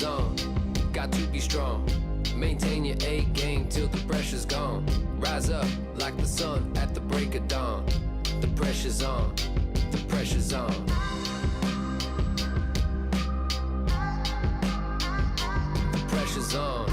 on, got to be strong. Maintain your A game till the pressure's gone. Rise up like the sun at the break of dawn. The pressure's on, the pressure's on. The pressure's on.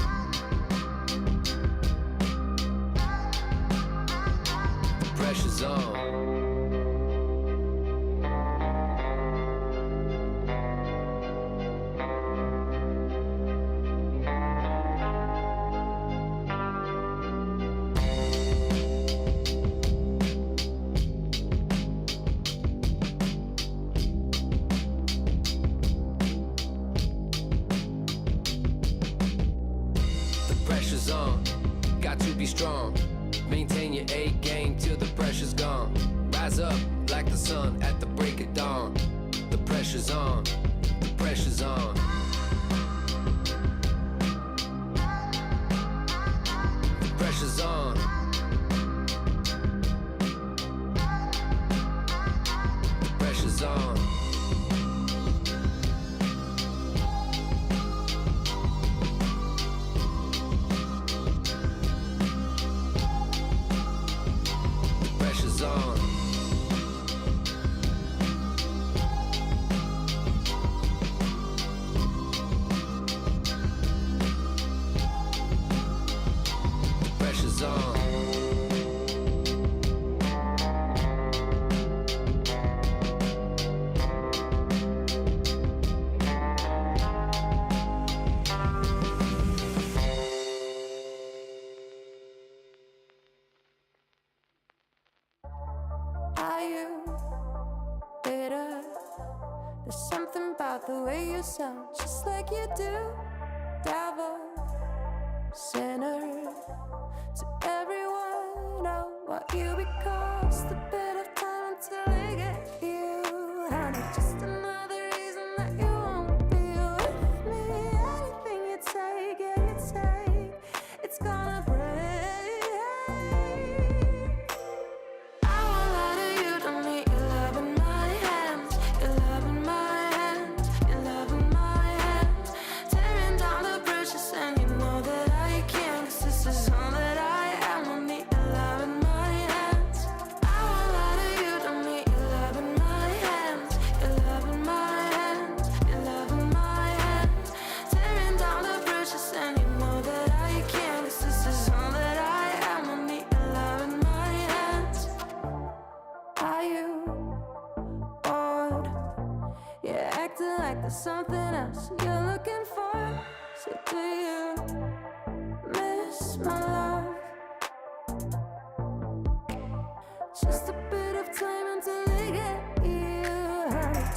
The pressure's on. Got to be strong. Maintain your A game till the pressure's gone. Rise up like the sun at the break of dawn. The pressure's on. The pressure's on. The pressure's on. The pressure's on. The way you sound, just like you do. Devil, sinner, to everyone, know what you because the bit of time until I get you. And it's just another reason that you won't be with me. Anything you take, yeah, you take, it's gonna break. I won't lie to you, don't need your love in my hands, your love in my and you know that I can't, 'cause this is all that I am. I need your love in my hands. I won't lie to you, don't need your love in my hands, your love in my hands, your love in my hands. Tearing down the bridges and you know that I can't, 'cause this is all that I am. I need your love in my hands. Are you bored? You're acting like there's something else you're looking for. So do you miss my love? Just a bit of time until I get you.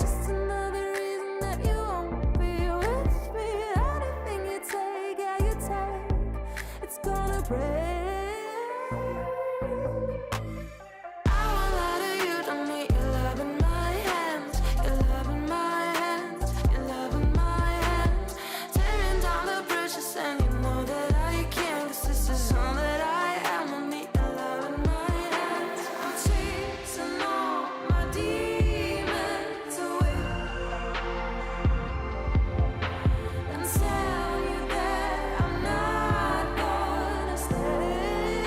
Just another reason that you won't be with me. Anything you take, yeah, you take, it's gonna break. I won't lie to you, don't need your love in my hands, your love in my hands, your love in my hands. Tearing down the bridges and you know that I can't, 'cause this is all that I am. I need your love in my hands. I'm chasing all my demons away and tell you that I'm not gonna stay.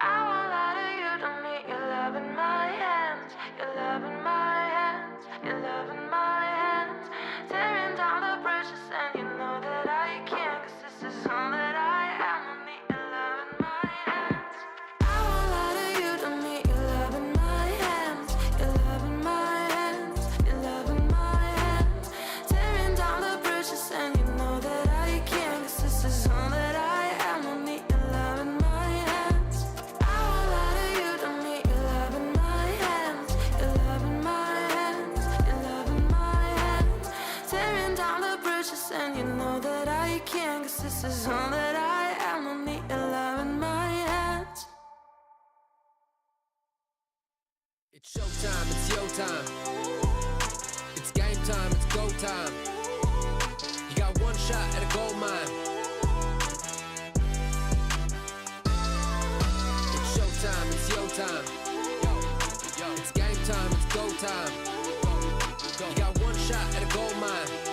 I won't lie to you, don't need your love in my hands, your love in my hands, your love in my hands. Tearing down the bridges and you know that I can't, 'cause this is all that I am. I need your love in my hands. I won't lie to you, don't need your love in my hands, your love in my hands, your love in my hands. Tearing down the bridges and you know that I can't, 'cause this is all that I am. I need your love in my hands. I won't lie to you, don't need your love in my hands, your love in my hands, your love in my hands. Tearing down the bridges and you know that I can't, 'cause this is all that I am. I need your love in my hands. It's showtime, it's your time. It's game time, it's go time. You got one shot at a gold mine. It's showtime, it's your time. It's game time, it's go time. You got one shot at a gold mine.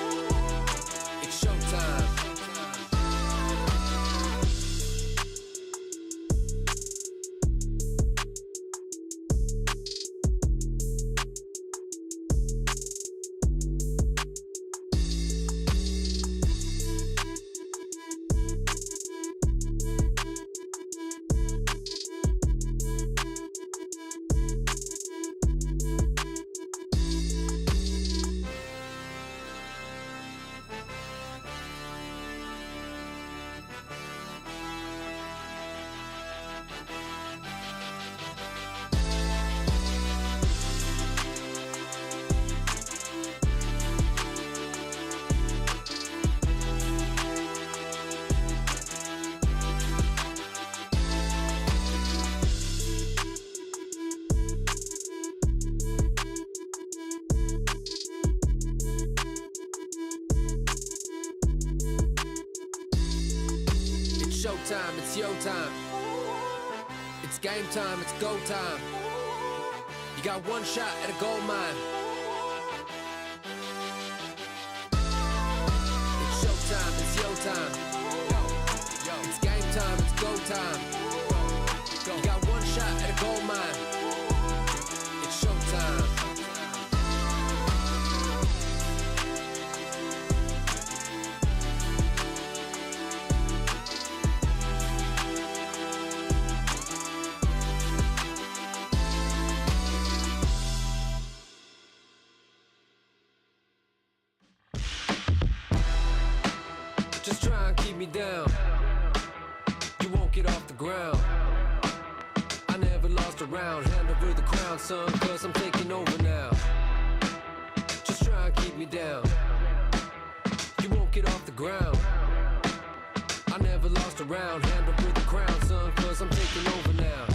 showtime, it's your time. It's game time, it's go time. You got one shot at a gold mine. It's showtime, it's your time. It's game time, it's go time. You got one shot at a gold mine. It's showtime. Just try and keep me down. You won't get off the ground. I never lost a round. Hand over the crown, son, cause I'm taking over now. Just try and keep me down. You won't get off the ground. I never lost a round. Hand over the crown, son, cause I'm taking over now.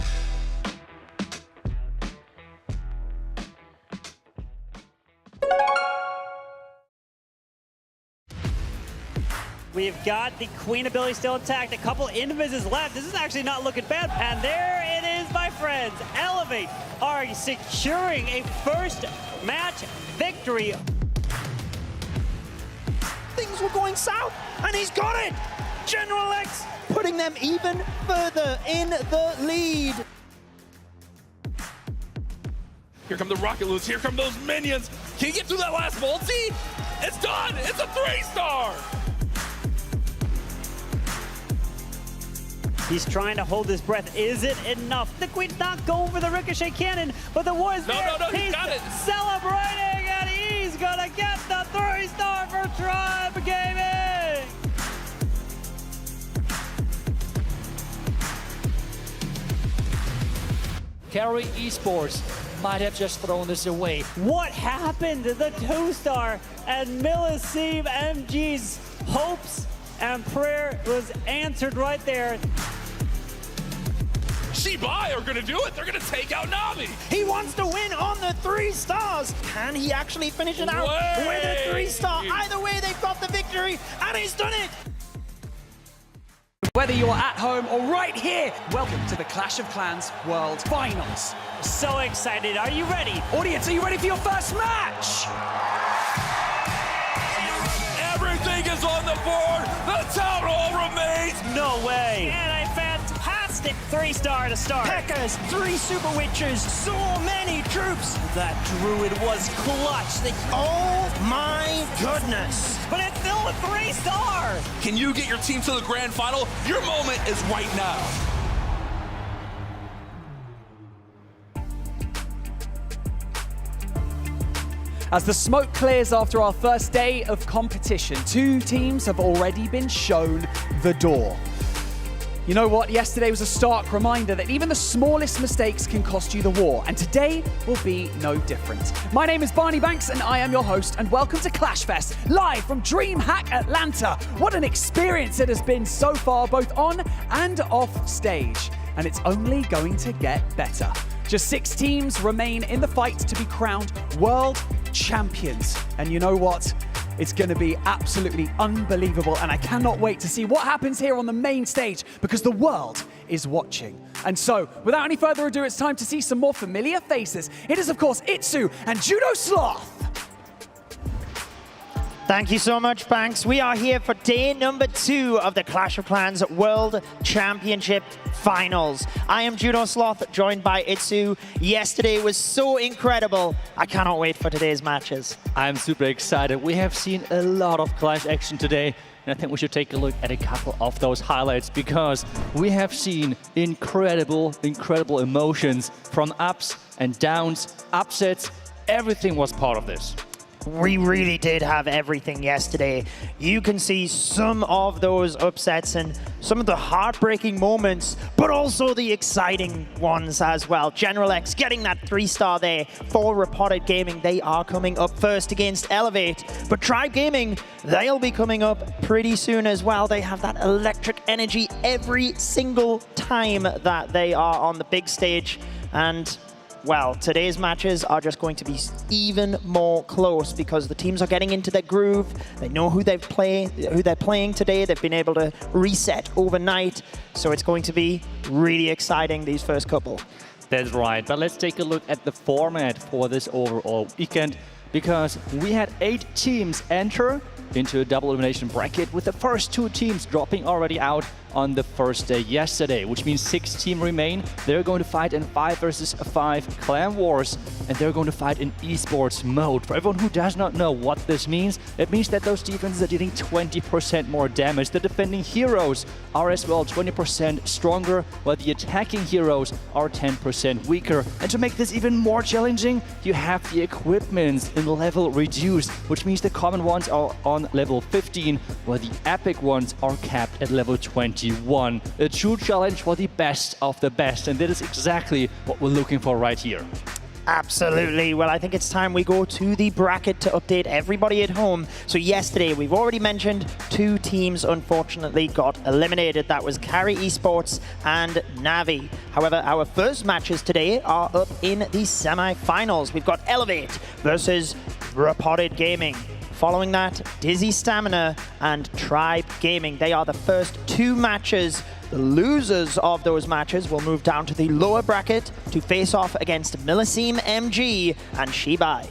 We've got the Queen ability still intact. A couple invises left. This is actually not looking bad. And there it is, my friends. Elevate are securing a first match victory. Things were going south, and he's got it! General X putting them even further in the lead. Here come the rocket loose. Here come those minions. Can he get through that last multi? It's done. It's a 3-star. He's trying to hold his breath. Is it enough? The Queen's not going for the ricochet cannon, but the war is there. No, he's got it. Celebrating, and he's gonna get the 3-star for Tribe Gaming. Carry Esports might have just thrown this away. What happened to the 2-star? And Millesime MG's hopes and prayer was answered right there. XiBai are going to do it. They're going to take out Na'Vi. He wants to win on the 3 stars. Can he actually finish it out with a 3-star? Either way, they've got the victory, and he's done it. Whether you're at home or right here, welcome to the Clash of Clans World Finals. So excited. Are you ready? Audience, are you ready for your first match? Everything is on the board. The town hall remains. No way. And a fantastic 3-star to start. Pekkers, 3 super witches, so many troops. That druid was clutch. Oh my goodness. But it's still a 3-star. Can you get your team to the grand final? Your moment is right now. As the smoke clears after our first day of competition, 2 teams have already been shown the door. You know what? Yesterday was a stark reminder that even the smallest mistakes can cost you the war, and today will be no different. My name is Barney Banks, and I am your host, and welcome to Clash Fest, live from DreamHack Atlanta. What an experience it has been so far, both on and off stage, and it's only going to get better. Just 6 teams remain in the fight to be crowned world champions, and you know what? It's going to be absolutely unbelievable, and I cannot wait to see what happens here on the main stage, because the world is watching. And so, without any further ado, it's time to see some more familiar faces. It is, of course, Itsu and Judo Sloth. Thank you so much, Banks. We are here for day number 2 of the Clash of Clans World Championship Finals. I am Judo Sloth, joined by Itsu. Yesterday was so incredible. I cannot wait for today's matches. I'm super excited. We have seen a lot of Clash action today, and I think we should take a look at a couple of those highlights, because we have seen incredible emotions from ups and downs, upsets. Everything was part of this. We really did have everything yesterday. You can see some of those upsets and some of the heartbreaking moments, but also the exciting ones as well. General X getting that 3-star there for Repotted Gaming. They are coming up first against Elevate, but Tribe Gaming, they'll be coming up pretty soon as well. They have that electric energy every single time that they are on the big stage, and well, today's matches are just going to be even more close because the teams are getting into their groove. They know who they're playing today. They've been able to reset overnight. So it's going to be really exciting, these first couple. That's right, but let's take a look at the format for this overall weekend, because we had 8 teams enter into a double elimination bracket, with the first 2 teams dropping already out on the first day yesterday, which means 6 teams remain. They're going to fight in 5 versus 5 clan wars, and they're going to fight in esports mode. For everyone who does not know what this means, it means that those defenses are dealing 20% more damage. The defending heroes are as well 20% stronger, while the attacking heroes are 10% weaker. And to make this even more challenging, you have the equipments in level reduced, which means the common ones are on level 15, while the epic ones are capped at level 21. A true challenge for the best of the best, and that is exactly what we're looking for right here. Absolutely. Well, I think it's time we go to the bracket to update everybody at home. So yesterday, we've already mentioned 2 teams unfortunately got eliminated. That was Carry Esports and Navi. However, our first matches today are up in the semi-finals. We've got Elevate versus Repotted Gaming. Following that, DIZI Stamina and Tribe Gaming. They are the first 2 matches. The losers of those matches will move down to the lower bracket to face off against Millesime MG and XiBai.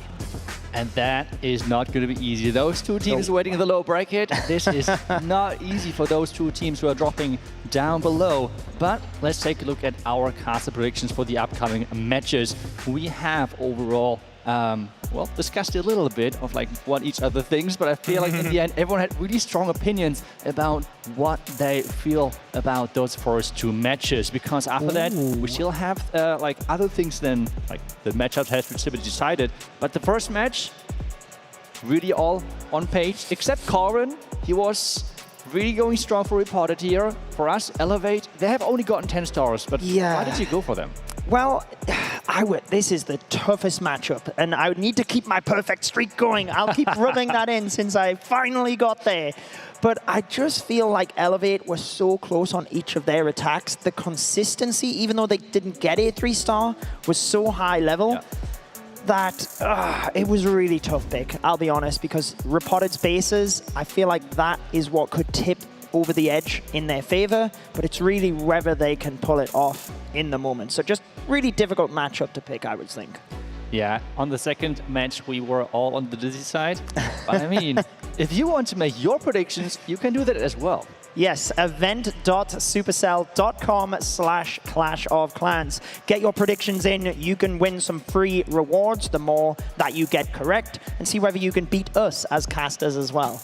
And that is not going to be easy. Those 2 teams waiting in the low bracket. This is not easy for those 2 teams who are dropping down below. But let's take a look at our caster predictions for the upcoming matches. We have overall well, discussed a little bit of like what each other thinks, but I feel like in the end everyone had really strong opinions about what they feel about those first 2 matches, because after that we still have like other things than like the matchup has been decided. But the first match, really all on page, except Corin. He was really going strong for Repotted here. For us, Elevate, they have only gotten 10 stars, but why did you go for them? Well, this is the toughest matchup, and I would need to keep my perfect streak going. I'll keep rubbing that in since I finally got there. But I just feel like Elevate was so close on each of their attacks. The consistency, even though they didn't get a 3-star, was so high level that it was a really tough pick, I'll be honest, because Repotted's bases, I feel like that is what could tip over the edge in their favor, but it's really whether they can pull it off in the moment. So just really difficult matchup to pick, I would think. Yeah, on the second match, we were all on the DIZI side. But I mean, if you want to make your predictions, you can do that as well. Yes, event.supercell.com/clash-of-clans. Get your predictions in. You can win some free rewards the more that you get correct, and see whether you can beat us as casters as well.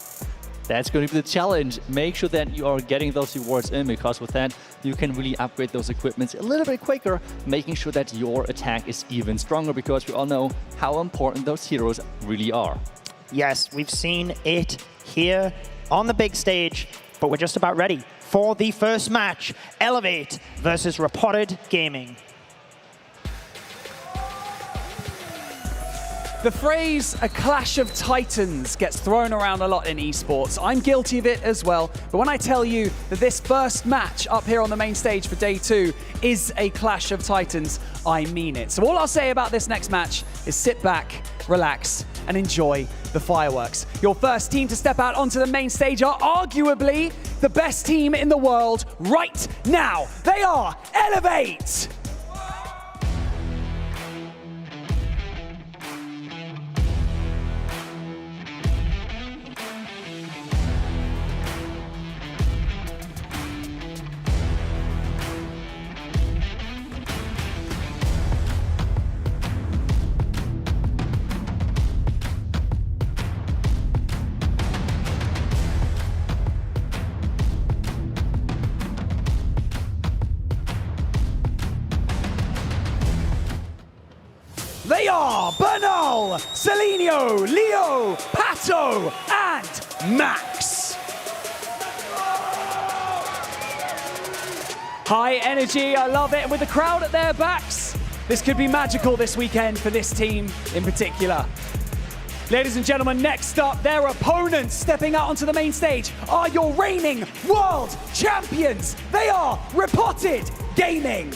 That's going to be the challenge. Make sure that you are getting those rewards in, because with that, you can really upgrade those equipments a little bit quicker, making sure that your attack is even stronger, because we all know how important those heroes really are. Yes, we've seen it here on the big stage, but we're just about ready for the first match. Elevate versus Repotted Gaming. The phrase, a clash of titans, gets thrown around a lot in esports. I'm guilty of it as well. But when I tell you that this first match up here on the main stage for day 2 is a clash of titans, I mean it. So all I'll say about this next match is sit back, relax, and enjoy the fireworks. Your first team to step out onto the main stage are arguably the best team in the world right now. They are Elevate! They are Bernal, Celinio, Leo, Pato, and Max. High energy, I love it. And with the crowd at their backs, this could be magical this weekend for this team in particular. Ladies and gentlemen, next up, their opponents stepping out onto the main stage are your reigning world champions. They are Repotted Gaming.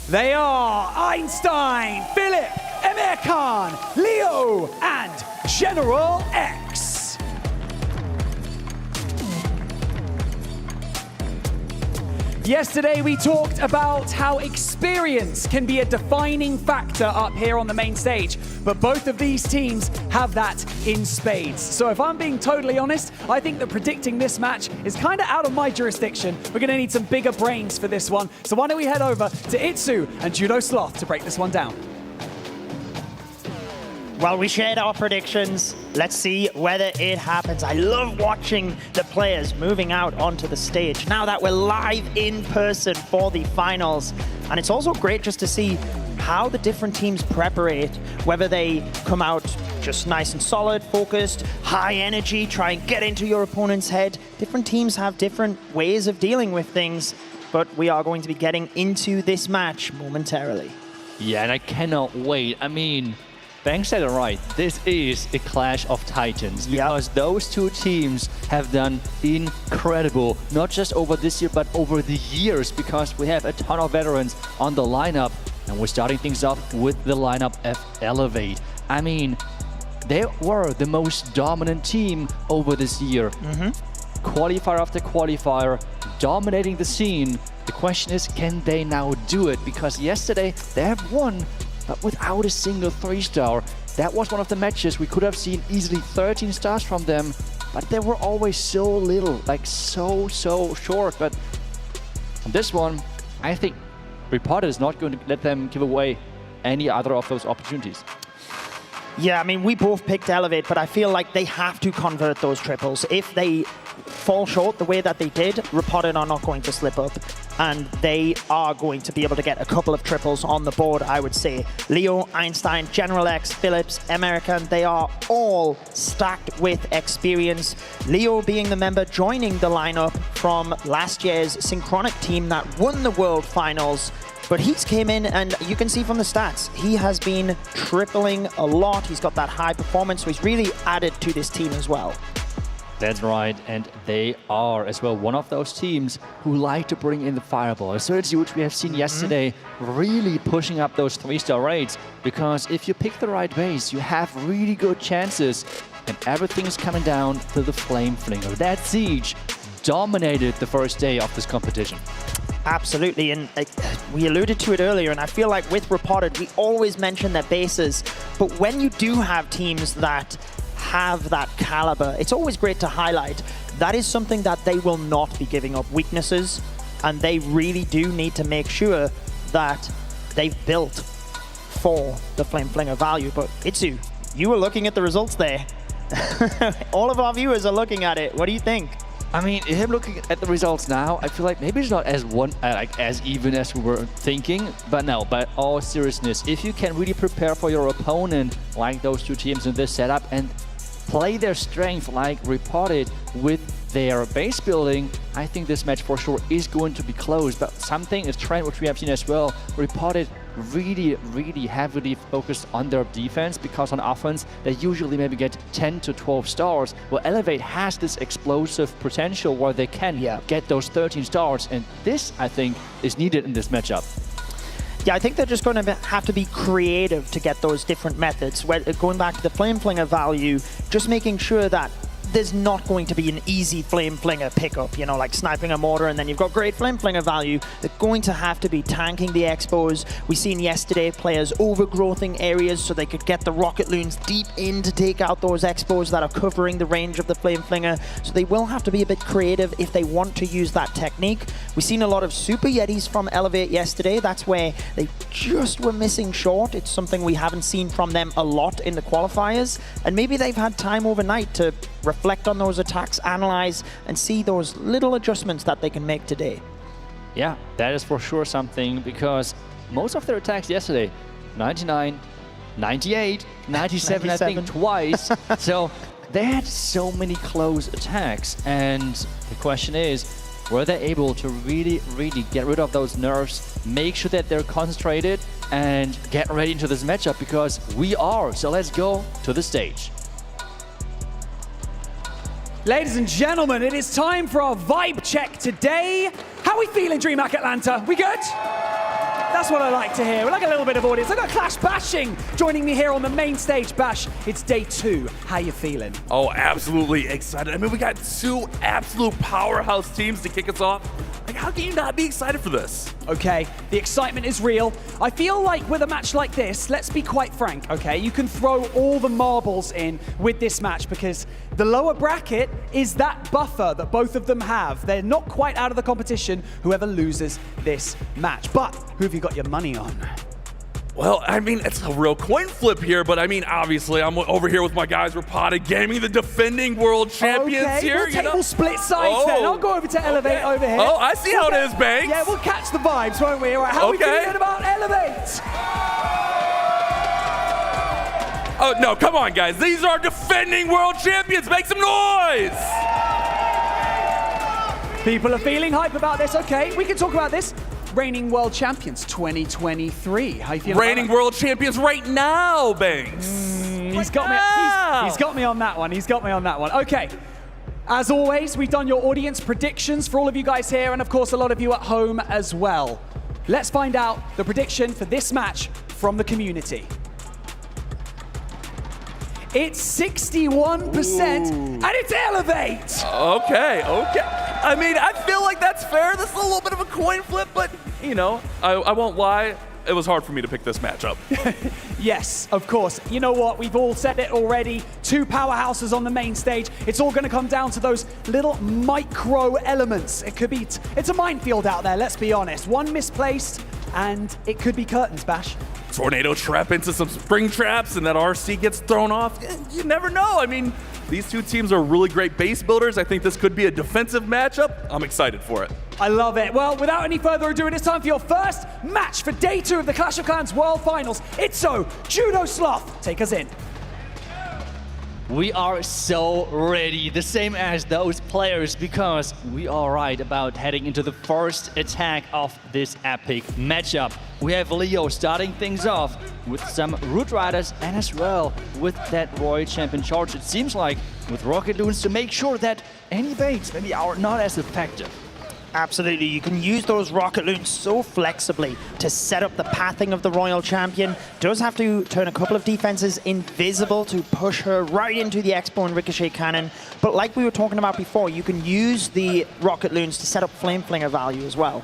They are Einstein, Philip, Emir Khan, Leo, and General X. Yesterday, we talked about how experience can be a defining factor up here on the main stage, but both of these teams have that in spades. So if I'm being totally honest, I think that predicting this match is kind of out of my jurisdiction. We're going to need some bigger brains for this one. So why don't we head over to Itzu and Judo Sloth to break this one down. Well, we shared our predictions. Let's see whether it happens. I love watching the players moving out onto the stage now that we're live in person for the finals. And it's also great just to see how the different teams preparate, whether they come out just nice and solid, focused, high energy, try and get into your opponent's head. Different teams have different ways of dealing with things, but we are going to be getting into this match momentarily. Yeah, and I cannot wait. I mean, Bang said it right. This is a clash of titans because those two teams have done incredible, not just over this year, but over the years, because we have a ton of veterans on the lineup. And we're starting things off with the lineup of Elevate. I mean, they were the most dominant team over this year. Qualifier after qualifier, dominating the scene. The question is, can they now do it? Because yesterday they have won, but without a single 3-star. That was one of the matches we could have seen easily 13 stars from them, but they were always so little, like so short. But on this one, I think Repotted is not going to let them give away any other of those opportunities. Yeah, I mean, we both picked Elevate, but I feel like they have to convert those triples. If they fall short the way that they did, Repotted are not going to slip up, and they are going to be able to get a couple of triples on the board, I would say. Leo, Einstein, General X, Phillips, American, they are all stacked with experience. Leo being the member joining the lineup from last year's Synchronic team that won the World Finals. But he's came in, and you can see from the stats, he has been tripling a lot. He's got that high performance, so he's really added to this team as well. That's right, and they are as well one of those teams who like to bring in the fireball. A strategy which we have seen yesterday, really pushing up those 3-star rates, because if you pick the right base, you have really good chances, and everything's coming down to the Flame Flinger. That Siege dominated the first day of this competition. Absolutely, and we alluded to it earlier, and I feel like with Repotted, we always mention their bases, but when you do have teams that have that caliber, it's always great to highlight that is something that they will not be giving up weaknesses, and they really do need to make sure that they've built for the Flame Flinger value. But Itzu, you were looking at the results there. All of our viewers are looking at it. What do you think? I mean, if I'm looking at the results now, I feel like maybe it's not as as even as we were thinking. But no, but all seriousness, if you can really prepare for your opponent, like those two teams in this setup, and play their strength like Repotted with their base building, I think this match for sure is going to be close. But something, a trend which we have seen as well, Repotted really heavily focused on their defense, because on offense they usually maybe get 10 to 12 stars. Well, Elevate has this explosive potential where they can get those 13 stars, and this, I think, is needed in this matchup. Yeah, I think they're just going to have to be creative to get those different methods. Going back to the Flame Flinger value, just making sure that there's not going to be an easy Flame Flinger pickup, you know, like sniping a mortar and then you've got great Flame Flinger value. They're going to have to be tanking the expos. We seen yesterday players overgrowthing areas so they could get the rocket loons deep in to take out those expos that are covering the range of the Flame Flinger. So they will have to be a bit creative if they want to use that technique. We've seen a lot of Super Yetis from Elevate yesterday. That's where they just were missing short. It's something we haven't seen from them a lot in the qualifiers. And maybe they've had time overnight to reflect on those attacks, analyze, and see those little adjustments that they can make today. Yeah, that is for sure something, because most of their attacks yesterday, 99, 98, 97, I think twice. So they had so many close attacks, and the question is, were they able to really get rid of those nerfs, make sure that they're concentrated, and get ready into this matchup, because we are. So let's go to the stage. Ladies and gentlemen, it is time for our vibe check today. How are we feeling, DreamHack Atlanta? We good? That's what I like to hear. We like a little bit of audience. I got Clash Bashing joining me here on the main stage. Bash, it's day 2. How you feeling? Oh, absolutely excited. I mean, we got 2 absolute powerhouse teams to kick us off. Like, how can you not be excited for this? Okay, the excitement is real. I feel like with a match like this, let's be quite frank, okay? You can throw all the marbles in with this match because the lower bracket is that buffer that both of them have. They're not quite out of the competition, whoever loses this match. But who have you got your money on? Well, I mean, it's a real coin flip here, but I mean, obviously, I'm over here with my guys, Repotted Gaming, the defending world champions here. We'll split sides then. I'll go over to Elevate over here. Oh, I see how it is, Banks. Yeah, we'll catch the vibes, won't we? All right, how are we feeling about Elevate? Oh, no, come on, guys. These are defending world champions. Make some noise. People are feeling hype about this. Okay, we can talk about this. Reigning world champions 2023. How you feeling? Reigning world champions right now, Banks. He's got me. He's got me on that one. He's got me on that one. Okay. As always, we've done your audience predictions for all of you guys here, and of course, a lot of you at home as well. Let's find out the prediction for this match from the community. It's 61%, and it's Elevate! Okay. I mean, I feel like that's fair. This is a little bit of a coin flip, but, you know, I won't lie. It was hard for me to pick this matchup. Yes, of course. You know what? We've all said it already. 2 powerhouses on the main stage. It's all going to come down to those little micro elements. It could be, it's a minefield out there, let's be honest. One misplaced, and it could be curtains, Bash. Tornado trap into some spring traps, and that RC gets thrown off. You never know. I mean, these 2 teams are really great base builders. I think this could be a defensive matchup. I'm excited for it. I love it. Well, without any further ado, it's time for your first match for day 2 of the Clash of Clans World Finals. Itzo, Judo Sloth, take us in. We are so ready, the same as those players, because we are right about heading into the first attack of this epic matchup. We have Leo starting things off with some Root Riders and as well with that Royal Champion charge. It seems like with Rocket Loons to make sure that any baits maybe are not as effective. Absolutely, you can use those Rocket Loons so flexibly to set up the pathing of the Royal Champion. Does have to turn a couple of defenses invisible to push her right into the Expo and Ricochet Cannon. But like we were talking about before, you can use the Rocket Loons to set up Flame Flinger value as well.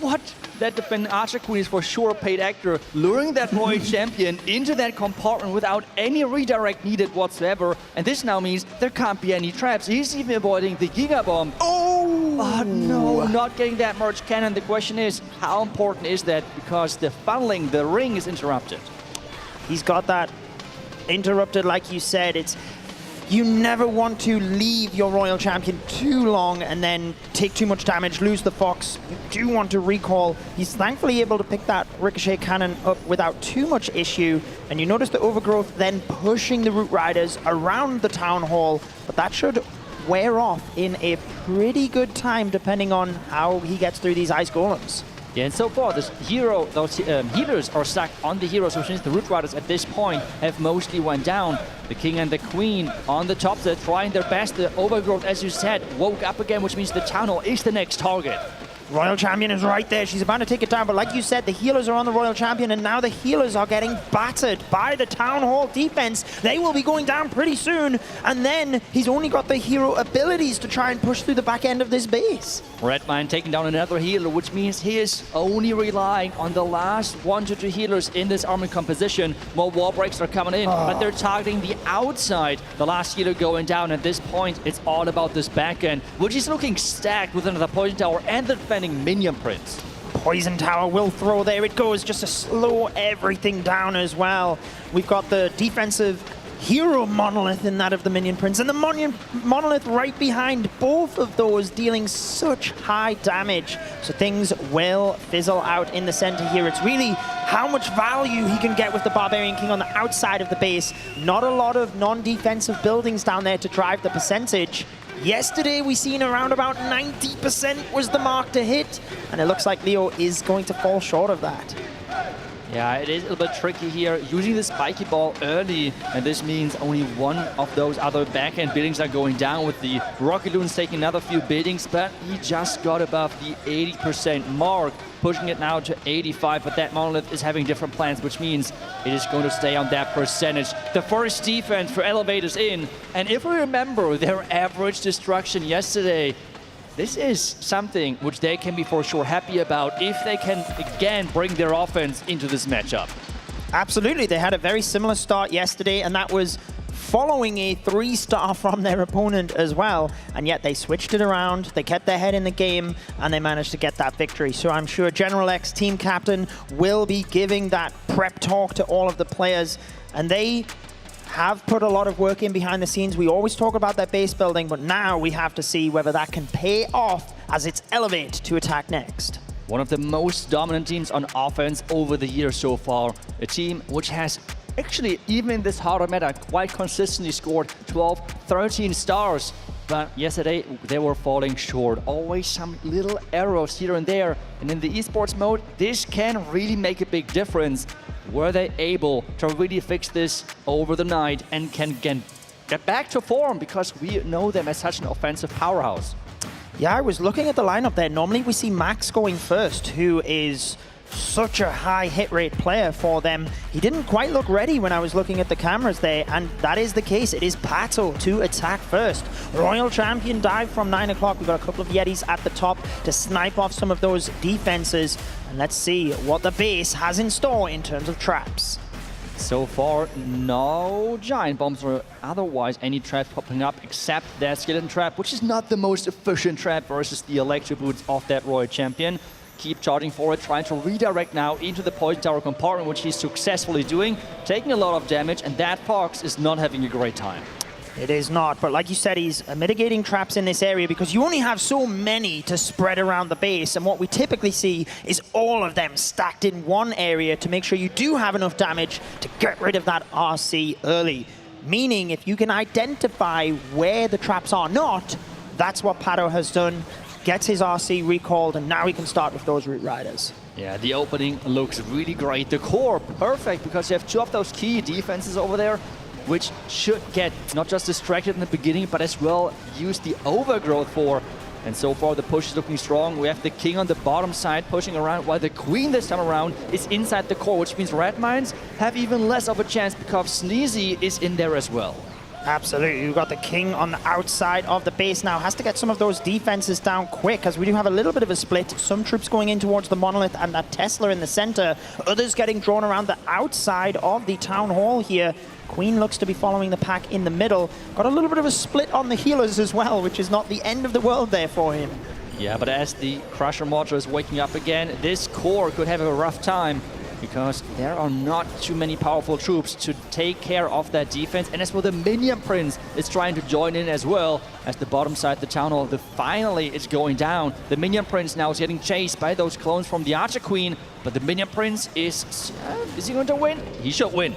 What? That defending Archer Queen is for sure a paid actor, luring that Royal Champion into that compartment without any redirect needed whatsoever. And this now means there can't be any traps. He's even avoiding the Giga Bomb. Oh no, not getting that merge cannon. The question is, how important is that? Because the funneling, the ring is interrupted. He's got that interrupted, like you said. You never want to leave your Royal Champion too long and then take too much damage, lose the Fox. You do want to recall. He's thankfully able to pick that Ricochet Cannon up without too much issue. And you notice the Overgrowth then pushing the Root Riders around the Town Hall, but that should wear off in a pretty good time depending on how he gets through these Ice Golems. Yeah, and so far, those healers are stuck on the heroes, which means the Root Riders at this point have mostly went down. The King and the Queen on the top, they're trying their best. The Overgrowth, as you said, woke up again, which means the Town Hall is the next target. Royal Champion is right there. She's about to take it down, but like you said, the healers are on the Royal Champion, and now the healers are getting battered by the Town Hall defense. They will be going down pretty soon, and then he's only got the hero abilities to try and push through the back end of this base. Redmine taking down another healer, which means he is only relying on the last 1 to 2 healers in this army composition. More wall breaks are coming in, but they're targeting the outside. The last healer going down. At this point, it's all about this back end, which is looking stacked with another Poison Tower and the defending Minion Prince. Poison Tower will throw. There it goes, just to slow everything down as well. We've got the defensive hero Monolith in that of the Minion Prince, and the Monolith right behind both of those, dealing such high damage. So things will fizzle out in the center here. It's really how much value he can get with the Barbarian King on the outside of the base. Not a lot of non-defensive buildings down there to drive the percentage. Yesterday, we seen around about 90% was the mark to hit, and it looks like Leo is going to fall short of that. Yeah, it is a little bit tricky here, using the spiky ball early, and this means only one of those other backhand buildings are going down, with the Rocket Loons taking another few buildings, but he just got above the 80% mark, pushing it now to 85, but that monolith is having different plans, which means it is going to stay on that percentage. The first defense for Elevate is in, and if we remember their average destruction yesterday, this is something which they can be for sure happy about if they can again bring their offense into this matchup. Absolutely, they had a very similar start yesterday, and that was following a 3-star from their opponent as well, and yet they switched it around, they kept their head in the game, and they managed to get that victory. So I'm sure General X team captain will be giving that prep talk to all of the players, and they have put a lot of work in behind the scenes. We always talk about that base building, but now we have to see whether that can pay off as it's Elevate to attack next. One of the most dominant teams on offense over the years so far. A team which has actually, even in this harder meta, quite consistently scored 12, 13 stars. But yesterday, they were falling short. Always some little errors here and there. And in the esports mode, this can really make a big difference. Were they able to really fix this over the night and can get back to form, because we know them as such an offensive powerhouse? Yeah, I was looking at the lineup there. Normally we see Max going first, who is such a high hit rate player for them. He didn't quite look ready when I was looking at the cameras there, and that is the case. It is Pato to attack first. Royal Champion dive from 9 o'clock. We've got a couple of Yetis at the top to snipe off some of those defenses. And let's see what the base has in store in terms of traps. So far, no giant bombs or otherwise any traps popping up except that skeleton trap, which is not the most efficient trap versus the electro boots of that Royal Champion. Keep charging forward, trying to redirect now into the poison tower compartment, which he's successfully doing, taking a lot of damage, and that Fox is not having a great time. It is not, but like you said, he's mitigating traps in this area because you only have so many to spread around the base, and what we typically see is all of them stacked in one area to make sure you do have enough damage to get rid of that RC early. Meaning, if you can identify where the traps are not, that's what Pato has done. Gets his RC recalled, and now he can start with those Root Riders. Yeah, the opening looks really great. The core, perfect, because you have two of those key defenses over there, which should get not just distracted in the beginning, but as well use the overgrowth for. And so far, the push is looking strong. We have the King on the bottom side pushing around, while the Queen this time around is inside the core, which means Red Mines have even less of a chance because Sneezy is in there as well. Absolutely. We've got the King on the outside of the base now. Has to get some of those defenses down quick, as we do have a little bit of a split. Some troops going in towards the Monolith and that Tesla in the center. Others getting drawn around the outside of the Town Hall here. Queen looks to be following the pack in the middle. Got a little bit of a split on the healers as well, which is not the end of the world there for him. Yeah, but as the Crusher Mortar is waking up again, this core could have a rough time, because there are not too many powerful troops to take care of that defense. And as for the Minion Prince, is trying to join in as well. As the bottom side, the Town Hall, finally is going down. The Minion Prince now is getting chased by those clones from the Archer Queen, but the Minion Prince is he going to win? He should win.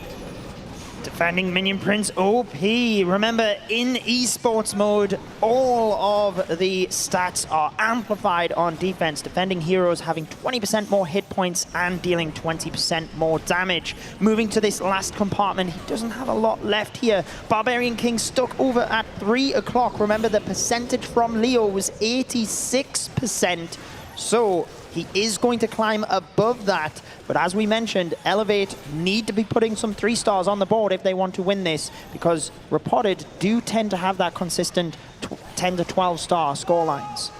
Defending Minion Prince OP. Remember, in esports mode, all of the stats are amplified on defense. Defending heroes having 20% more hit points and dealing 20% more damage. Moving to this last compartment, he doesn't have a lot left here. Barbarian King stuck over at 3 o'clock. Remember, the percentage from Leo was 86%. So he is going to climb above that. But as we mentioned, Elevate need to be putting some 3 stars on the board if they want to win this, because Repotted do tend to have that consistent 10 to 12 star score lines.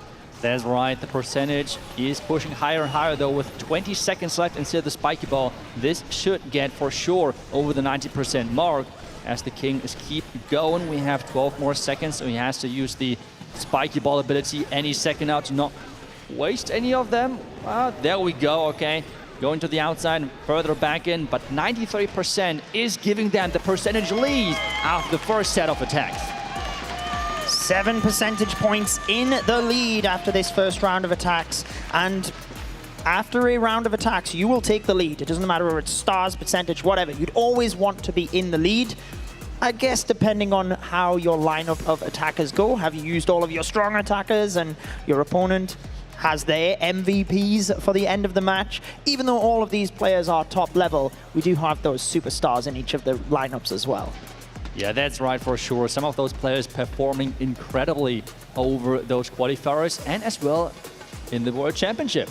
That's right, the percentage is pushing higher and higher though, with 20 seconds left instead of the spiky ball. This should get for sure over the 90% mark. As the King is keep going, we have 12 more seconds, so he has to use the spiky ball ability any second now to not waste any of them. There we go, okay. Going to the outside, further back in, but 93% is giving them the percentage lead after the first set of attacks. 7 percentage points in the lead after this first round of attacks. And after a round of attacks, you will take the lead. It doesn't matter whether it's stars, percentage, whatever. You'd always want to be in the lead. I guess depending on how your lineup of attackers go. Have you used all of your strong attackers and your opponent has their MVPs for the end of the match. Even though all of these players are top level, we do have those superstars in each of the lineups as well. Yeah, that's right for sure. Some of those players performing incredibly over those qualifiers and as well in the World Championship.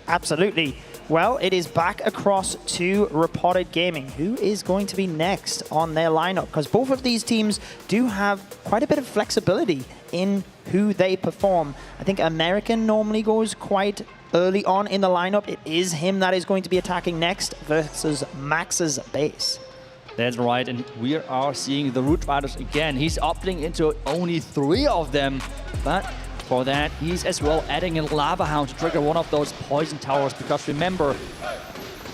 Absolutely. Well, it is back across to Repotted Gaming. Who is going to be next on their lineup? Because both of these teams do have quite a bit of flexibility in who they perform. I think American normally goes quite early on in the lineup. It is him that is going to be attacking next versus Max's base. That's right, and we are seeing the Root Riders again. He's opting into only 3 of them, but for that, he's as well adding a Lava Hound to trigger one of those Poison Towers, because remember,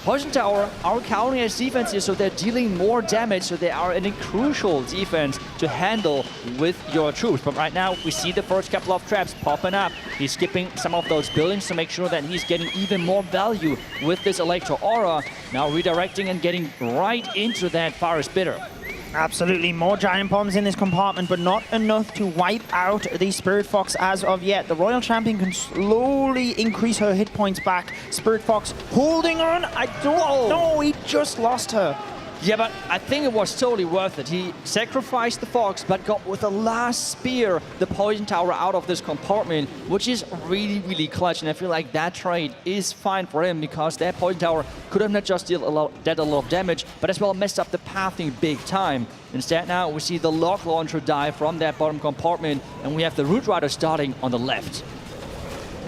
Poison Tower are counting as defense here, so they're dealing more damage, so they are in a crucial defense to handle with your troops. But right now, we see the first couple of traps popping up. He's skipping some of those buildings to make sure that he's getting even more value with this Electro Aura. Now redirecting and getting right into that Fire Spitter. Absolutely, more giant bombs in this compartment, but not enough to wipe out the Spirit Fox as of yet. The Royal Champion can slowly increase her hit points back. Spirit Fox holding on. I don't know, he just lost her. Yeah, but I think it was totally worth it. He sacrificed the Fox, but got with the last spear the Poison Tower out of this compartment, which is really, really clutch. And I feel like that trade is fine for him, because that Poison Tower could have not just dealt a lot of damage, but as well messed up the pathing big time. Instead, now we see the Log Launcher die from that bottom compartment, and we have the Root Rider starting on the left.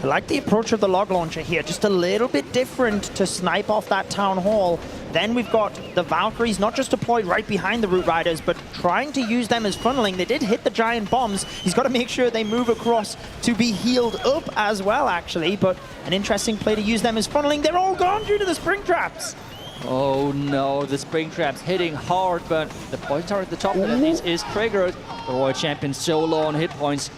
I like the approach of the Log Launcher here, just a little bit different to snipe off that Town Hall. Then we've got the Valkyries not just deployed right behind the Root Riders, but trying to use them as funneling. They did hit the giant bombs. He's got to make sure they move across to be healed up as well, actually. But an interesting play to use them as funneling. They're all gone due to the Spring Traps. Oh no, the Spring Traps hitting hard, but the Poison Tower at the top of these is triggered. The Royal Champion so low on hit points.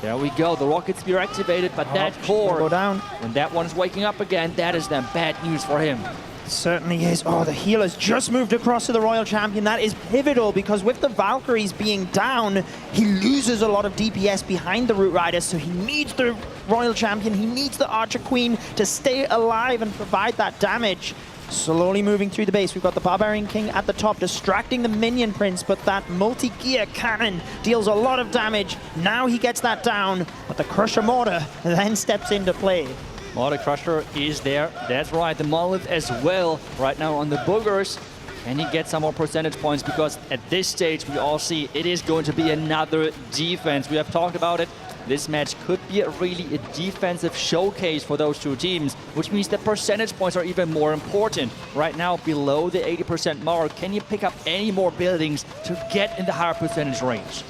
There we go, the Rocket Spear activated, but that core, go down. When that one is waking up again, that is then bad news for him. Certainly is. Oh, the healers just moved across to the Royal Champion. That is pivotal, because with the Valkyries being down, he loses a lot of DPS behind the Root Riders, so he needs the Royal Champion, he needs the Archer Queen to stay alive and provide that damage. Slowly moving through the base, we've got the Barbarian King at the top, distracting the Minion Prince, but that multi-gear cannon deals a lot of damage. Now he gets that down, but the Crusher Mortar then steps into play. Mortar Crusher is there, that's right, the Monolith as well, right now on the Boogers. And he gets some more percentage points, because at this stage we all see it is going to be another defense. We have talked about it. This match could be really a defensive showcase for those two teams, which means the percentage points are even more important. Right now, below the 80% mark, can you pick up any more buildings to get in the higher percentage range?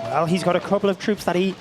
Well, he's got a couple of troops that he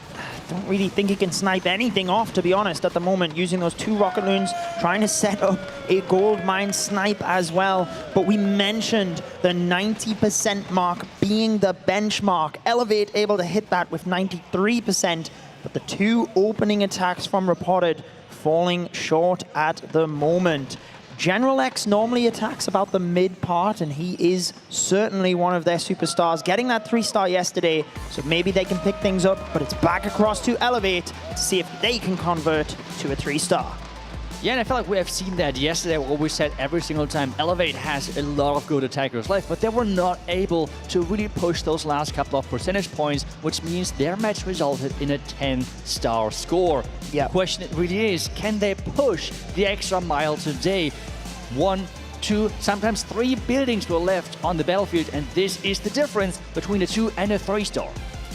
don't really think he can snipe anything off, to be honest, at the moment, using those 2 rocket loons, trying to set up a gold mine snipe as well. But we mentioned the 90% mark being the benchmark. Elevate able to hit that with 93%, but the 2 opening attacks from Repotted falling short at the moment. General X normally attacks about the mid part, and he is certainly one of their superstars, getting that 3-star yesterday, so maybe they can pick things up, but it's back across to Elevate to see if they can convert to a 3-star. Yeah, and I feel like we have seen that yesterday, what we said every single time. Elevate has a lot of good attackers left, but they were not able to really push those last couple of percentage points, which means their match resulted in a 10-star score. Yeah. The question really is, can they push the extra mile today? 1, 2, sometimes 3 buildings were left on the battlefield, and this is the difference between a 2 and a 3-star.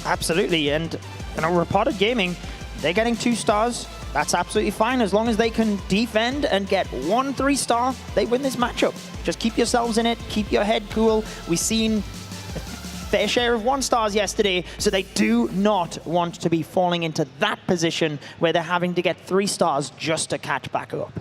Absolutely, and Repotted Gaming, they're getting 2 stars. That's absolutely fine. As long as they can defend and get 1 3-star, they win this matchup. Just keep yourselves in it, keep your head cool. We've seen a fair share of 1-stars yesterday, so they do not want to be falling into that position where they're having to get 3 stars just to catch back up.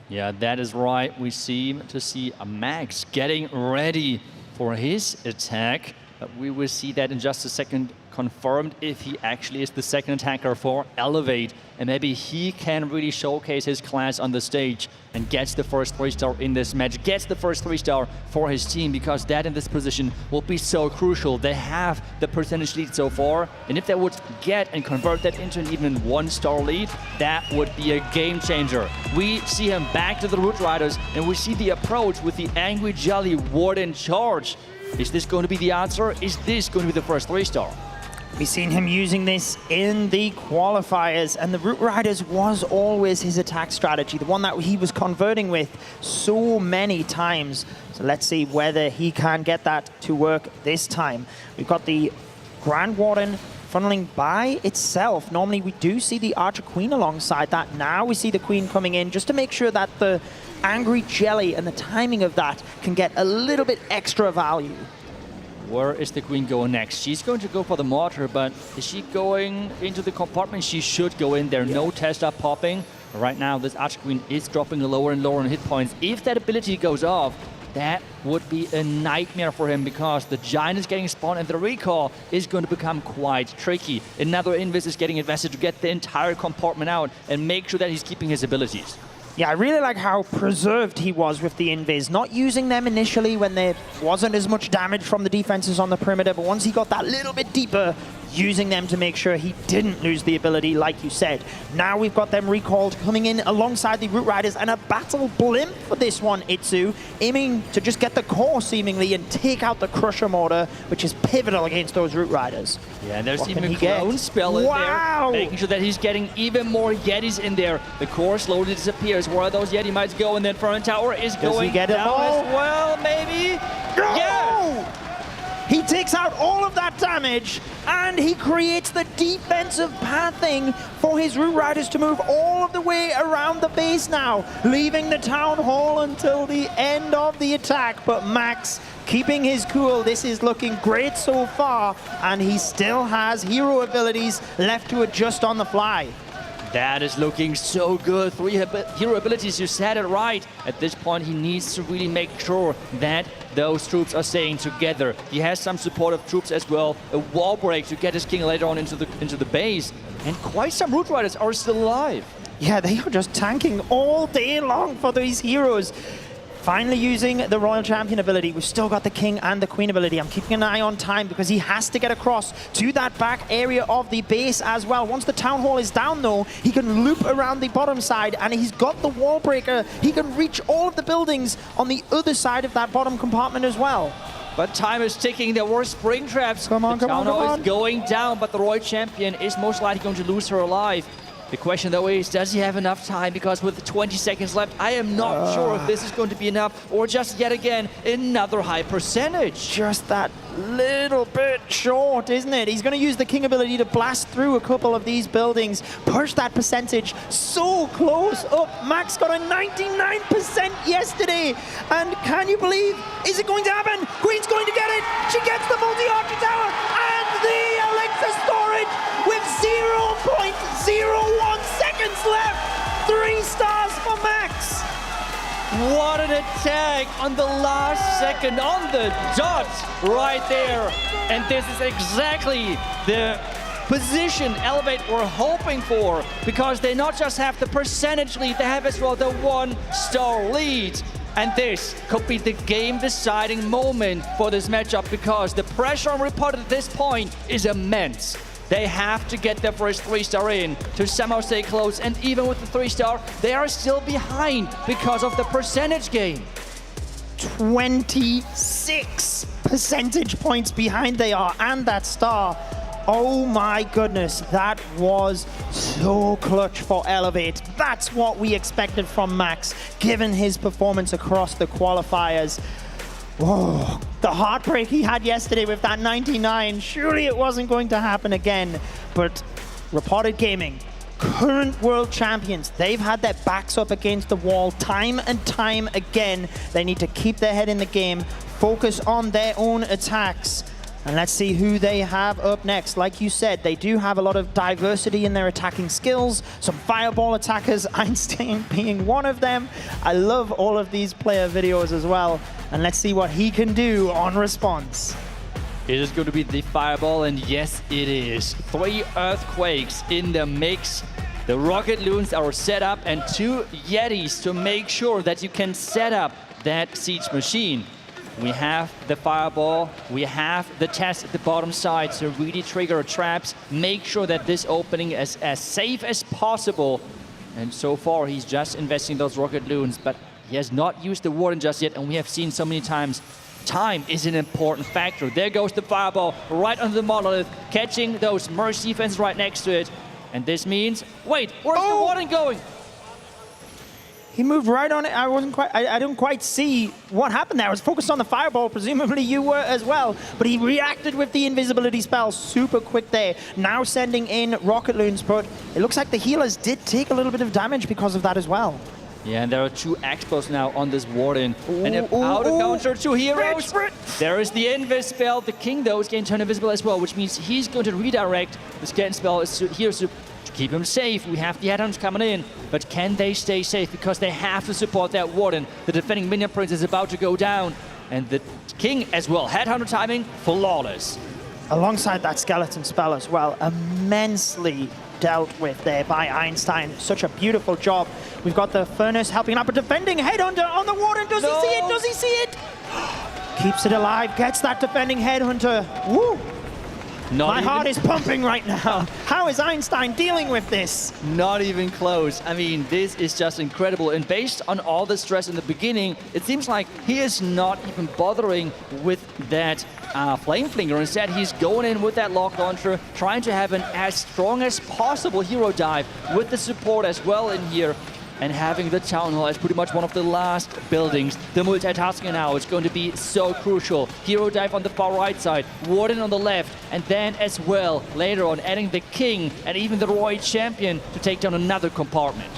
Yeah, that is right. We seem to see a Max getting ready for his attack. But we will see that in just a second confirmed if he actually is the second attacker for Elevate, and maybe he can really showcase his class on the stage and gets the first 3-star in this match, gets the first 3-star for his team, because that in this position will be so crucial. They have the percentage lead so far, and if they would get and convert that into an even 1-star lead, that would be a game changer. We see him back to the Root Riders, and we see the approach with the Angry Jelly Ward in charge. Is this going to be the answer? Is this going to be the first 3-star? We've seen him using this in the qualifiers, and the Root Riders was always his attack strategy, the one that he was converting with so many times. So let's see whether he can get that to work this time. We've got the Grand Warden funneling by itself. Normally we do see the Archer Queen alongside that. Now we see the Queen coming in just to make sure that the Angry Jelly and the timing of that can get a little bit extra value. Where is the Queen going next? She's going to go for the mortar, but is she going into the compartment? She should go in there. No test up popping. Right now, this Archer Queen is dropping lower and lower on hit points. If that ability goes off, that would be a nightmare for him, because the Giant is getting spawned and the recall is going to become quite tricky. Another Invis is getting invested to get the entire compartment out and make sure that he's keeping his abilities. Yeah, I really like how preserved he was with the invis, not using them initially when there wasn't as much damage from the defenses on the perimeter, but once he got that little bit deeper, using them to make sure he didn't lose the ability, like you said. Now we've got them recalled coming in alongside the Root Riders, and a battle blimp for this one, Itzu, aiming to just get the core seemingly and take out the Crusher Mortar, which is pivotal against those Root Riders. Yeah, and there's What even can a he get? clone spell in Wow! there, making sure that he's getting even more Yetis in there. The core slowly disappears. Where those Yeti might go, and then Front Tower is going he get it down all? as well, maybe? No! Yeah! He takes out all of that damage, and he creates the defensive pathing for his Root Riders to move all of the way around the base now, leaving the Town Hall until the end of the attack. But Max keeping his cool. This is looking great so far, and he still has hero abilities left to adjust on the fly. That is looking so good. 3 hero abilities, you said it right. At this point, he needs to really make sure that those troops are staying together. He has some supportive troops as well. A wall break to get his king later on into the base. And quite some Root Riders are still alive. Yeah, they are just tanking all day long for these heroes. Finally using the Royal Champion ability. We've still got the King and the Queen ability. I'm keeping an eye on time because he has to get across to that back area of the base as well. Once the Town Hall is down though, he can loop around the bottom side, and he's got the wall breaker. He can reach all of the buildings on the other side of that bottom compartment as well. But time is ticking. There were spring traps. Come on, the come on, Town Hall come on. is going down, but the Royal Champion is most likely going to lose her alive. The question, though, is does he have enough time? Because with 20 seconds left, I am not sure if this is going to be enough, or just yet again another high percentage. Just that little bit short, isn't it? He's going to use the King ability to blast through a couple of these buildings, push that percentage so close up. Max got a 99% yesterday, and can you believe, is it going to happen? Queen's going to get it. She gets the multi-archer tower and the elixir storage with 0.01 seconds left. 3 stars for Max. What an attack on the last second, on the dot, right there. And this is exactly the position Elevate were hoping for, because they not just have the percentage lead, they have as well the 1-star lead. And this could be the game-deciding moment for this matchup, because the pressure on Repotted at this point is immense. They have to get their first 3-star in to somehow stay close, and even with the 3-star, they are still behind because of the percentage game. 26 percentage points behind they are, and that star. Oh my goodness, that was so clutch for Elevate. That's what we expected from Max, given his performance across the qualifiers. Whoa, the heartbreak he had yesterday with that 99, surely it wasn't going to happen again. But Repotted Gaming, current world champions, they've had their backs up against the wall time and time again. They need to keep their head in the game, focus on their own attacks. And let's see who they have up next. Like you said, they do have a lot of diversity in their attacking skills. Some fireball attackers, Einstein being one of them. I love all of these player videos as well. And let's see what he can do on response. It is going to be the fireball, and yes, it is. 3 earthquakes in the mix. The rocket loons are set up, and 2 Yetis to make sure that you can set up that siege machine. We have the fireball, we have the test at the bottom side to really trigger traps, make sure that this opening is as safe as possible. And so far, he's just investing those rocket loons, but he has not used the warden just yet, and we have seen so many times time is an important factor. There goes the fireball right under the monolith, catching those merge defenses right next to it. And this means, wait, where's the warden going? He moved right on it. I didn't quite see what happened there. I was focused on the fireball. Presumably you were as well. But he reacted with the invisibility spell super quick there. Now sending in rocket loons, but it looks like the healers did take a little bit of damage because of that as well. Yeah, and there are 2 expos now on this warden. And about to counter 2 heroes. There is the invis spell. The king, though, is getting turned invisible as well, which means he's going to redirect. The scan spell is here to keep him safe. We have the headhunters coming in, but can they stay safe? Because they have to support that warden. The defending minion prince is about to go down, and the king as well. Headhunter timing, flawless. Alongside that skeleton spell as well, immensely dealt with there by Einstein. Such a beautiful job. We've got the furnace helping out, but defending headhunter on the warden. Does he see it? Does he see it? Keeps it alive, gets that defending headhunter. Woo! My heart is pumping right now. How is Einstein dealing with this? Not even close. I mean, this is just incredible. And based on all the stress in the beginning, it seems like he is not even bothering with that flame flinger. Instead, he's going in with that lock launcher, trying to have an as strong as possible hero dive with the support as well in here. And having the Town Hall as pretty much one of the last buildings. The multitasking now is going to be so crucial. Hero dive on the far right side, Warden on the left, and then as well, later on, adding the King and even the Roy Champion to take down another compartment.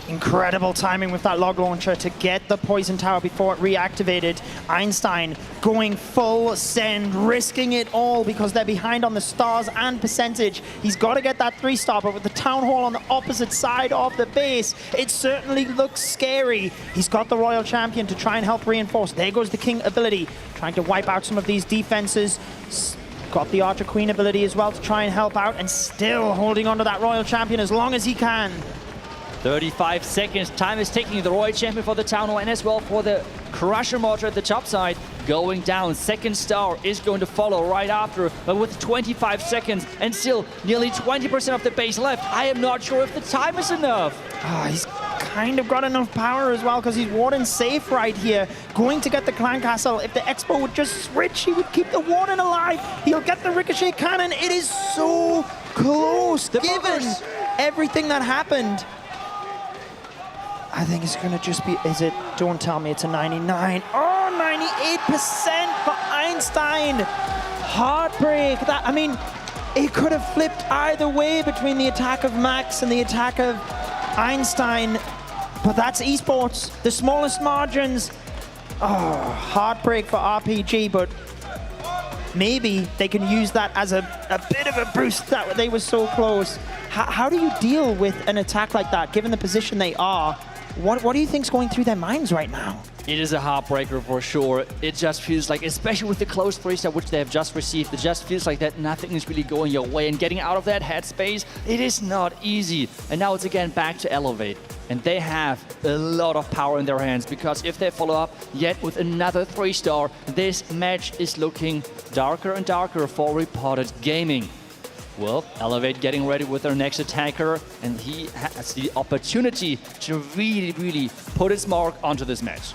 Incredible timing with that log launcher to get the poison tower before it reactivated. Einstein going full send, risking it all because they're behind on the stars and percentage. He's got to get that 3-star, but with the Town Hall on the opposite side of the base, it certainly looks scary. He's got the Royal Champion to try and help reinforce. There goes the King ability, trying to wipe out some of these defenses. Got the Archer Queen ability as well to try and help out, and still holding on to that Royal Champion as long as he can. 35 seconds. Time is ticking. The Royal Champion for the Town Hall and as well for the Crusher Mortar at the top side going down. 2nd star is going to follow right after, but with 25 seconds and still nearly 20% of the base left, I am not sure if the time is enough. He's kind of got enough power as well because he's Warden safe right here. Going to get the Clan Castle. If the Expo would just switch, he would keep the Warden alive. He'll get the Ricochet Cannon. It is so close given everything that happened. I think it's going to just be, don't tell me it's a 99. Oh, 98% for Einstein. Heartbreak. I mean, it could have flipped either way between the attack of Max and the attack of Einstein. But that's esports, the smallest margins. Oh, heartbreak for RPG, but maybe they can use that as a bit of a boost that they were so close. How do you deal with an attack like that, given the position they are? What do you think's going through their minds right now? It is a heartbreaker for sure. It just feels like, especially with the close 3-star which they have just received, it just feels like that nothing is really going your way. And getting out of that headspace, it is not easy. And now it's again back to Elevate. And they have a lot of power in their hands, because if they follow up yet with another 3-star, this match is looking darker and darker for Repotted Gaming. Well, Elevate getting ready with their next attacker, and he has the opportunity to really put his mark onto this match.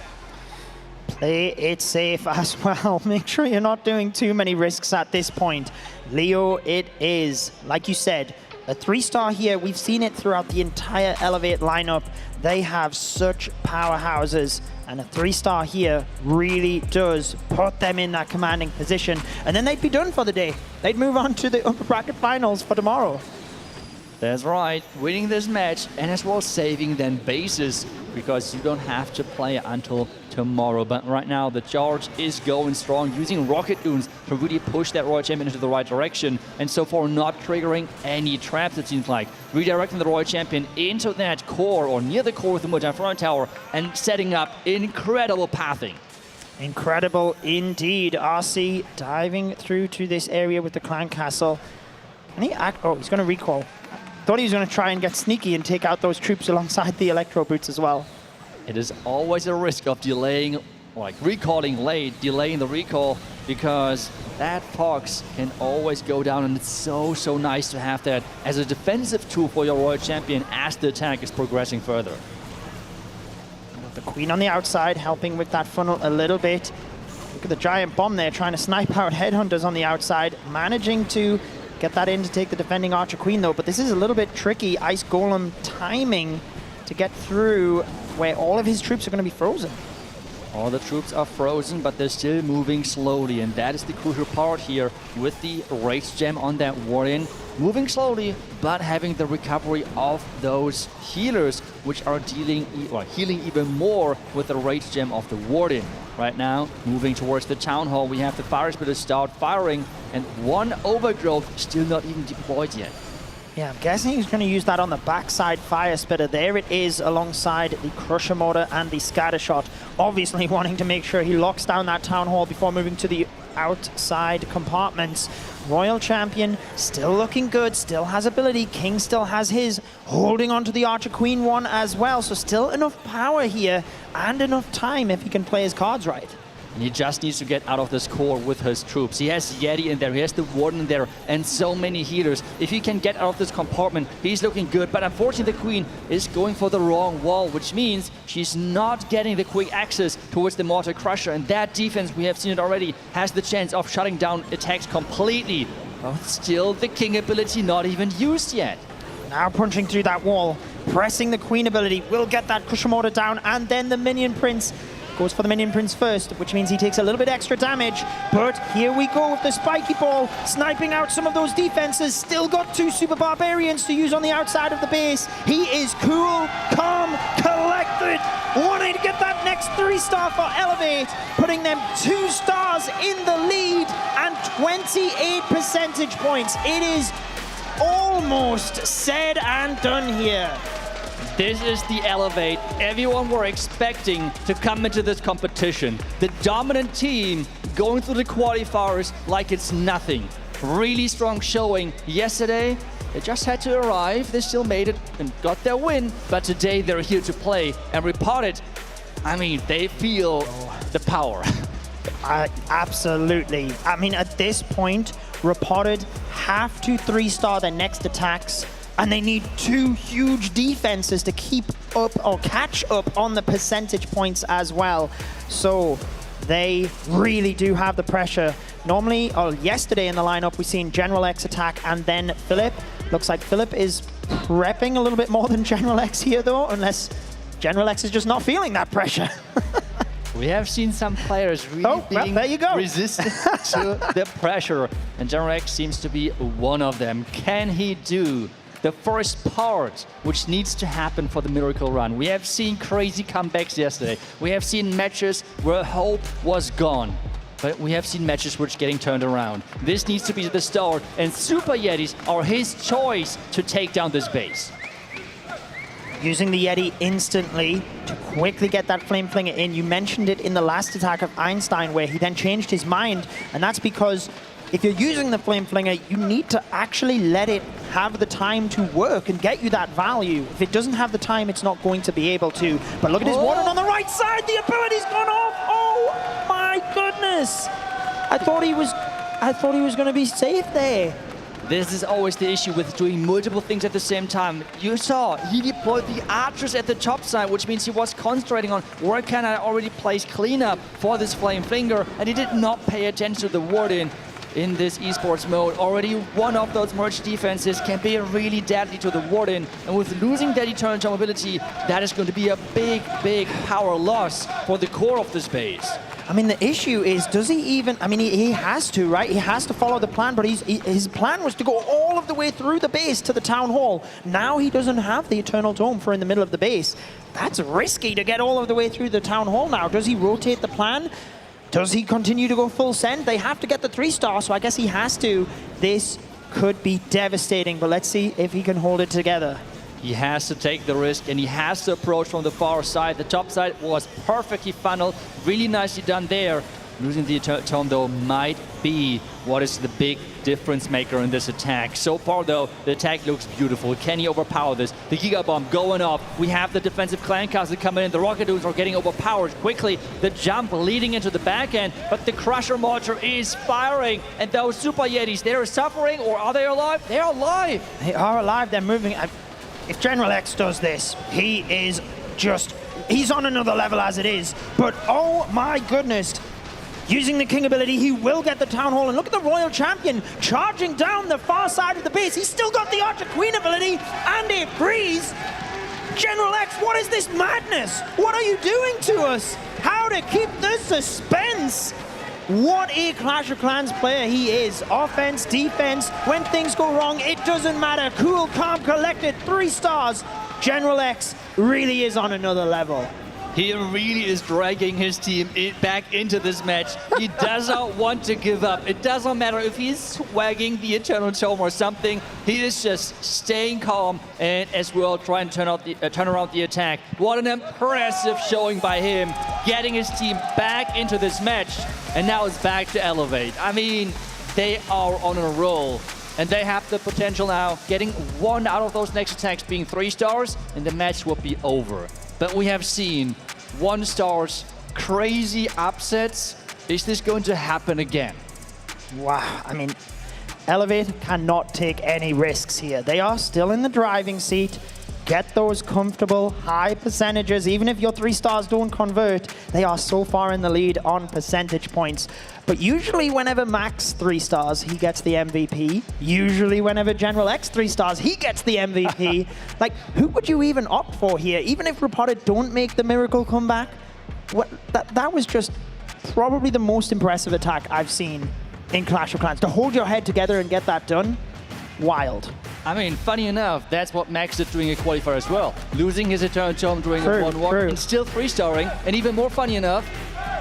Play it safe as well. Make sure you're not doing too many risks at this point. Leo, it is, like you said, a 3-star here. We've seen it throughout the entire Elevate lineup. They have such powerhouses, and a 3-star here really does put them in that commanding position. And then they'd be done for the day. They'd move on to the upper bracket finals for tomorrow. That's right, winning this match and as well saving them bases, because you don't have to play until tomorrow. But right now the charge is going strong, using rocket loons to really push that Royal Champion into the right direction, and so far not triggering any traps, it seems like. Redirecting the Royal Champion into that core or near the core of the Multi-Front Tower and setting up incredible pathing. Incredible indeed. RC diving through to this area with the clan castle. And he's going to recall. Thought he was going to try and get sneaky and take out those troops alongside the electro boots as well. It is always a risk of delaying, like recalling late, delaying the recall, because that fox can always go down, and it's so nice to have that as a defensive tool for your Royal Champion as the attack is progressing further. The Queen on the outside helping with that funnel a little bit. Look at the giant bomb there trying to snipe out headhunters on the outside, managing to get that in to take the defending Archer Queen though, but this is a little bit tricky. Ice Golem timing to get through where all of his troops are going to be frozen. All the troops are frozen, but they're still moving slowly, and that is the crucial part here with the Rage Gem on that Warden. Moving slowly, but having the recovery of those healers, which are healing even more with the Rage Gem of the Warden. Right now, moving towards the Town Hall, we have the Fire Spitters start firing, and one Overgrowth still not even deployed yet. Yeah, I'm guessing he's going to use that on the backside Fire Spitter. There it is alongside the Crusher Mortar and the Scatter Shot. Obviously wanting to make sure he locks down that Town Hall before moving to the outside compartments. Royal Champion still looking good, still has ability. King still has his, holding on to the Archer Queen one as well. So still enough power here and enough time if he can play his cards right. And he just needs to get out of this core with his troops. He has Yeti in there, he has the Warden in there, and so many healers. If he can get out of this compartment, he's looking good. But unfortunately, the Queen is going for the wrong wall, which means she's not getting the quick access towards the Mortar Crusher. And that defense, we have seen it already, has the chance of shutting down attacks completely. But still, the King ability not even used yet. Now punching through that wall, pressing the Queen ability, will get that Crusher Mortar down, and then the Minion Prince goes for the Minion Prince first, which means he takes a little bit extra damage. But here we go with the Spiky Ball, sniping out some of those defenses. Still got 2 Super Barbarians to use on the outside of the base. He is cool, calm, collected, wanting to get that next 3-star for Elevate, putting them 2 stars in the lead and 28 percentage points. It is almost said and done here. This is the Elevate everyone were expecting to come into this competition. The dominant team going through the qualifiers like it's nothing. Really strong showing yesterday. They just had to arrive. They still made it and got their win. But today they're here to play. And Repotted, I mean, they feel the power. Absolutely. I mean, at this point, Repotted have to 3-star their next attacks. And they need 2 huge defenses to keep up or catch up on the percentage points as well. So they really do have the pressure. Normally, or yesterday in the lineup, we've seen General X attack and then Philip. Looks like Philip is prepping a little bit more than General X here though, unless General X is just not feeling that pressure. We have seen some players really being there you go. resistant to the pressure. And General X seems to be one of them. Can he do the first part which needs to happen for the miracle run? We have seen crazy comebacks yesterday. We have seen matches where hope was gone. But we have seen matches which are getting turned around. This needs to be the start, and Super Yetis are his choice to take down this base. Using the Yeti instantly to quickly get that Flame Flinger in. You mentioned it in the last attack of Einstein where he then changed his mind, and that's because if you're using the Flame Flinger, you need to actually let it have the time to work and get you that value. If it doesn't have the time, it's not going to be able to. But look at his Warden on the right side. The ability's gone off. Oh my goodness! I thought he was going to be safe there. This is always the issue with doing multiple things at the same time. You saw he deployed the archers at the top side, which means he was concentrating on where can I already place cleanup for this Flame Flinger, and he did not pay attention to the Warden. In this esports mode, already one of those merge defenses can be really deadly to the Warden, and with losing that eternal jump ability, that is going to be a big power loss for the core of this base. I mean, the issue is, does he even, I mean, he has to, right? He has to follow the plan, but his plan was to go all of the way through the base to the Town Hall. Now he doesn't have the Eternal Dome for in the middle of the base. That's risky to get all of the way through the Town Hall now. Does he rotate the plan? Does he continue to go full send? They have to get the 3-star, so I guess he has to. This could be devastating, but let's see if he can hold it together. He has to take the risk and he has to approach from the far side. The top side was perfectly funneled, really nicely done there. Losing the tone though might be what is the big difference maker in this attack. So far though, the attack looks beautiful. Can he overpower this? The Giga Bomb going off. We have the defensive clan castle coming in. The Rocket Dunes are getting overpowered quickly. The jump leading into the back end, but the Crusher Mortar is firing. And those Super Yetis, they're suffering, or are they alive? They're alive. They are alive, they're moving. If General X does this, he is just, he's on another level as it is. But oh my goodness, using the King ability, he will get the Town Hall. And look at the Royal Champion charging down the far side of the base. He's still got the Archer Queen ability and a freeze. General X, what is this madness? What are you doing to us? How to keep the suspense? What a Clash of Clans player he is. Offense, defense, when things go wrong, it doesn't matter. Cool, calm, collected, 3 stars. General X really is on another level. He really is dragging his team back into this match. He does not want to give up. It doesn't matter if he's swagging the Eternal Tome or something. He is just staying calm and as well trying to turn around the attack. What an impressive showing by him, getting his team back into this match. And now it's back to Elevate. I mean, they are on a roll. And they have the potential now, getting 1 out of those next attacks being 3 stars, and the match will be over. But we have seen 1 stars, crazy upsets. Is this going to happen again? Wow, I mean, Elevate cannot take any risks here. They are still in the driving seat. Get those comfortable high percentages. Even if your 3 stars don't convert, they are so far in the lead on percentage points. But usually whenever Max 3 stars, he gets the MVP. Usually whenever General X 3 stars, he gets the MVP. Like, who would you even opt for here? Even if Repotted don't make the miracle comeback, that was just probably the most impressive attack I've seen in Clash of Clans. To hold your head together and get that done, wild. I mean, funny enough, that's what Max did during a qualifier as well. Losing his Eternal Tome during a 1-1 and still 3-starring. And even more funny enough,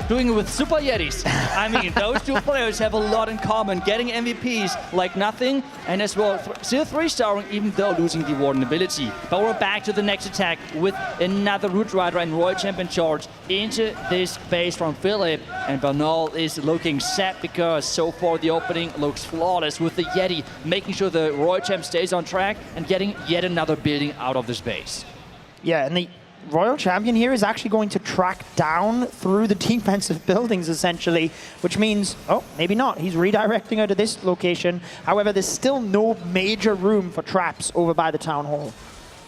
doing it with Super Yetis. I mean, those 2 players have a lot in common, getting MVPs like nothing, and as well, still 3-starring even though losing the Warden ability. But we're back to the next attack with another Root Rider and Royal Champion charge into this base from Philip. And Bernal is looking set because so far the opening looks flawless with the Yeti, making sure the Royal Champ stays on track and getting yet another building out of this base. Yeah, and the Royal Champion here is actually going to track down through the defensive buildings, essentially, which means, oh, maybe not. He's redirecting her to this location. However, there's still no major room for traps over by the Town Hall.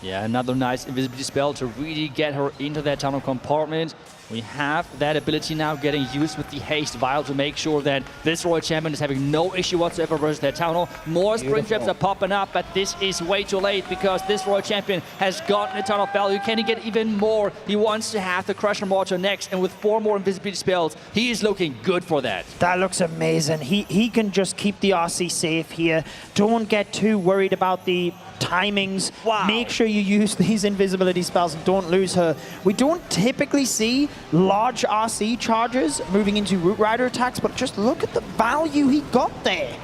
Yeah, another nice invisibility spell to really get her into that tunnel compartment. We have that ability now getting used with the Haste Vial to make sure that this Royal Champion is having no issue whatsoever versus that Town Hall. More Spring Traps are popping up, but this is way too late because this Royal Champion has gotten a ton of value. Can he get even more? He wants to have the Crusher Mortar next, and with 4 more invisibility spells, he is looking good for that. That looks amazing. He can just keep the RC safe here. Don't get too worried about the timings. Wow. Make sure you use these invisibility spells and don't lose her. We don't typically see large RC charges moving into Root Rider attacks, but just look at the value he got there.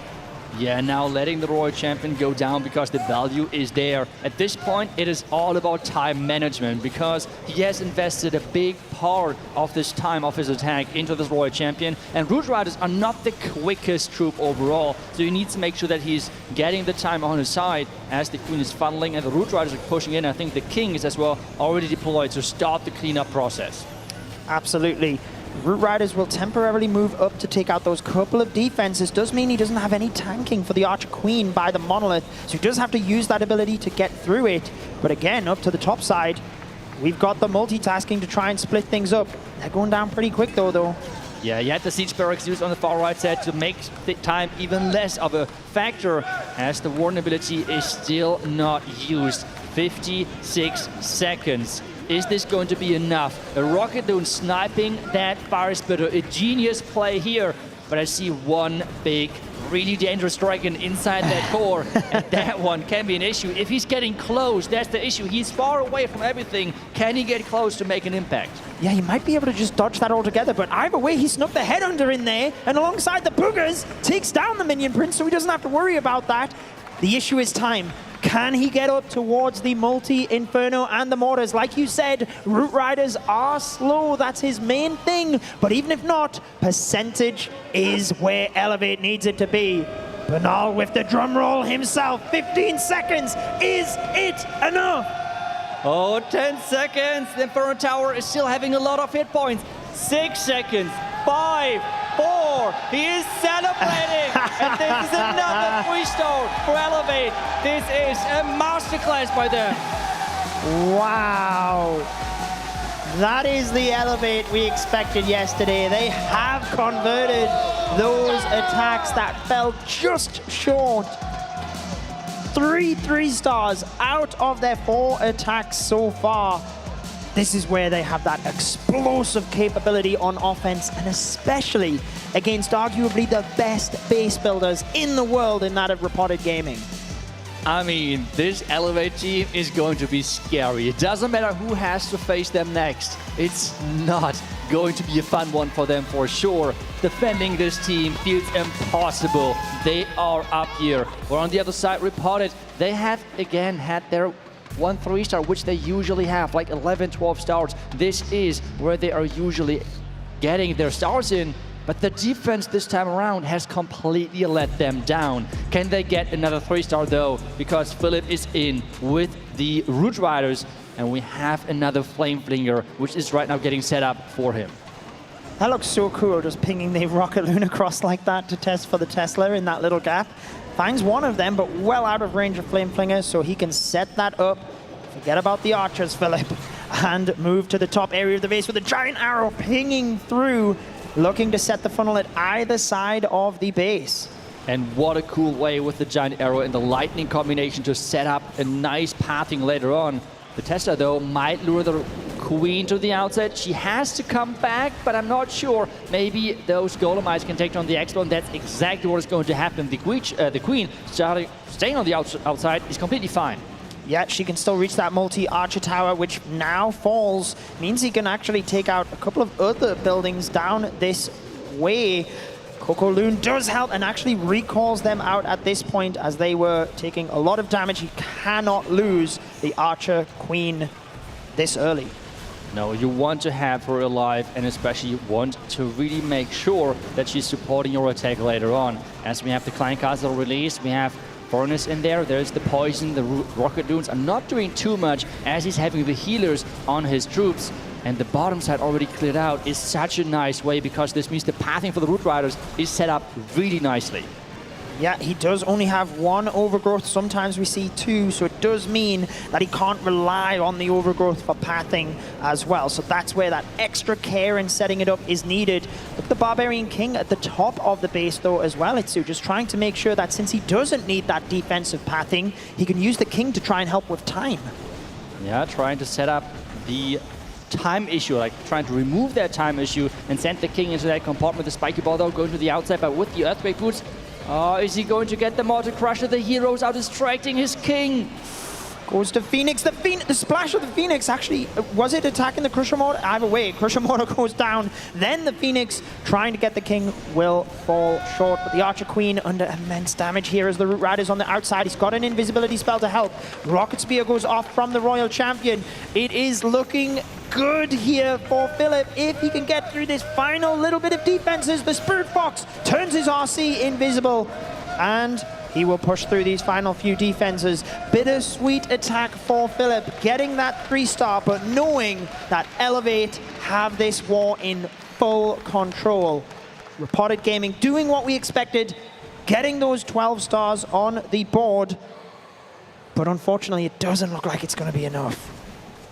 Yeah, now letting the Royal Champion go down because the value is there. At this point, it is all about time management because he has invested a big part of this time of his attack into this Royal Champion. And Root Riders are not the quickest troop overall, so he needs to make sure that he's getting the time on his side as the Queen is funneling and the Root Riders are pushing in. I think the King is as well already deployed to start the cleanup process. Absolutely. Root Riders will temporarily move up to take out those couple of defenses. Does mean he doesn't have any tanking for the Archer Queen by the Monolith, so he does have to use that ability to get through it. But again, up to the top side, we've got the multitasking to try and split things up. They're going down pretty quick though. Yeah, you had the Siege Barracks used on the far right side to make the time even less of a factor as the Warden ability is still not used. 56 seconds. Is this going to be enough? A Rocket Dune sniping that Fire Spitter, a genius play here. But I see one big, really dangerous dragon inside that core, and that one can be an issue. If he's getting close, that's the issue. He's far away from everything. Can he get close to make an impact? Yeah, he might be able to just dodge that altogether, but either way, he snuck the Headhunter in there, and alongside the Boogers, takes down the Minion Prince, so he doesn't have to worry about that. The issue is time. Can he get up towards the multi-inferno and the mortars? Like you said, Root Riders are slow. That's his main thing. But even if not, percentage is where Elevate needs it to be. Bernal with the drum roll himself. 15 seconds. Is it enough? Oh, 10 seconds. The Inferno Tower is still having a lot of hit points. 6 seconds. 5, 4. He is celebrating. And this is another 3-star for Elevate. This is a masterclass by them. Wow. That is the Elevate we expected yesterday. They have converted those attacks that fell just short. 3 stars out of their 4 attacks so far. This is where they have that explosive capability on offense, and especially against arguably the best base builders in the world in that of Repotted Gaming. I mean, this Elevate team is going to be scary. It doesn't matter who has to face them next. It's not going to be a fun one for them for sure. Defending this team feels impossible. They are up here. Or on the other side, Repotted, they have again had their 1 3-star, which they usually have, like 11, 12 stars. This is where they are usually getting their stars in. But the defense this time around has completely let them down. Can they get another 3-star though? Because Philip is in with the Root Riders, and we have another Flame Flinger, which is right now getting set up for him. That looks so cool, just pinging the Rocket Loon across like that to test for the Tesla in that little gap. Finds one of them, but well out of range of Flame Flinger, so he can set that up. Forget about the archers, Philip, and move to the top area of the base with a giant arrow pinging through, looking to set the funnel at either side of the base. And what a cool way with the giant arrow and the lightning combination to set up a nice pathing later on. The Tesla, though, might lure the Queen to the outside. She has to come back, but I'm not sure. Maybe those Golemites can take on the X-Bone. That's exactly what is going to happen. The Queen staying on the outside is completely fine. Yeah, she can still reach that multi-archer tower, which now falls. Means he can actually take out a couple of other buildings down this way. Coco Loon does help and actually recalls them out at this point as they were taking a lot of damage. He cannot lose the Archer Queen this early. No, you want to have her alive, and especially you want to really make sure that she's supporting your attack later on. As we have the Klein Castle released, we have Furnace in there, there's the Poison, the Rocket Loons are not doing too much as he's having the healers on his troops. And the bottom side already cleared out is such a nice way, because this means the pathing for the Root Riders is set up really nicely. Yeah, he does only have 1 overgrowth. Sometimes we see 2, so it does mean that he can't rely on the overgrowth for pathing as well. So that's where that extra care in setting it up is needed. Look, the Barbarian King at the top of the base though as well, Itsu, just trying to make sure that since he doesn't need that defensive pathing, he can use the King to try and help with time. Yeah, trying to set up the time issue, like trying to remove that time issue and send the King into that compartment. The Spiky Ball though going to the outside, but with the Earthquake Boots, is he going to get the Mortar Crusher? The heroes are distracting his King. Goes to Phoenix. The splash of the Phoenix actually, was it attacking the Crusher Mortar? Either way, Crusher Mortar goes down. Then the Phoenix trying to get the King will fall short. But the Archer Queen under immense damage here as the Root Rider's on the outside. He's got an invisibility spell to help. Rocket Spear goes off from the Royal Champion. It is looking good here for Philip if he can get through this final little bit of defenses. The Spirit Fox turns his RC invisible, and he will push through these final few defenses. Bittersweet attack for Philip, getting that 3-star, but knowing that Elevate have this war in full control. Repotted Gaming doing what we expected, getting those 12 stars on the board, but unfortunately it doesn't look like it's going to be enough.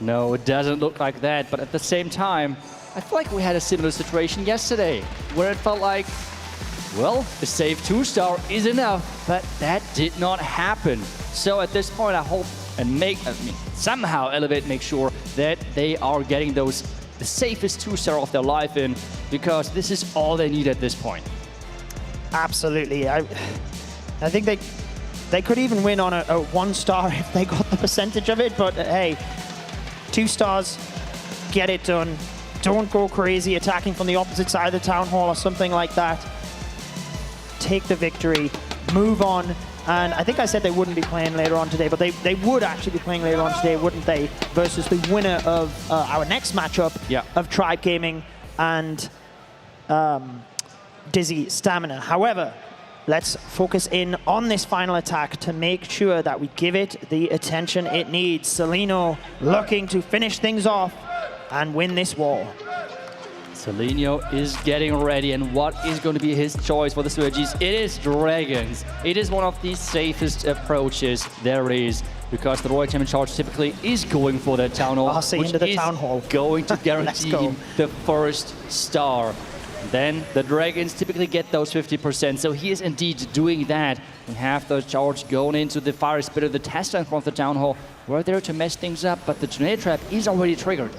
No, it doesn't look like that, but at the same time, I feel like we had a similar situation yesterday, where it felt like, well, a safe 2-star is enough, but that did not happen. So at this point, I hope and somehow Elevate make sure that they are getting the safest 2-star of their life in, because this is all they need at this point. Absolutely. I think they could even win on a 1-star if they got the percentage of it, but hey, 2 stars, get it done. Don't go crazy attacking from the opposite side of the Town Hall or something like that. Take the victory, move on, And I think I said they wouldn't be playing later on today, but they would actually be playing later on today, wouldn't they? Versus the winner of our next matchup of Tribe Gaming and DIZI Stamina. However, let's focus in on this final attack to make sure that we give it the attention it needs. Seleno looking to finish things off and win this war. Seleno is getting ready, and what is going to be his choice for the strategies? It is Dragons. It is one of the safest approaches there is, because the Royal Champion Charge typically is going for that Town Hall, which into the is Town Hall. going to guarantee him the first star. Then the Dragons typically get those 50%, so he is indeed doing that. We have those charge going into the Fire Spitter, the test in front of the Town Hall. We're there to mess things up, but the Tornado Trap is already triggered.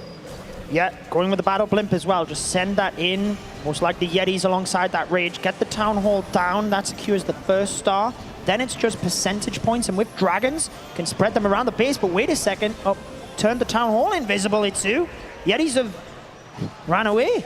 Yeah, going with the Battle Blimp as well. Just send that in. Most likely Yetis alongside that Rage. Get the Town Hall down. That secures the first star. Then it's just percentage points, and with Dragons, can spread them around the base. But wait a second. Oh, turned the Town Hall invisible, Itsu. Yetis have ran away.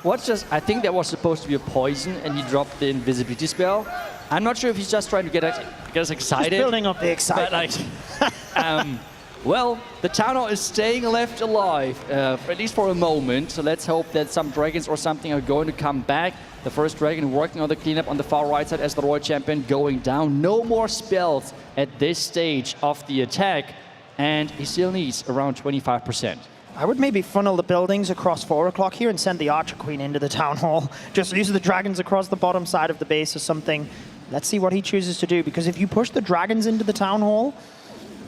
What's just, I think that was supposed to be a poison, and he dropped the invisibility spell. I'm not sure if he's just trying to get us excited. Just building up the excitement. But like, well, the Town Hall is staying left alive, at least for a moment. So let's hope that some Dragons or something are going to come back. The first Dragon working on the cleanup on the far right side as the Royal Champion going down. No more spells at this stage of the attack, and he still needs around 25%. I would maybe funnel the buildings across 4 o'clock here and send the Archer Queen into the Town Hall. Just use the Dragons across the bottom side of the base or something. Let's see what he chooses to do, because if you push the Dragons into the Town Hall,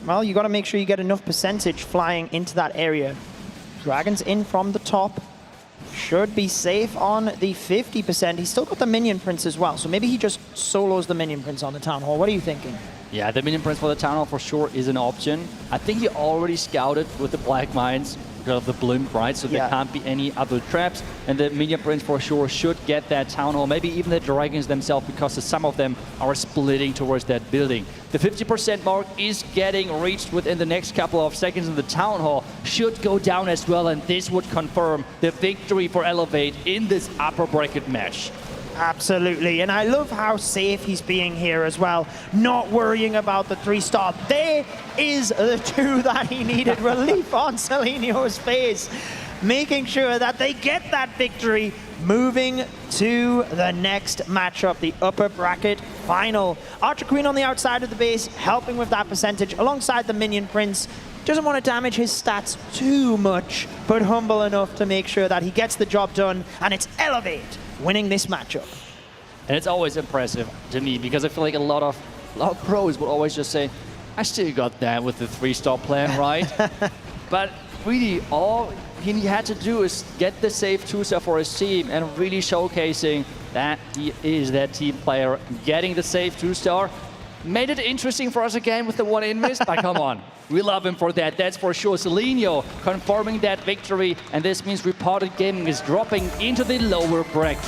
well, you got to make sure you get enough percentage flying into that area. Dragons in from the top. Should be safe on the 50%. He's still got the Minion Prince as well, so maybe he just solos the Minion Prince on the Town Hall. What are you thinking? Yeah, the Minion Prince for the Town Hall for sure is an option. I think he already scouted with the Black Mines because of the blimp, right? So there can't be any other traps. And the Minion Prince for sure should get that Town Hall. Maybe even the Dragons themselves, because some of them are splitting towards that building. The 50% mark is getting reached within the next couple of seconds, and the Town Hall should go down as well. And this would confirm the victory for Elevate in this upper bracket match. Absolutely, and I love how safe he's being here as well, not worrying about the 3-star. There is the 2 that he needed. Relief on Seleno's face, making sure that they get that victory. Moving to the next matchup, the upper bracket final. Archer Queen on the outside of the base, helping with that percentage alongside the Minion Prince. Doesn't want to damage his stats too much, but humble enough to make sure that he gets the job done, and it's Elevate winning this matchup. And it's always impressive to me, because I feel like a lot of pros will always just say, I still got that with the 3-star plan, right? But really, all he had to do is get the safe 2-star for his team, and really showcasing that he is that team player. Getting the safe 2-star made it interesting for us again with the 1 invis, but come on. We love him for that, that's for sure. Seleno confirming that victory, and this means Repotted Gaming is dropping into the lower bracket.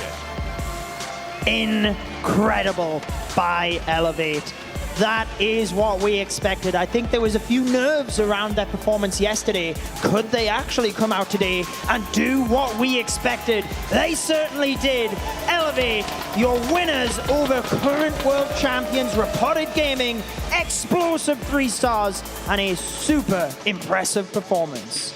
Incredible by Elevate. That is what we expected. I think there was a few nerves around their performance yesterday. Could they actually come out today and do what we expected? They certainly did. Elevate, your winners over current world champions Repotted Gaming, explosive 3 stars, and a super impressive performance.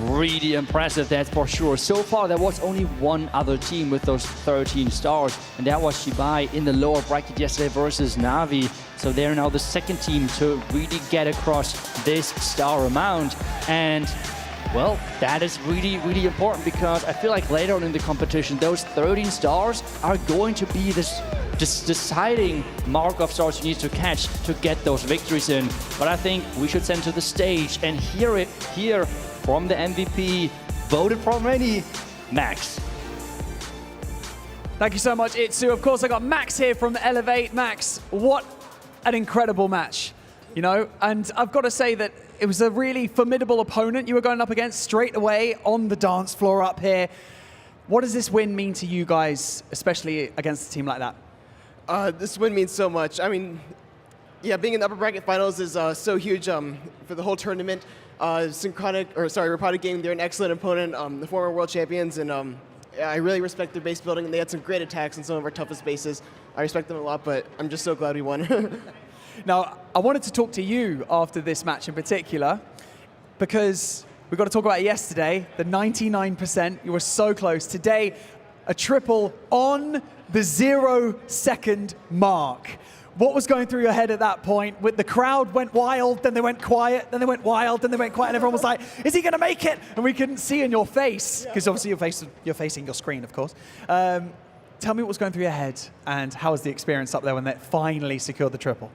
Really impressive, that's for sure. So far, there was only one other team with those 13 stars, and that was XiBai in the lower bracket yesterday versus Na'Vi. So they're now the second team to really get across this star amount. And, well, that is really, really important, because I feel like later on in the competition, those 13 stars are going to be this deciding mark of stars you need to catch to get those victories in. But I think we should send to the stage and hear it here from the MVP, voted from many, Max. Thank you so much, Itsu. Of course, I got Max here from Elevate. Max, what an incredible match, you know? And I've got to say that it was a really formidable opponent you were going up against straight away on the dance floor up here. What does this win mean to you guys, especially against a team like that? This win means so much. I mean, yeah, being in the upper bracket finals is so huge for the whole tournament. Repotted Gaming, they're an excellent opponent, the former world champions, and I really respect their base building, and they had some great attacks on some of our toughest bases. I respect them a lot, but I'm just so glad we won. Now, I wanted to talk to you after this match in particular, because we've got to talk about yesterday, the 99%. You were so close. Today, a triple on the 0-second mark. What was going through your head at that point? With the crowd went wild, then they went quiet, then they went wild, then they went quiet, and everyone was like, is he going to make it? And we couldn't see in your face, because obviously you're facing your screen, of course. Tell me what was going through your head, and how was the experience up there when they finally secured the triple?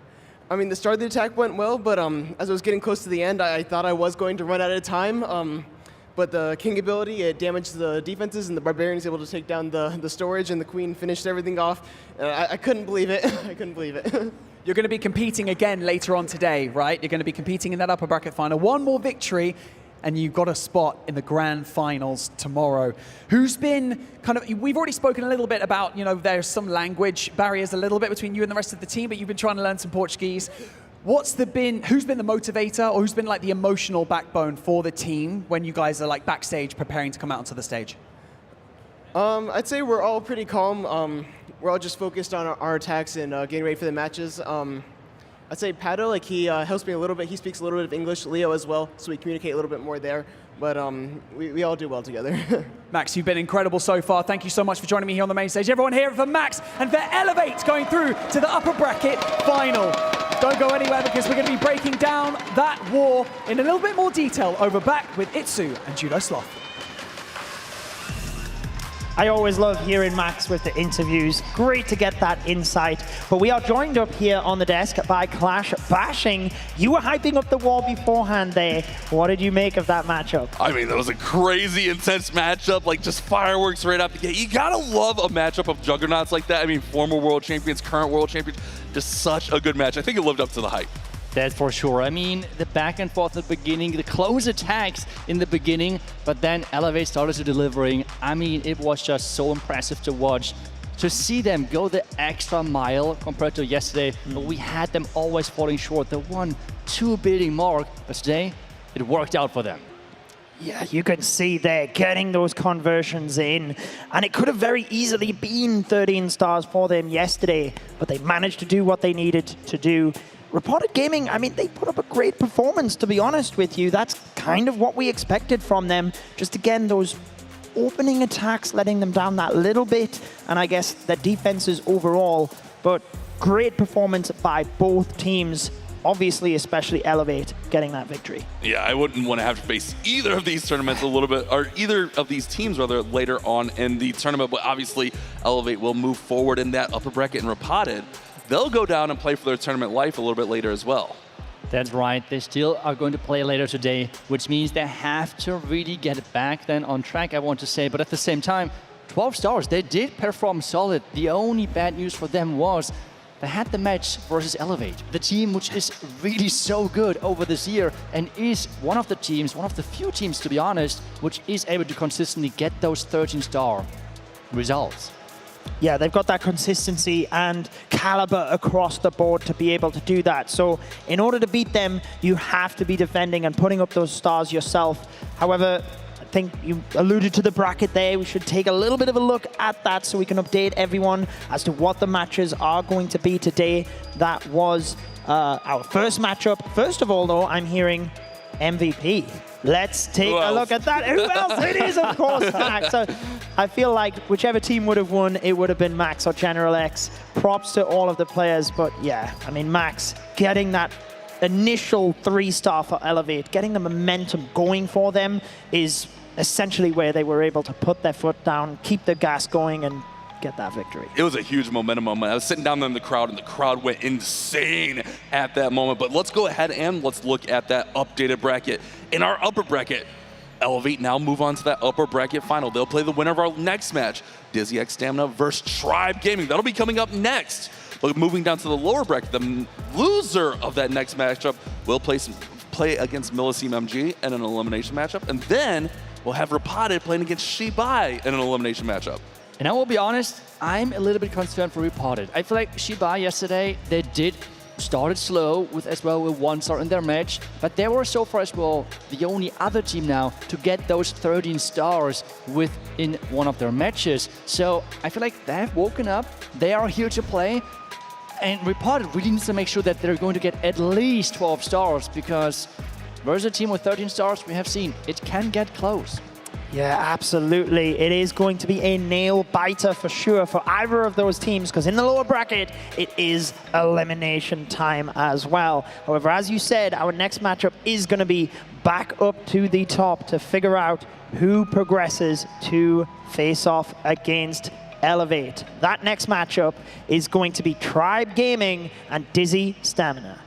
I mean, the start of the attack went well, but as I was getting close to the end, I thought I was going to run out of time. But the King ability, it damaged the defenses, and the Barbarians able to take down the storage, and the Queen finished everything off. I couldn't believe it. I couldn't believe it. You're going to be competing again later on today, right? You're going to be competing in that upper bracket final. One more victory, and you've got a spot in the grand finals tomorrow. Who's been we've already spoken a little bit about, there's some language barriers a little bit between you and the rest of the team, but you've been trying to learn some Portuguese. Who's been the motivator, or who's been like the emotional backbone for the team when you guys are like backstage preparing to come out onto the stage? I'd say we're all pretty calm. We're all just focused on our attacks and getting ready for the matches. I'd say Pato, he helps me a little bit. He speaks a little bit of English. Leo as well, so we communicate a little bit more there. But we all do well together. Max, you've been incredible so far. Thank you so much for joining me here on the main stage. Everyone here for Max and for Elevate going through to the upper bracket final. Don't go anywhere, because we're going to be breaking down that war in a little bit more detail over back with Itsu and Judo Sloth. I always love hearing Max with the interviews. Great to get that insight. But we are joined up here on the desk by Clash Bashing. You were hyping up the war beforehand there. What did you make of that matchup? I mean, that was a crazy, intense matchup, like just fireworks right out the gate. You gotta love a matchup of juggernauts like that. I mean, former world champions, current world champions, just such a good match. I think it lived up to the hype. That's for sure. I mean, the back and forth at the beginning, the close attacks in the beginning, but then Elevate started to delivering. I mean, it was just so impressive to watch. To see them go the extra mile compared to yesterday, we had them always falling short, the 1-2 beating mark, but today it worked out for them. Yeah, you can see they're getting those conversions in, and it could have very easily been 13 stars for them yesterday, but they managed to do what they needed to do. Repotted Gaming, I mean, they put up a great performance, to be honest with you. That's kind of what we expected from them. Just again, those opening attacks letting them down that little bit, and I guess the defenses overall, but great performance by both teams. Obviously, especially Elevate getting that victory. Yeah, I wouldn't want to have to face either of these tournaments a little bit, or either of these teams rather, later on in the tournament, but obviously Elevate will move forward in that upper bracket, and Repotted, they'll go down and play for their tournament life a little bit later as well. That's right. They still are going to play later today, which means they have to really get it back then on track, I want to say. But at the same time, 12 stars, they did perform solid. The only bad news for them was they had the match versus Elevate, the team which is really so good over this year and is one of the teams, one of the few teams, to be honest, which is able to consistently get those 13-star results. Yeah, they've got that consistency and caliber across the board to be able to do that. So in order to beat them, you have to be defending and putting up those stars yourself. However, I think you alluded to the bracket there. We should take a little bit of a look at that so we can update everyone as to what the matches are going to be today. That was our first matchup. First of all, though, I'm hearing MVP. Let's take a look at that. Who else? It is, of course, Max. So I feel like whichever team would have won, it would have been Max or General X. Props to all of the players. But yeah, I mean, Max getting that initial 3-star for Elevate, getting the momentum going for them is essentially where they were able to put their foot down, keep the gas going, and get that victory. It was a huge momentum moment. I was sitting down there in the crowd, and the crowd went insane at that moment. But let's go ahead and let's look at that updated bracket. In our upper bracket, Elevate now move on to that upper bracket final. They'll play the winner of our next match, DIZI XiStamina versus Tribe Gaming. That'll be coming up next. But moving down to the lower bracket, the loser of that next matchup will play against Millesime MG in an elimination matchup. And then we'll have Repotted playing against XiBai in an elimination matchup. And I will be honest, I'm a little bit concerned for Repotted. I feel like XiBai yesterday, they did started slow with as well with 1 star in their match, but they were so far as well the only other team now to get those 13 stars within one of their matches. So I feel like they have woken up, they are here to play, and Repotted really needs to make sure that they're going to get at least 12 stars, because versus a team with 13 stars, we have seen it can get close. Yeah, absolutely. It is going to be a nail biter for sure for either of those teams, because in the lower bracket, it is elimination time as well. However, as you said, our next matchup is going to be back up to the top to figure out who progresses to face off against Elevate. That next matchup is going to be Tribe Gaming and DIZI Stamina.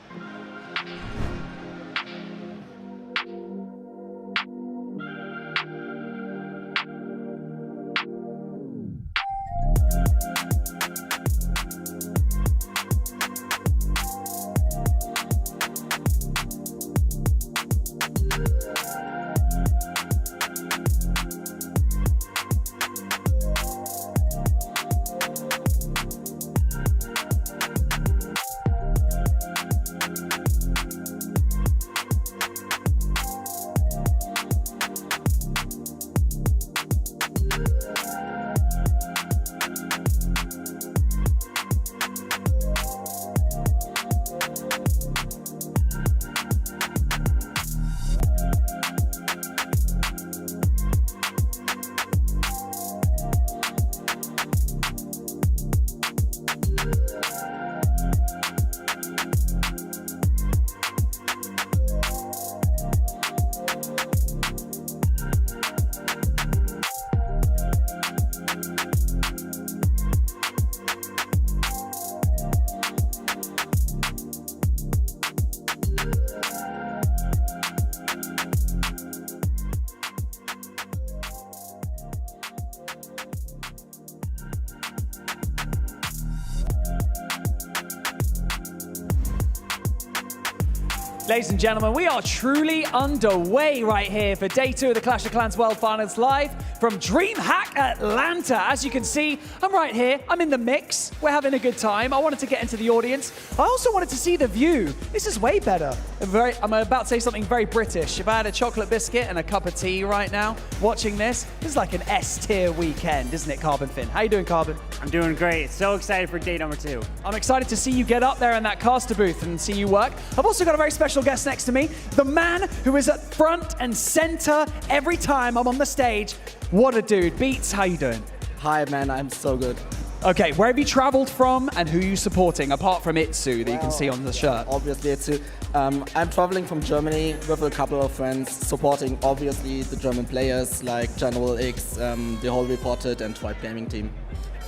Ladies and gentlemen, we are truly underway right here for day 2 of the Clash of Clans World Finals live from DreamHack Atlanta. As you can see, I'm right here. I'm in the mix. We're having a good time. I wanted to get into the audience. I also wanted to see the view. This is way better. I'm about to say something very British. If I had a chocolate biscuit and a cup of tea right now, watching this is like an S-tier weekend, isn't it, Carbon Finn? How you doing, Carbon? I'm doing great. So excited for day number 2. I'm excited to see you get up there in that caster booth and see you work. I've also got a very special guest next to me, the man who is at front and center every time I'm on the stage. What a dude. Beats, how you doing? Hi, man. I'm so good. Okay, where have you traveled from and who are you supporting, apart from Itsu that you can see on the shirt? Obviously, Itsu. I'm traveling from Germany with a couple of friends, supporting obviously the German players like General X, the whole Repotted and Tribe Gaming team.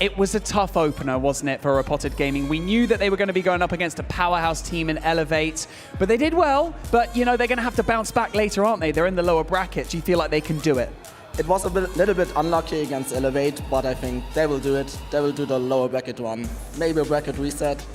It was a tough opener, wasn't it, for Repotted Gaming? We knew that they were going to be going up against a powerhouse team in Elevate, but they did well. But, you know, they're going to have to bounce back later, aren't they? They're in the lower bracket. Do you feel like they can do it? It was a little bit unlucky against Elevate, but I think they will do it. They will do the lower bracket one. Maybe a bracket reset.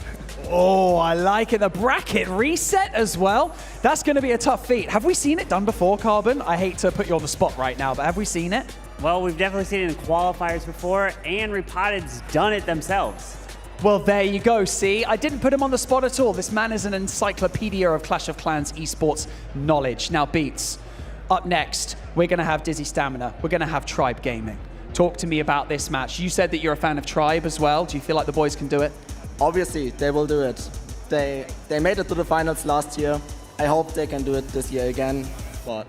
Oh, I like it. The bracket reset as well. That's going to be a tough feat. Have we seen it done before, Carbon? I hate to put you on the spot right now, but have we seen it? Well, we've definitely seen it in qualifiers before, and Repotted's done it themselves. Well, there you go. See, I didn't put him on the spot at all. This man is an encyclopedia of Clash of Clans esports knowledge. Now, Beats, up next, we're going to have DIZI Stamina. We're going to have Tribe Gaming. Talk to me about this match. You said that you're a fan of Tribe as well. Do you feel like the boys can do it? Obviously, they will do it. They made it to the finals last year. I hope they can do it this year again, but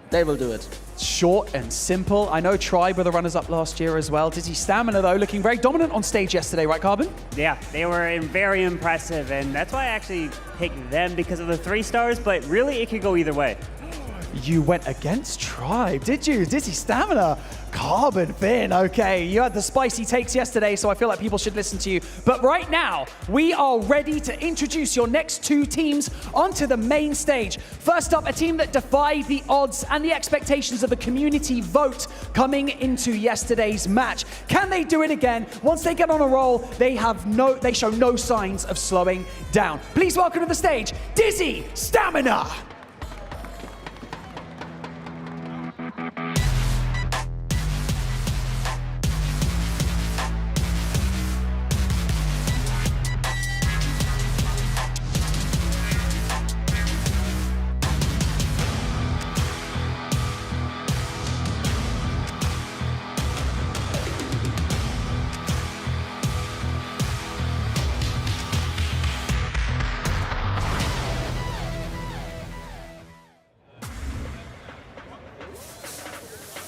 they will do it. Short and simple. I know Tribe were the runners-up last year as well. DIZI Stamina, though, looking very dominant on stage yesterday, right, Carbon? Yeah, they were very impressive, and that's why I actually picked them because of the 3 stars, but really it could go either way. You went against Tribe, did you? DIZI Stamina, Carbon Finn. Okay, you had the spicy takes yesterday, so I feel like people should listen to you. But right now, we are ready to introduce your next 2 teams onto the main stage. First up, a team that defied the odds and the expectations of the community vote coming into yesterday's match. Can they do it again? Once they get on a roll, they show no signs of slowing down. Please welcome to the stage, DIZI Stamina.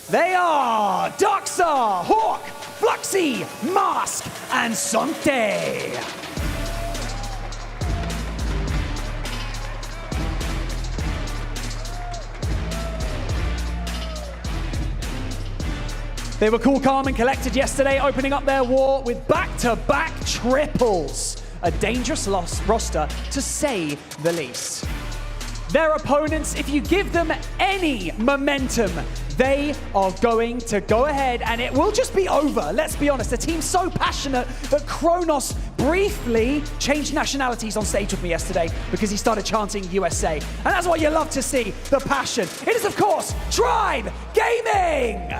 They are Darkstar, Hawk, Fluxy, Mask, and Sante. They were cool, calm, and collected yesterday, opening up their war with back-to-back triples. A dangerous roster, to say the least. Their opponents, if you give them any momentum, they are going to go ahead and it will just be over. Let's be honest, a team so passionate that Kronos briefly changed nationalities on stage with me yesterday because he started chanting USA. And that's what you love to see, the passion. It is, of course, Tribe Gaming!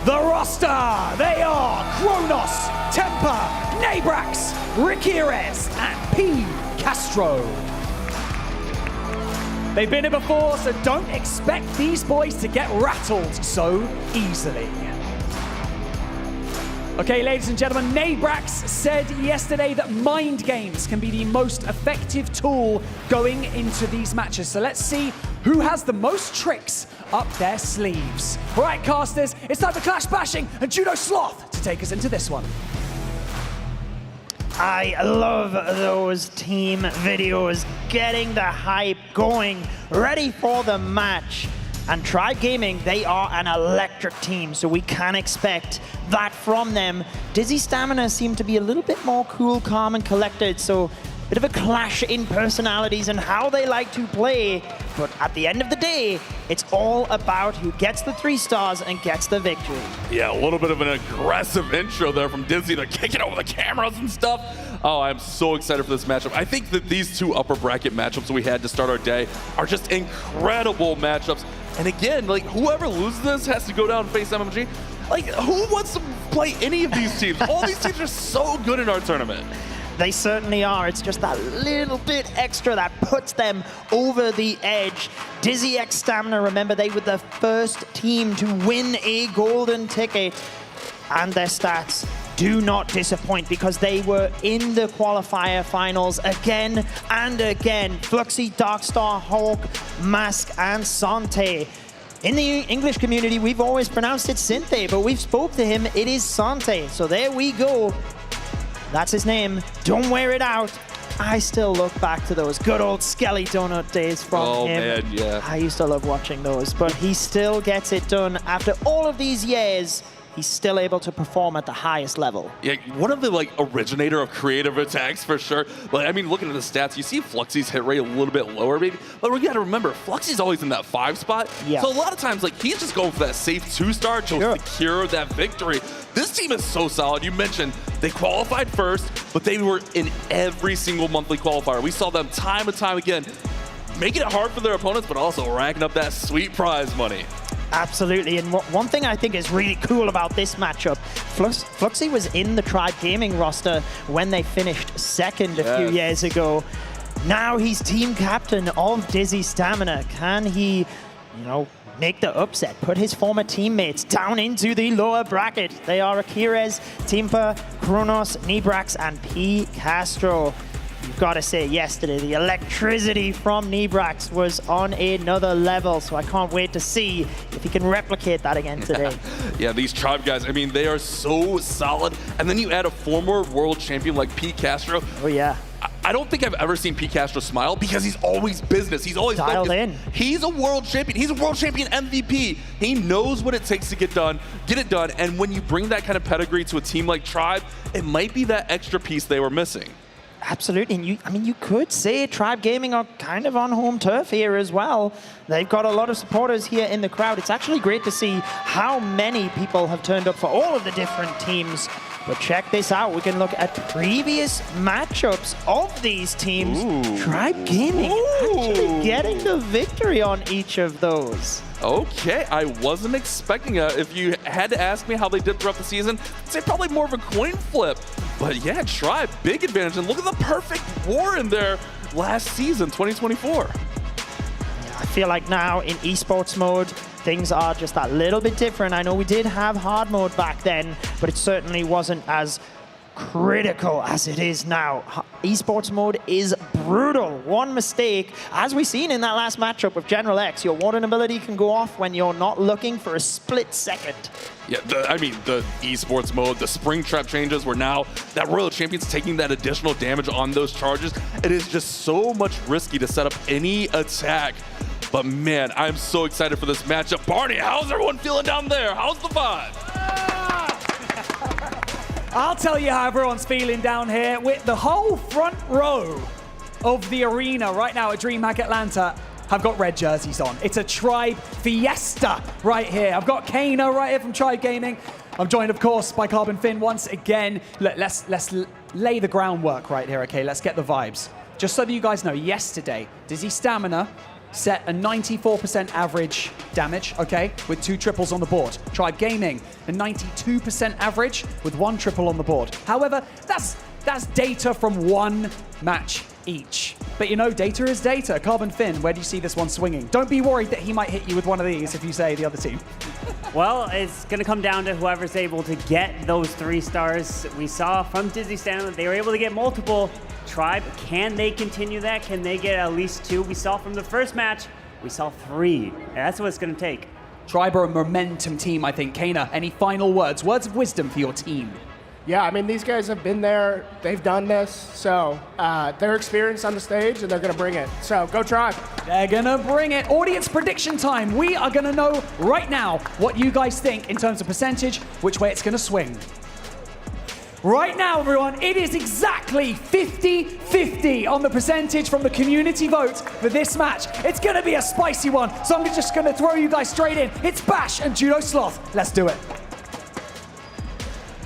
The roster, they are Kronos, Temper, Nabrax, Rikires, and P. Castro. They've been here before, so don't expect these boys to get rattled so easily. Okay, ladies and gentlemen, Nabrax said yesterday that mind games can be the most effective tool going into these matches. So let's see who has the most tricks up their sleeves. All right, casters, it's time for Clash Bashing and Judo Sloth to take us into this one. I love those team videos, getting the hype going, ready for the match. And Tribe Gaming, they are an electric team, so we can expect that from them. DIZI Stamina seem to be a little bit more cool, calm, and collected, so a bit of a clash in personalities and how they like to play. But at the end of the day, it's all about who gets the 3 stars and gets the victory. Yeah, a little bit of an aggressive intro there from DIZI. They're kicking over the cameras and stuff. Oh, I'm so excited for this matchup. I think that these 2 upper bracket matchups that we had to start our day are just incredible matchups. And again, like, whoever loses this has to go down and face MMG. Like, who wants to play any of these teams? All these teams are so good in our tournament. They certainly are. It's just that little bit extra that puts them over the edge. DIZI X Stamina, remember, they were the first team to win a golden ticket. And their stats do not disappoint because they were in the qualifier finals again and again. Fluxy, Darkstar, Hawk, Mask, and Sante. In the English community, we've always pronounced it Sinte, but we've spoke to him, it is Sante. So there we go. That's his name. Don't wear it out. I still look back to those good old Skelly Donut days from him. Oh man, yeah. I used to love watching those, but he still gets it done. After all of these years, he's still able to perform at the highest level. Yeah, one of the like originator of creative attacks for sure. But I mean, looking at the stats, you see Fluxy's hit rate a little bit lower, maybe. But we got to remember, Fluxy's always in that 5 spot. Yeah. So a lot of times, like, he's just going for that safe 2-star to secure that victory. This team is so solid. You mentioned they qualified first, but they were in every single monthly qualifier. We saw them time and time again, making it hard for their opponents, but also racking up that sweet prize money. Absolutely, and one thing I think is really cool about this matchup, Fluxy was in the Tribe Gaming roster when they finished second a few years ago. Now he's team captain of DIZI Stamina. Can he, make the upset, put his former teammates down into the lower bracket? They are Akires, Timpa, Kronos, Nabrax, and P. Castro. You've got to say, yesterday, the electricity from Nabrax was on another level, so I can't wait to see if he can replicate that again today. Yeah, these Tribe guys, I mean, they are so solid. And then you add a former world champion like P. Castro. Oh, yeah. I don't think I've ever seen P. Castro smile because he's always business. He's always dialed focused. in. He's a world champion. He's a world champion MVP. He knows what it takes to get it done. And when you bring that kind of pedigree to a team like Tribe, it might be that extra piece they were missing. Absolutely, and you could say Tribe Gaming are kind of on home turf here as well. They've got a lot of supporters here in the crowd. It's actually great to see how many people have turned up for all of the different teams. But check this out, we can look at previous matchups of these teams. Tribe Gaming actually getting the victory on each of those. Okay, I wasn't expecting that. If you had to ask me how they did throughout the season, I'd say probably more of a coin flip. But yeah, Tribe, big advantage. And look at the perfect war in there last season, 2024. I feel like now in esports mode, things are just that little bit different. I know we did have hard mode back then, but it certainly wasn't as critical as it is now. Esports mode is brutal. One mistake, as we've seen in that last matchup with General X, your warden ability can go off when you're not looking for a split second. Yeah, the esports mode, the spring trap changes where now that Royal Champion's taking that additional damage on those charges. It is just so much risky to set up any attack. But man, I'm so excited for this matchup. Barney, how's everyone feeling down there? How's the vibe? I'll tell you how everyone's feeling down here with the whole front row of the arena right now at DreamHack Atlanta have got red jerseys on. It's a Tribe fiesta right here. I've got Kana right here from Tribe Gaming. I'm joined, of course, by Carbon Finn once again. Look, let's lay the groundwork right here, okay? Let's get the vibes. Just so that you guys know, yesterday, DIZI Stamina set a 94% average damage, okay, with 2 triples on the board. Tribe Gaming, a 92% average with 1 triple on the board. However, that's data from 1 match each. But you know, data is data. Carbon Finn, where do you see this one swinging? Don't be worried that he might hit you with one of these if you say the other team. Well, it's going to come down to whoever's able to get those 3 stars. We saw from DIZI Stamina, they were able to get multiple. Tribe, can they continue that? Can they get at least 2? We saw from the first match, we saw 3. And that's what it's going to take. Tribe are a momentum team, I think. Kana, any final words? Words of wisdom for your team? Yeah, I mean, these guys have been there. They've done this. So they're experienced on the stage, and they're going to bring it. So go Tribe. They're going to bring it. Audience prediction time. We are going to know right now what you guys think in terms of percentage, which way it's going to swing. Right now, everyone, it is exactly 50-50 on the percentage from the community vote for this match. It's going to be a spicy one, so I'm just going to throw you guys straight in. It's Bash and Judo Sloth. Let's do it.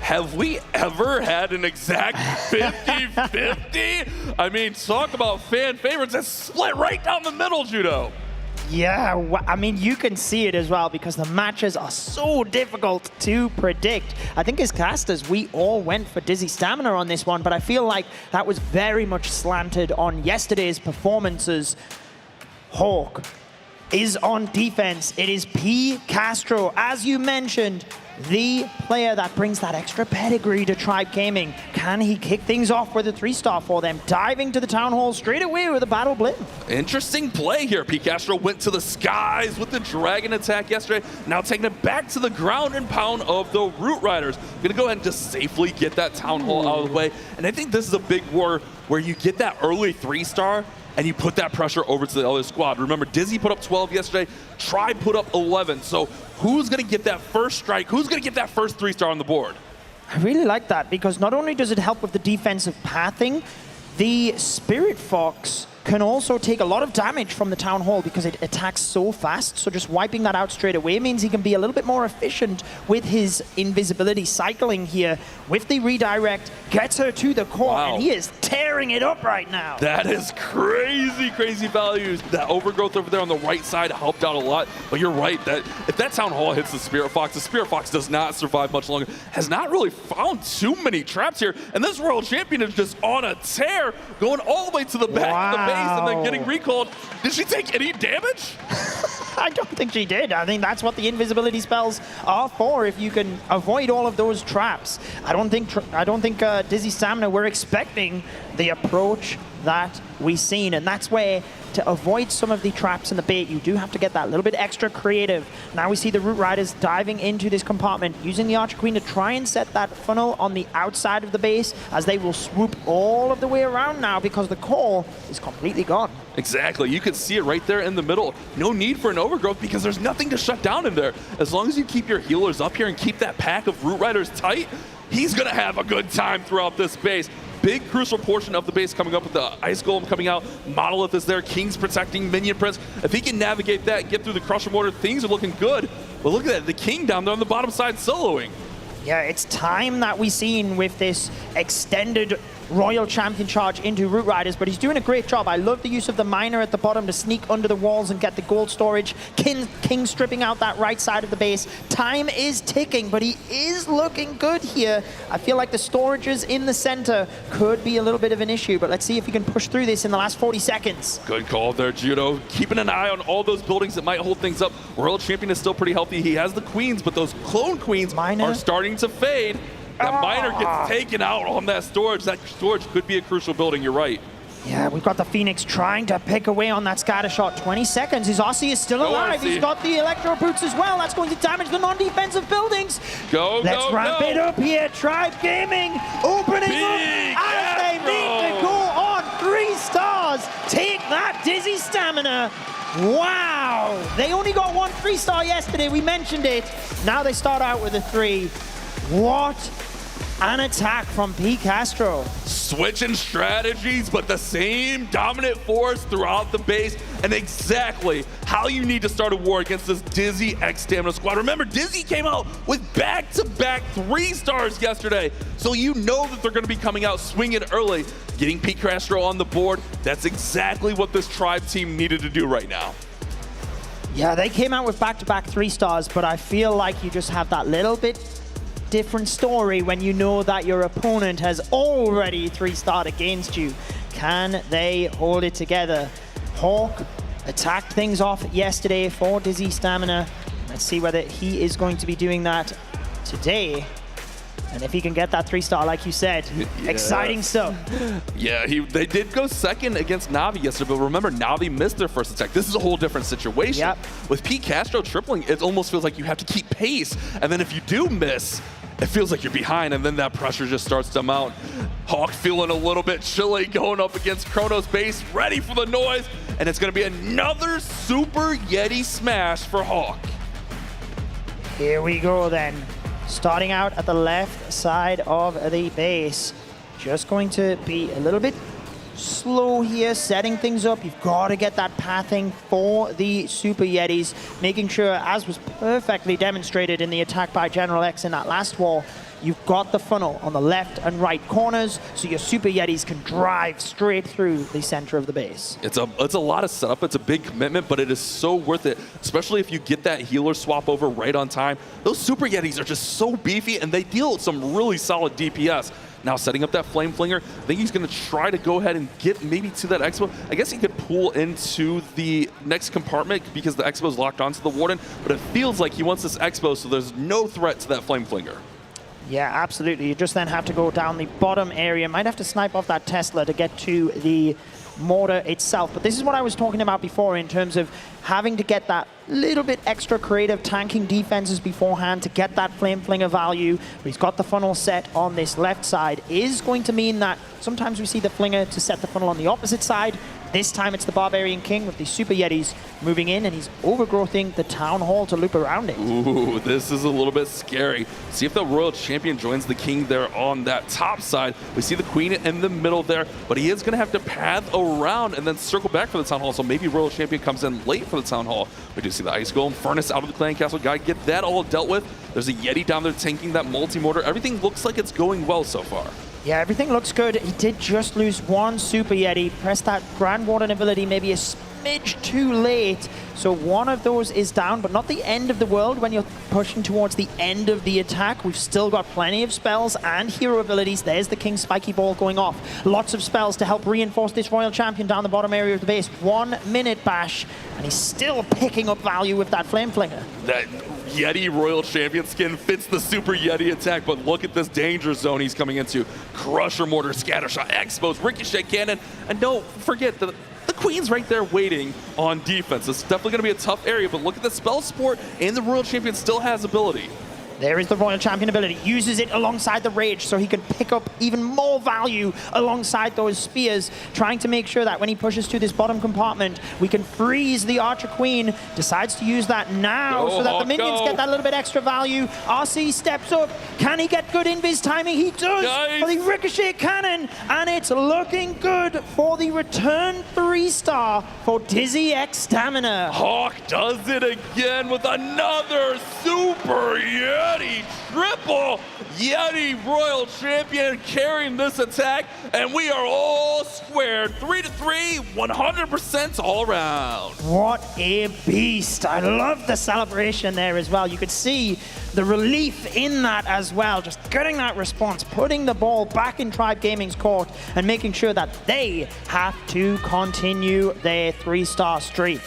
Have we ever had an exact 50-50? I mean, talk about fan favorites. That's split right down the middle, Judo. Yeah, I mean, you can see it as well because the matches are so difficult to predict. I think as casters, we all went for DIZI Stamina on this one, but I feel like that was very much slanted on yesterday's performances. Hawk is on defense. It is P. Castro, as you mentioned, the player that brings that extra pedigree to Tribe Gaming. Can he kick things off with a 3-star for them? Diving to the Town Hall straight away with a Battle Blimp. Interesting play here. P. Castro went to the skies with the Dragon attack yesterday. Now taking it back to the ground and pound of the Root Riders. Gonna go ahead and just safely get that Town Hall out of the way. And I think this is a big war where you get that early 3-star and you put that pressure over to the other squad. Remember, DIZI put up 12 yesterday, Tribe put up 11. So who's gonna get that first strike? Who's gonna get that first 3-star on the board? I really like that because not only does it help with the defensive pathing, the Spirit Fox can also take a lot of damage from the Town Hall because it attacks so fast. So just wiping that out straight away means he can be a little bit more efficient with his invisibility cycling here. With the redirect, gets her to the core, and he is tearing it up right now. That is crazy, crazy values. That overgrowth over there on the right side helped out a lot. But you're right, that if that Town Hall hits the Spirit Fox does not survive much longer. Has not really found too many traps here. And this World Champion is just on a tear, going all the way to the back of the base and then getting recalled. Did she take any damage? I don't think she did. I think that's what the invisibility spells are for, if you can avoid all of those traps. I don't think DIZI Stamina were expecting the approach that we've seen, and that's where to avoid some of the traps and the bait, you do have to get that little bit extra creative. Now we see the Root Riders diving into this compartment, using the Archer Queen to try and set that funnel on the outside of the base, as they will swoop all of the way around now because the core is completely gone. Exactly. You can see it right there in the middle. No need for an overgrowth because there's nothing to shut down in there. As long as you keep your healers up here and keep that pack of Root Riders tight, he's going to have a good time throughout this base. big crucial portion of the base coming up with the Ice Golem coming out. Monolith is there, King's protecting, Minion Prince. If he can navigate that, get through the Crusher Mortar, things are looking good. But look at that, the King down there on the bottom side soloing. Yeah, it's time that we've seen with this extended Royal Champion charge into Root Riders, but he's doing a great job. I love the use of the miner at the bottom to sneak under the walls and get the gold storage. King stripping out that right side of the base. Time is ticking, but he is looking good here. I feel like the storages in the center could be a little bit of an issue, but let's see if he can push through this in the last 40 seconds. Good call there, Judo. Keeping an eye on all those buildings that might hold things up. Royal Champion is still pretty healthy. He has the queens, but those clone queens are starting to fade. That miner gets taken out on that storage. That storage could be a crucial building, you're right. Yeah, we've got the Phoenix trying to pick away on that scatter shot. 20 seconds. His Aussie is still alive. He's got the Electro Boots as well. That's going to damage the non-defensive buildings. Let's ramp it up here. Tribe Gaming opening up as they need to go on 3 stars. Take that, DIZI Stamina. Wow. They only got 1 3-star yesterday. We mentioned it. Now they start out with a 3. What an attack from P. Castro. Switching strategies, but the same dominant force throughout the base, and exactly how you need to start a war against this DIZI X Stamina squad. Remember, DIZI came out with back-to-back 3 stars yesterday, so you know that they're going to be coming out swinging early. Getting P. Castro on the board, that's exactly what this Tribe team needed to do right now. Yeah, they came out with back-to-back 3 stars, but I feel like you just have that little bit different story when you know that your opponent has already 3-starred against you. Can they hold it together? Hawk attacked things off yesterday for DIZI Stamina. Let's see whether he is going to be doing that today. And if he can get that 3-star, like you said, exciting stuff. Yeah, they did go second against Na'Vi yesterday, but remember, Na'Vi missed their first attack. This is a whole different situation. Yep. With P. Castro tripling, it almost feels like you have to keep pace, and then if you do miss, it feels like you're behind, and then that pressure just starts to mount. Hawk feeling a little bit chilly, going up against Chrono's base, ready for the noise, and it's going to be another Super Yeti smash for Hawk. Here we go then. Starting out at the left side of the base. Just going to be a little bit slow here, setting things up. You've got to get that pathing for the Super Yetis, making sure, as was perfectly demonstrated in the attack by General X in that last wall, you've got the funnel on the left and right corners, so your Super Yetis can drive straight through the center of the base. It's a lot of setup. It's a big commitment, but it is so worth it, especially if you get that healer swap over right on time. Those Super Yetis are just so beefy, and they deal some really solid DPS. Now setting up that Flame Flinger, I think he's going to try to go ahead and get maybe to that Expo. I guess he could pull into the next compartment because the Expo is locked onto the Warden, but it feels like he wants this Expo, so there's no threat to that Flame Flinger. Yeah, absolutely. You just then have to go down the bottom area. Might have to snipe off that Tesla to get to the mortar itself. But this is what I was talking about before in terms of having to get that little bit extra creative tanking defenses beforehand to get that Flame Flinger value. But he's got the funnel set on this left side. Is going to mean that sometimes we see the Flinger to set the funnel on the opposite side. This time it's the Barbarian King with the Super Yetis moving in, and he's overgrowthing the Town Hall to loop around it. Ooh, this is a little bit scary. See if the Royal Champion joins the King there on that top side. We see the Queen in the middle there, but he is going to have to path around and then circle back for the Town Hall, so maybe Royal Champion comes in late for the Town Hall. We do see the Ice Golem, Furnace out of the Clan Castle. Got to get that all dealt with. There's a Yeti down there tanking that multi-mortar. Everything looks like it's going well so far. Yeah, everything looks good. He did just lose 1 Super Yeti. Pressed that Grand Warden ability maybe a smidge too late. So one of those is down, but not the end of the world when you're pushing towards the end of the attack. We've still got plenty of spells and hero abilities. There's the King's Spiky Ball going off. Lots of spells to help reinforce this Royal Champion down the bottom area of the base. 1 minute bash, and he's still picking up value with that Flame Flinger. That Yeti Royal Champion skin fits the Super Yeti attack, but look at this danger zone he's coming into. Crusher Mortar, Scattershot, Expos, Ricochet Cannon, and don't forget the Queen's right there waiting on defense. It's definitely going to be a tough area, but look at the spell support, and the Royal Champion still has ability. There is the Royal Champion ability. Uses it alongside the Rage so he can pick up even more value alongside those spears, trying to make sure that when he pushes to this bottom compartment, we can freeze the Archer Queen. Decides to use that now so that the minions get that little bit extra value. RC steps up. Can he get good invis timing? He does for the Ricochet Cannon, and it's looking good for the return 3-star for DIZI X Stamina. Hawk does it again with another Super Yeti triple. Yeti Royal Champion carrying this attack, and we are all squared. 3-3, 100% all around. What a beast. I love the celebration there as well. You could see the relief in that as well. Just getting that response, putting the ball back in Tribe Gaming's court and making sure that they have to continue their 3-star streak.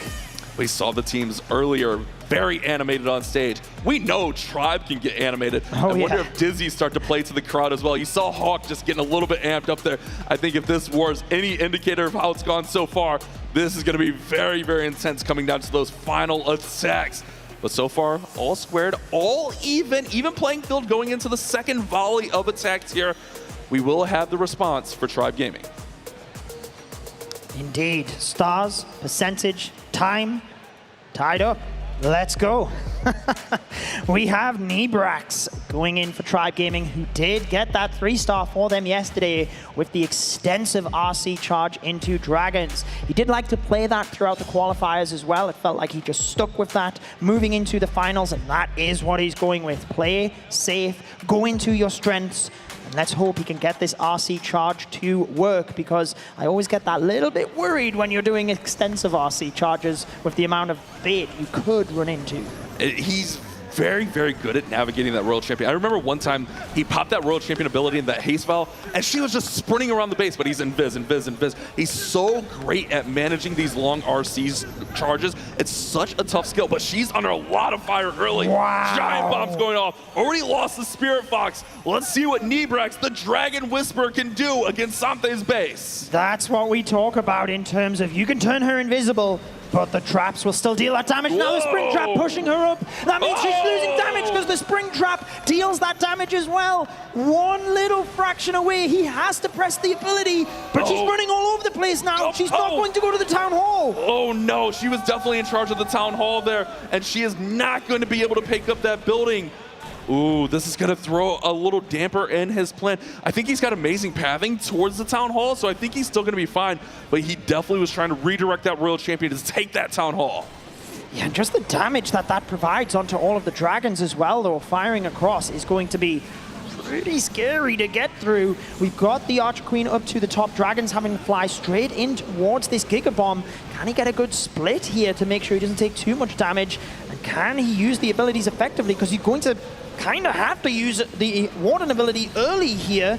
We saw the teams earlier very animated on stage. We know Tribe can get animated. I wonder if DIZI start to play to the crowd as well. You saw Hawk just getting a little bit amped up there. I think if this was any indicator of how it's gone so far, this is going to be very, very intense coming down to those final attacks. But so far, all squared, all even playing field going into the second volley of attacks here. We will have the response for Tribe Gaming. Indeed. Stars, percentage, time, tied up. Let's go. We have Nebrax going in for Tribe Gaming, who did get that 3-star for them yesterday with the extensive RC charge into Dragons. He did like to play that throughout the qualifiers as well. It felt like he just stuck with that moving into the finals, and that is what he's going with. Play safe, go into your strengths, and let's hope he can get this RC charge to work, because I always get that little bit worried when you're doing extensive RC charges with the amount of bait you could run into. He's very, very good at navigating that Royal Champion. I remember one time he popped that Royal Champion ability in that haste valve, and she was just sprinting around the base, but he's invis. He's so great at managing these long RCs charges. It's such a tough skill, but she's under a lot of fire early. Wow. Giant bombs going off. Already lost the Spirit Fox. Let's see what Nebrax, the Dragon Whisperer, can do against Sante's base. That's what we talk about in terms of you can turn her invisible, but the traps will still deal that damage. Now the Spring Trap pushing her up. That means she's losing damage because the Spring Trap deals that damage as well. One little fraction away. He has to press the ability, but she's running all over the place now. She's not going to go to the Town Hall. Oh no, she was definitely in charge of the Town Hall there, and she is not going to be able to pick up that building. Ooh, this is going to throw a little damper in his plan. I think he's got amazing pathing towards the Town Hall, so I think he's still going to be fine, but he definitely was trying to redirect that Royal Champion to take that Town Hall. Yeah, and just the damage that provides onto all of the Dragons as well, though, firing across is going to be pretty scary to get through. We've got the Archer Queen up to the top. Dragons having to fly straight in towards this Giga Bomb. Can he get a good split here to make sure he doesn't take too much damage? And can he use the abilities effectively? Because he's going to kind of have to use the Warden ability early here.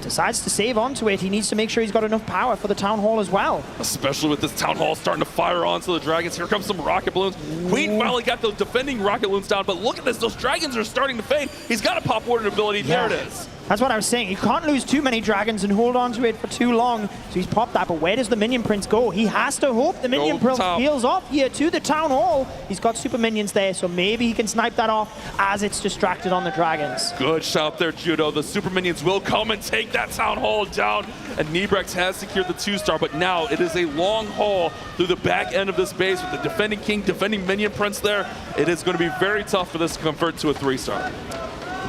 Decides to save onto it. He needs to make sure he's got enough power for the Town Hall as well. Especially with this Town Hall starting to fire onto the Dragons. Here comes some rocket balloons. Queen finally got those defending rocket balloons down, but look at this. Those Dragons are starting to fade. He's got a pop Warden ability. Yeah. There it is. That's what I was saying. You can't lose too many Dragons and hold on to it for too long. So he's popped that, but where does the Minion Prince go? He has to hope the Minion Prince peels off here to the Town Hall. He's got super minions there, so maybe he can snipe that off as it's distracted on the Dragons. Good shout there, Judo. The super minions will come and take that Town Hall down, and Nebrax has secured the 2-star, but now it is a long haul through the back end of this base with the defending King, defending Minion Prince there. It is going to be very tough for this to convert to a 3-star.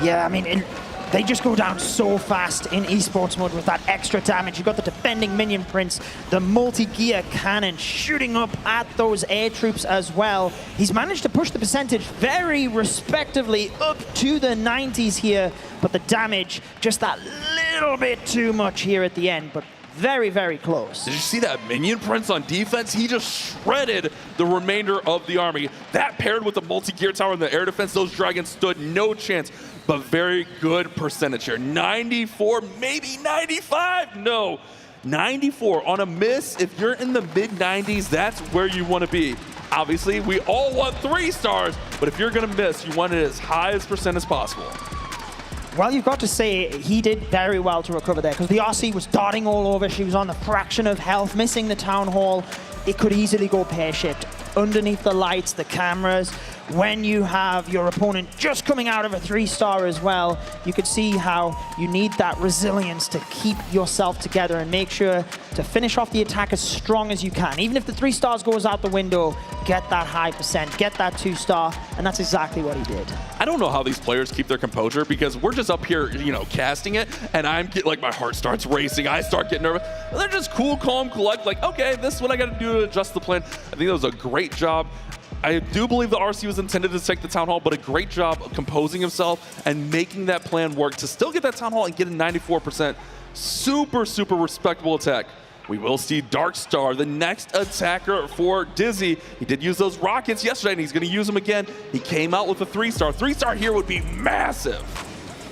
Yeah, I mean, they just go down so fast in esports mode with that extra damage. You've got the defending Minion Prince, the multi-gear cannon shooting up at those air troops as well. He's managed to push the percentage very respectively up to the 90s here, but the damage just that little bit too much here at the end, but very, very close. Did you see that Minion Prince on defense? He just shredded the remainder of the army. That paired with the multi-gear tower and the air defense, those Dragons stood no chance. But very good percentage here. 94, maybe 95. No, 94 on a miss. If you're in the mid-90s, that's where you want to be. Obviously, we all want 3-stars, but if you're going to miss, you want it as high as percent as possible. Well, you've got to say he did very well to recover there, because the RC was darting all over. She was on the fraction of health, missing the Town Hall. It could easily go pear-shaped. Underneath the lights, the cameras, when you have your opponent just coming out of a 3-star as well. You could see how you need that resilience to keep yourself together and make sure to finish off the attack as strong as you can. Even if the 3 stars goes out the window, get that high percent, get that 2-star, and that's exactly what he did. I don't know how these players keep their composure, because we're just up here, you know, casting it, and like my heart starts racing, I start getting nervous. And they're just cool, calm, collect, like, okay, this is what I got to do to adjust the plan. I think that was a great job. I do believe the RC was intended to take the Town Hall, but a great job of composing himself and making that plan work to still get that Town Hall and get a 94%. Super, super respectable attack. We will see Dark Star, the next attacker for DIZI. He did use those rockets yesterday, and he's going to use them again. He came out with a 3-star. 3-star here would be massive.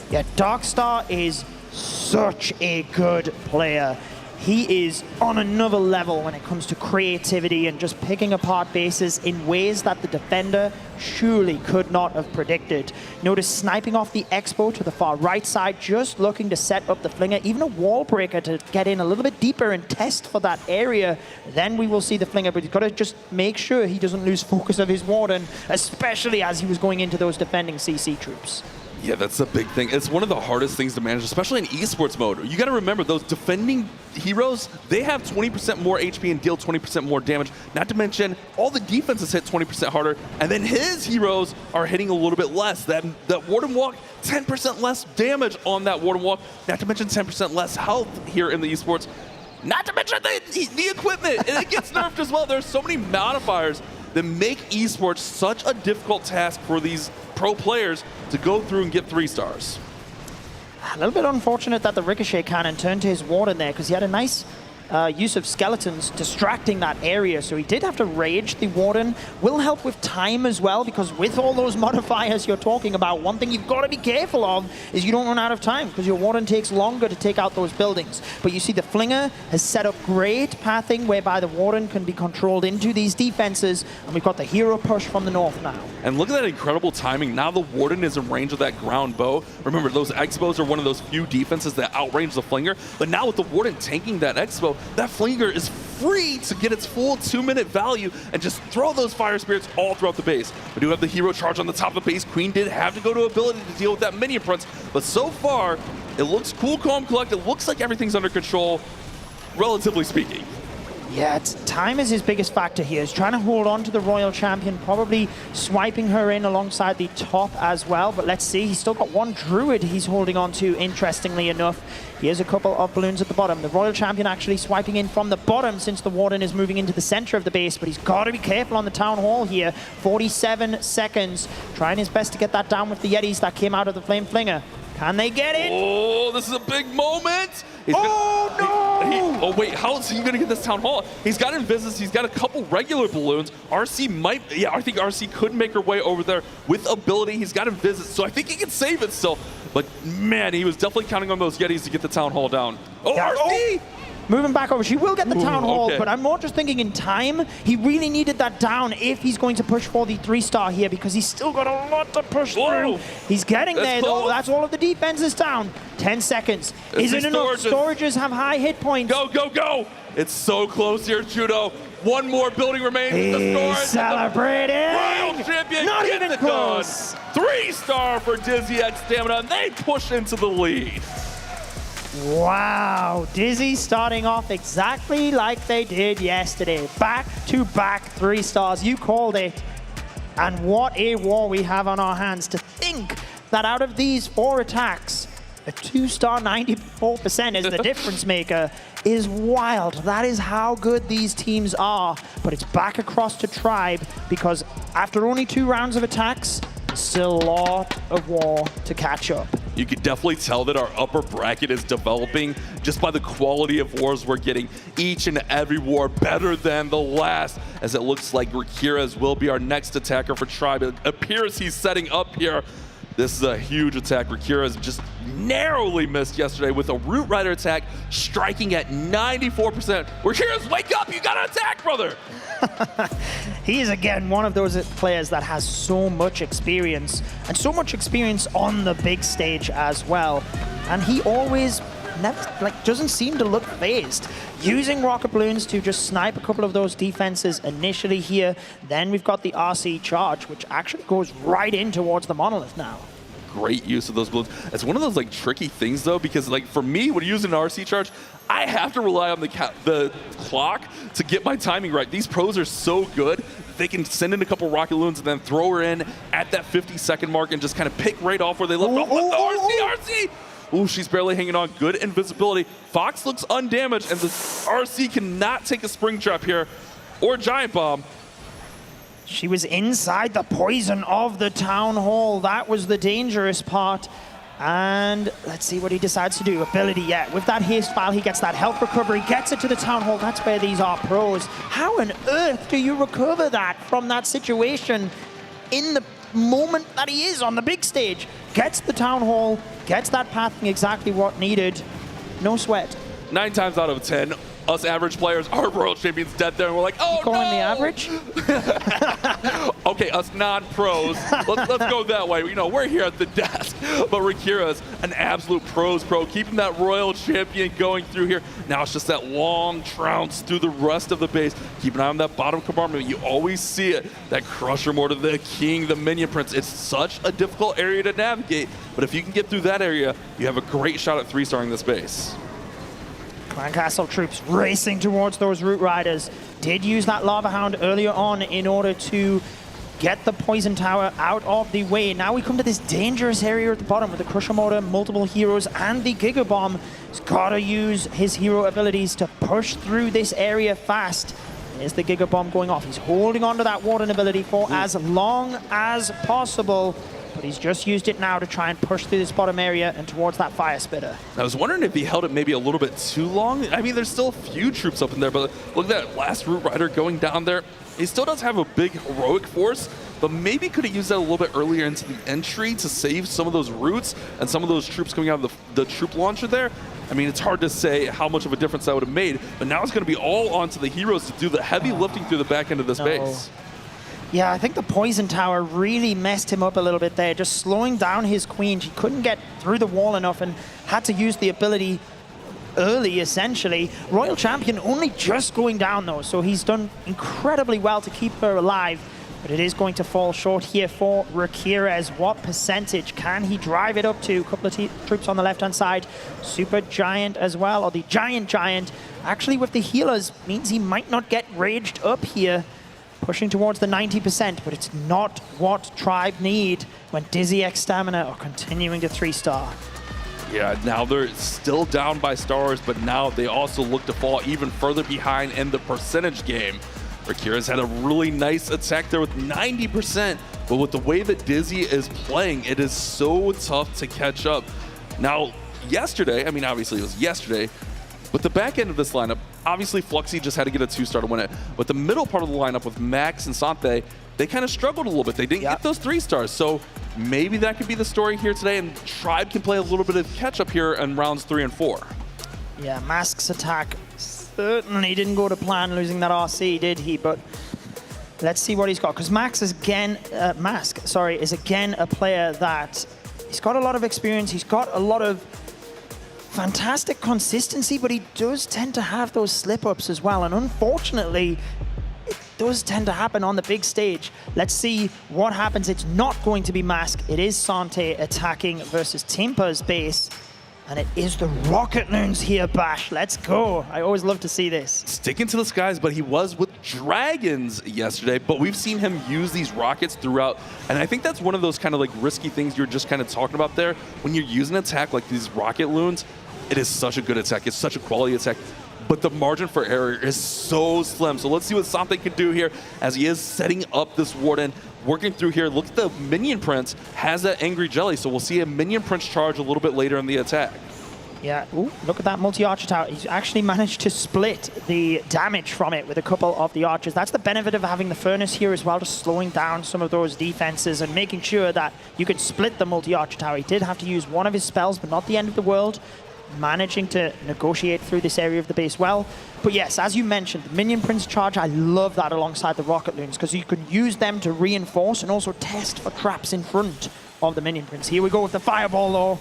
Yeah, Dark Star is such a good player. He is on another level when it comes to creativity and just picking apart bases in ways that the defender surely could not have predicted. Notice sniping off the Expo to the far right side, just looking to set up the Flinger, even a wall breaker to get in a little bit deeper and test for that area. Then we will see the Flinger, but he's got to just make sure he doesn't lose focus of his Warden, especially as he was going into those defending CC troops. Yeah, that's a big thing. It's one of the hardest things to manage, especially in esports mode. You got to remember, those defending heroes, they have 20% more HP and deal 20% more damage. Not to mention, all the defenses hit 20% harder, and then his heroes are hitting a little bit less. That Warden Walk, 10% less damage on that Warden Walk. Not to mention 10% less health here in the esports. Not to mention the equipment, and it gets nerfed as well. There's so many modifiers that make esports such a difficult task for these pro players to go through and get 3 stars. A little bit unfortunate that the Ricochet cannon turned to his Warden there, because he had a nice use of skeletons distracting that area, so he did have to rage. The Warden will help with time as well, because with all those modifiers you're talking about, one thing you've got to be careful of is you don't run out of time, because your Warden takes longer to take out those buildings. But you see the Flinger has set up great pathing whereby the Warden can be controlled into these defenses, and we've got the hero push from the north now. And look at that incredible timing. Now the Warden is in range of that ground bow. Remember, those X-bows are one of those few defenses that outrange the Flinger, but now with the Warden tanking that X-bow, that Flinger is free to get its full 2-minute value and just throw those fire spirits all throughout the base. We do have the hero charge on the top of the base. Queen did have to go to ability to deal with that minion fronts, but so far, it looks cool, calm, collect. It looks like everything's under control, relatively speaking. Yeah, time is his biggest factor here. He's trying to hold on to the Royal Champion, probably swiping her in alongside the top as well. But let's see, he's still got one Druid he's holding on to, interestingly enough. He has a couple of balloons at the bottom. The Royal Champion actually swiping in from the bottom since the Warden is moving into the center of the base, but he's got to be careful on the Town Hall here. 47 seconds, trying his best to get that down with the Yetis that came out of the Flame Flinger. Can they get it? Oh, this is a big moment. No! Oh, wait, how is he going to get this Town Hall? He's got Invisis, he's got a couple regular balloons. RC might, yeah, I think RC could make her way over there with ability. He's got Invisis, so I think he can save it still. But man, he was definitely counting on those Yetis to get the Town Hall down. Oh, yeah, RC! Moving back over, she will get the Town Hall, okay. But I'm more just thinking in time, he really needed that down if he's going to push for the 3-star here, because he's still got a lot to push through. He's getting there, though. That's all of the defenses down. 10 seconds. Isn't enough. Storages have high hit points. Go, go, go! It's so close here, Judo. One more building remains. He's celebrating. Royal Champion Not gets even it close. done. 3-star for DIZI at STMN, and they push into the lead. Wow, DIZI starting off exactly like they did yesterday. Back-to-back 3 stars, you called it. And what a war we have on our hands. To think that out of these 4 attacks, a 2-star 94% is the difference maker is wild. That is how good these teams are. But it's back across to Tribe, because after only 2 rounds of attacks, still a lot of war to catch up. You can definitely tell that our upper bracket is developing just by the quality of wars we're getting. Each and every war better than the last, as it looks like Rakira's will be our next attacker for Tribe. It appears he's setting up here. This is a huge attack. Rakira's just narrowly missed yesterday with a Root Rider attack striking at 94%. Rakira's, wake up! You gotta attack, brother! He is, again, one of those players that has so much experience, and so much experience on the big stage as well. And he always doesn't seem to look phased. Using rocket balloons to just snipe a couple of those defenses initially here. Then we've got the RC charge, which actually goes right in towards the monolith now. Great use of those balloons. It's one of those like tricky things though, because like for me, when using an RC charge, I have to rely on the clock to get my timing right. These pros are so good. They can send in a couple rocket balloons and then throw her in at that 50-second mark and just kind of pick right off where they left off. RC! Ooh, she's barely hanging on. Good invisibility. Fox looks undamaged, and the RC cannot take a spring trap here or a giant bomb. She was inside the poison of the town hall. That was the dangerous part. And let's see what he decides to do. Ability, yeah. With that haste file, he gets that health recovery, gets it to the town hall. That's where these are pros. How on earth do you recover that from that situation in the moment that he is on the big stage? Gets the town hall, gets that pathing exactly what needed. No sweat. 9 times out of 10, us average players, our world champion's dead there, and we're like, oh, no! Calling me average? Okay, us non-pros. let's go that way. You know, we're here at the desk. But Rakira's an absolute pros pro, keeping that royal champion going through here. Now it's just that long trounce through the rest of the base. Keep an eye on that bottom compartment. You always see it. That Crusher Mortar, the King, the Minion Prince. It's such a difficult area to navigate. But if you can get through that area, you have a great shot at 3-starring this base. Clan Castle troops racing towards those Root Riders. Did use that Lava Hound earlier on in order to get the Poison Tower out of the way. Now we come to this dangerous area at the bottom with the Crusher Mortar, multiple heroes, and the Giga Bomb. He's got to use his hero abilities to push through this area fast. There's the Giga Bomb going off. He's holding on to that Warden ability for as long as possible. But he's just used it now to try and push through this bottom area and towards that Fire Spitter. I was wondering if he held it maybe a little bit too long. I mean, there's still a few troops up in there, but look at that last Root Rider going down there. He still does have a big heroic force, but maybe could have used that a little bit earlier into the entry to save some of those roots and some of those troops coming out of the troop launcher there. I mean, it's hard to say how much of a difference that would have made, but now it's going to be all onto the heroes to do the heavy lifting through the back end of this base. Yeah, I think the Poison Tower really messed him up a little bit there, just slowing down his queen. She couldn't get through the wall enough and had to use the ability early, essentially. Royal Champion only just going down, though, so he's done incredibly well to keep her alive. But it is going to fall short here for Rakira. What percentage can he drive it up to? A couple of troops on the left-hand side. Super Giant as well, or the Giant. Actually, with the healers, means he might not get raged up here. Pushing towards the 90%, but it's not what Tribe need when DIZI X Stamina are continuing to 3-star. Yeah, now they're still down by stars, but now they also look to fall even further behind in the percentage game. Rakira's had a really nice attack there with 90%, but with the way that DIZI is playing, it is so tough to catch up. Now, yesterday, I mean, obviously it was yesterday, but the back end of this lineup, obviously Fluxy just had to get a 2-star to win it. But the middle part of the lineup with Max and Sante, they kind of struggled a little bit. They didn't get those 3-stars. So maybe that could be the story here today, and Tribe can play a little bit of catch-up here in rounds 3 and 4. Yeah, Mask's attack certainly didn't go to plan, losing that RC, did he? But let's see what he's got, because Mask is again a player that he's got a lot of experience. He's got a lot of fantastic consistency, but he does tend to have those slip-ups as well, and unfortunately it does tend to happen on the big stage. Let's see what happens. It's not going to be Mask. It is Sante attacking versus Timpa's base, and it is the Rocket Loons here, Bash. Let's go. I always love to see this. Sticking to the skies, but he was with Dragons yesterday, but we've seen him use these rockets throughout, and I think that's one of those kind of like risky things you're just kind of talking about there. When you're using an attack like these Rocket Loons, it is such a good attack. It's such a quality attack, but the margin for error is so slim. So let's see what Sante can do here as he is setting up this Warden, working through here. Look at the Minion Prince has that Angry Jelly, so we'll see a Minion Prince charge a little bit later in the attack. Yeah, ooh, look at that multi-archer tower. He's actually managed to split the damage from it with a couple of the archers. That's the benefit of having the Furnace here as well, just slowing down some of those defenses and making sure that you can split the multi-archer tower. He did have to use one of his spells, but not the end of the world. Managing to negotiate through this area of the base well. But yes, as you mentioned, the Minion Prince charge, I love that alongside the Rocket Loons, because you can use them to reinforce and also test for traps in front of the Minion Prince. Here we go with the Fireball, though.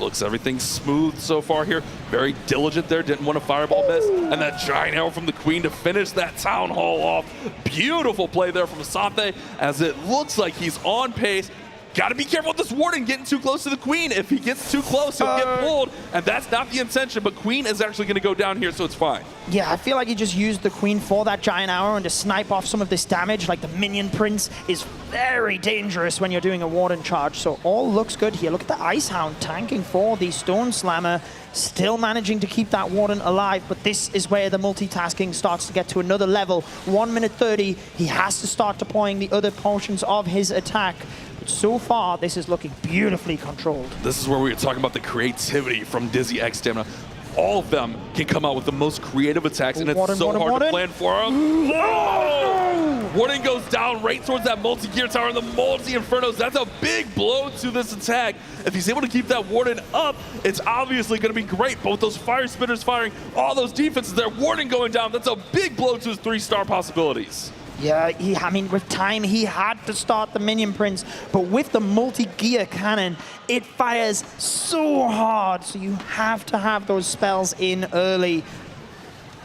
Looks everything's smooth so far here. Very diligent there, didn't want a fireball miss. And that giant arrow from the Queen to finish that Town Hall off. Beautiful play there from Asante, as it looks like he's on pace. Gotta be careful with this Warden getting too close to the Queen. If he gets too close, he'll get pulled, and that's not the intention, but Queen is actually gonna go down here, so it's fine. Yeah, I feel like he just used the Queen for that giant arrow and to snipe off some of this damage. Like the Minion Prince is very dangerous when you're doing a Warden charge, so all looks good here. Look at the Ice Hound tanking for the Stone Slammer, still managing to keep that Warden alive, but this is where the multitasking starts to get to another level. 1 minute 30, he has to start deploying the other portions of his attack. But so far, this is looking beautifully controlled. This is where we were talking about the creativity from DIZI XiStamina. All of them can come out with the most creative attacks, and it's hard to plan for them. Oh! Warden goes down right towards that multi-gear tower and the multi-infernos. That's a big blow to this attack. If he's able to keep that Warden up, it's obviously going to be great. Both those fire spitters firing, all those defenses there, Warden going down. That's a big blow to his 3-star possibilities. Yeah, I mean, with time, he had to start the Minion Prince, but with the multi-gear cannon, it fires so hard, so you have to have those spells in early.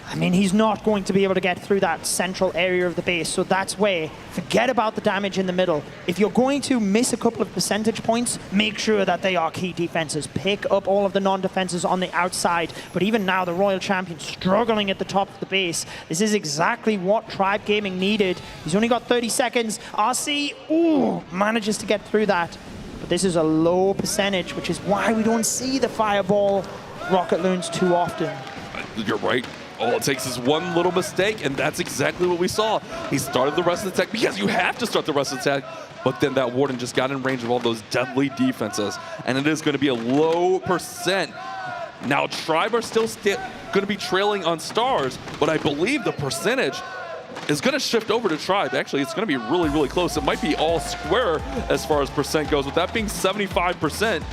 I mean, he's not going to be able to get through that central area of the base, so that's where, forget about the damage in the middle. If you're going to miss a couple of percentage points, make sure that they are key defenses. Pick up all of the non-defenses on the outside, but even now, the Royal Champion struggling at the top of the base. This is exactly what Tribe Gaming needed. He's only got 30 seconds. RC, ooh, manages to get through that. But this is a low percentage, which is why we don't see the Fireball Rocket Loons too often. You're right. All it takes is one little mistake, and that's exactly what we saw. He started the rest of the attack because you have to start the rest of the attack, but then that Warden just got in range of all those deadly defenses, and it is going to be a low percent. Now, Tribe are still going to be trailing on stars, but I believe the percentage is going to shift over to Tribe. Actually, it's going to be really, really close. It might be all square as far as percent goes, with that being 75%.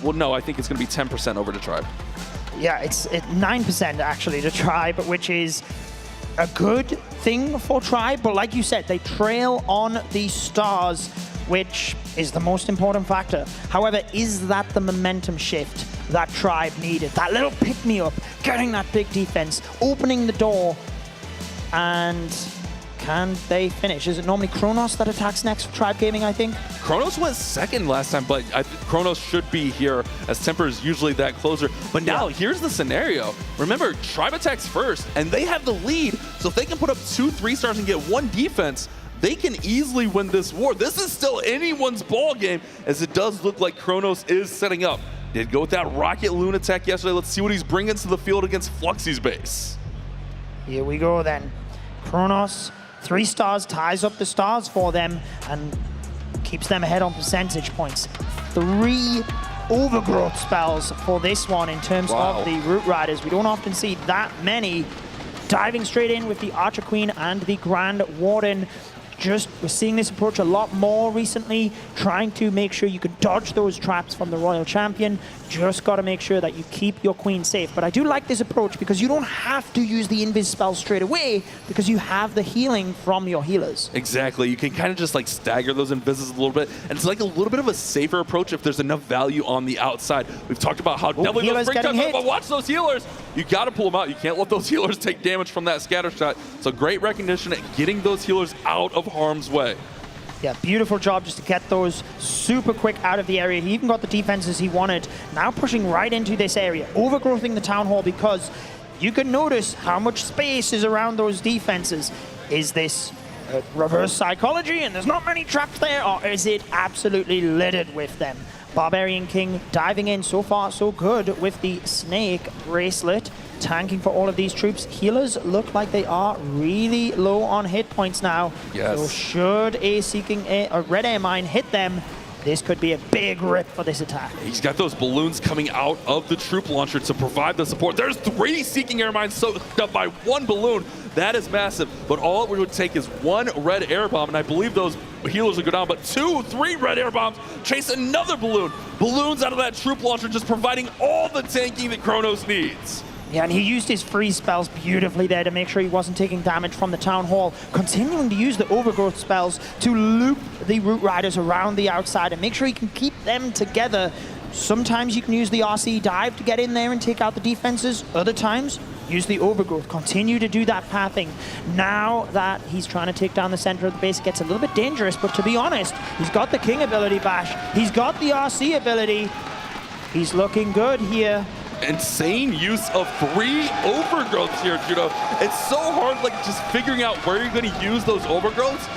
Well, no, I think it's going to be 10% over to Tribe. Yeah, it's 9% actually to Tribe, which is a good thing for Tribe. But like you said, they trail on the stars, which is the most important factor. However, is that the momentum shift that Tribe needed? That little pick-me-up, getting that big defense, opening the door, and can they finish? Is it normally Kronos that attacks next for Tribe Gaming, I think? Kronos went second last time, but Kronos should be here, as Temper is usually that closer. But now, here's the scenario. Remember, Tribe attacks first, and they have the lead, so if they can put up 2 3-stars and get 1 defense, they can easily win this war. This is still anyone's ball game, as it does look like Kronos is setting up. Did go with that Rocket Loon attack yesterday. Let's see what he's bringing to the field against Fluxy's base. Here we go then. Kronos, 3 stars, ties up the stars for them and keeps them ahead on percentage points. 3 overgrowth spells for this one in terms of the Root Riders. We don't often see that many. Diving straight in with the Archer Queen and the Grand Warden. We're seeing this approach a lot more recently, trying to make sure you can dodge those traps from the Royal Champion. Just got to make sure that you keep your queen safe. But I do like this approach because you don't have to use the invis spell straight away because you have the healing from your healers. Exactly. You can kind of just like stagger those invises a little bit, and it's like a little bit of a safer approach if there's enough value on the outside. We've talked about how deadly those spring types are, but watch those healers. You got to pull them out. You can't let those healers take damage from that scatter shot. So great recognition at getting those healers out of harm's way. Yeah, beautiful job just to get those super quick out of the area. He even got the defenses he wanted. Now pushing right into this area, overgrowthing the Town Hall because you can notice how much space is around those defenses. Is this reverse psychology and there's not many traps there, or is it absolutely littered with them? Barbarian King diving in, so far so good with the Snake Bracelet, tanking for all of these troops. Healers look like they are really low on hit points now. Yes. So should a Red Air Mine hit them, this could be a big rip for this attack. He's got those balloons coming out of the troop launcher to provide the support. There's 3 Seeking Air Mines soaked up by 1 balloon. That is massive, but all it would take is 1 red air bomb, and I believe those healers will go down, but 2, 3 red air bombs chase another balloon. Balloons out of that troop launcher just providing all the tanking that Kronos needs. Yeah, and he used his freeze spells beautifully there to make sure he wasn't taking damage from the Town Hall, continuing to use the overgrowth spells to loop the Root Riders around the outside and make sure he can keep them together. Sometimes you can use the RC dive to get in there and take out the defenses. Other times, use the overgrowth. Continue to do that pathing. Now that he's trying to take down the center of the base, it gets a little bit dangerous, but to be honest, he's got the King ability, Bash. He's got the RC ability. He's looking good here. Insane use of 3 overgrowths here, Judo. It's so hard, like, just figuring out where you're going to use those overgrowths.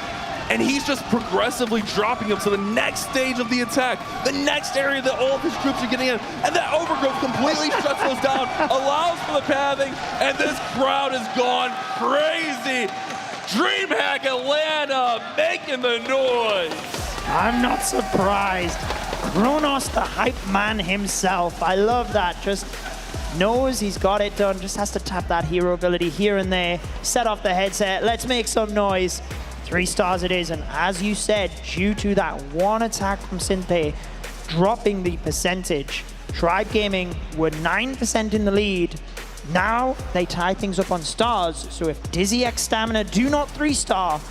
And he's just progressively dropping them to the next stage of the attack, the next area that all of his troops are getting in. And that overgrowth completely shuts those down, allows for the pathing, and this crowd has gone crazy. DreamHack Atlanta making the noise. I'm not surprised. Kronos, the hype man himself. I love that. Just knows he's got it done. Just has to tap that hero ability here and there. Set off the headset. Let's make some noise. 3 stars it is, and as you said, due to that one attack from Synthpay, dropping the percentage, Tribe Gaming were 9% in the lead. Now they tie things up on stars, so if DIZI X Stamina do not 3-star,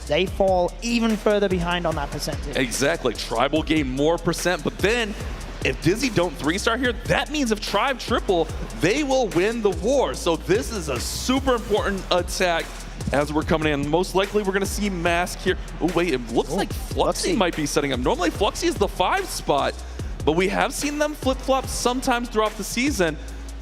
they fall even further behind on that percentage. Exactly, Tribe will gain more percent, but then if DIZI don't 3-star here, that means if Tribe triple, they will win the war. So this is a super important attack. As we're coming in, most likely we're going to see Mask here. Oh, wait, it looks like Fluxy might be setting up. Normally, Fluxy is the 5 spot, but we have seen them flip-flop sometimes throughout the season.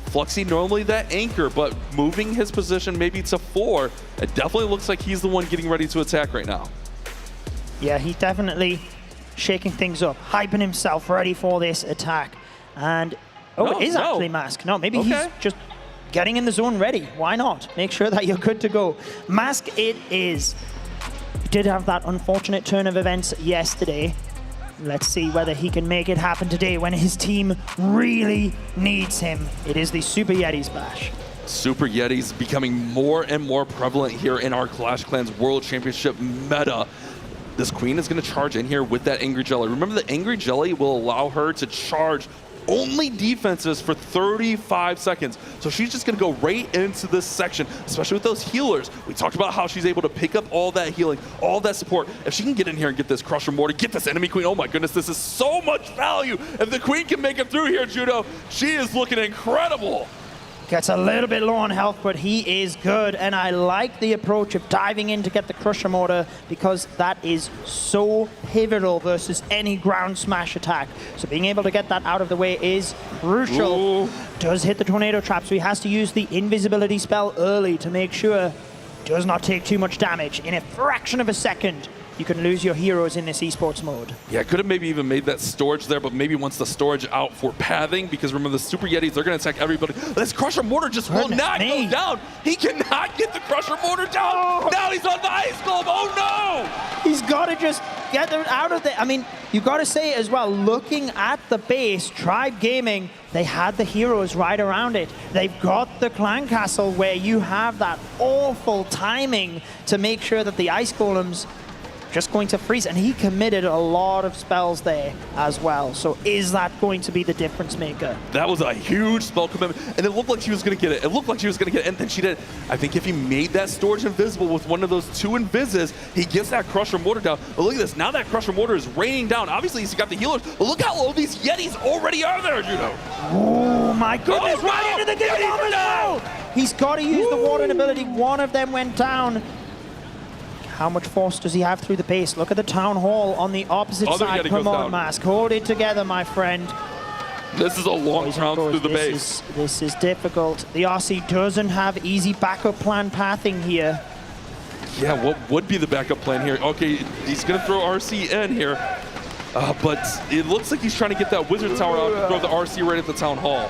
Fluxy normally that anchor, but moving his position maybe to 4, it definitely looks like he's the one getting ready to attack right now. Yeah, he's definitely shaking things up, hyping himself ready for this attack. And, it is actually Mask. No, maybe he's just getting in the zone ready. Why not? Make sure that you're good to go. Mask it is. He did have that unfortunate turn of events yesterday. Let's see whether he can make it happen today when his team really needs him. It is the Super Yetis, Bash. Super Yetis becoming more and more prevalent here in our Clash Clans World Championship meta. This Queen is going to charge in here with that Angry Jelly. Remember, the Angry Jelly will allow her to charge only defenses for 35 seconds. So she's just going to go right into this section, especially with those healers. We talked about how she's able to pick up all that healing, all that support. If she can get in here and get this Crusher Mortar, get this enemy Queen, oh my goodness, this is so much value. If the Queen can make it through here, Judo, she is looking incredible. Gets a little bit low on health, but he is good. And I like the approach of diving in to get the Crusher Mortar because that is so pivotal versus any ground smash attack. So being able to get that out of the way is crucial. Ooh. Does hit the Tornado Trap, so he has to use the invisibility spell early to make sure does not take too much damage. In a fraction of a second, you can lose your heroes in this esports mode. Yeah, could have maybe even made that storage there, but maybe wants the storage out for pathing, because remember the Super Yetis, they're going to attack everybody. This Crusher Mortar just will not go down. He cannot get the Crusher Mortar down. Oh. Now he's on the Ice Golem. Oh no! He's got to just get them out of there. I mean, you've got to say as well, looking at the base, Tribe Gaming, they had the heroes right around it. They've got the Clan Castle where you have that awful timing to make sure that the Ice Golems just going to freeze, and he committed a lot of spells there as well. So is that going to be the difference maker? That was a huge spell commitment, and it looked like she was going to get it. It looked like she was going to get it, and then she did. I think if he made that storage invisible with one of those 2 invises, he gets that Crusher Mortar down. But look at this, now that Crusher Mortar is raining down. Obviously, he's got the healers, but look how low these Yetis already are there, Judo. Oh my goodness, oh, right into the Dynamo! He's got to use the Warden ability. One of them went down. How much force does he have through the base? Look at the Town Hall on the opposite side. Come on, Mask. Hold it together, my friend. This is a long round through the base. This is difficult. The RC doesn't have easy backup plan pathing here. Yeah, what would be the backup plan here? Okay, he's going to throw RC in here. But it looks like he's trying to get that Wizard Tower out and throw the RC right at the Town Hall.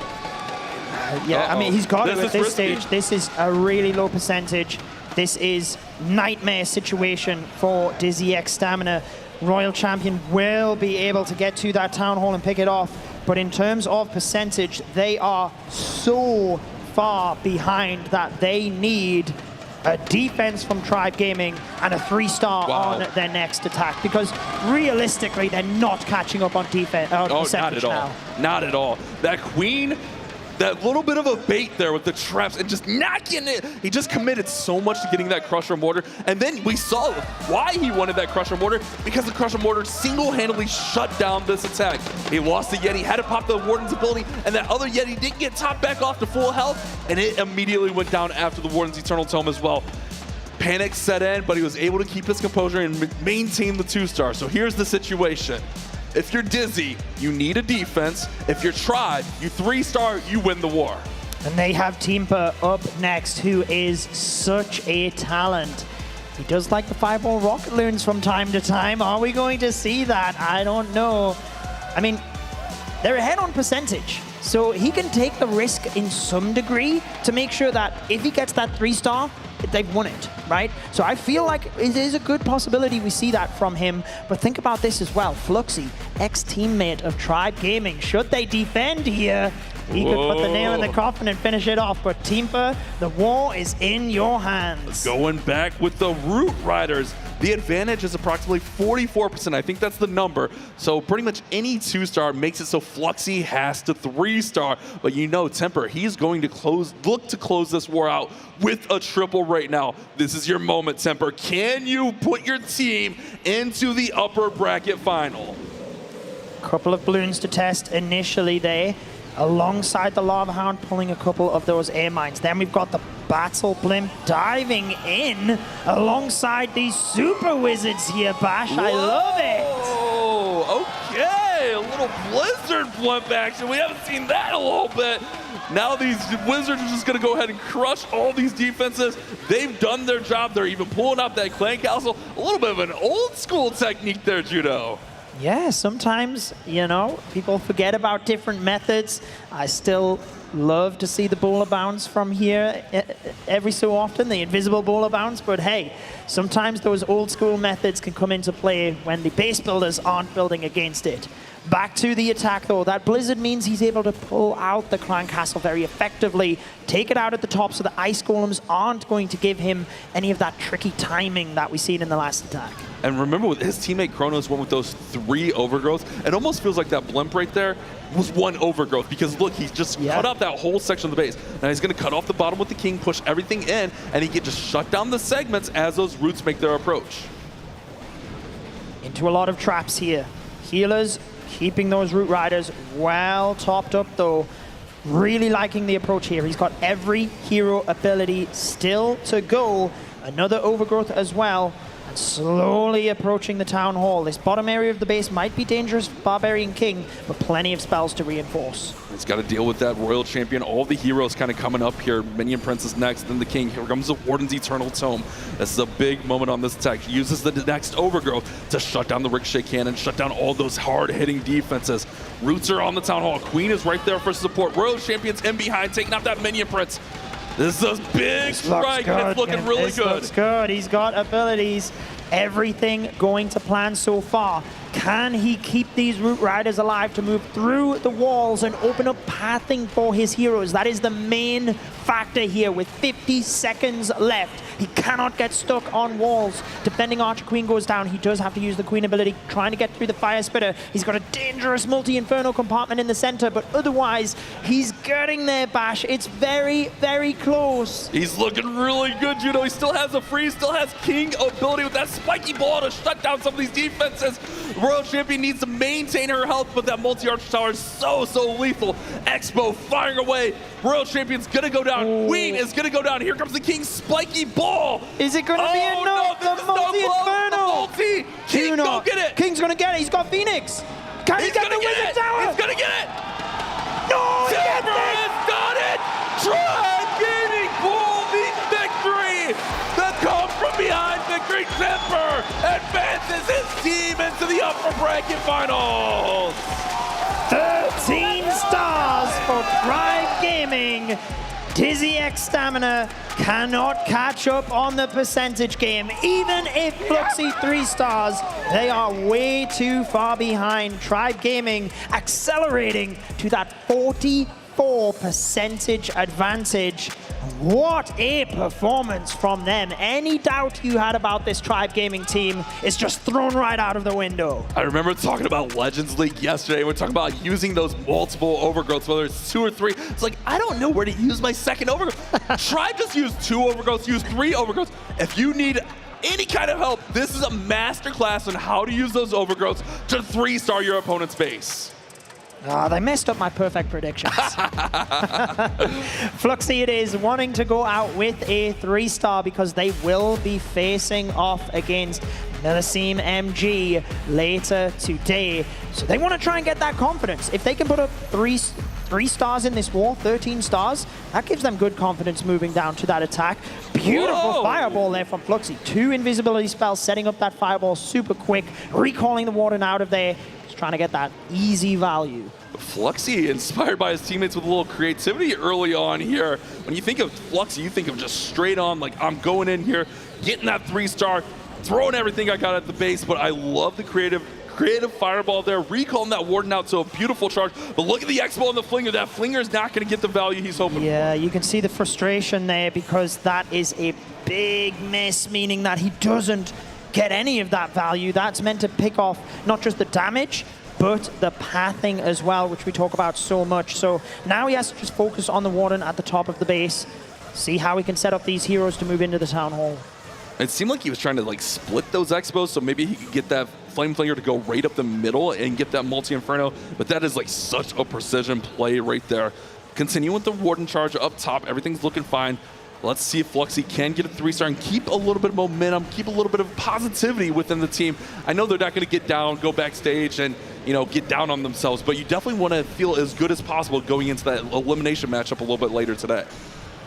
Yeah, I mean, he's got it at this stage. This is a really low percentage. This is nightmare situation for DIZI X Stamina. Royal Champion will be able to get to that Town Hall and pick it off. But in terms of percentage, they are so far behind that they need a defense from Tribe Gaming and a 3-star on their next attack, because realistically, they're not catching up on defense. Not at all. Not at all. That Queen that little bit of a bait there with the traps and just not getting it. He just committed so much to getting that Crusher Mortar. And then we saw why he wanted that Crusher Mortar, because the Crusher Mortar single-handedly shut down this attack. He lost the Yeti, had to pop the Warden's ability, and that other Yeti didn't get topped back off to full health, and it immediately went down after the Warden's Eternal Tome as well. Panic set in, but he was able to keep his composure and maintain the 2-star. So here's the situation. If you're DIZI, you need a defense. If you're Tribe, you 3-star, you win the war. And they have Teamper up next, who is such a talent. He does like the fireball rocket loons from time to time. Are we going to see that? I don't know. I mean, they're ahead on percentage. So he can take the risk in some degree to make sure that if he gets that 3-star, they've won it, right? So I feel like it is a good possibility we see that from him. But think about this as well. Fluxy, ex-teammate of Tribe Gaming. Should they defend here, he could put the nail in the coffin and finish it off. But Teamper, the war is in your hands. Going back with the Root Riders. The advantage is approximately 44%. I think that's the number. So pretty much any 2-star makes it so Fluxy has to 3-star. But you know, Temper, he's going to look to close this war out with a triple right now. This is your moment, Temper. Can you put your team into the upper bracket final? Couple of balloons to test initially there, alongside the Lava Hound pulling a couple of those air mines. Then we've got the Battle Blimp diving in alongside these super wizards here, Bash. Whoa, I love it. Okay, a little Blizzard Blimp action. We haven't seen that in a little bit. Now these Wizards are just going to go ahead and crush all these defenses. They've done their job. They're even pulling up that Clan Castle. A little bit of an old school technique there, Judo. Yeah, sometimes, you know, people forget about different methods. I still love to see the bowler bounce from here every so often, the invisible bowler bounce. But hey, sometimes those old school methods can come into play when the base builders aren't building against it. Back to the attack though. That Blizzard means he's able to pull out the Clan Castle very effectively, take it out at the top so the Ice Golems aren't going to give him any of that tricky timing that we seen in the last attack. And remember, with his teammate Kronos went with those 3 overgrowths, it almost feels like that Blimp right there was 1 overgrowth, because look, he's just cut out that whole section of the base. Now he's going to cut off the bottom with the King, push everything in, and he can just shut down the segments as those roots make their approach. Into a lot of traps here. Healers keeping those Root Riders well topped up though. Really liking the approach here. He's got every hero ability still to go. Another overgrowth as well. And slowly approaching the Town Hall. This bottom area of the base might be dangerous for Barbarian King, but plenty of spells to reinforce. He's got to deal with that Royal Champion. All the heroes kind of coming up here. Minion Prince is next, then the King. Here comes the Warden's Eternal Tome. This is a big moment on this attack. He uses the next overgrowth to shut down the Ricochet Cannon, shut down all those hard-hitting defenses. Roots are on the Town Hall. Queen is right there for support. Royal Champion's in behind, taking out that Minion Prince. This is a big strike, and it's looking really good. Looks good. He's got abilities. Everything going to plan so far. Can he keep these Root Riders alive to move through the walls and open up pathing for his heroes? That is the main factor here with 50 seconds left. He cannot get stuck on walls. Defending Archer Queen goes down. He does have to use the Queen ability, trying to get through the Fire Spitter. He's got a dangerous multi-inferno compartment in the center, but otherwise, he's getting there, Bash. It's very, very close. He's looking really good, Judo. He still has a freeze, still has King ability with that spiky ball to shut down some of these defenses. Royal Champion needs to maintain her health, but that multi-archer tower is so lethal. Expo firing away. Royal Champion's gonna go down. Queen is gonna go down. Here comes the King's spiky ball. Is it gonna be enough? No, The multi-inferno. King, go get it. King's gonna get it. He's got Phoenix. Can he get the Wizard Tower? He's gonna get it. No, he gets Temper it. has got it. Tribe Gaming pulled the victory. The come from behind victory. Temper advances his team into the upper bracket finals. 13 stars for Tribe Gaming. DIZI X Stamina cannot catch up on the percentage game. Even if Fluxy 3 stars, they are way too far behind. Tribe Gaming accelerating to that 44% advantage. What a performance from them. Any doubt you had about this Tribe Gaming team is just thrown right out of the window. I remember talking about Legends League yesterday. We're talking about using those multiple overgrowths, whether it's 2 or 3. It's like, I don't know where to use my second overgrowth. Tribe just used 2 overgrowths, use 3 overgrowths. If you need any kind of help, this is a masterclass on how to use those overgrowths to 3-star your opponent's base. They messed up my perfect predictions. Fluxy it is, wanting to go out with a 3-star because they will be facing off against Millesime MG later today. So they want to try and get that confidence. If they can put up 3 stars in this war, 13 stars, that gives them good confidence moving down to that attack. Beautiful fireball there from Fluxy. 2 invisibility spells, setting up that fireball super quick, recalling the warden out of there. Trying to get that easy value. Fluxy inspired by his teammates with a little creativity early on here. When you think of Fluxy, you think of just straight on, like, I'm going in here, getting that 3-star, throwing everything I got at the base, but I love the creative fireball there, recalling that warden out, so a beautiful charge. But look at the X-Bow and the Flinger. That Flinger is not going to get the value he's hoping for. Yeah, you can see the frustration there because that is a big miss, meaning that he doesn't get any of that value. That's meant to pick off not just the damage, but the pathing as well, which we talk about so much. So now he has to just focus on the warden at the top of the base, see how he can set up these heroes to move into the town hall. It seemed like he was trying to like split those Expos, so maybe he could get that Flame Flinger to go right up the middle and get that multi-inferno, but that is like such a precision play right there. Continue with the warden charge up top, everything's looking fine. Let's see if Fluxy can get a 3-star and keep a little bit of momentum, keep a little bit of positivity within the team. I know they're not going to get down, go backstage, and get down on themselves, but you definitely want to feel as good as possible going into that elimination matchup a little bit later today.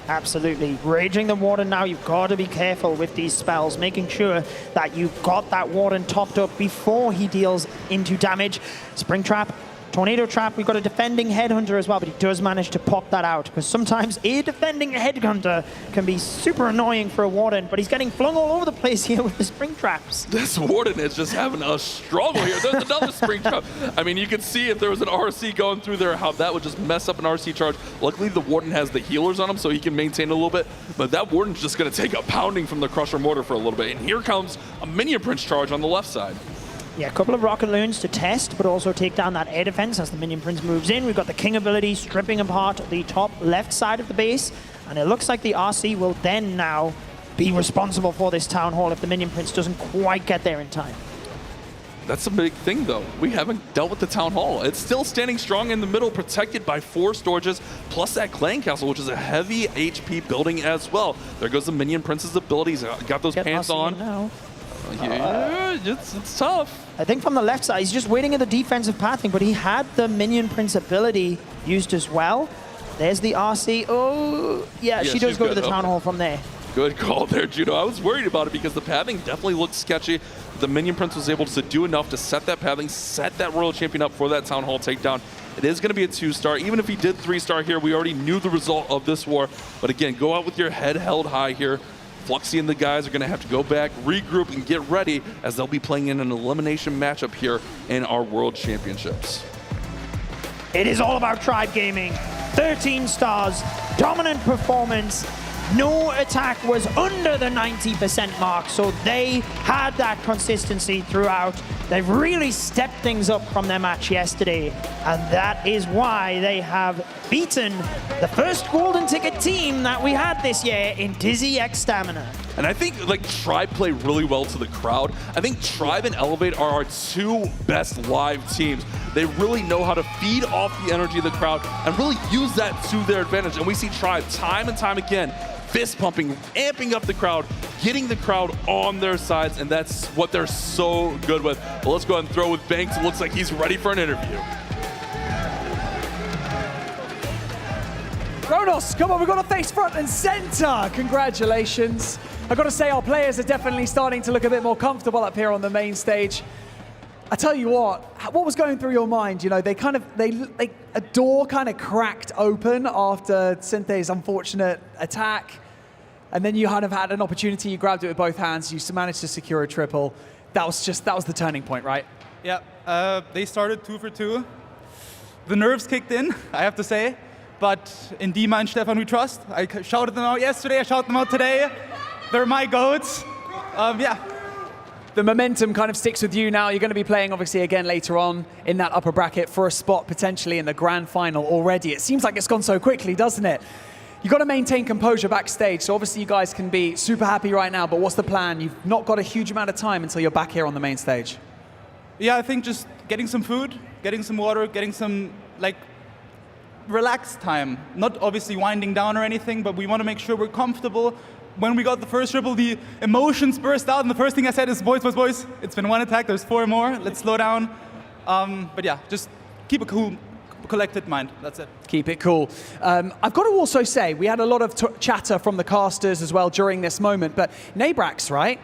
Absolutely. Raging the Warden now, you've got to be careful with these spells, making sure that you've got that Warden topped up before he deals into damage. Springtrap, Tornado Trap, we've got a defending Headhunter as well, but he does manage to pop that out, because sometimes a defending Headhunter can be super annoying for a Warden, but he's getting flung all over the place here with the Spring Traps. This Warden is just having a struggle here. There's another Spring Trap. I mean, you can see if there was an RC going through there, how that would just mess up an RC charge. Luckily, the Warden has the healers on him, so he can maintain a little bit, but that Warden's just going to take a pounding from the Crusher Mortar for a little bit, and here comes a Minion Prince charge on the left side. Yeah, a couple of Rocket Loons to test, but also take down that air defense as the Minion Prince moves in. We've got the King ability stripping apart the top left side of the base, and it looks like the RC will then now be responsible for this Town Hall if the Minion Prince doesn't quite get there in time. That's a big thing, though. We haven't dealt with the Town Hall. It's still standing strong in the middle, protected by 4 storages, plus that Clan Castle, which is a heavy HP building as well. There goes the Minion Prince's abilities. Got those pants on. Now. Yeah, it's tough. I think from the left side, he's just waiting at the defensive pathing, but he had the Minion Prince ability used as well. There's the RC. Oh, yeah, she does go to the Town Hall from there. Good call there, Judo. I was worried about it because the pathing definitely looked sketchy. The Minion Prince was able to do enough to set that pathing, set that Royal Champion up for that Town Hall takedown. It is going to be a 2-star. Even if he did 3-star here, we already knew the result of this war. But again, go out with your head held high here. Fluxy and the guys are going to have to go back, regroup, and get ready as they'll be playing in an elimination matchup here in our World Championships. It is all about Tribe Gaming. 13 stars, dominant performance. No attack was under the 90% mark, so they had that consistency throughout. They've really stepped things up from their match yesterday, and that is why they have beaten the first golden ticket team that we had this year in DIZI X STMN. And I think like Tribe play really well to the crowd. I think Tribe and Elevate are our 2 best live teams. They really know how to feed off the energy of the crowd and really use that to their advantage. And we see Tribe time and time again, fist pumping, amping up the crowd, getting the crowd on their sides, and that's what they're so good with. Well, let's go ahead and throw with Banks. It looks like he's ready for an interview. Kronos, come on, we've got a face front and center. Congratulations. I've got to say, our players are definitely starting to look a bit more comfortable up here on the main stage. I tell you what was going through your mind? You know, a door kind of cracked open after Synthe's unfortunate attack, and then you kind of had an opportunity, you grabbed it with both hands, you managed to secure a triple. That was the turning point, right? Yeah, they started 2 for 2. The nerves kicked in, I have to say. but in Dima and Stefan we trust. I shouted them out yesterday, I shouted them out today. They're my goats. Yeah. The momentum kind of sticks with you now. You're going to be playing, obviously, again later on in that upper bracket for a spot potentially in the grand final already. It seems like it's gone so quickly, doesn't it? You've got to maintain composure backstage, so obviously you guys can be super happy right now, but what's the plan? You've not got a huge amount of time until you're back here on the main stage. Yeah, I think just getting some food, getting some water, getting some, like, relaxed time. Not obviously winding down or anything, but we want to make sure we're comfortable. When we got the first triple, the emotions burst out, and the first thing I said is, boys, it's been one attack, there's 4 more, let's slow down. But yeah, just keep a cool, collected mind, that's it. Keep it cool. I've got to also say, we had a lot of chatter from the casters as well during this moment, but Nabrax, right?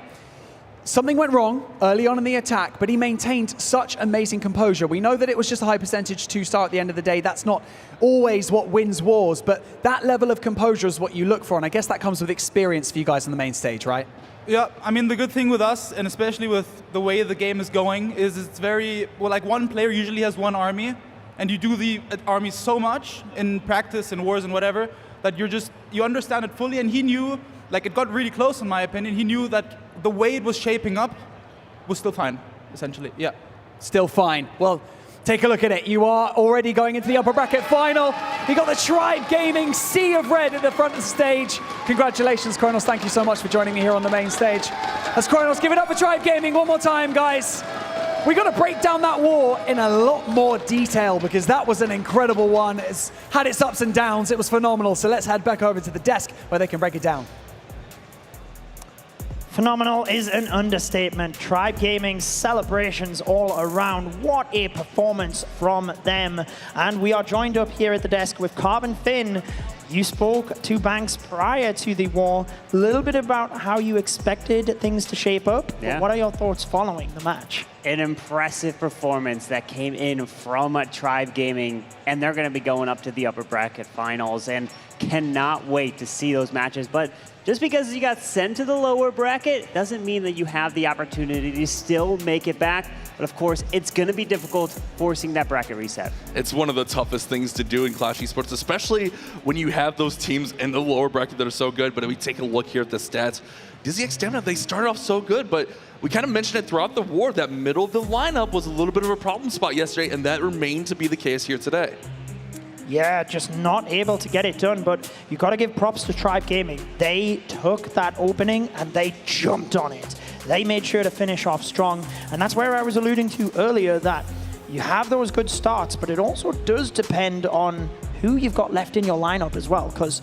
Something went wrong early on in the attack, but he maintained such amazing composure. We know that it was just a high percentage 2-star at the end of the day. That's not always what wins wars, but that level of composure is what you look for, and I guess that comes with experience for you guys on the main stage, right? Yeah, I mean, the good thing with us, and especially with the way the game is going, is it's very, well, like one player usually has one army, and you do the army so much in practice and wars and whatever, that you understand it fully, and he knew, like it got really close in my opinion, he knew that the way it was shaping up was still fine, essentially, yeah. Still fine. Well, take a look at it. You are already going into the upper bracket final. You got the Tribe Gaming Sea of Red at the front of the stage. Congratulations, Kronos. Thank you so much for joining me here on the main stage. As Kronos, give it up for Tribe Gaming one more time, guys. We got to break down that war in a lot more detail because that was an incredible one. It's had its ups and downs. It was phenomenal. So let's head back over to the desk where they can break it down. Phenomenal is an understatement. Tribe Gaming celebrations all around. What a performance from them. And we are joined up here at the desk with Carbon Finn. You spoke to Banks prior to the war. A little bit about how you expected things to shape up. Yeah. What are your thoughts following the match? An impressive performance that came in from Tribe Gaming, and they're going to be going up to the upper bracket finals, and cannot wait to see those matches. But just because you got sent to the lower bracket doesn't mean that you have the opportunity to still make it back. But of course, it's going to be difficult forcing that bracket reset. It's one of the toughest things to do in Clash esports, especially when you have those teams in the lower bracket that are so good. But if we take a look here at the stats, DIZI XiBai, they started off so good, but we kind of mentioned it throughout the war that middle of the lineup was a little bit of a problem spot yesterday, and that remained to be the case here today. Yeah, just not able to get it done, but you got to give props to Tribe Gaming. They took that opening and they jumped on it. They made sure to finish off strong, and that's where I was alluding to earlier that you have those good starts, but it also does depend on who you've got left in your lineup as well, because,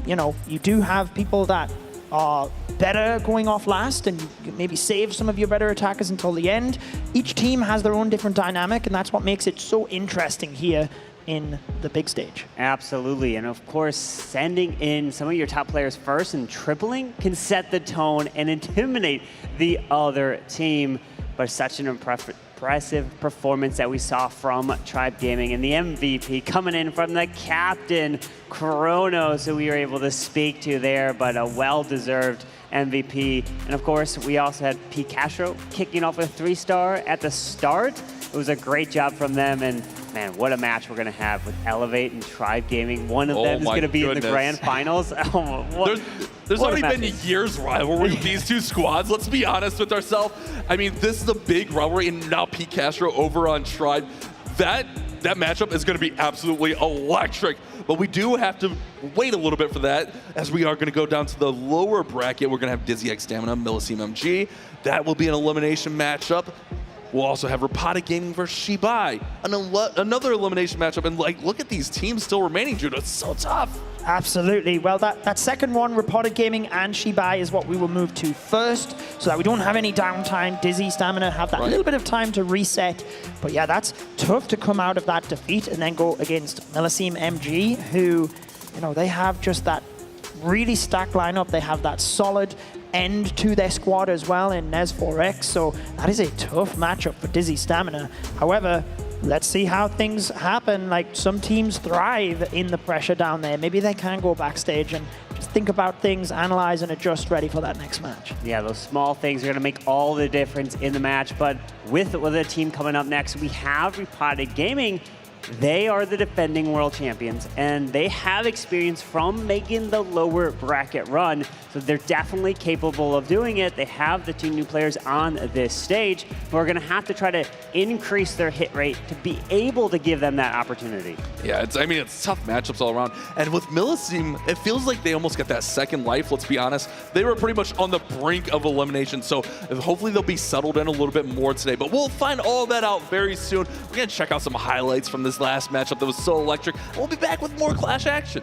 you know, you do have people that are better going off last and maybe save some of your better attackers until the end. Each team has their own different dynamic, and that's what makes it so interesting here in the big stage. Absolutely, and of course, sending in some of your top players first and tripling can set the tone and intimidate the other team. But such an impressive performance that we saw from Tribe Gaming, and the MVP coming in from the captain, Kronos, who we were able to speak to there, but a well-deserved MVP. And of course, we also had P. Castro kicking off a 3-star at the start. It was a great job from them, and man, what a match we're going to have with Elevate and Tribe Gaming. One of them is going to be in the grand finals. There's already been years rivalry with these two squads. Let's be honest with ourselves. I mean, this is a big rivalry, and now Pete Castro over on Tribe. That matchup is going to be absolutely electric. But we do have to wait a little bit for that, as we are going to go down to the lower bracket. We're going to have DIZI XiBai, Millesime MG. That will be an elimination matchup. We'll also have Repotted Gaming versus XiBai, another elimination matchup. And like, look at these teams still remaining, Judah. It's so tough. Absolutely. Well, that second one, Repotted Gaming and XiBai, is what we will move to first, so that we don't have any downtime. DIZI, Stamina have that little bit of time to reset. But yeah, that's tough to come out of that defeat and then go against Millesime MG, who, you know, they have just that really stacked lineup. They have that solid end to their squad as well in Nes4X, so that is a tough matchup for DIZI Stamina. However, let's see how things happen. Like, some teams thrive in the pressure down there. Maybe they can go backstage and just think about things, analyze and adjust, ready for that next match. Yeah, those small things are going to make all the difference in the match. But with the team coming up next, we have Repotted Gaming. They are the defending world champions, and they have experience from making the lower bracket run, so they're definitely capable of doing it. They have the 2 new players on this stage who are going to have to try to increase their hit rate to be able to give them that opportunity. Yeah, it's tough matchups all around. And with Millesime, it feels like they almost got that second life, let's be honest. They were pretty much on the brink of elimination, so hopefully they'll be settled in a little bit more today. But we'll find all that out very soon. We're going to check out some highlights from this last matchup that was so electric. We'll be back with more Clash action.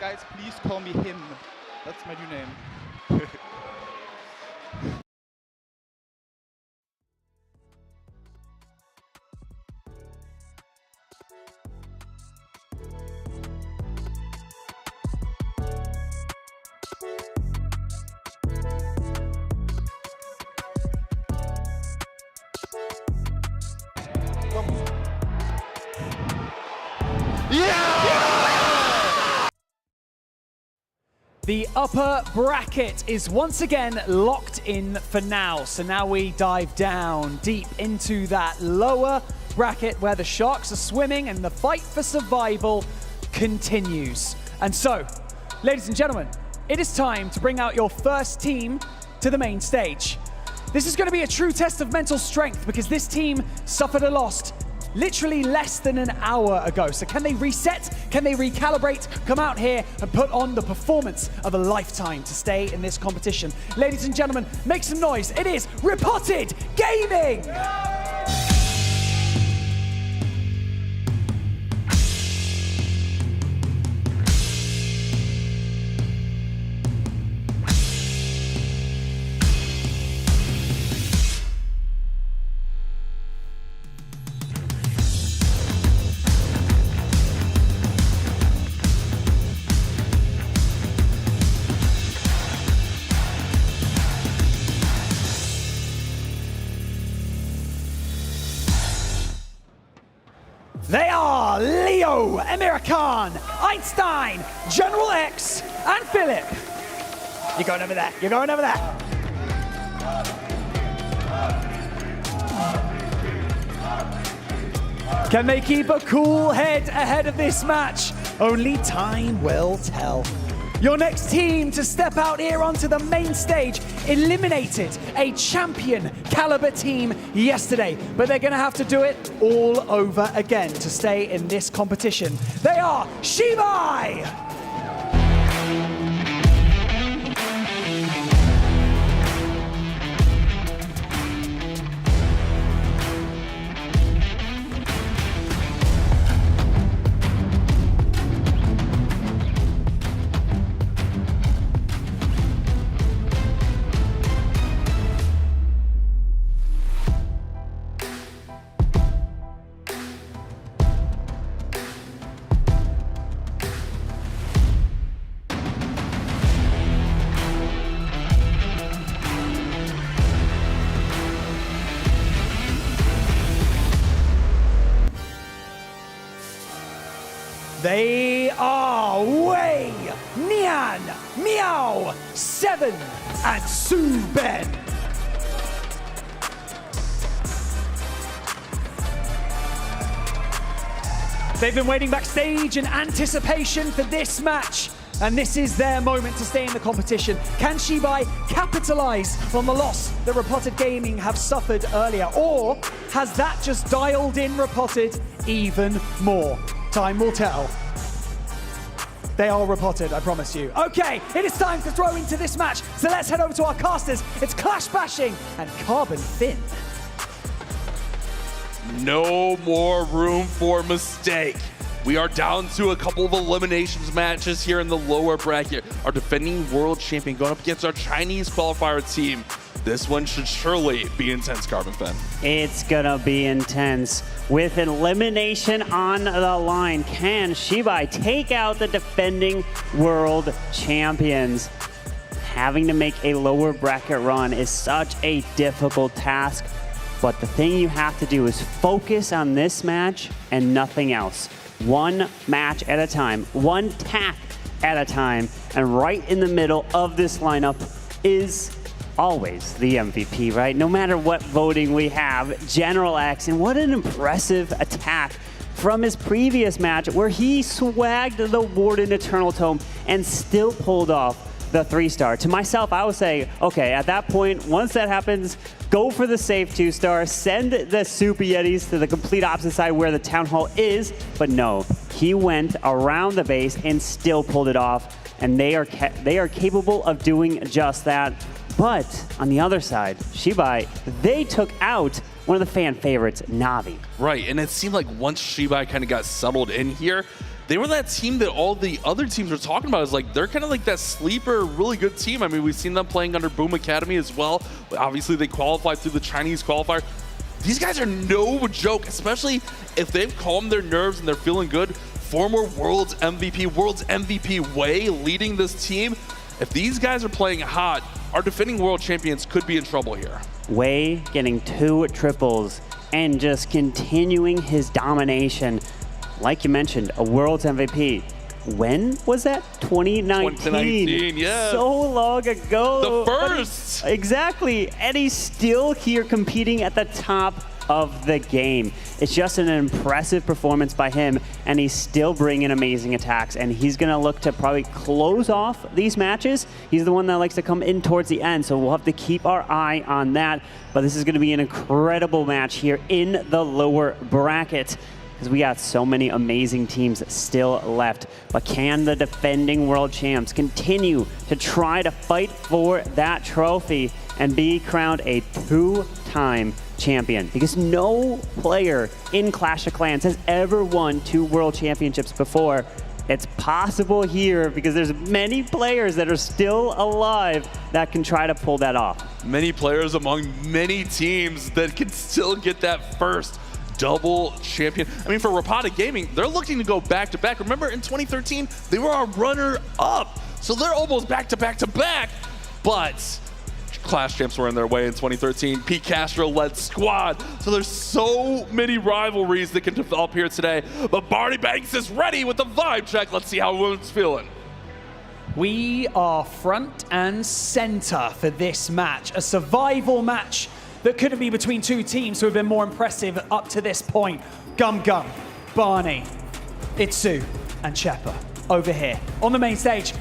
Guys, please call me him. That's my new name. The upper bracket is once again locked in for now. So now we dive down deep into that lower bracket where the Sharks are swimming and the fight for survival continues. And so, ladies and gentlemen, it is time to bring out your first team to the main stage. This is going to be a true test of mental strength because this team suffered a loss literally less than an hour ago. So can they reset? Can they recalibrate? Come out here and put on the performance of a lifetime to stay in this competition. Ladies and gentlemen, make some noise. It is Repotted Gaming! They are Leo, American, Einstein, General X, and Philip. You're going over there. You're going over there. Can they keep a cool head ahead of this match? Only time will tell. Your next team to step out here onto the main stage eliminated a champion caliber team yesterday, but they're going to have to do it all over again to stay in this competition. They are XiBai! They are Wei, Nian, Miao, 7, and Su Ben. They've been waiting backstage in anticipation for this match, and this is their moment to stay in the competition. Can XiBai capitalize on the loss that Repotted Gaming have suffered earlier, or has that just dialed in Repotted even more? Time will tell. They are Repotted, I promise you. Okay, it is time to throw into this match, so let's head over to our casters. It's Clash Bashing and Carbon Fin. No more room for mistake. We are down to a couple of eliminations matches here in the lower bracket. Our defending world champion going up against our Chinese qualifier team. This one should surely be intense, Carbon Fin. It's gonna be intense. With elimination on the line, can XiBai take out the defending world champions? Having to make a lower bracket run is such a difficult task, but the thing you have to do is focus on this match and nothing else. One match at a time, one tack at a time, and right in the middle of this lineup is always the MVP, right? No matter what voting we have, General X, and what an impressive attack from his previous match where he swagged the Warden Eternal Tome and still pulled off the 3-star. To myself, I would say, okay, at that point, once that happens, go for the safe 2-star, send the Super Yetis to the complete opposite side where the Town Hall is, but no, he went around the base and still pulled it off, and they are capable of doing just that. But on the other side, XiBai, they took out one of the fan favorites, Navi. Right, and it seemed like once XiBai kind of got settled in here, they were that team that all the other teams were talking about. Is like they're kind of like that sleeper, really good team. I mean, we've seen them playing under Boom Academy as well. Obviously, they qualified through the Chinese qualifier. These guys are no joke, especially if they've calmed their nerves and they're feeling good. Former World's MVP Wei leading this team. If these guys are playing hot, our defending world champions could be in trouble here. Wei getting 2 triples and just continuing his domination. Like you mentioned, a World's MVP. When was that? 2019. 2019, yeah. So long ago. The first. Exactly. And he's still here competing at the top of the game. It's just an impressive performance by him, and he's still bringing amazing attacks, and he's going to look to probably close off these matches. He's the one that likes to come in towards the end, so we'll have to keep our eye on that. But this is going to be an incredible match here in the lower bracket, because we got so many amazing teams still left. But can the defending world champs continue to try to fight for that trophy and be crowned a 2-time champion? Because no player in Clash of Clans has ever won 2 world championships before. It's possible here because there's many players that are still alive that can try to pull that off. Many players among many teams that can still get that first double champion. I mean, for Repotted Gaming, they're looking to go back-to-back. Remember, in 2013, they were our runner-up. So they're almost back-to-back-to-back. But Clash champs were in their way in 2013. Pete Castro-led squad. So there's so many rivalries that can develop here today. But Barney Banks is ready with the vibe check. Let's see how everyone's feeling. We are front and center for this match, a survival match that couldn't be between 2 teams who have been more impressive up to this point. Gum Gum, Barney, Itsu, and Chepper over here on the main stage.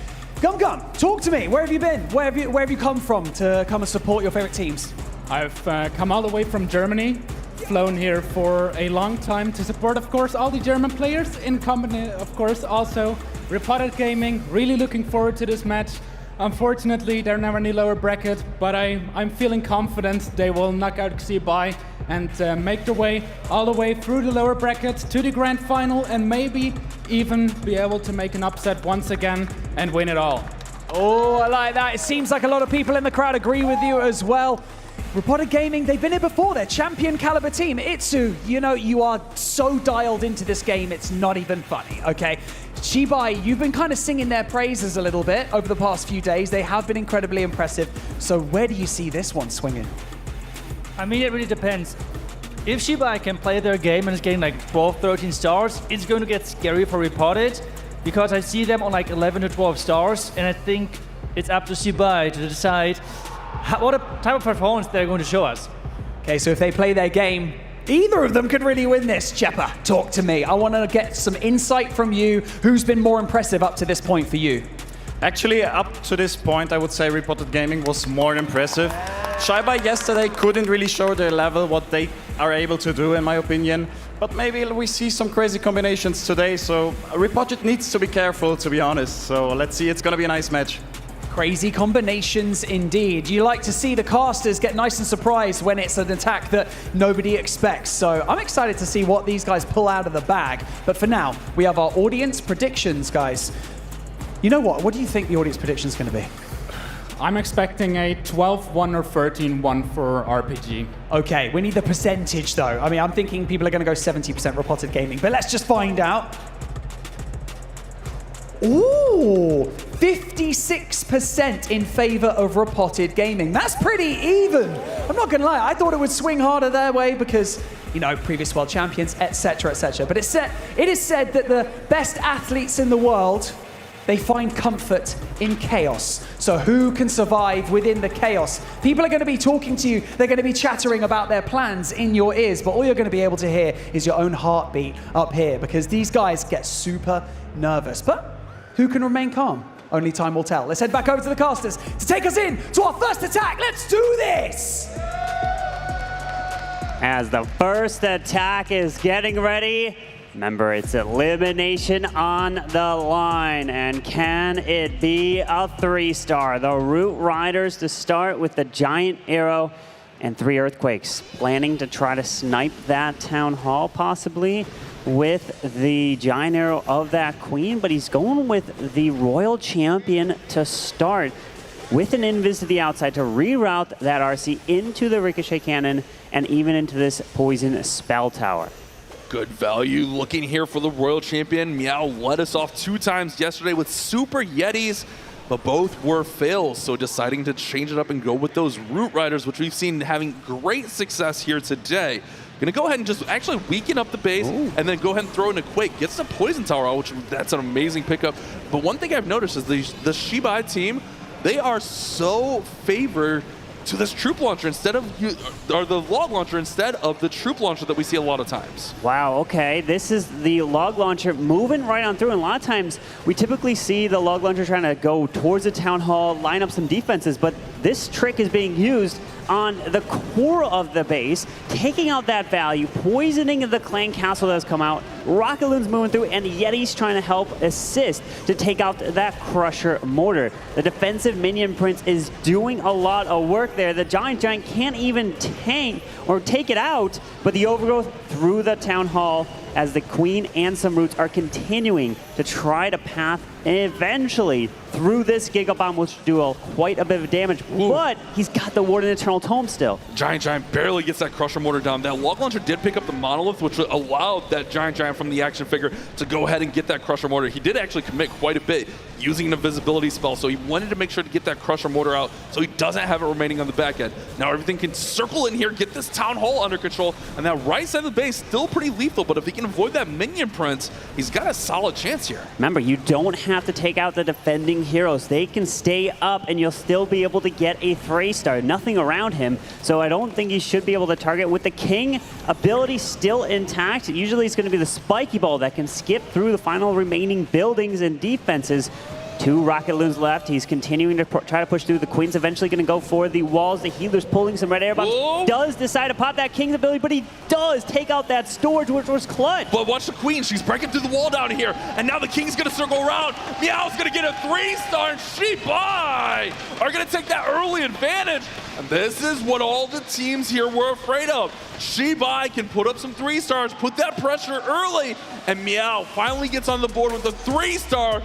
Gum Gum, talk to me. Where have you been? Where have you come from to come and support your favorite teams? I've come all the way from Germany, flown here for a long time to support, of course, all the German players, in company, of course, also Repotted Gaming. Really looking forward to this match. Unfortunately, they're never in the lower bracket, but I'm feeling confident they will knock out XiBai and make their way all the way through the lower bracket to the grand final and maybe even be able to make an upset once again and win it all. Oh, I like that. It seems like a lot of people in the crowd agree with you as well. Repotted Gaming, they've been here before. They're champion caliber team. Itsu, you know, you are so dialed into this game, it's not even funny, okay? XiBai, you've been kind of singing their praises a little bit over the past few days. They have been incredibly impressive. So where do you see this one swinging? I mean, it really depends. if XiBai can play their game and is getting like 12, 13 stars, it's going to get scary for Repotted, because I see them on like 11 to 12 stars, and I think it's up to XiBai to decide what type of performance they're going to show us. Okay, so if they play their game, either of them could really win this. Chepa, talk to me. I want to get some insight from you. Who's been more impressive up to this point for you? Actually, up to this point, I would say Repotted Gaming was more impressive. XiBai yesterday couldn't really show their level, what they are able to do, in my opinion. But maybe we see some crazy combinations today, so Repotted needs to be careful, to be honest. So let's see, it's going to be a nice match. Crazy combinations indeed. You like to see the casters get nice and surprised when it's an attack that nobody expects. So I'm excited to see what these guys pull out of the bag. But for now, we have our audience predictions, guys. You know what? What do you think the audience prediction is going to be? I'm expecting a 12-1 or 13-1 for RPG. Okay, we need the percentage though. I mean, I'm thinking people are going to go 70% Repotted Gaming, but let's just find out. Ooh, 56% in favor of Repotted Gaming. That's pretty even. I'm not going to lie, I thought it would swing harder their way because, you know, previous world champions, etc., etc. But it is said that the best athletes in the world, they find comfort in chaos. So who can survive within the chaos? People are going to be talking to you. They're going to be chattering about their plans in your ears, but all you're going to be able to hear is your own heartbeat up here because these guys get super nervous. But who can remain calm? Only time will tell. Let's head back over to the casters to take us in to our first attack. Let's do this! As the first attack is getting ready, remember, it's elimination on the line. And can it be a 3-star? The Root Riders to start with the Giant Arrow and 3 Earthquakes. Planning to try to snipe that Town Hall possibly with the Giant Arrow of that Queen, but he's going with the Royal Champion to start with an invis to the outside to reroute that RC into the Ricochet Cannon and even into this Poison Spell Tower. Good value looking here for the Royal Champion. Meow led us off 2 times yesterday with Super Yetis, but both were fails, so deciding to change it up and go with those Root Riders, which we've seen having great success here today. Gonna go ahead and just actually weaken up the base and then go ahead and throw in a Quake. Gets the Poison Tower out, which that's an amazing pickup. But one thing I've noticed is the XiBai team, they are so favored to this troop launcher instead of, or the log launcher instead of the troop launcher that we see a lot of times. Wow, okay. This is the log launcher moving right on through. And a lot of times we typically see the log launcher trying to go towards the Town Hall, line up some defenses, but this trick is being used on the core of the base, taking out that value, poisoning the clan castle that has come out, Rocket Loon's moving through, and Yeti's trying to help assist to take out that Crusher Mortar. The defensive minion prince is doing a lot of work there. The Giant can't even tank or take it out, but the overgrowth through the Town Hall as the Queen and some Roots are continuing to try to path eventually through this Giga Bomb, which will do quite a bit of damage. Ooh. But he's got the Warden Eternal Tome still. Giant barely gets that Crusher Mortar down. That log launcher did pick up the Monolith, which allowed that Giant from the action figure to go ahead and get that Crusher Mortar. He did actually commit quite a bit using an invisibility spell, so he wanted to make sure to get that Crusher Mortar out so he doesn't have it remaining on the back end. Now everything can circle in here, get this Town Hall under control, and that right side of the base still pretty lethal, but if he can avoid that minion prince, he's got a solid chance here. Remember, you don't have to take out the defending heroes. They can stay up and you'll still be able to get a 3-star. Nothing around him, so I don't think he should be able to target. With the King ability still intact, usually it's going to be the Spiky Ball that can skip through the final remaining buildings and defenses. 2 Rocket Loons left. He's continuing to try to push through. The Queen's eventually going to go for the walls. The Healer's pulling some red air bombs. Whoa. Does decide to pop that King's ability, but he does take out that storage, which was clutch. But watch the Queen. She's breaking through the wall down here. And now the King's going to circle around. Meow's going to get a 3-star, and XiBai are going to take that early advantage. And this is what all the teams here were afraid of. XiBai can put up some 3-stars, put that pressure early, and Meow finally gets on the board with a 3-star.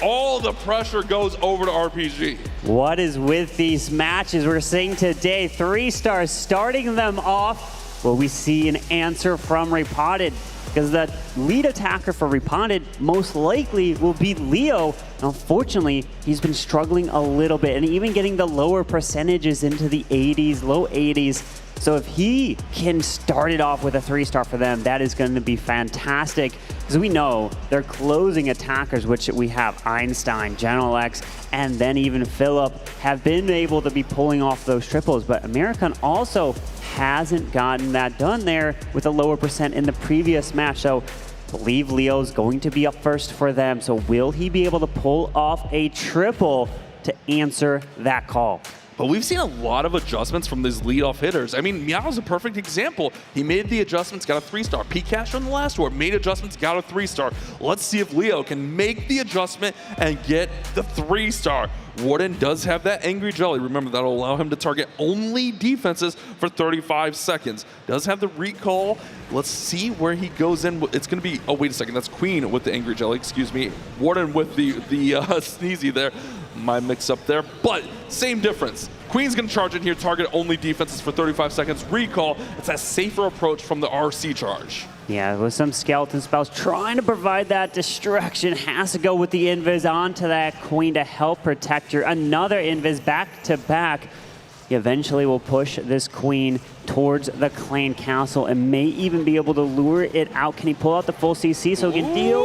All the pressure goes over to RPG. What is with these matches we're seeing today? 3-stars starting them off. Will we see an answer from Repotted? Because the lead attacker for Repotted most likely will be Leo. Unfortunately, he's been struggling a little bit and even getting the lower percentages into the 80s, low 80s. So if he can start it off with a 3-star for them, that is going to be fantastic. Because we know they're closing attackers, which we have Einstein, General X, and then even Philip have been able to be pulling off those triples. But American also hasn't gotten that done there with a lower percent in the previous match. So I believe Leo's going to be up first for them. So will he be able to pull off a triple to answer that call? But we've seen a lot of adjustments from these leadoff hitters. I mean, Meow's a perfect example. He made the adjustments, got a 3-star. Pikachu in the last war made adjustments, got a 3-star. Let's see if Leo can make the adjustment and get the 3-star. Warden does have that Angry Jelly. Remember, that'll allow him to target only defenses for 35 seconds. Does have the recall. Let's see where he goes in. It's going to be, oh, wait a second. That's Queen with the Angry Jelly, excuse me. Warden with the sneezy there. My mix up there, but same difference. Queen's going to charge in here, target only defenses for 35 seconds. Recall, it's a safer approach from the RC charge. Yeah, with some skeleton spells trying to provide that distraction. Has to go with the invis onto that Queen to help protect her. Another invis back to back. He eventually will push this Queen towards the clan castle and may even be able to lure it out. Can he pull out the full CC so he can deal?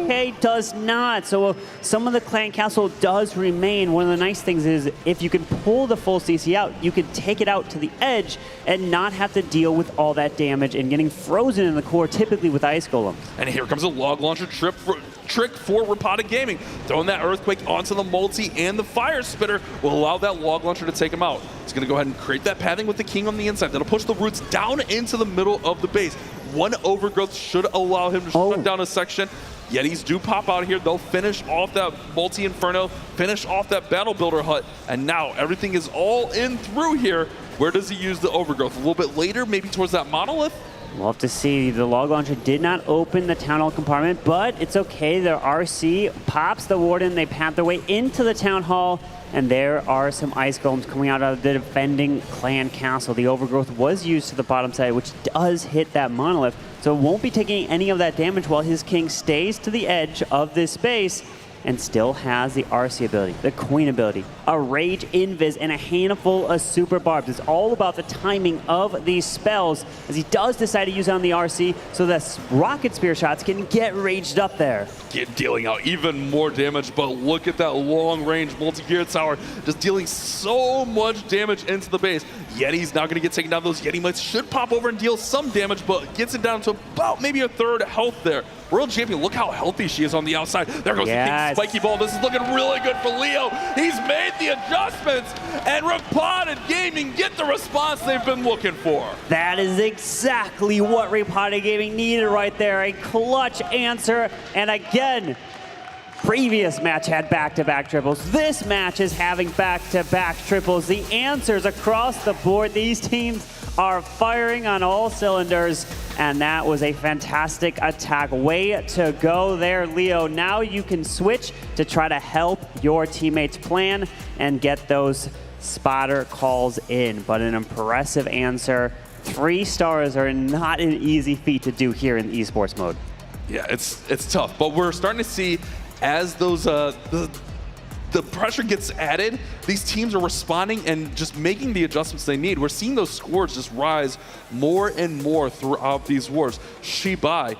Okay, does not. So some of the clan castle does remain. One of the nice things is if you can pull the full CC out, you can take it out to the edge and not have to deal with all that damage and getting frozen in the core, typically with ice golems. And here comes a log launcher trick for Repotted Gaming. Throwing that Earthquake onto the multi and the Fire Spitter will allow that log launcher to take him out. He's going to go ahead and create that pathing with the King on the inside. That'll push the roots down into the middle of the base. One overgrowth should allow him to shut down a section. Yetis do pop out here. They'll finish off that multi-inferno, finish off that battle builder hut, and now everything is all in through here. Where does he use the overgrowth? A little bit later, maybe towards that monolith? We'll have to see. The log launcher did not open the town hall compartment, but it's okay. The RC pops the warden. They path their way into the town hall, and there are some ice golems coming out of the defending clan castle. The overgrowth was used to the bottom side, which does hit that monolith, so it won't be taking any of that damage while his king stays to the edge of this space and still has the RC ability, the Queen ability, a Rage Invis, and a handful of Super Barbs. It's all about the timing of these spells, as he does decide to use it on the RC so that Rocket Spear shots can get raged up there. Dealing out even more damage, but look at that long-range multi-gear tower, just dealing so much damage into the base. Yeti's now going to get taken down. Those Yeti mites should pop over and deal some damage, but gets it down to about maybe a third health there. World Champion, look how healthy she is on the outside. There goes the King Spiky Ball. This is looking really good for Leo. He's made the adjustments, and Repotted Gaming get the response they've been looking for. That is exactly what Repotted Gaming needed right there. A clutch answer, and again, previous match had back-to-back triples. This match is having back-to-back triples. The answers across the board. These teams are firing on all cylinders, and that was a fantastic attack. Way to go there, Leo. Now you can switch to try to help your teammates plan and get those spotter calls in. But an impressive answer. 3 stars are not an easy feat to do here in esports mode. Yeah, it's tough, but we're starting to see as those the pressure gets added, these teams are responding and just making the adjustments they need. We're seeing those scores just rise more and more throughout these wars. XiBai,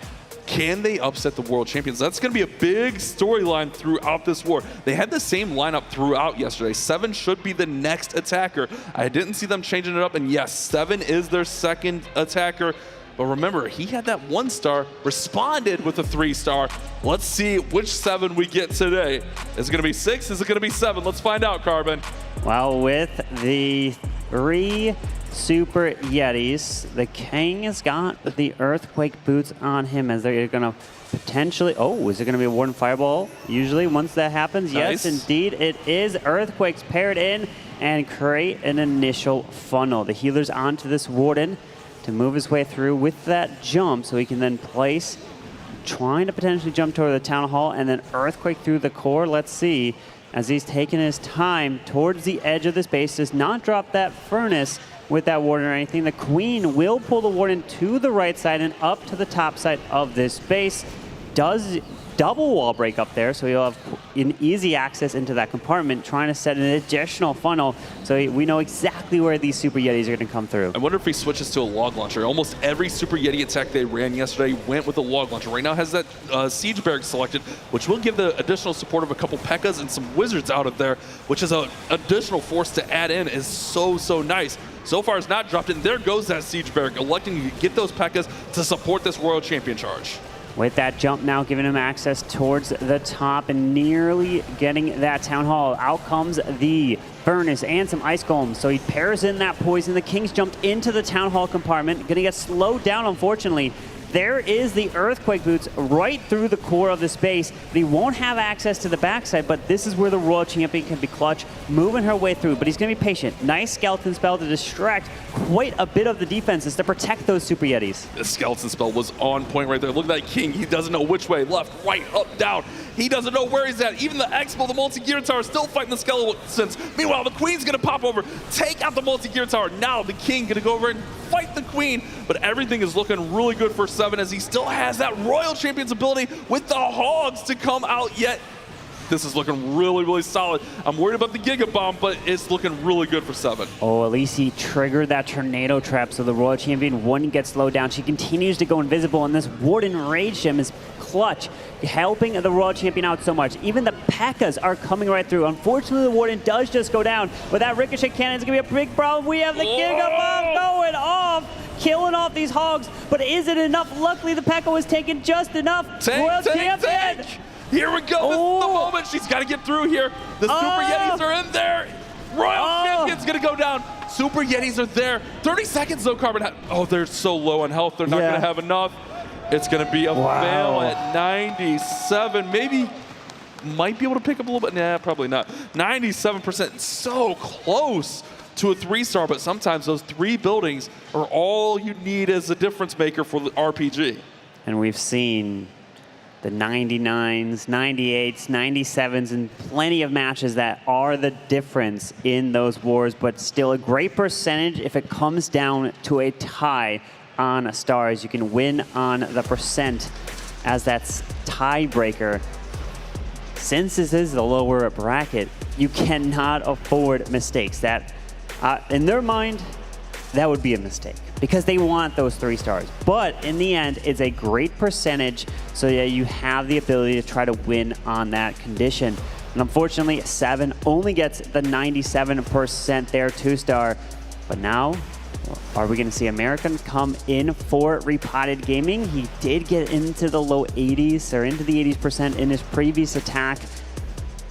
can they upset the world champions? That's going to be a big storyline throughout this war. They had the same lineup throughout yesterday. 7 should be the next attacker. I didn't see them changing it up, and yes, 7 is their second attacker. But remember, he had that 1-star, responded with a 3-star. Let's see which 7 we get today. Is it going to be 6? Is it going to be 7? Let's find out, Carbon. Well, with the 3 Super Yetis, the King has got the Earthquake boots on him as they're going to potentially... Oh, is it going to be a Warden Fireball? Usually, once that happens, nice. Yes, indeed, it is. Earthquakes paired in and create an initial funnel. The healer's onto this Warden to move his way through with that jump so he can then place, trying to potentially jump toward the town hall and then Earthquake through the core. Let's see, as he's taking his time towards the edge of this base, does not drop that furnace with that warden or anything. The Queen will pull the warden to the right side and up to the top side of this base. Does double wall break up there, so you'll have an easy access into that compartment, trying to set an additional funnel, so we know exactly where these Super Yetis are going to come through. I wonder if he switches to a log launcher. Almost every Super Yeti attack they ran yesterday went with a log launcher. Right now has that Siege Barrack selected, which will give the additional support of a couple P.E.K.K.A.s and some Wizards out of there, which is an additional force to add in, is so nice. So far, it's not dropped in. There goes that Siege Barrack, electing to get those P.E.K.K.A.s to support this Royal Champion charge. With that jump now giving him access towards the top and nearly getting that Town Hall. Out comes the Furnace and some Ice Golems. So he pairs in that poison. The Kings jumped into the Town Hall compartment. Gonna get slowed down, unfortunately. There is the Earthquake Boots right through the core of the space. But he won't have access to the backside, but this is where the Royal Champion can be clutch, moving her way through. But he's going to be patient. Nice Skeleton Spell to distract quite a bit of the defenses to protect those Super Yetis. The Skeleton Spell was on point right there. Look at that King. He doesn't know which way, left, right, up, down. He doesn't know where he's at. Even the Expo, the multi-gear tower, still fighting the Skeletons. Meanwhile, the Queen's going to pop over, take out the multi-gear tower. Now the King going to go over and fight the Queen. But everything is looking really good for 7 as he still has that Royal Champion's ability with the Hogs to come out yet. This is looking really solid. I'm worried about the Giga Bomb, but it's looking really good for 7. Oh, at least he triggered that Tornado Trap so the Royal Champion wouldn't get slowed down. She continues to go invisible, and this Warden Rage Gem is clutch, helping the Royal Champion out so much. Even the P.E.K.K.A.s are coming right through. Unfortunately, the Warden does just go down, but that Ricochet Cannon is going to be a big problem. We have the Giga Bomb going off, killing off these Hogs, but is it enough? Luckily, the P.E.K.K.A. was taking just enough. Royal Champion! Here we go. This is the moment. She's got to get through here. The Super Yetis are in there. Royal Champion's going to go down. Super Yetis are there. 30 seconds, though, Carbon. Oh, they're so low on health. They're not going to have enough. It's going to be a fail at 97. Maybe might be able to pick up a little bit. Nah, probably not. 97%. So close to a 3-star, but sometimes those 3 buildings are all you need as a difference maker for the RPG. And we've seen the 99s, 98s, 97s, and plenty of matches that are the difference in those wars, but still a great percentage if it comes down to a tie on stars. You can win on the percent as that's tiebreaker. Since this is the lower bracket, you cannot afford mistakes. That, in their mind, that would be a mistake because they want those 3 stars. But in the end, it's a great percentage so that you have the ability to try to win on that condition. And unfortunately, 7 only gets the 97% there, 2-star. But now, are we going to see American come in for Repotted Gaming? He did get into the low 80s or into the 80% in his previous attack,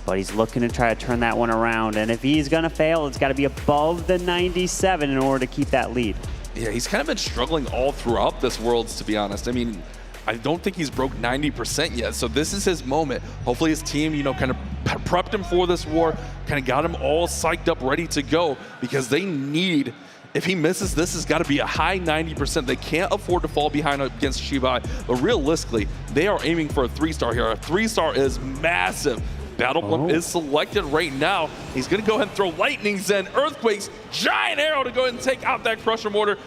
but he's looking to try to turn that one around. And if he's going to fail, it's got to be above the 97 in order to keep that lead. Yeah, he's kind of been struggling all throughout this Worlds, to be honest. I mean, I don't think he's broke 90% yet, so this is his moment. Hopefully his team, you know, kind of prepped him for this war, kind of got him all psyched up, ready to go, because they need, if he misses, this has got to be a high 90%. They can't afford to fall behind against XiBai, but realistically, they are aiming for a 3-star here. A 3-star is massive. Battle Blimp is selected right now. He's going to go ahead and throw lightnings and earthquakes, giant arrow to go ahead and take out that Crusher Mortar.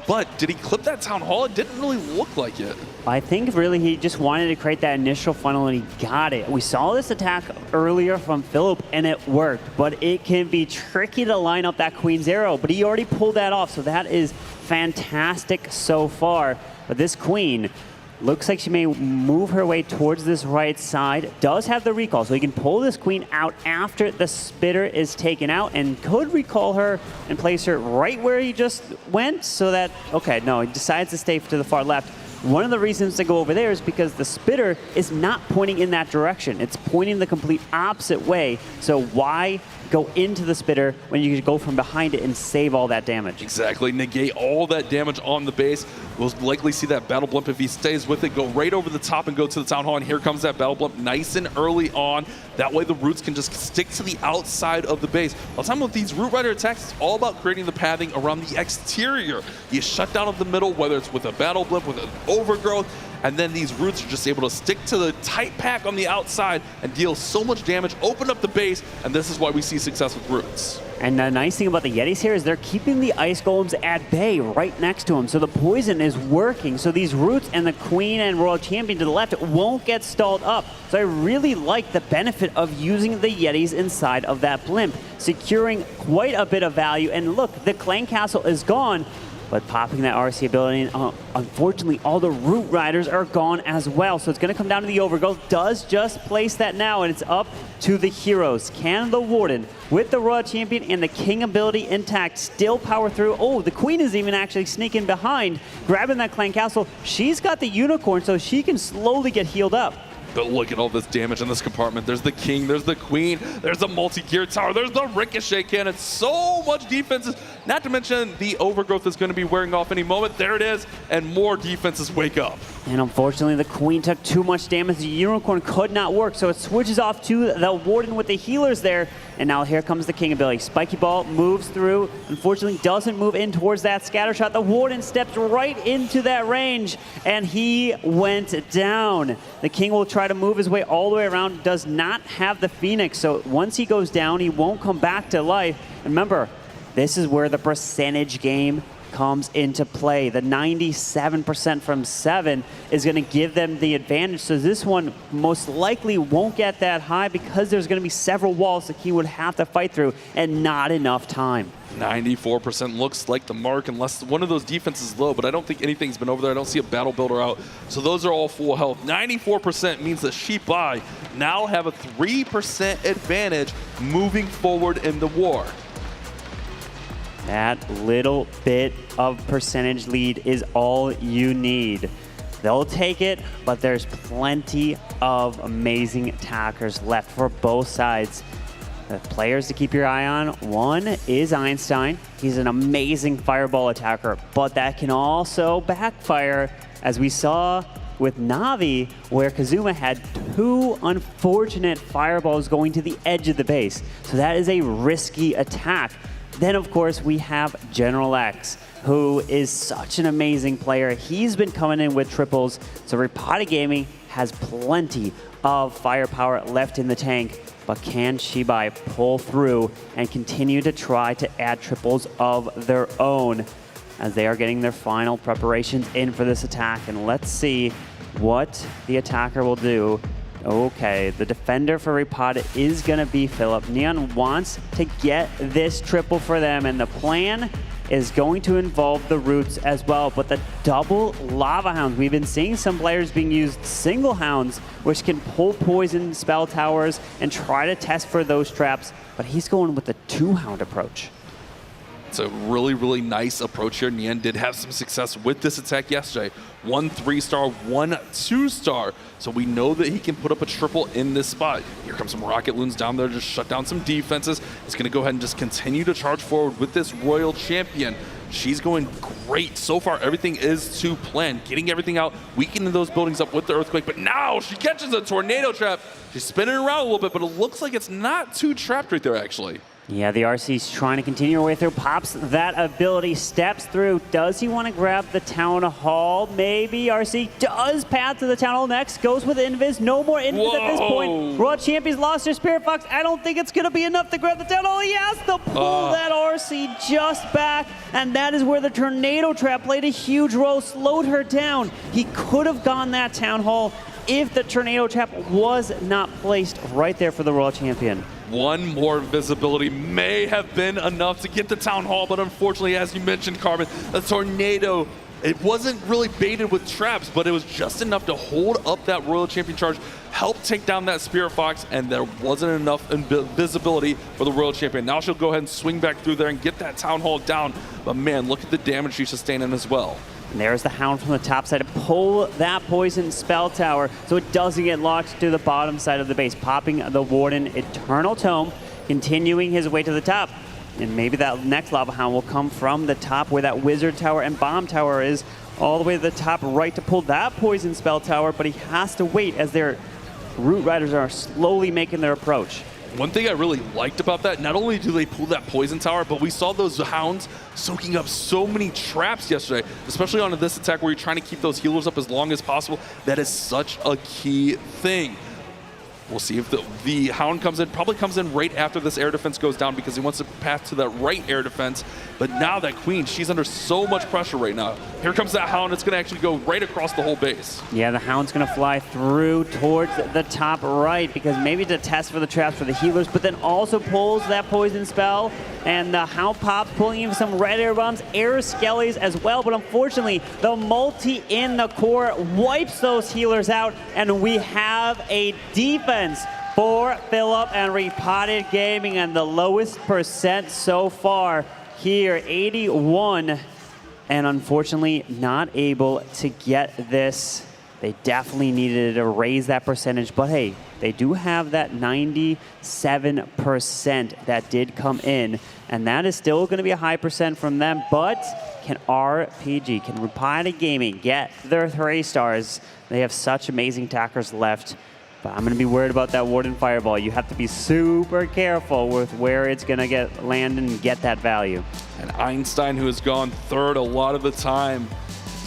But did he clip that Town Hall? It didn't really look like it. I think really he just wanted to create that initial funnel and he got it. We saw this attack earlier from Philip and it worked, but it can be tricky to line up that Queen's arrow, but he already pulled that off, so that is fantastic so far. But this Queen looks like she may move her way towards this right side. Does have the recall, so he can pull this Queen out after the Spitter is taken out and could recall her and place her right where he just went so that, okay, no, he decides to stay to the far left. One of the reasons to go over there is because the Spitter is not pointing in that direction. It's pointing the complete opposite way. So why go into the Spitter when you can go from behind it and save all that damage? Exactly, negate all that damage on the base. We'll likely see that Battle Blimp, if he stays with it, go right over the top and go to the Town Hall. And here comes that Battle Blimp nice and early on. That way the roots can just stick to the outside of the base. All the time with these Root Rider attacks, it's all about creating the pathing around the exterior. You shut down of the middle, whether it's with a Battle Blimp, with an Overgrowth, and then these roots are just able to stick to the tight pack on the outside and deal so much damage, open up the base, and this is why we see success with roots. And the nice thing about the Yetis here is they're keeping the ice golems at bay right next to them. So the poison is working. So these roots and the queen and royal champion to the left won't get stalled up. So I really like the benefit of using the Yetis inside of that blimp, securing quite a bit of value. And look, the clan castle is gone, but popping that RC ability, and unfortunately, all the Root Riders are gone as well. So it's going to come down to the Overgrowth. Does just place that now, and it's up to the heroes. Can the Warden, with the Royal Champion and the King ability intact, still power through? Oh, the Queen is even actually sneaking behind, grabbing that Clan Castle. She's got the Unicorn, so she can slowly get healed up. But look at all this damage in this compartment. There's the King, there's the Queen, there's the multi-gear tower, there's the Ricochet cannon. So much defenses. Not to mention the Overgrowth is going to be wearing off any moment. There it is, and more defenses wake up. And unfortunately, the Queen took too much damage. The Unicorn could not work, so it switches off to the Warden with the healers there. And now here comes the King ability. Spiky Ball moves through. Unfortunately, doesn't move in towards that scatter shot. The Warden steps right into that range, and he went down. The King will try to move his way all the way around. Does not have the Phoenix, so once he goes down, he won't come back to life. And remember, this is where the percentage game comes into play. The 97% from 7 is going to give them the advantage. So this one most likely won't get that high because there's going to be several walls that he would have to fight through and not enough time. 94% looks like the mark unless one of those defenses is low, but I don't think anything's been over there. I don't see a battle builder out. So those are all full health. 94% means that XiBai now have a 3% advantage moving forward in the war. That little bit of percentage lead is all you need. They'll take it, but there's plenty of amazing attackers left for both sides. The players to keep your eye on, one is Einstein. He's an amazing fireball attacker, but that can also backfire, as we saw with Na'Vi, where Kazuma had 2 unfortunate fireballs going to the edge of the base. So that is a risky attack. Then, of course, we have General X, who is such an amazing player. He's been coming in with triples, so Repotted Gaming has plenty of firepower left in the tank. But can XiBai pull through and continue to try to add triples of their own as they are getting their final preparations in for this attack? And let's see what the attacker will do. Okay, the defender for Repotted is going to be Philip. Neon wants to get this triple for them, and the plan is going to involve the roots as well. But the double lava hounds, we've been seeing some players being used single hounds, which can pull poison spell towers and try to test for those traps. But he's going with the 2-hound approach. It's a really, really nice approach here. Nian did have some success with this attack yesterday. 1 3-star, 1 2-star. So we know that he can put up a triple in this spot. Here comes some rocket loons down there, just shut down some defenses. He's going to go ahead and just continue to charge forward with this Royal Champion. She's going great. So far, everything is to plan. Getting everything out, weakening those buildings up with the Earthquake. But now she catches a tornado trap. She's spinning around a little bit, but it looks like it's not too trapped right there, actually. Yeah, the RC's trying to continue her way through. Pops that ability, steps through. Does he want to grab the Town Hall? Maybe. RC does path to the Town Hall next. Goes with Invis. No more Invis at this point. Royal Champions lost their Spirit Fox. I don't think it's going to be enough to grab the Town Hall. He has to pull that RC just back. And that is where the Tornado Trap played a huge role, slowed her down. He could have gone that Town Hall if the Tornado Trap was not placed right there for the Royal Champion. One more visibility may have been enough to get the Town Hall, but unfortunately, as you mentioned, Carbon, the Tornado, it wasn't really baited with traps, but it was just enough to hold up that Royal Champion charge, help take down that Spirit Fox, and there wasn't enough visibility for the Royal Champion. Now she'll go ahead and swing back through there and get that Town Hall down, but man, look at the damage she's sustaining as well. And there's the Hound from the top side to pull that poison spell tower so it doesn't get locked to the bottom side of the base, popping the Warden Eternal Tome, continuing his way to the top. And maybe that next Lava Hound will come from the top where that Wizard Tower and Bomb Tower is, all the way to the top right to pull that poison spell tower, but he has to wait as their Root Riders are slowly making their approach. One thing I really liked about that, not only do they pull that poison tower, but we saw those hounds soaking up so many traps yesterday, especially on this attack where you're trying to keep those healers up as long as possible. That is such a key thing. We'll see if the hound comes in, probably comes in right after this air defense goes down because he wants to path to that right air defense. But now that queen, she's under so much pressure right now. Here comes that hound. It's going to actually go right across the whole base. Yeah, the hound's going to fly through towards the top right because maybe to test for the traps for the healers, but then also pulls that poison spell. And the hound pops, pulling in some red air bombs, air skellies as well. But unfortunately, the multi in the core wipes those healers out, and we have a defense for Philip and Repotted Gaming, and the lowest percent so far here, 81. And unfortunately, not able to get this. They definitely needed to raise that percentage, but hey, they do have that 97% that did come in, and that is still going to be a high percent from them. But can RPG, can Repotted Gaming get their 3 stars? They have such amazing attackers left, but I'm going to be worried about that Warden Fireball. You have to be super careful with where it's going to land and get that value. And Einstein, who has gone third a lot of the time,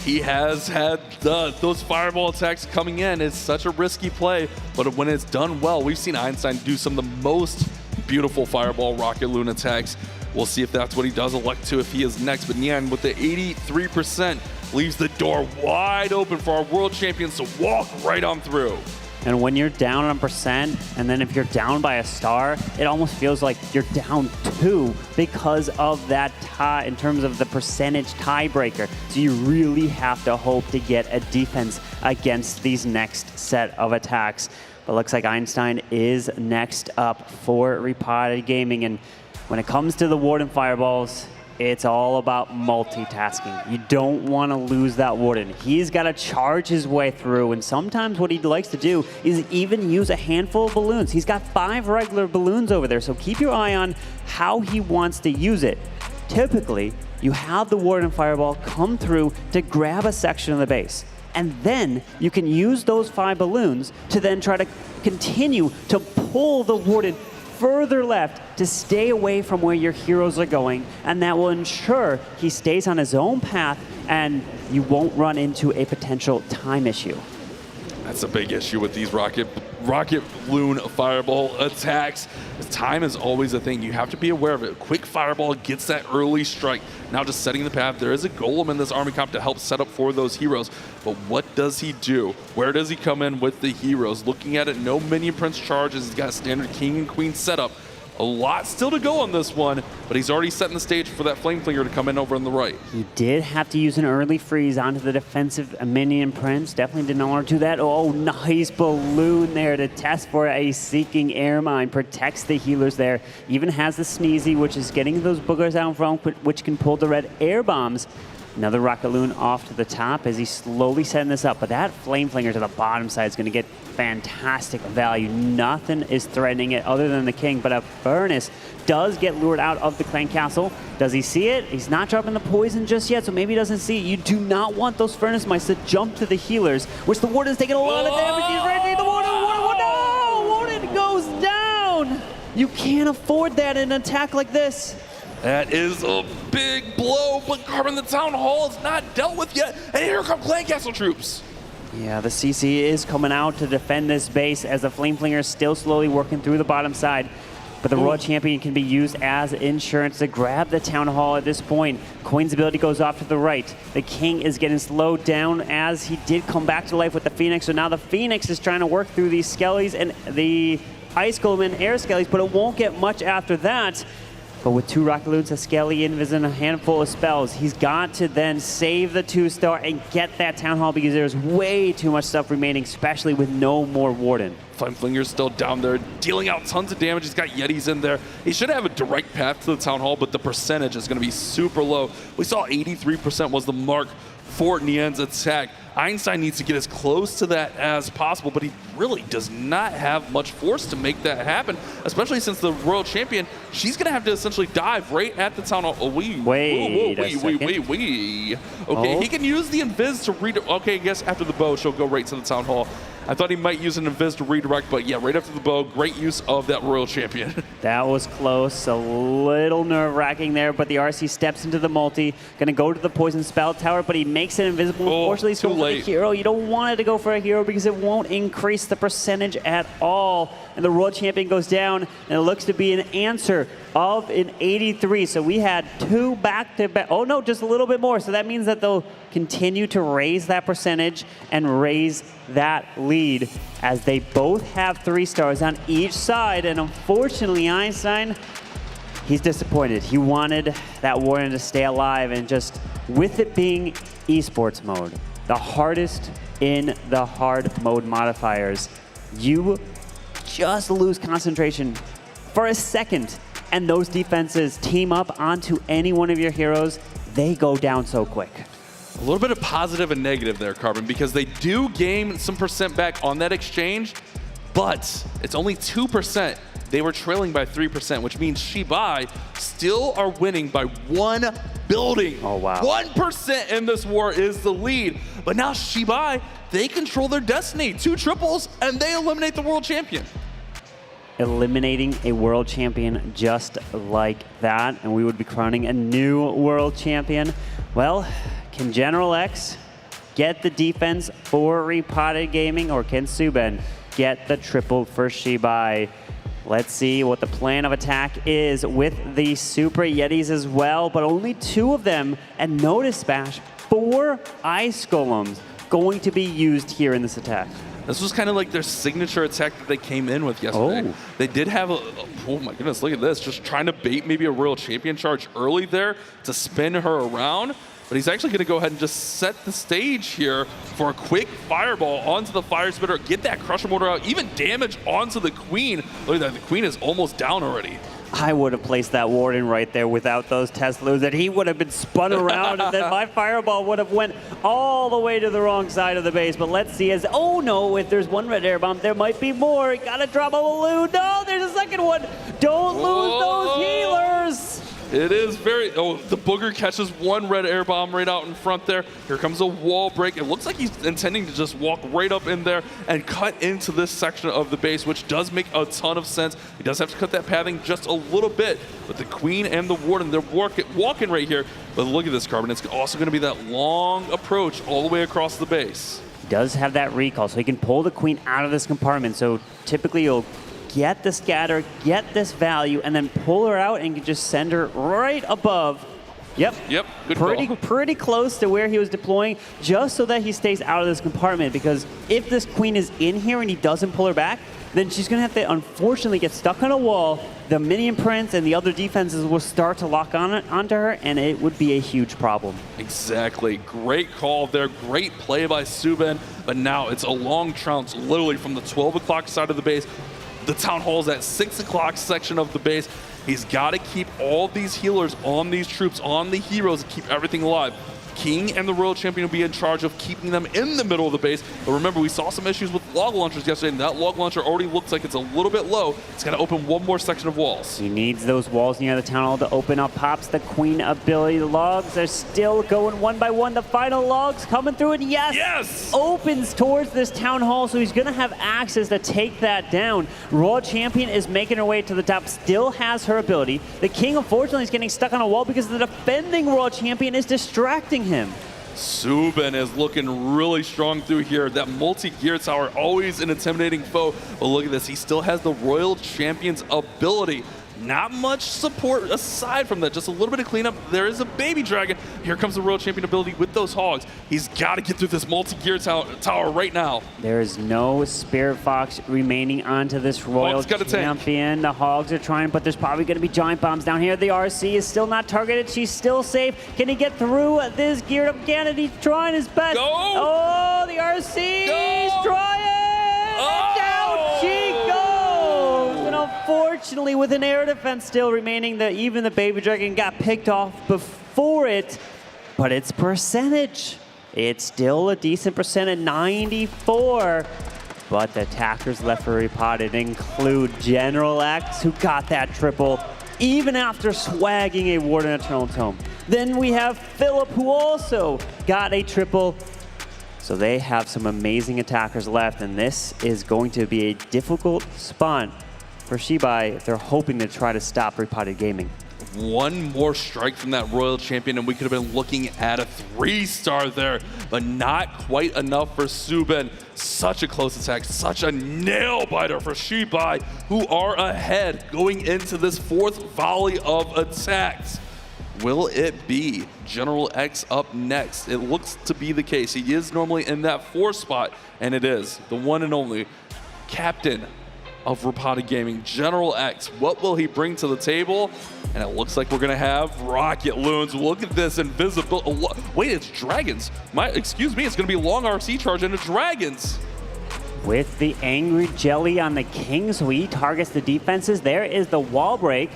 he has had those fireball attacks coming in. It's such a risky play, but when it's done well, we've seen Einstein do some of the most beautiful fireball rocket loon attacks. We'll see if that's what he does elect to if he is next. But Nian, with the 83%, leaves the door wide open for our world champions to walk right on through. And when you're down on percent, and then if you're down by a star, it almost feels like you're down 2 because of that tie in terms of the percentage tiebreaker. So you really have to hope to get a defense against these next set of attacks. But looks like Einstein is next up for Repotted Gaming. And when it comes to the Warden Fireballs, it's all about multitasking. You don't want to lose that Warden. He's got to charge his way through, and sometimes what he likes to do is even use a handful of balloons. He's got 5 regular balloons over there, so keep your eye on how he wants to use it. Typically, you have the Warden Fireball come through to grab a section of the base, and then you can use those 5 balloons to then try to continue to pull the Warden further left to stay away from where your heroes are going, and that will ensure he stays on his own path and you won't run into a potential time issue. That's a big issue with these rocket loon fireball attacks. Time is always a thing. You have to be aware of it. Quick fireball gets that early strike. Now just setting the path. There is a golem in this army comp to help set up for those heroes. But what does he do? Where does he come in with the heroes? Looking at it, no minion prince charges. He's got a standard king and queen setup. A lot still to go on this one, but he's already setting the stage for that flame flinger to come in over on the right. He did have to use an early freeze onto the defensive minion prince. Definitely did not want to do that. Oh, nice balloon there to test for a seeking air mine. Protects the healers there. Even has the sneezy, which is getting those boogers out in front, which can pull the red air bombs. Another rocket loon off to the top as he's slowly setting this up. But that flame flinger to the bottom side is going to get fantastic value. Nothing is threatening it other than the king, but a furnace does get lured out of the clan castle. Does he see it? He's not dropping the poison just yet, so maybe he doesn't see it. You do not want those furnace mice to jump to the healers, which the warden's taking a lot of damage. He's ready. The warden, no! Warden goes down. You can't afford that in an attack like this. That is a big blow, but Carbon, the town hall is not dealt with yet, and here come clan castle troops. Yeah, the CC is coming out to defend this base as the flame flinger is still slowly working through the bottom side. But the Royal Champion can be used as insurance to grab the Town Hall at this point. Coin's ability goes off to the right. The King is getting slowed down as he did come back to life with the Phoenix. So now the Phoenix is trying to work through these Skellies and the Ice Golem and Air Skellies, but it won't get much after that. But with 2 rocket loons, a Skelly, Invis, and a handful of spells, he's got to then save the 2-star and get that Town Hall because there's way too much stuff remaining, especially with no more Warden. Flame Flinger's still down there, dealing out tons of damage. He's got Yetis in there. He should have a direct path to the Town Hall, but the percentage is going to be super low. We saw 83% was the mark for Nian's attack. Einstein needs to get as close to that as possible, but he really does not have much force to make that happen, especially since the Royal Champion, she's going to have to essentially dive right at the Town Hall. Wait a second. Okay, he can use the Invis to read. Okay, I guess after the bow, she'll go right to the Town Hall. I thought he might use an invis to redirect, but yeah, right after the bow, great use of that Royal Champion. That was close, a little nerve-wracking there, but the RC steps into the multi, gonna go to the poison spell tower, but he makes it invisible. Unfortunately, he's going for the hero. You don't want it to go for a hero because it won't increase the percentage at all. And the Royal Champion goes down, and it looks to be an answer of an 83. So we had 2 back-to-back. Oh no, just a little bit more. So that means that they'll continue to raise that percentage and raise that lead as they both have 3 stars on each side. And unfortunately, Einstein, he's disappointed. He wanted that Warden to stay alive, and just with it being esports mode, the hardest in the hard mode modifiers, you just lose concentration for a second, and those defenses team up onto any one of your heroes, they go down so quick. A little bit of positive and negative there, Carbon, because they do gain some percent back on that exchange, but it's only 2%. They were trailing by 3%, which means XiBai still are winning by 1 building. Oh, wow. 1% in this war is the lead. But now XiBai, they control their destiny. 2 triples, and they eliminate the world champion. Eliminating a world champion just like that, and we would be crowning a new world champion. Well, can General X get the defense for Repotted Gaming, or can Suben get the triple for XiBai? Let's see what the plan of attack is with the Super Yetis as well, but only 2 of them, and notice, Bash, 4 Ice Golems going to be used here in this attack. This was kind of like their signature attack that they came in with yesterday. Oh. They did have oh my goodness, look at this. Just trying to bait maybe a Royal Champion charge early there to spin her around. But he's actually going to go ahead and just set the stage here for a quick fireball onto the fire spitter, get that crusher mortar out, even damage onto the queen. Look at that, the queen is almost down already. I would have placed that Warden right there without those Teslas, and he would have been spun around, and then my fireball would have went all the way to the wrong side of the base. But let's see, as, oh no, if there's 1 red air bomb, there might be more. Gotta drop a balloon. No, there's a second one. Don't lose those healers. It is very, oh, the booger catches 1 red air bomb right out in front there. Here comes a wall break. It looks like he's intending to just walk right up in there and cut into this section of the base, which does make a ton of sense. He does have to cut that pathing just a little bit, but the queen and the warden, they're walking right here. But look at this, Carbon. It's also going to be that long approach all the way across the base. He does have that recall, so he can pull the queen out of this compartment. So typically you'll get the scatter, get this value, and then pull her out and just send her right above. Yep. Good call. Pretty close to where he was deploying, just so that he stays out of this compartment, because if this queen is in here and he doesn't pull her back, then she's going to have to, unfortunately, get stuck on a wall. The minion prince and the other defenses will start to lock onto her, and it would be a huge problem. Exactly. Great call there. Great play by Suben. But now it's a long trounce, literally from the 12 o'clock side of the base. The town hall's at 6 o'clock section of the base. He's got to keep all these healers on these troops, on the heroes, and keep everything alive. King and the Royal Champion will be in charge of keeping them in the middle of the base. But remember, we saw some issues with log launchers yesterday, and that log launcher already looks like it's a little bit low. It's going to open 1 more section of walls. He needs those walls near the town hall to open up. Pops the queen ability. The logs are still going 1 by 1. The final logs coming through, and yes! Opens towards this town hall, so he's going to have access to take that down. Royal Champion is making her way to the top, still has her ability. The king, unfortunately, is getting stuck on a wall because the defending Royal Champion is distracting him. Suben is looking really strong through here. That multi-gear tower, always an intimidating foe. But look at this, he still has the Royal Champion's ability. Not much support aside from that, just a little bit of cleanup. There is a baby dragon. Here comes the Royal Champion ability with those hogs. He's got to get through this multi-gear tower right now. There is no Spirit Fox remaining onto this Royal Champion. The hogs are trying, but there's probably going to be giant bombs down here. The RC is still not targeted. She's still safe. Can he get through this geared up cannon? He's trying his best. Go! Oh, the RC! Go! He's trying! Oh! And down she goes! And unfortunately, with an air defense still remaining, even the baby dragon got picked off before it, but it's percentage. It's still a decent percent at 94. But the attackers left for Repotted include General X, who got that triple, even after swagging a Warden Eternal Tome. Then we have Philip, who also got a triple. So they have some amazing attackers left, and this is going to be a difficult spot for XiBai if they're hoping to try to stop Repotted Gaming. One more strike from that Royal Champion, and we could have been looking at a 3-star there, but not quite enough for Subin. Such a close attack, such a nail-biter for XiBai, who are ahead going into this 4th volley of attacks. Will it be General X up next? It looks to be the case. He is normally in that 4 spot, and it is the one and only captain of Repotted Gaming, General X. What will he bring to the table? And it looks like we're gonna have rocket loons. Look at this invisible. Wait, it's dragons. Excuse me, it's gonna be long RC charge into dragons. With the angry jelly on the king, so he targets the defenses. There is the wall break.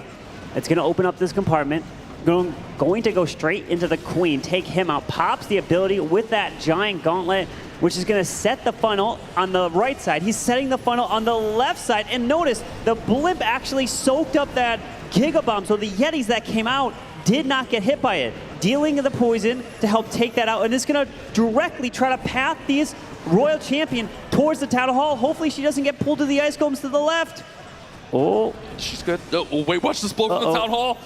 It's gonna open up this compartment. Going to go straight into the queen, take him out, pops the ability with that giant gauntlet, which is going to set the funnel on the right side. He's setting the funnel on the left side, and notice the blimp actually soaked up that Giga Bomb, so the Yetis that came out did not get hit by it, dealing the poison to help take that out, and it's going to directly try to path this Royal Champion towards the Town Hall. Hopefully she doesn't get pulled to the ice combs to the left. Oh, she's good. Oh, wait, watch this blow from the Town Hall.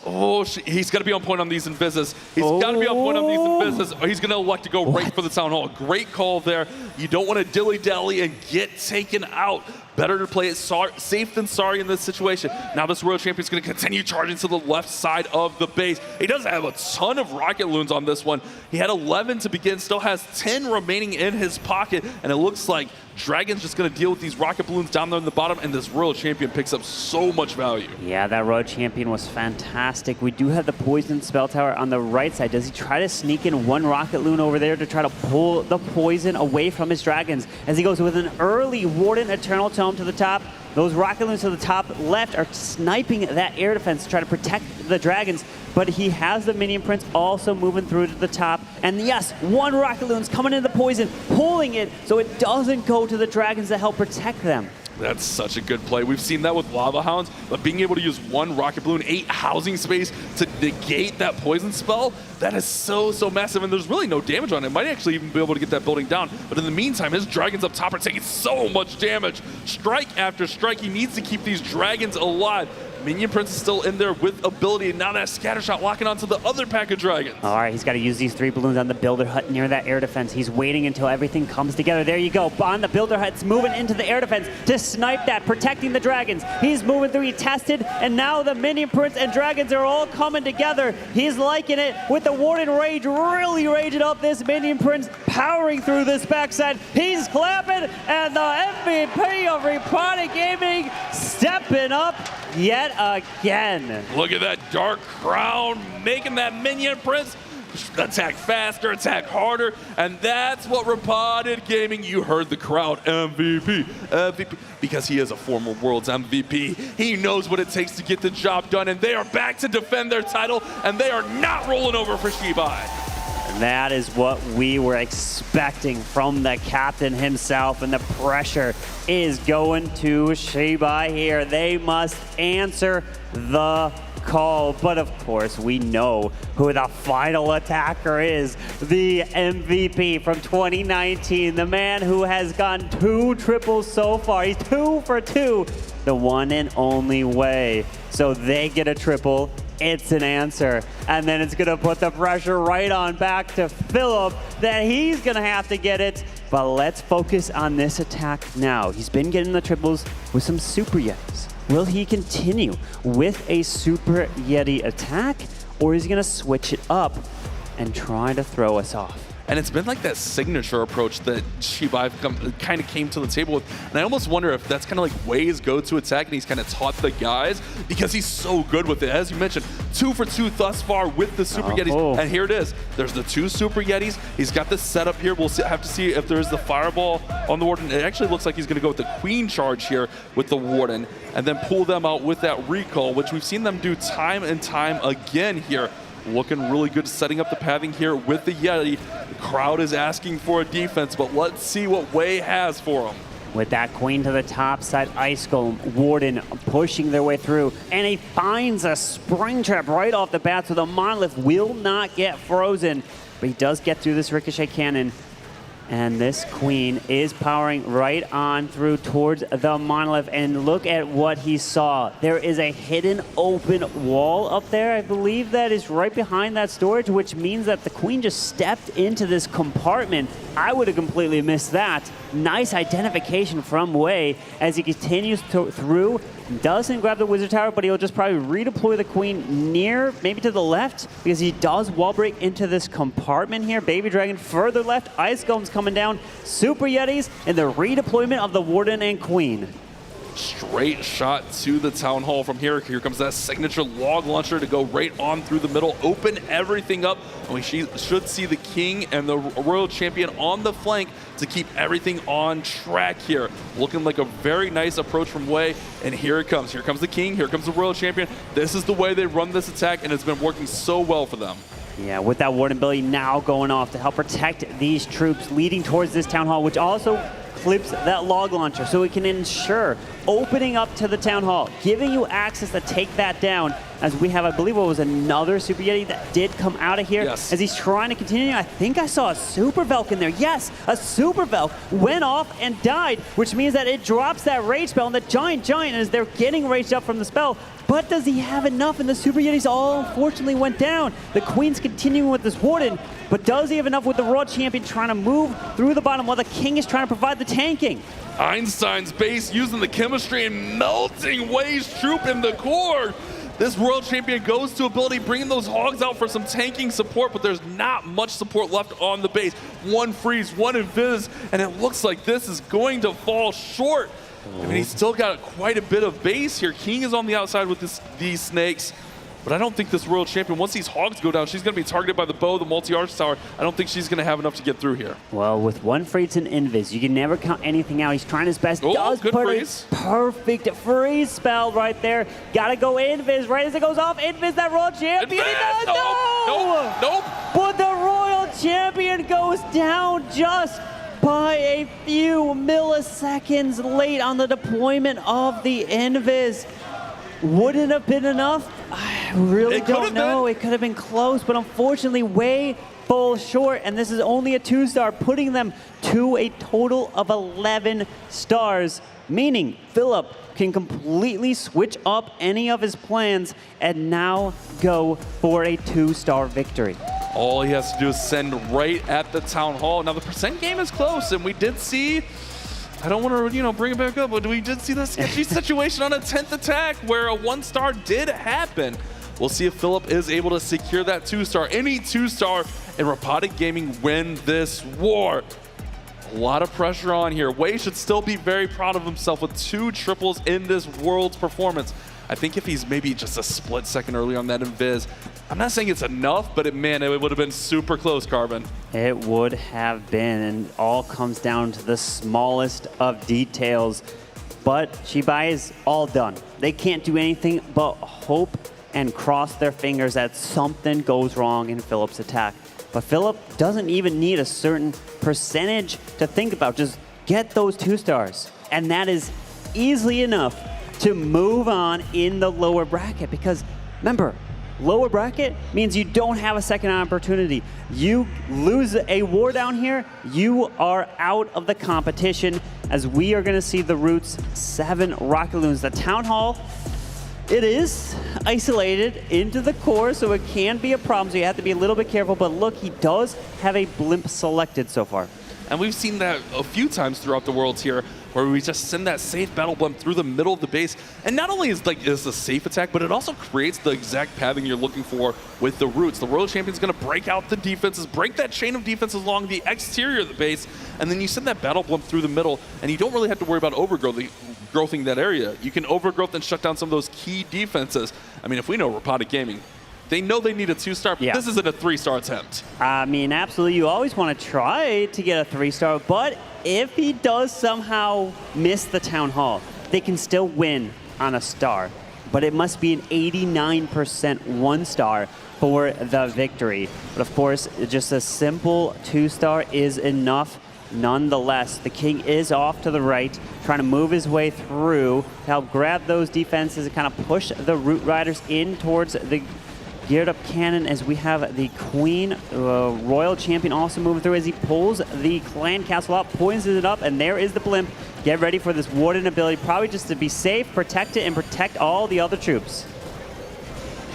Oh, he's got to be on point on these invises. He's got to be on point on these invises. Or he's going to elect to go right for the Town Hall. Great call there. You don't want to dilly-dally and get taken out. Better to play it safe than sorry in this situation. Now this Royal Champion is going to continue charging to the left side of the base. He does have a ton of rocket loons on this one. He had 11 to begin, still has 10 remaining in his pocket, and it looks like Dragon's just going to deal with these rocket balloons down there in the bottom, and this Royal Champion picks up so much value. Yeah, that Royal Champion was fantastic. We do have the poison spell tower on the right side. Does he try to sneak in one rocket loon over there to try to pull the poison away from his dragons as he goes with an early Warden Eternal Tome to the top? Those rocket loons to the top left are sniping that air defense to try to protect the dragons, but he has the minion prince also moving through to the top. And yes, one rocket loon's coming into the poison, pulling it so it doesn't go to the dragons to help protect them. That's such a good play. We've seen that with Lava Hounds, but being able to use one rocket balloon, 8 housing space to negate that poison spell, that is so massive, and there's really no damage on it. Might actually even be able to get that building down, but in the meantime, his dragons up top are taking so much damage. Strike after strike, he needs to keep these dragons alive. Minion Prince is still in there with ability, and now that scatter shot locking onto the other pack of dragons. All right, he's got to use these 3 balloons on the Builder Hut near that air defense. He's waiting until everything comes together. There you go. On the Builder Hut's moving into the air defense to snipe that, protecting the dragons. He's moving through, he tested, and now the Minion Prince and dragons are all coming together. He's liking it with the Warden Rage, really raging up this Minion Prince, powering through this backside. He's clapping, and the MVP of Repotted Gaming stepping up yet again. Look at that Dark Crown making that Minion Prince attack faster, attack harder, and that's what Repotted Gaming, you heard the crowd, MVP, because he is a former Worlds MVP. He knows what it takes to get the job done, and they are back to defend their title, and they are not rolling over for XiBai. And that is what we were expecting from the captain himself, and the pressure is going to XiBai here. They must answer the call, but of course we know who the final attacker is. The MVP from 2019, the man who has gotten 2 triples so far. He's 2 for 2, the one and only way. So they get a triple. It's an answer, and then it's gonna put the pressure right on back to Philip that he's gonna have to get it. But let's focus on this attack now. He's been getting the triples with some Super Yetis. Will he continue with a Super Yeti attack, or is he gonna switch it up and try to throw us off? And it's been like that signature approach that XiBai kind of came to the table with. And I almost wonder if that's kind of like Wei's go-to attack, and he's kind of taught the guys because he's so good with it. As you mentioned, 2 for 2 thus far with the Super Yetis. And here it is. There's the 2 Super Yetis. He's got this setup here. We'll have to see if there's the Fireball on the Warden. It actually looks like he's going to go with the Queen charge here with the Warden and then pull them out with that recall, which we've seen them do time and time again here. Looking really good, setting up the pathing here with the Yeti. The crowd is asking for a defense, but let's see what Wei has for him. With that Queen to the top side, Ice Golem, Warden pushing their way through, and he finds a spring trap right off the bat, so the Monolith will not get frozen, but he does get through this Ricochet Cannon. And this queen is powering right on through towards the monolith. And look at what he saw. There is a hidden open wall up there. I believe that is right behind that storage, which means that the queen just stepped into this compartment. I would have completely missed that. Nice identification from Wei as he continues through. Doesn't grab the wizard tower, but he'll just probably redeploy the queen near, maybe to the left, because he does wall break into this compartment here. Baby Dragon further left. Ice Golem's coming down. Super Yetis, and the redeployment of the Warden and Queen. Straight shot to the Town Hall from here. Here comes that signature log launcher to go right on through the middle, open everything up, and we should see the King and the Royal Champion on the flank to keep everything on track here. Looking like a very nice approach from Wei, and here it comes. Here comes the King, here comes the Royal Champion. This is the way they run this attack, and it's been working so well for them. Yeah, with that Warden ability now going off to help protect these troops leading towards this Town Hall, which also clips that log launcher, so it can ensure opening up to the Town Hall, giving you access to take that down, as we have, I believe it was another Super Yeti that did come out of here. Yes. As he's trying to continue. I think I saw a Super Velk in there. Yes, a Super Velk went off and died, which means that it drops that rage spell, and the giant, as they're getting raged up from the spell. But does he have enough? And the Super Yetis all unfortunately went down. The Queen's continuing with this Warden, but does he have enough with the Royal Champion trying to move through the bottom while the King is trying to provide the tanking? Einstein's base using the chemistry and melting Wei's troop in the core. This Royal Champion goes to ability, bringing those Hogs out for some tanking support, but there's not much support left on the base. One freeze, one invis, and it looks like this is going to fall short. I mean, he's still got quite a bit of base here. King is on the outside with these snakes, but I don't think this Royal Champion, once these Hogs go down, she's going to be targeted by the bow, the multi-arch tower. I don't think she's going to have enough to get through here. Well, with one freeze and invis, you can never count anything out. He's trying his best. Oh, does good put freeze. a perfect freeze spell right there. Gotta go invis right as it goes off. Invis that Royal Champion. He does. Nope. But the Royal Champion goes down just by a few milliseconds late on the deployment of the invis. Wouldn't have been enough. I really don't know. It could have been close, but unfortunately Wei falls short, and this is only a 2-star, putting them to a total of 11 stars, meaning Philip can completely switch up any of his plans and now go for a 2-star victory. All he has to do is send right at the Town Hall. Now the percent game is close, and we did see, I don't want to, bring it back up, but we did see this sketchy situation on a 10th attack where a 1-star did happen. We'll see if Philip is able to secure that 2-star. Any 2-star and Repotted Gaming win this war. A lot of pressure on here. Wei should still be very proud of himself with 2 triples in this World's performance. I think if he's maybe just a split second early on that invis, I'm not saying it's enough, but it would have been super close, Carbon. It would have been, and all comes down to the smallest of details. But XiBai is all done. They can't do anything but hope and cross their fingers that something goes wrong in Philip's attack. But Philip doesn't even need a certain percentage to think about. Just get those 2-stars. And that is easily enough to move on in the lower bracket, because remember, lower bracket means you don't have a second opportunity. You lose a war down here, you are out of the competition, as we are going to see the Roots 7 Rocket Loons. The Town Hall, it is isolated into the core, so it can be a problem, so you have to be a little bit careful, but look, he does have a blimp selected so far. And we've seen that a few times throughout the Worlds here, where we just send that safe battle blimp through the middle of the base. And not only is this a safe attack, but it also creates the exact pathing you're looking for with the Roots. The Royal Champion's gonna break out the defenses, break that chain of defenses along the exterior of the base, and then you send that battle blimp through the middle, and you don't really have to worry about overgrowthing that area. You can overgrowth and shut down some of those key defenses. I mean, if we know Repotted Gaming, they know they need a 2-star, but this isn't a 3-star attempt. I mean, absolutely, you always want to try to get a 3-star, but if he does somehow miss the Town Hall, they can still win on a star. But it must be an 89% 1-star for the victory. But of course, just a simple 2-star is enough. Nonetheless, the King is off to the right, trying to move his way through to help grab those defenses and kind of push the Root Riders in towards the geared up cannon as we have the Queen Royal Champion also moving through as he pulls the clan castle up, poisons it up, and there is the blimp. Get ready for this Warden ability, probably just to be safe, protect it, and protect all the other troops.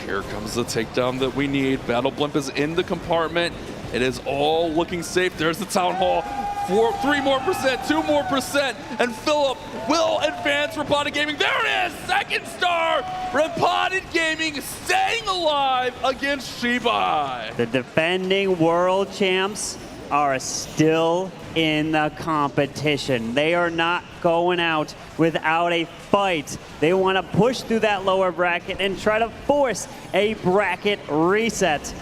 Here comes the takedown that we need. Battle Blimp is in the compartment. It is all looking safe. There's the Town Hall. 3 more percent, 2 more percent, and Philip will advance Repotted Gaming. There it is, second star. Repotted Gaming staying alive against XiBai. The defending world champs are still in the competition. They are not going out without a fight. They want to push through that lower bracket and try to force a bracket reset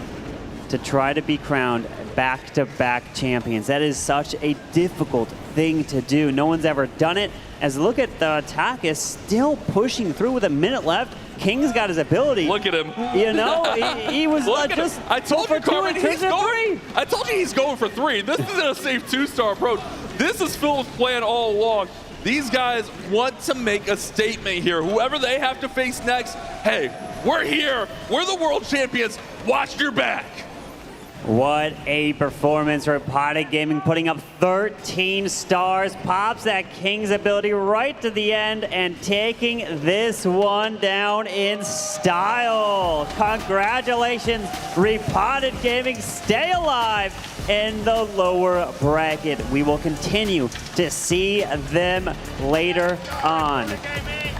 to try to be crowned back-to-back champions. That is such a difficult thing to do. No one's ever done it. As look at the attack is still pushing through with a minute left. King's got his ability. Look at him. You know, he was just I told you, Carmen, he's going. I told you he's going for 3. This isn't a safe 2-star approach. This is Phil's plan all along. These guys want to make a statement here. Whoever they have to face next, hey, we're here. We're the world champions. Watch your back. What a performance. Repotted Gaming putting up 13 stars, pops that King's ability right to the end and taking this one down in style. Congratulations, Repotted Gaming, stay alive in the lower bracket. We will continue to see them later on,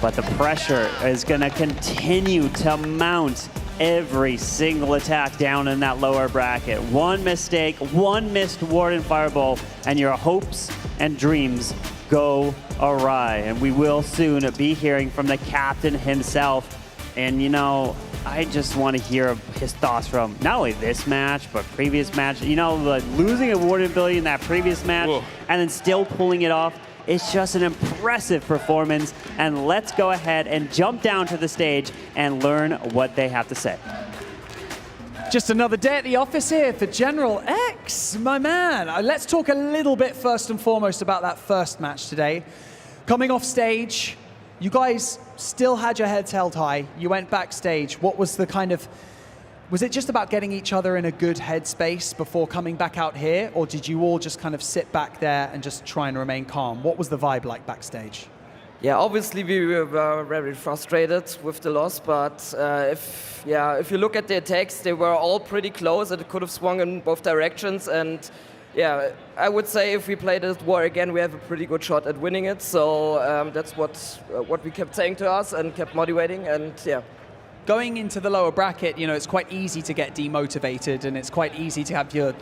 but the pressure is going to continue to mount every single attack down in that lower bracket. One mistake, one missed Warden Fireball, and your hopes and dreams go awry. And we will soon be hearing from the captain himself. And you know, I just want to hear his thoughts from not only this match, but previous match. You know, the losing a Warden ability in that previous match, and then still pulling it off. It's just an impressive performance, and let's go ahead and jump down to the stage and learn what they have to say. Just another day at the office here for General X, my man. Let's talk a little bit first and foremost about that first match today. Coming off stage, you guys still had your heads held high. You went backstage. What was the kind of... Was it just about getting each other in a good headspace before coming back out here, or did you all just kind of sit back there and just try and remain calm? What was the vibe like backstage? Yeah, obviously we were very frustrated with the loss, but if you look at the attacks, they were all pretty close. It could have swung in both directions, and yeah, I would say if we play this war again, we have a pretty good shot at winning it. So that's what we kept saying to us and kept motivating, and yeah. Going into the lower bracket, you know, it's quite easy to get demotivated, and it's quite easy to have your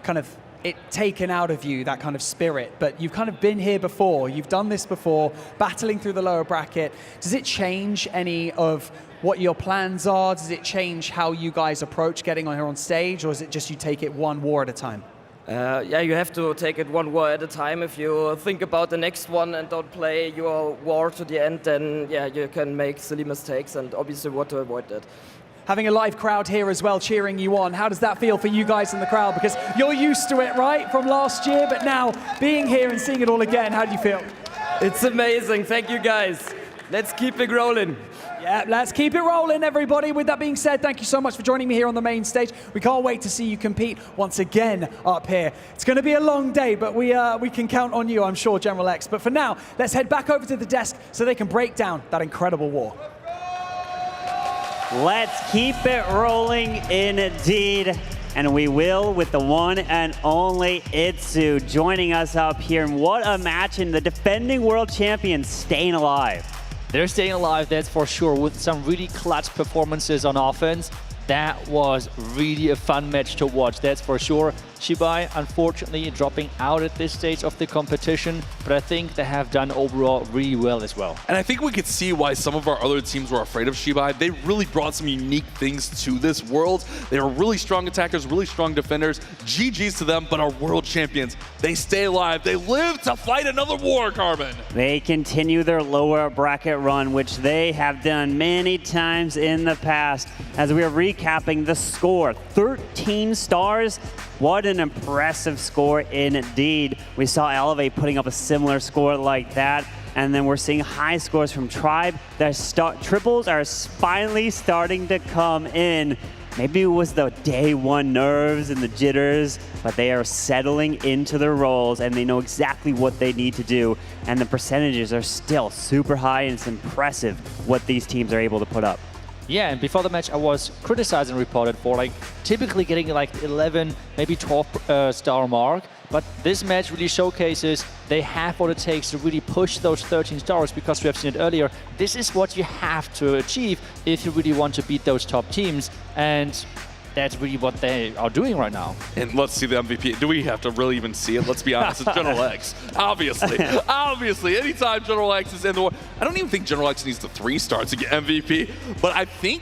kind of it taken out of you, that kind of spirit. But you've kind of been here before. You've done this before, battling through the lower bracket. Does it change any of what your plans are? Does it change how you guys approach getting on here on stage, or is it just you take it one war at a time? Yeah, you have to take it one war at a time. If you think about the next one and don't play your war to the end, then yeah, you can make silly mistakes, and obviously want to avoid that. Having a live crowd here as well cheering you on, how does that feel for you guys in the crowd? Because you're used to it, right, from last year, but now being here and seeing it all again, how do you feel? It's amazing. Thank you, guys. Let's keep it rolling. Yeah, let's keep it rolling, everybody. With that being said, thank you so much for joining me here on the main stage. We can't wait to see you compete once again up here. It's going to be a long day, but we can count on you, I'm sure, General X. But for now, let's head back over to the desk so they can break down that incredible war. Let's keep it rolling indeed. And we will with the one and only Itsu joining us up here. And what a match, and the defending world champions staying alive. They're staying alive, that's for sure, with some really clutch performances on offense. That was really a fun match to watch, that's for sure. XiBai, unfortunately, dropping out at this stage of the competition, but I think they have done overall really well as well. And I think we could see why some of our other teams were afraid of XiBai. They really brought some unique things to this world. They are really strong attackers, really strong defenders. GG's to them, but our world champions, they stay alive. They live to fight another war, Carmen. They continue their lower bracket run, which they have done many times in the past. As we are recapping the score, 13 stars. What an impressive score indeed. We saw Elevate putting up a similar score like that. And then we're seeing high scores from Tribe. Their triples are finally starting to come in. Maybe it was the day one nerves and the jitters, but they are settling into their roles and they know exactly what they need to do. And the percentages are still super high, and it's impressive what these teams are able to put up. Yeah, and before the match, I was criticizing Repotted for like typically getting like 11, maybe 12 star mark. But this match really showcases they have what it takes to really push those 13 stars, because we have seen it earlier. This is what you have to achieve if you really want to beat those top teams. And that's really what they are doing right now. And let's see the MVP. Do we have to really even see it? Let's be honest, it's General X. Obviously. Obviously. Anytime General X is in the war, I don't even think General X needs the 3 stars to get MVP, but I think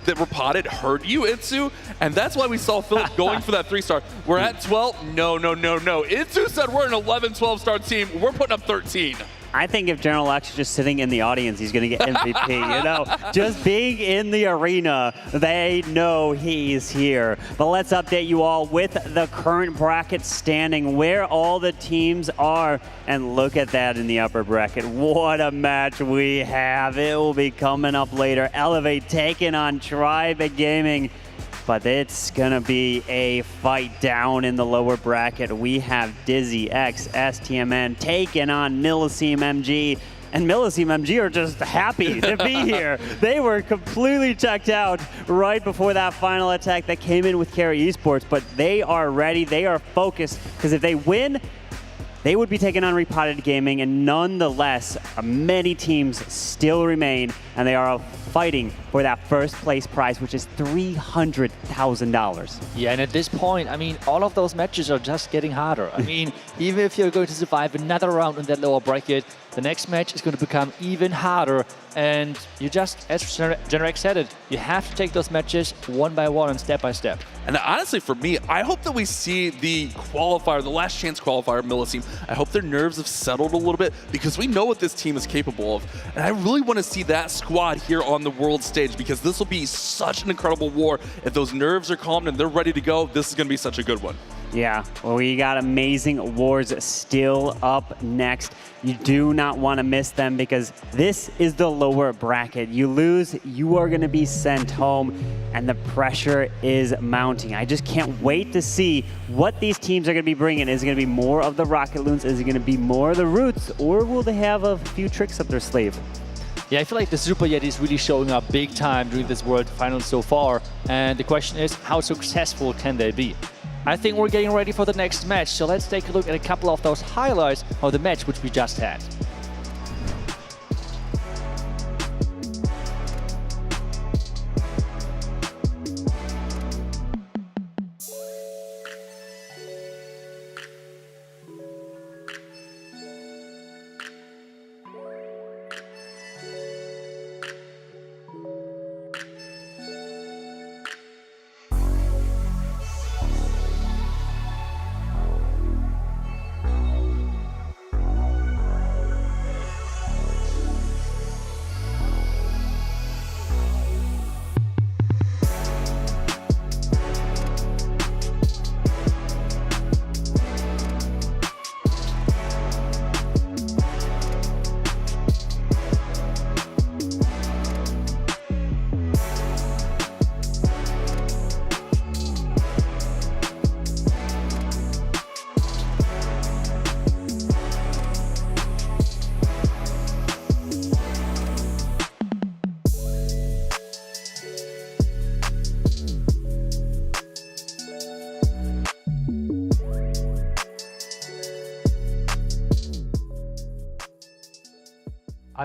that Repotted heard you, Itsu, and that's why we saw Philip going for that 3-star. We're at 12. No. Itsu said we're an 11, 12-star team. We're putting up 13. I think if General X is just sitting in the audience, he's going to get MVP. You know, just being in the arena, they know he's here. But let's update you all with the current bracket standing, where all the teams are. And look at that in the upper bracket. What a match we have. It will be coming up later. Elevate taking on Tribe Gaming. But it's gonna be a fight down in the lower bracket. We have DIZI X STMN taking on Millesime MG. And Millesime MG are just happy to be here. They were completely checked out right before that final attack that came in with Carry Esports, but they are ready, they are focused, because if they win, they would be taking on Repotted Gaming, and nonetheless, many teams still remain, and they are fighting for that first place prize, which is $300,000. Yeah, and at this point, I mean, all of those matches are just getting harder. I mean, even if you're going to survive another round in that lower bracket, the next match is going to become even harder. And you just, as Generex said it, you have to take those matches one by one and step by step. And honestly, for me, I hope that we see the qualifier, the last chance qualifier, Millesime. I hope their nerves have settled a little bit, because we know what this team is capable of. And I really want to see that squad here on the world stage, because this will be such an incredible war. If those nerves are calmed and they're ready to go, this is going to be such a good one. Yeah, well, we got amazing wars still up next. You do not want to miss them, because this is the lower bracket. You lose, you are going to be sent home, and the pressure is mounting. I just can't wait to see what these teams are going to be bringing. Is it going to be more of the Rocket Loons? Is it going to be more of the Roots? Or will they have a few tricks up their sleeve? Yeah, I feel like the Super Yeti is really showing up big time during this World Finals so far. And the question is, how successful can they be? I think we're getting ready for the next match, so let's take a look at a couple of those highlights of the match which we just had.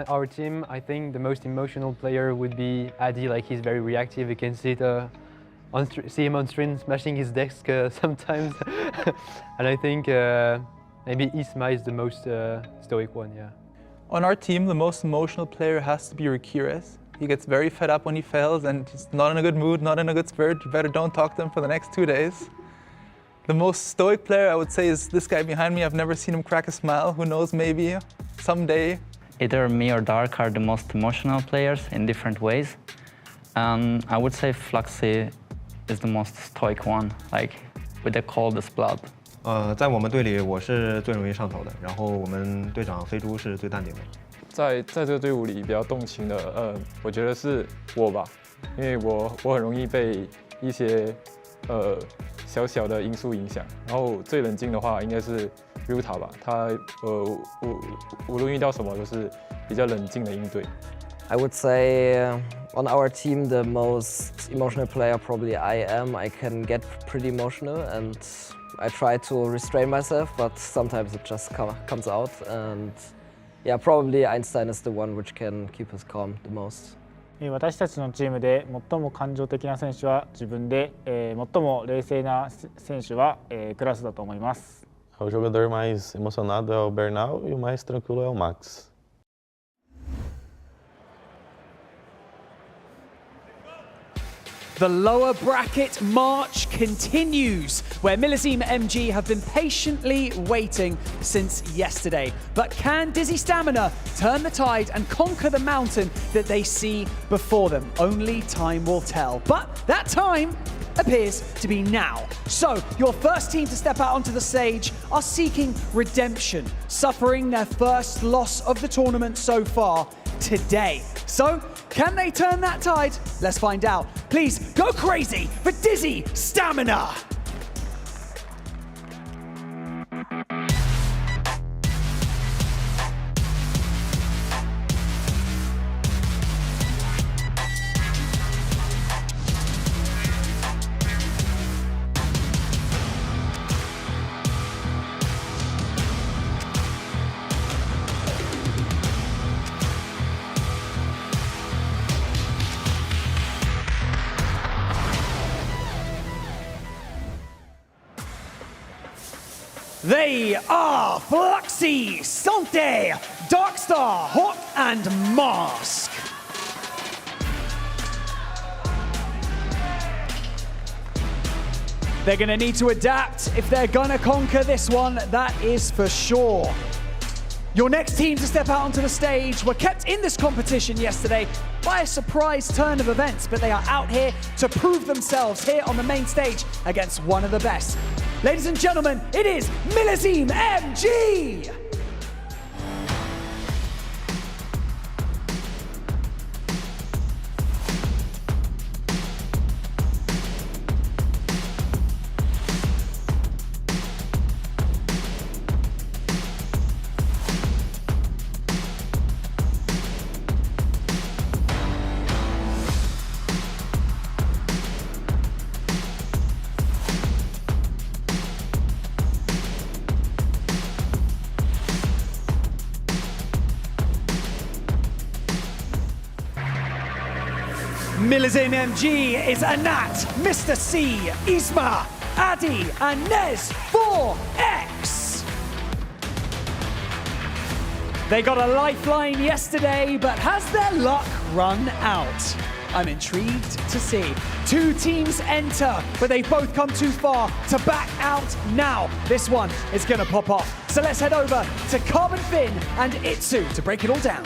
Our team, I think the most emotional player would be Adi. Like, he's very reactive. You can see him on stream smashing his desk sometimes. And I think maybe Isma is the most stoic one, yeah. On our team, the most emotional player has to be Rikires. He gets very fed up when he fails, and he's not in a good mood, not in a good spirit. You better don't talk to him for the next 2 days. The most stoic player, I would say, is this guy behind me. I've never seen him crack a smile. Who knows, maybe someday. Either me or Dark are the most emotional players in different ways. I would say Fluxy is the most stoic one, like with the coldest blood. 在我们队里，我是最容易上头的，然后我们队长飞猪是最淡定的。在这个队伍里比较动情的，我觉得是我吧，因为我很容易被一些小小的因素影响。然后最冷静的话应该是 Ruta 吧，他无论遇到什么都是比较冷静的应对。I would say on our team the most emotional player probably I am. I can get pretty emotional and I try to restrain myself, but sometimes it just comes out. And yeah, probably Einstein is the one which can keep us calm the most. 私たちのチームで最も感情的な選手は自分で、最も冷静な選手は、クラスだと思います。O jogador mais emocionado é o Bernal e o mais tranquilo é o Max. The lower bracket march continues, where Millesime MG have been patiently waiting since yesterday. But can DIZI Stamina turn the tide and conquer the mountain that they see before them? Only time will tell. But that time appears to be now. So, your first team to step out onto the stage are seeking redemption, suffering their first loss of the tournament so far today. So, can they turn that tide? Let's find out. Please go crazy for DIZI Stamina! They are Fluxy, Sante, Darkstar, Hawk, and Mask. They're going to need to adapt if they're going to conquer this one, that is for sure. Your next team to step out onto the stage were kept in this competition yesterday by a surprise turn of events, but they are out here to prove themselves here on the main stage against one of the best. Ladies and gentlemen, it is Millesime MG! Millesime MG is Anat, Mr. C, Isma, Adi, and Nez 4X. They got a lifeline yesterday, but has their luck run out? I'm intrigued to see. Two teams enter, but they've both come too far to back out now. This one is gonna pop off. So let's head over to Carbon Finn and Itsu to break it all down.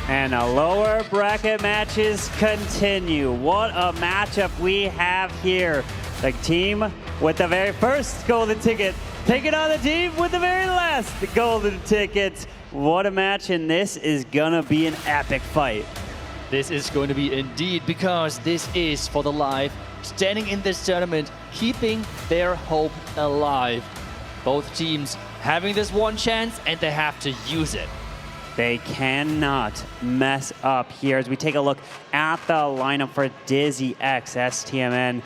And the lower bracket matches continue. What a matchup we have here. The team with the very first golden ticket taking on the team with the very last golden ticket. What a match, and this is gonna be an epic fight. This is going to be indeed, because this is for the life, standing in this tournament, keeping their hope alive. Both teams having this one chance, and they have to use it. They cannot mess up here as we take a look at the lineup for DIZI X, STMN,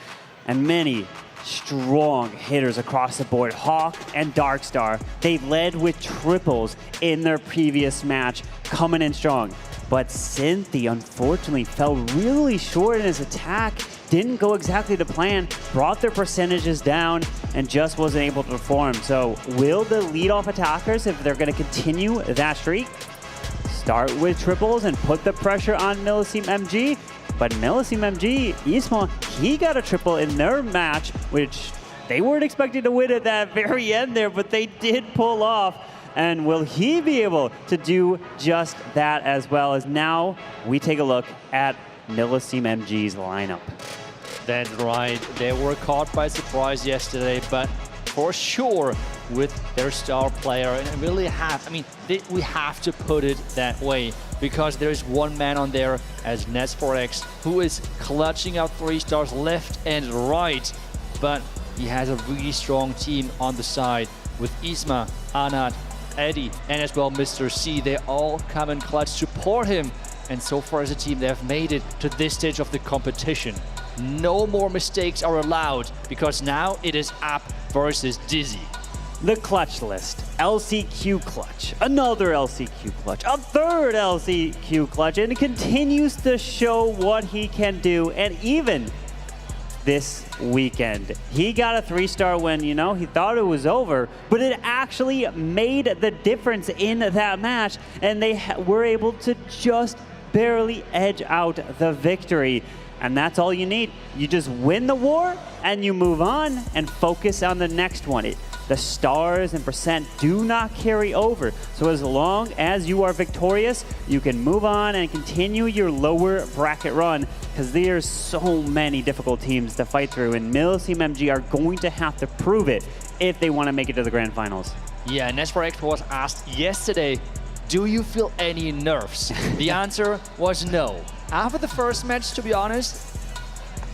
and many strong hitters across the board. Hawk and Darkstar, they led with triples in their previous match, coming in strong. But Cynthia unfortunately fell really short in his attack, didn't go exactly to plan, brought their percentages down, and just wasn't able to perform. So will the leadoff attackers, if they're gonna continue that streak, start with triples and put the pressure on Millesime MG? But Millesime MG, Isma, he got a triple in their match, which they weren't expecting to win at that very end there, but they did pull off. And will he be able to do just that, as well as now we take a look at Millesime MG's lineup? That's right. They were caught by surprise yesterday, but for sure with their star player, and really we have to put it that way. because there is one man on there as Nes4X who is clutching out 3 stars left and right. But he has a really strong team on the side with Isma, Anat, Eddie, and as well Mr. C. They all come in clutch to support him. And so far as a team, they have made it to this stage of the competition. No more mistakes are allowed because now it is App versus DIZI. The clutch list. LCQ clutch, another LCQ clutch, a third LCQ clutch, and it continues to show what he can do. And even this weekend, he got a 3-star win. You know, he thought it was over, but it actually made the difference in that match, and they were able to just barely edge out the victory. And that's all you need. You just win the war and you move on and focus on the next one. The stars and percent do not carry over. So as long as you are victorious, you can move on and continue your lower bracket run, because there's so many difficult teams to fight through, and Millesime MG are going to have to prove it if they want to make it to the grand finals. Yeah, Nes4X was asked yesterday, do you feel any nerves? The answer was no. After the first match, to be honest,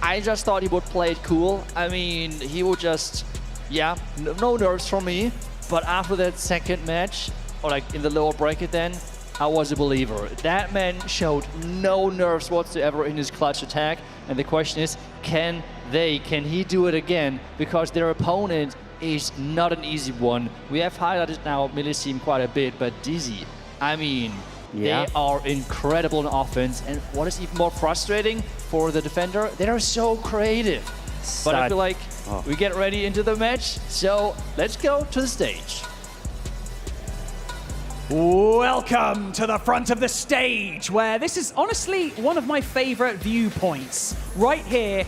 I just thought he would play it cool. I mean, he would just, yeah, no nerves from me. But after that second match, or like in the lower bracket then, I was a believer. That man showed no nerves whatsoever in his clutch attack. And the question is, can he do it again? Because their opponent is not an easy one. We have highlighted now Millesime quite a bit, but DIZI, I mean, they are incredible in offense. And what is even more frustrating for the defender, they are so creative. But I feel like we get ready into the match, so let's go to the stage. Welcome to the front of the stage, where this is honestly one of my favorite viewpoints. Right here,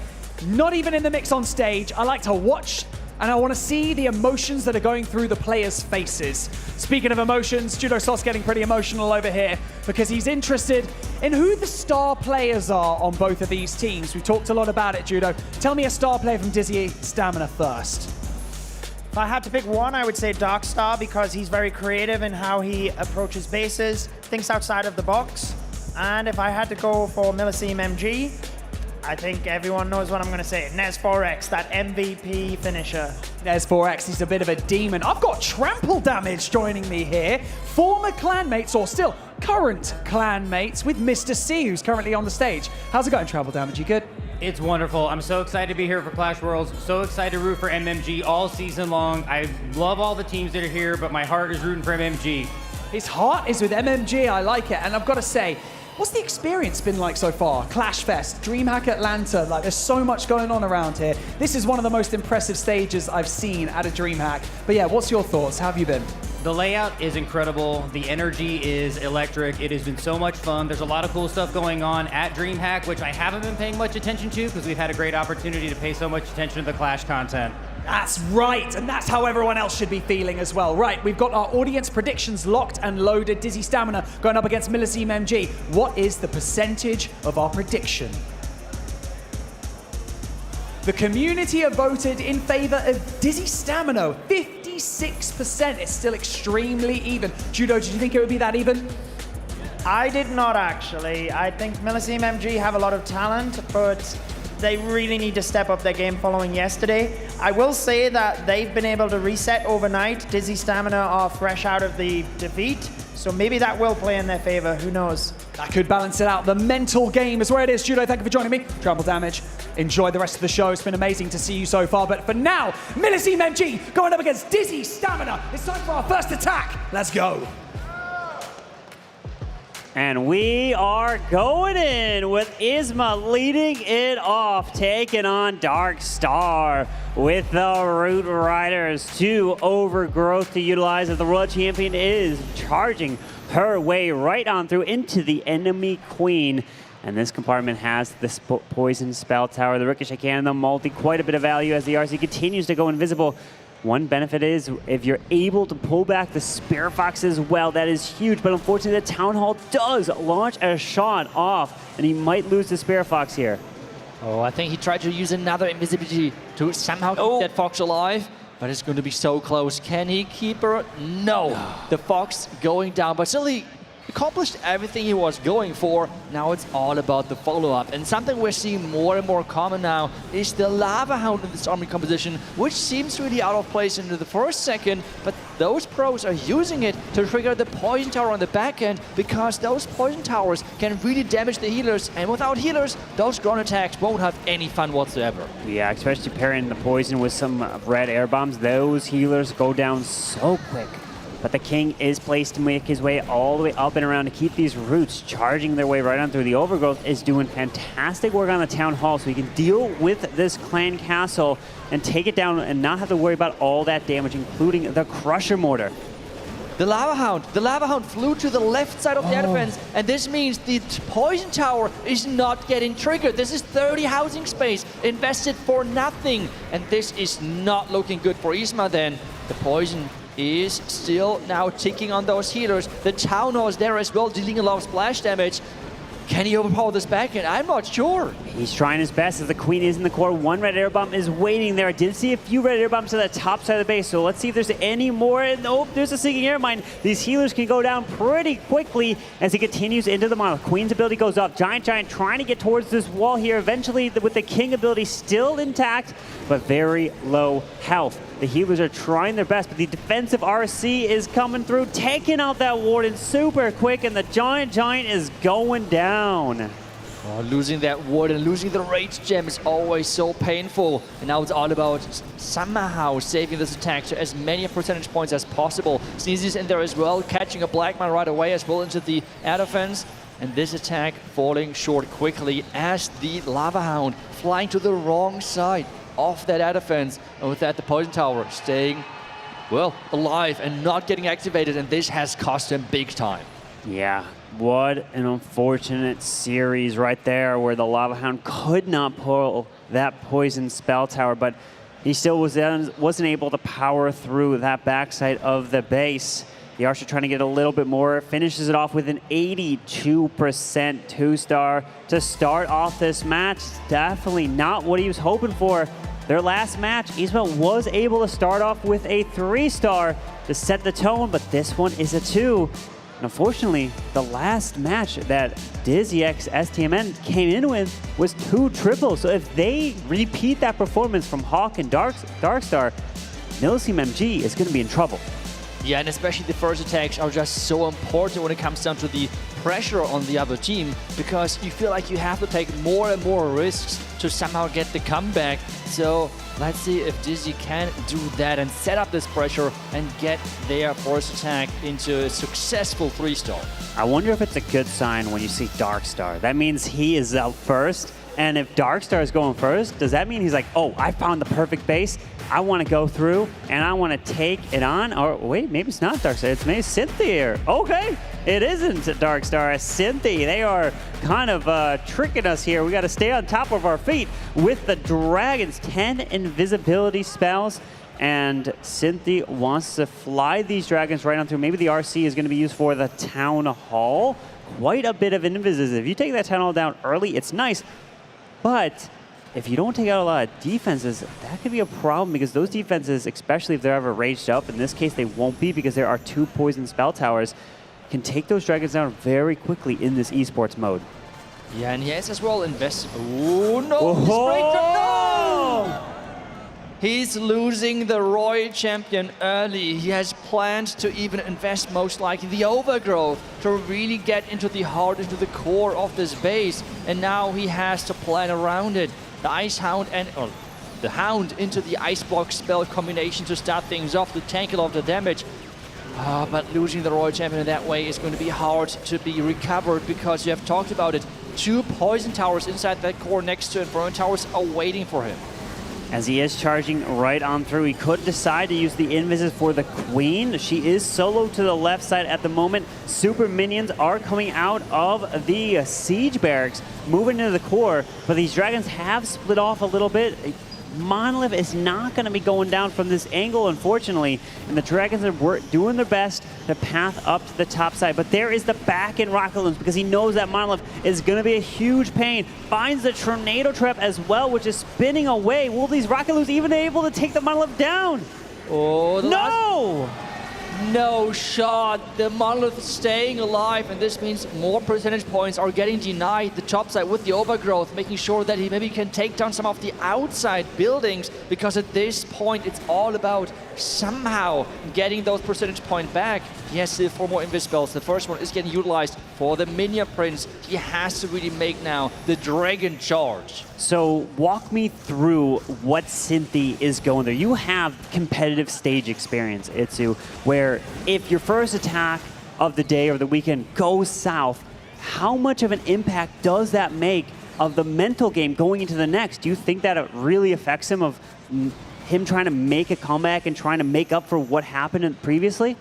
not even in the mix on stage. I like to watch and I want to see the emotions that are going through the players' faces. Speaking of emotions, Judo Sauce getting pretty emotional over here because he's interested in who the star players are on both of these teams. We've talked a lot about it, Judo. Tell me a star player from DIZI Stamina first. If I had to pick one, I would say Darkstar, because he's very creative in how he approaches bases, thinks outside of the box. And if I had to go for Millesime MG, I think everyone knows what I'm going to say. Nes4X, that MVP finisher. Nes4X, he's a bit of a demon. I've got Trample Damage joining me here. Former clanmates, or still current clanmates, with Mr. C, who's currently on the stage. How's it going, Trample Damage? You good? It's wonderful. I'm so excited to be here for Clash Worlds. So excited to root for MMG all season long. I love all the teams that are here, but my heart is rooting for MMG. His heart is with MMG. I like it. And I've got to say, what's the experience been like so far? Clash Fest, DreamHack Atlanta, like there's so much going on around here. This is one of the most impressive stages I've seen at a DreamHack. But yeah, what's your thoughts? How have you been? The layout is incredible. The energy is electric. It has been so much fun. There's a lot of cool stuff going on at DreamHack, which I haven't been paying much attention to because we've had a great opportunity to pay so much attention to the Clash content. That's right, and that's how everyone else should be feeling as well. Right, we've got our audience predictions locked and loaded. DIZI Stamina going up against Millesime MG. What is the percentage of our prediction? The community have voted in favor of DIZI Stamina, 56%. It's still extremely even. Judo, did you think it would be that even? I did not actually. I think Millesime MG have a lot of talent, but they really need to step up their game following yesterday. I will say that they've been able to reset overnight. DIZI Stamina are fresh out of the defeat, so maybe that will play in their favor. Who knows? That could balance it out. The mental game is where it is. Judo, thank you for joining me. Trample Damage. Enjoy the rest of the show. It's been amazing to see you so far. But for now, Millesime MG going up against DIZI Stamina. It's time for our first attack. Let's go. And we are going in with Isma leading it off, taking on Darkstar with the Root Riders. 2 overgrowth to utilize as the world champion is charging her way right on through into the enemy queen. And this compartment has the poison spell tower, the ricochet cannon, the multi, quite a bit of value as the RC continues to go invisible. One benefit is if you're able to pull back the Spear Fox as well, that is huge. But unfortunately, the Town Hall does launch a shot off, and he might lose the Spear Fox here. Oh, I think he tried to use another invisibility to somehow keep that Fox alive, but it's going to be so close. Can he keep her? No. The Fox going down, but still he accomplished everything he was going for. Now it's all about the follow-up. And something we're seeing more and more common now is the Lava Hound in this army composition, which seems really out of place into the first second, but those pros are using it to trigger the poison tower on the back end, because those poison towers can really damage the healers, and without healers, those ground attacks won't have any fun whatsoever. Yeah, especially pairing the poison with some red air bombs. Those healers go down so quick. But the King is placed to make his way all the way up and around to keep these roots charging their way right on through. The Overgrowth is doing fantastic work on the Town Hall, so he can deal with this clan castle and take it down and not have to worry about all that damage, including the Crusher Mortar. The Lava Hound flew to the left side of the defense, and this means the poison tower is not getting triggered. This is 30 housing space invested for nothing, and this is not looking good for Isma then. The poison is still now ticking on those healers. The Town Hall is there as well, dealing a lot of splash damage. Can he overpower this backend? I'm not sure. He's trying his best as the Queen is in the core. One red air bomb is waiting there. I did see a few red air bombs to the top side of the base, so let's see if there's any more. Nope, there's a sinking air mine. These healers can go down pretty quickly as he continues into the mile. Queen's ability goes up. Giant trying to get towards this wall here. Eventually, with the King ability still intact, but very low health. The healers are trying their best, but the defensive RC is coming through, taking out that Warden super quick, and the Giant is going down. Oh, losing that Warden, losing the Rage Gem is always so painful. And now it's all about somehow saving this attack to as many percentage points as possible. Sneezy's in there as well, catching a Black Man right away as well into the air defense. And this attack falling short quickly as the Lava Hound flying to the wrong side of that air defense, and with that the poison tower staying, well, alive and not getting activated, and this has cost him big time. Yeah, what an unfortunate series right there where the Lava Hound could not pull that poison spell tower, but he still wasn't able to power through that backside of the base. The Archer trying to get a little bit more, finishes it off with an 82% 2-star to start off this match. Definitely not what he was hoping for. Their last match, Isma was able to start off with a 3-star to set the tone, but this one is a 2. And unfortunately, the last match that DIZI x STMN came in with was 2 triples. So if they repeat that performance from Hawk and Darkstar, Millesime MG is going to be in trouble. Yeah, and especially the first attacks are just so important when it comes down to the pressure on the other team, because you feel like you have to take more and more risks to somehow get the comeback. So let's see if DIZI can do that and set up this pressure and get their first attack into a successful 3-star. I wonder if it's a good sign when you see Darkstar. That means he is out first. And if Darkstar is going first, does that mean he's like, oh, I found the perfect base. I want to go through and I want to take it on? Or wait, maybe it's not Darkstar. It's maybe Cynthia. Okay, it isn't Darkstar. It's Cynthia. They are kind of tricking us here. We got to stay on top of our feet with the dragons. 10 invisibility spells. And Cynthia wants to fly these dragons right on through. Maybe the RC is going to be used for the Town Hall. Quite a bit of invis. If you take that Town Hall down early, it's nice. But if you don't take out a lot of defenses, that could be a problem, because those defenses, especially if they're ever raged up, in this case they won't be because there are 2 poison spell towers, can take those dragons down very quickly in this esports mode. Yeah, and he has as well invested. Oh no! No! He's losing the Royal Champion early. He has planned to even invest most likely the Overgrowth to really get into the heart, into the core of this base. And now he has to plan around it. The Ice Hound and the Hound into the Ice Block spell combination to start things off, to tank a lot of the damage. But losing the Royal Champion in that way is going to be hard to be recovered, because you have talked about it. 2 poison towers inside that core next to Inferno towers are waiting for him. As he is charging right on through, he could decide to use the invises for the Queen. She is solo to the left side at the moment. Super minions are coming out of the siege barracks, moving into the core, but these dragons have split off a little bit. Monolith is not going to be going down from this angle, unfortunately, and the dragons are doing their best to path up to the top side. But there is the back in Rocket Loons, because he knows that Monolith is going to be a huge pain. Finds the Tornado Trap as well, which is spinning away. Will these Rocket Loons even be able to take the Monolith down? Oh, no! no shot. The Monolith is staying alive, and this means more percentage points are getting denied the top side with the overgrowth, making sure that he maybe can take down some of the outside buildings, because at this point it's all about somehow getting those percentage points back. He has still 4 more invis spells. The first one is getting utilized for the Minion Prince. He has to really make now the Dragon Charge. So walk me through what Cynthia is going through. You have competitive stage experience, Itsu, where if your first attack of the day or the weekend goes south, how much of an impact does that make of the mental game going into the next? Do you think that it really affects him, of him trying to make a comeback and trying to make up for what happened previously?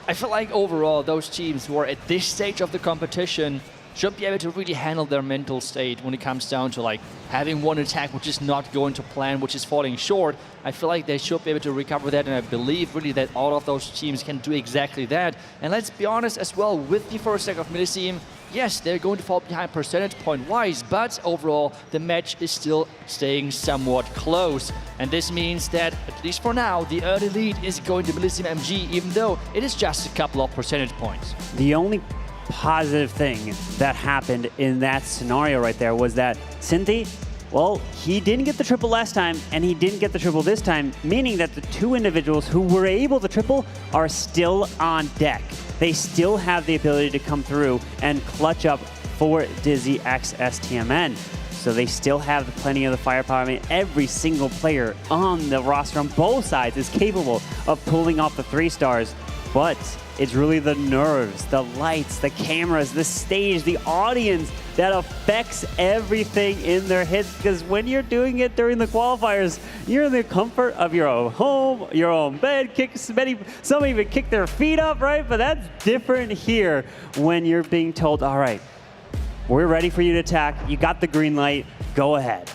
I feel like overall those teams who are at this stage of the competition should be able to really handle their mental state when it comes down to like having one attack which is not going to plan, which is falling short. I feel like they should be able to recover that, and I believe really that all of those teams can do exactly that. And let's be honest as well, with the first attack of Millesime, yes, they're going to fall behind percentage point-wise, but overall, the match is still staying somewhat close. And this means that, at least for now, the early lead is going to Millesime MG, even though it is just a couple of percentage points. The only positive thing that happened in that scenario right there was that Cynthia, well, he didn't get the triple last time, and he didn't get the triple this time, meaning that the 2 individuals who were able to triple are still on deck. They still have the ability to come through and clutch up for DIZI x STMN. So they still have plenty of the firepower. I mean, every single player on the roster on both sides is capable of pulling off the 3 stars, but it's really the nerves, the lights, the cameras, the stage, the audience that affects everything in their heads, because when you're doing it during the qualifiers, you're in the comfort of your own home, your own bed, some even kick their feet up, right? But that's different here when you're being told, all right, we're ready for you to attack. You got the green light, go ahead.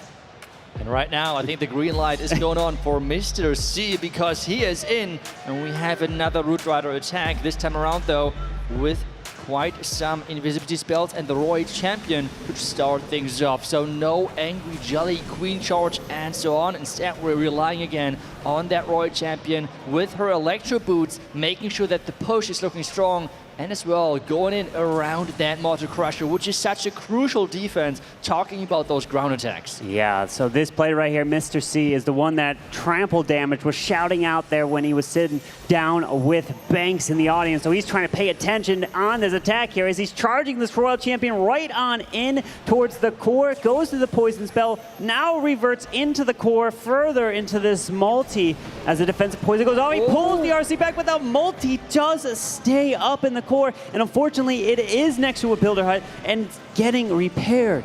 And right now, I think the green light is going on for Mr. C, because he is in, and we have another Root Rider attack, this time around though, with quite some invisibility spells and the Roy Champion to start things off. So no Angry Jelly, Queen Charge, and so on. Instead, we're relying again on that Roy Champion with her Electro Boots, making sure that the push is looking strong, and as well going in around that Mortar Crusher, which is such a crucial defense, talking about those ground attacks. Yeah, so this play right here, Mr. C, is the one that Trample Damage was shouting out there when he was sitting down with Banks in the audience. So he's trying to pay attention on this attack here as he's charging this Royal Champion right on in towards the core, goes to the Poison Spell, now reverts into the core, further into this multi as the defensive poison goes. Oh, he pulls the RC back, but the multi does stay up in the core, and unfortunately it is next to a builder hut and getting repaired.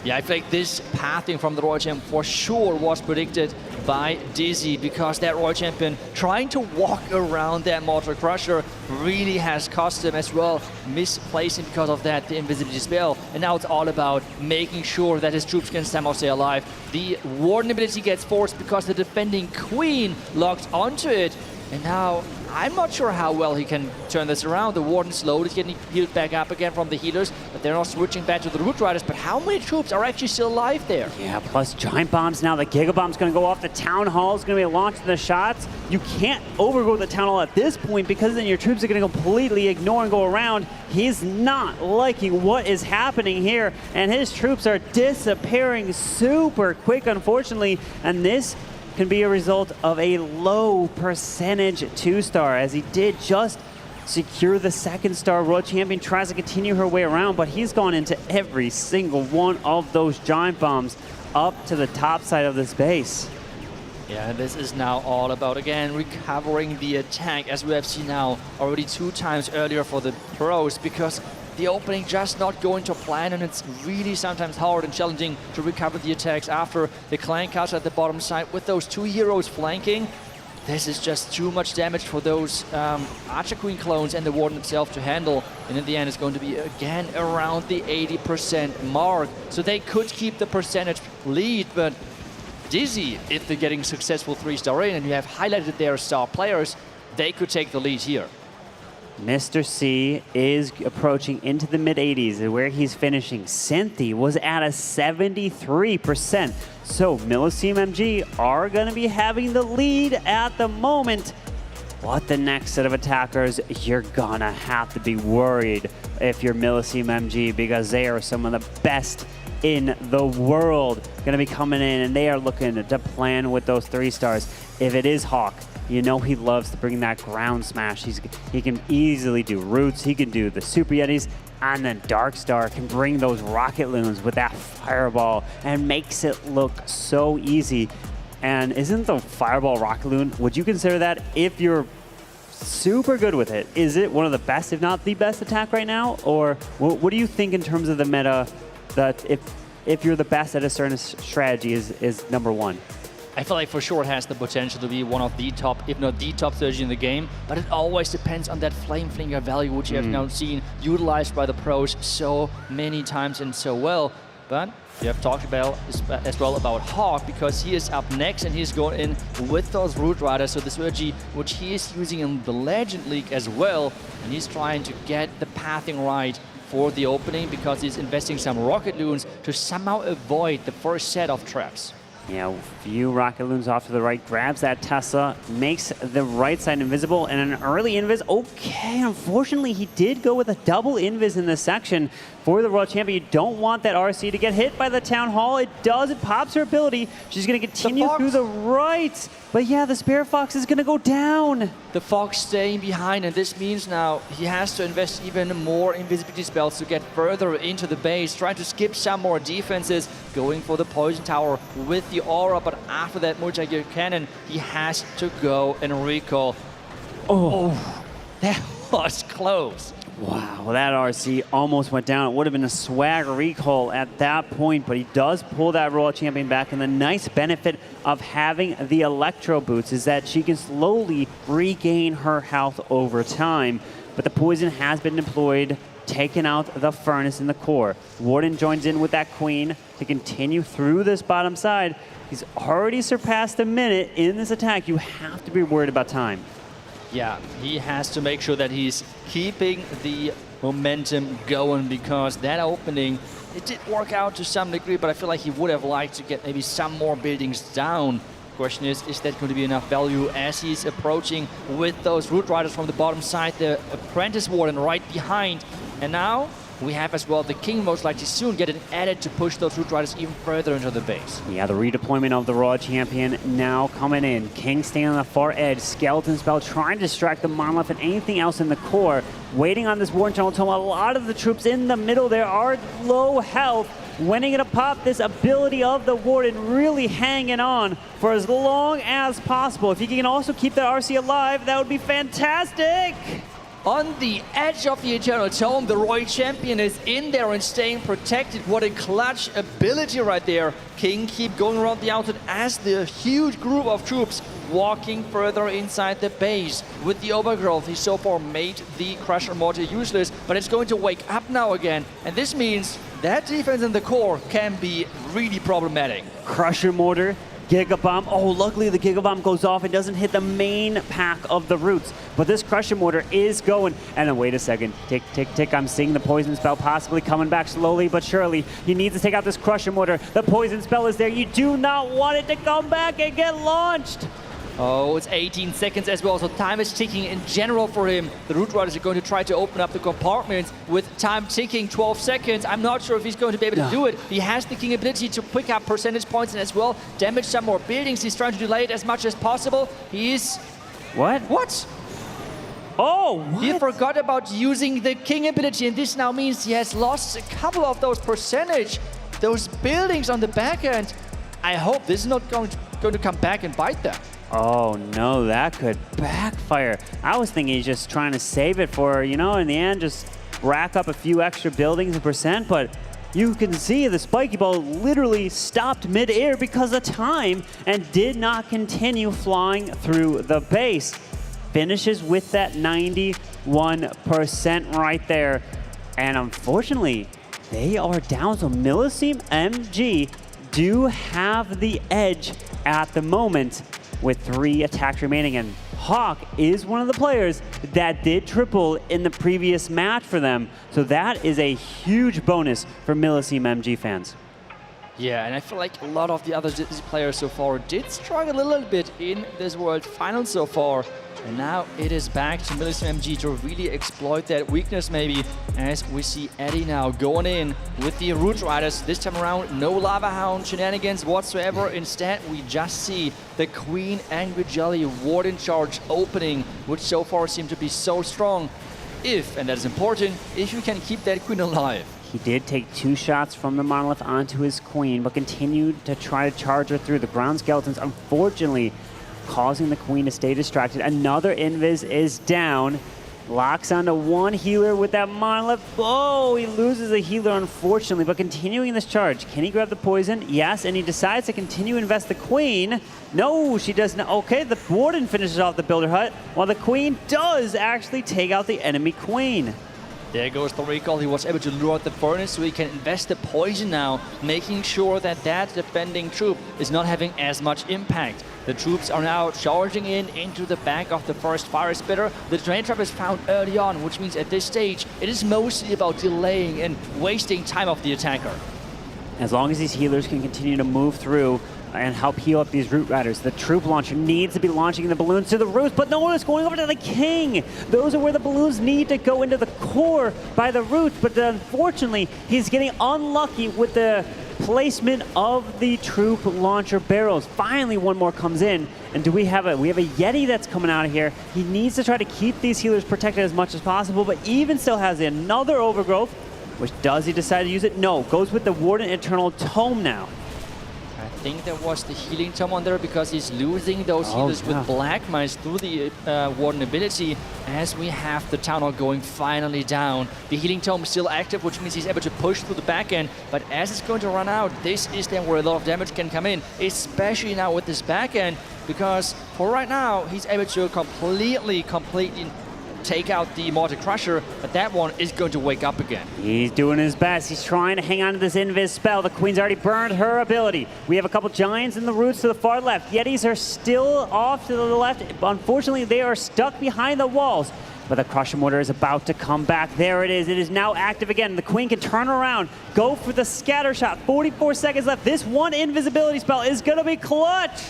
Yeah, I think this pathing from the Royal Champion for sure was predicted by DIZI, because that Royal Champion trying to walk around that Mortar Crusher really has cost him as well, misplacing because of that the invisibility spell, and now it's all about making sure that his troops can somehow stay alive. The Warden ability gets forced because the defending Queen locked onto it, and now I'm not sure how well he can turn this around. The Warden slowly is getting healed back up again from the healers, but they're not switching back to the Root Riders. But how many troops are actually still alive there? Yeah, plus Giant Bombs now. The Giga Bomb's going to go off. The Town Hall is going to be launched the shots. You can't overgo the Town Hall at this point, because then your troops are going to completely ignore and go around. He's not liking what is happening here, and his troops are disappearing super quick, unfortunately, and this can be a result of a low percentage 2-star, as he did just secure the 2nd star. Royal Champion tries to continue her way around, but he's gone into every single one of those Giant Bombs up to the top side of this base. Yeah, this is now all about, again, recovering the attack, as we have seen now already 2 times earlier for the pros, because the opening just not going to plan, and it's really sometimes hard and challenging to recover the attacks after the clan castle at the bottom side with those 2 heroes flanking. This is just too much damage for those Archer Queen clones and the Warden himself to handle, and in the end it's going to be again around the 80% mark. So they could keep the percentage lead, but DIZI, if they're getting successful 3-star in, and you have highlighted their star players, they could take the lead here. Mr. C is approaching into the mid-80s, where he's finishing. Cynthia was at a 73%. So Millesime MG are going to be having the lead at the moment. what the next set of attackers, you're gonna have to be worried if you're Millesime MG, because they are some of the best in the world gonna be coming in, and they are looking to plan with those 3 stars. If it is Hawk, you know he loves to bring that ground smash. He can easily do roots, he can do the Super Yetis, and then Darkstar can bring those rocket loons with that fireball and makes it look so easy. And isn't the fireball rocket loon, would you consider that, if you're super good with it, is it one of the best, if not the best attack right now? Or what do you think in terms of the meta, that if you're the best at a certain strategy is number 1? I feel like for sure it has the potential to be one of the top, if not the top strategy in the game, but it always depends on that flame flinger value, which you have now seen utilized by the pros so many times and so well. But you have talked about as well about Hawk, because he is up next and he's going in with those Root Riders, so the strategy which he is using in the Legend League as well, and he's trying to get the pathing right for the opening, because he's investing some rocket loons to somehow avoid the first set of traps. Yeah, few rocket loons off to the right, grabs that Tesla, makes the right side invisible, and an early invis. Okay, unfortunately, he did go with a double invis in this section for the World Champion. You don't want that RC to get hit by the Town Hall. It does, it pops her ability. She's gonna continue through the right. But yeah, the Spirit Fox is gonna go down. The Fox staying behind, and this means now he has to invest even more invisibility spells to get further into the base, trying to skip some more defenses, going for the Poison Tower with the Aura, but after that multi-gear cannon, he has to go and recall. Oh, that was close. Wow, well, that RC almost went down. It would have been a swag recall at that point, but he does pull that World Champion back, and the nice benefit of having the Electro Boots is that she can slowly regain her health over time. But the poison has been deployed, taking out the Furnace in the core. Warden joins in with that Queen to continue through this bottom side. He's already surpassed a minute in this attack. You have to be worried about time. Yeah, he has to make sure that he's keeping the momentum going, because that opening, it did work out to some degree, but I feel like he would have liked to get maybe some more buildings down. Question is that going to be enough value as he's approaching with those Root Riders from the bottom side, the Apprentice Warden right behind. And now we have as well the King most likely soon getting added to push those Root Riders even further into the base. Yeah, the redeployment of the Raw Champion now coming in. King staying on the far edge. Skeleton Spell trying to distract the Monolith and anything else in the core. Waiting on this Warden Tunnel. A lot of the troops in the middle there are low health. When are you going to pop this ability of the Warden, really hanging on for as long as possible? If you can also keep that RC alive, that would be fantastic. On the edge of the Eternal Tome, the Roy Champion is in there and staying protected. What a clutch ability right there. King keep going around the outside as the huge group of troops walking further inside the base. With the overgrowth, he so far made the Crusher Mortar useless, but it's going to wake up now again. And this means that defense in the core can be really problematic. Crusher Mortar, Giga Bomb. Oh, luckily the Giga Bomb goes off and doesn't hit the main pack of the roots. But this Crusher Mortar is going. And then wait a second. Tick, tick, tick. I'm seeing the Poison Spell possibly coming back slowly but surely. You need to take out this Crusher Mortar. The Poison Spell is there. You do not want it to come back and get launched. Oh, it's 18 seconds as well, so time is ticking in general for him. The Root Riders are going to try to open up the compartments with time ticking, 12 seconds. I'm not sure if he's going to be able to do it. He has the King ability to pick up percentage points and as well damage some more buildings. He's trying to delay it as much as possible. He's... What? What? Oh, what? He forgot about using the King ability, and this now means he has lost a couple of those percentage, those buildings on the back end. I hope this is not going to come back and bite them. Oh no, that could backfire. I was thinking he's just trying to save it for, you know, in the end, just rack up a few extra buildings and percent, but you can see the spiky ball literally stopped mid-air because of time and did not continue flying through the base. Finishes with that 91% right there. And unfortunately, they are down, so Millesime MG do have the edge at the moment with 3 attacks remaining, and Hawk is one of the players that did triple in the previous match for them, so that is a huge bonus for Millesime MG fans. Yeah, and I feel like a lot of the other DIZI players so far did struggle a little bit in this World Final so far. And now it is back to Millesime MG to really exploit that weakness maybe, as we see Eddie now going in with the Root Riders. This time around, no Lava Hound shenanigans whatsoever. Instead, we just see the Queen Angry Jelly Warden charge opening, which so far seems to be so strong. If, and that is important, if you can keep that Queen alive. He did take 2 shots from the Monolith onto his Queen, but continued to try to charge her through. The ground skeletons, unfortunately, causing the Queen to stay distracted. Another Invis is down. Locks onto 1 healer with that Monolith. Oh, he loses a healer, unfortunately, but continuing this charge. Can he grab the poison? Yes, and he decides to continue to invest the Queen. No, she does not. Okay, the Warden finishes off the Builder Hut, while the Queen does actually take out the enemy Queen. There goes the recall. He was able to lure out the furnace, so he can invest the poison now, making sure that that defending troop is not having as much impact. The troops are now charging into the back of the first fire spitter. The drain trap is found early on, which means at this stage, it is mostly about delaying and wasting time of the attacker. As long as these healers can continue to move through and help heal up these Root Riders, the troop launcher needs to be launching the balloons to the roots, but no one is going over to the King. Those are where the balloons need to go into the core by the roots, but unfortunately, he's getting unlucky with the placement of the troop launcher barrels. Finally, one more comes in, and we have a Yeti that's coming out of here. He needs to try to keep these healers protected as much as possible, but even still has another overgrowth. Which does he decide to use it? No, goes with the Warden Eternal Tome now. I think there was the healing tome on there because he's losing those healers with Black Mice through the Warden ability, as we have the Town Hall going finally down. The healing tome is still active, which means he's able to push through the back end, but as it's going to run out, this is then where a lot of damage can come in, especially now with this back end, because for right now, he's able to completely take out the Mortar Crusher, but that one is going to wake up again. He's doing his best. He's trying to hang on to this Invis spell. The Queen's already burned her ability. We have a couple Giants in the roots to the far left. Yetis are still off to the left. Unfortunately, they are stuck behind the walls. But the Crusher Mortar is about to come back. There it is. It is now active again. The Queen can turn around, go for the scatter shot. 44 seconds left. This one invisibility spell is going to be clutch.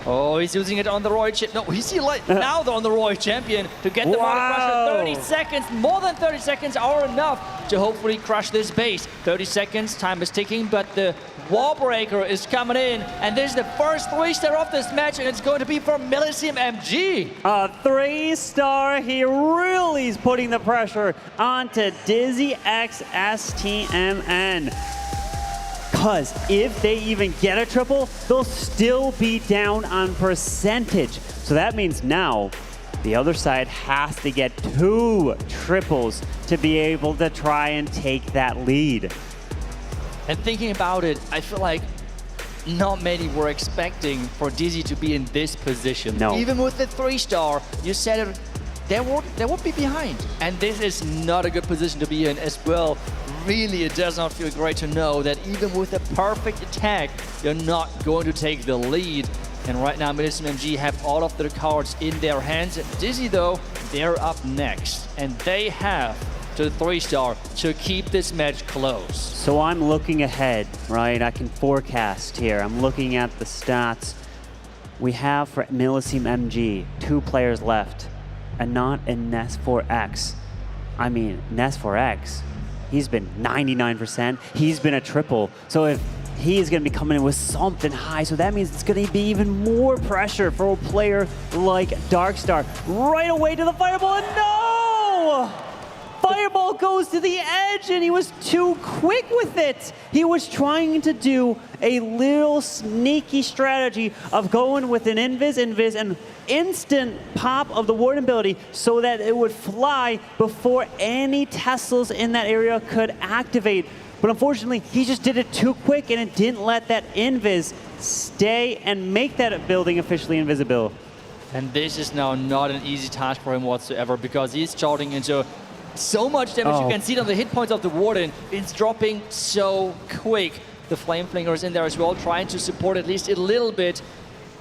Oh, he's using it on the Roy Champion. No, he's now on the Roy Champion to get the Mortar Crusher. 30 seconds, more than 30 seconds are enough to hopefully crush this base. 30 seconds, time is ticking, but the Wall Breaker is coming in, and this is the first 3-star of this match, and it's going to be for Millesime MG. A 3-star, he really is putting the pressure onto DIZI X STMN. Because if they even get a triple, they'll still be down on percentage. So that means now the other side has to get 2 triples to be able to try and take that lead. And thinking about it, I feel like not many were expecting for DIZI to be in this position. No. Even with the 3-star, you said it, they would be behind. And this is not a good position to be in as well. Really, it does not feel great to know that even with a perfect attack, you're not going to take the lead. And right now, Millesime MG have all of their cards in their hands. DIZI, though, they're up next. And they have to the 3-star to keep this match close. So I'm looking ahead, right? I can forecast here. I'm looking at the stats. We have for Millesime MG 2 players left, and not in Ness4X. I mean, Ness4X. He's been 99%. He's been a triple. So if he is going to be coming in with something high, so that means it's going to be even more pressure for a player like Darkstar. Right away to the Fireball, and no! Fireball goes to the edge, and he was too quick with it. He was trying to do a little sneaky strategy of going with an invis, and instant pop of the Warden ability so that it would fly before any Teslas in that area could activate. But unfortunately, he just did it too quick, and it didn't let that invis stay and make that building officially invisible. And this is now not an easy task for him whatsoever, because he's charging into so much damage. You can see it on the hit points of the Warden. It's dropping so quick. The Flame Flinger is in there as well, trying to support at least a little bit.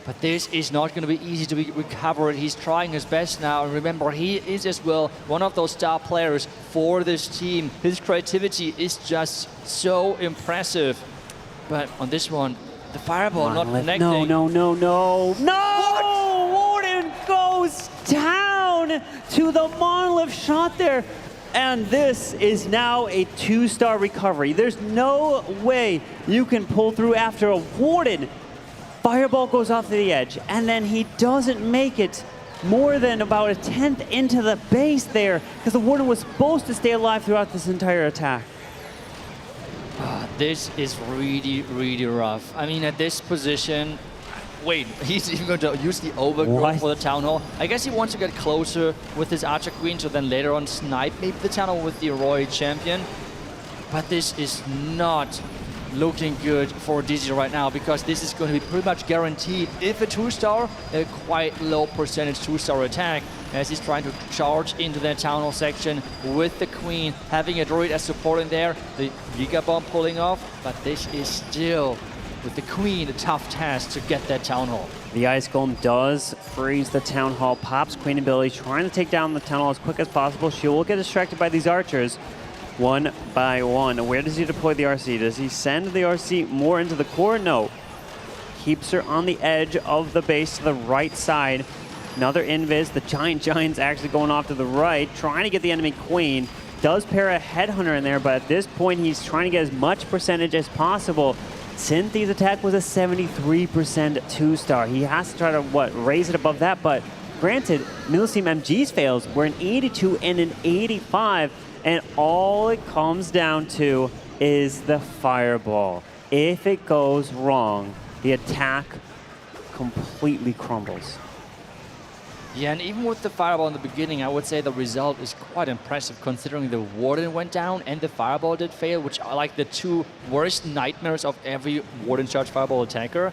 But this is not going to be easy to be recovered. He's trying his best now. And remember, he is as well one of those star players for this team. His creativity is just so impressive. But on this one, the fireball not connecting. No! Warden goes down to the monolith shot there. And this is now a 2-star recovery. There's no way you can pull through after a Warden. Fireball goes off to the edge, and then he doesn't make it more than about a 10th into the base there, because the Warden was supposed to stay alive throughout this entire attack. This is really, really rough. I mean, at this position, wait, he's even going to use the overgrowth for the Town Hall. I guess he wants to get closer with his Archer Queen to then later on snipe maybe the Town Hall with the Roy Champion. But this is not looking good for DIZI right now, because this is going to be pretty much guaranteed. If a 2-star, a quite low percentage 2-star attack, as he's trying to charge into that Town Hall section with the Queen, having a Druid as support in there, the Giga Bomb pulling off, but this is still, with the Queen, a tough task to get that Town Hall. The Ice Golem does freeze the Town Hall, pops Queen ability, trying to take down the Town Hall as quick as possible. She will get distracted by these archers. One by one. Where does he deploy the RC? Does he send the RC more into the core? No. Keeps her on the edge of the base to the right side. Another invis. The Giant's actually going off to the right, trying to get the enemy Queen. Does pair a Headhunter in there, but at this point he's trying to get as much percentage as possible. Cynthia's attack was a 73% 2-star. He has to try to, raise it above that, but granted, Millesime MG's fails were an 82 and an 85. And all it comes down to is the fireball. If it goes wrong, the attack completely crumbles. Yeah, and even with the fireball in the beginning, I would say the result is quite impressive, considering the Warden went down and the fireball did fail, which are like the two worst nightmares of every Warden charge fireball attacker.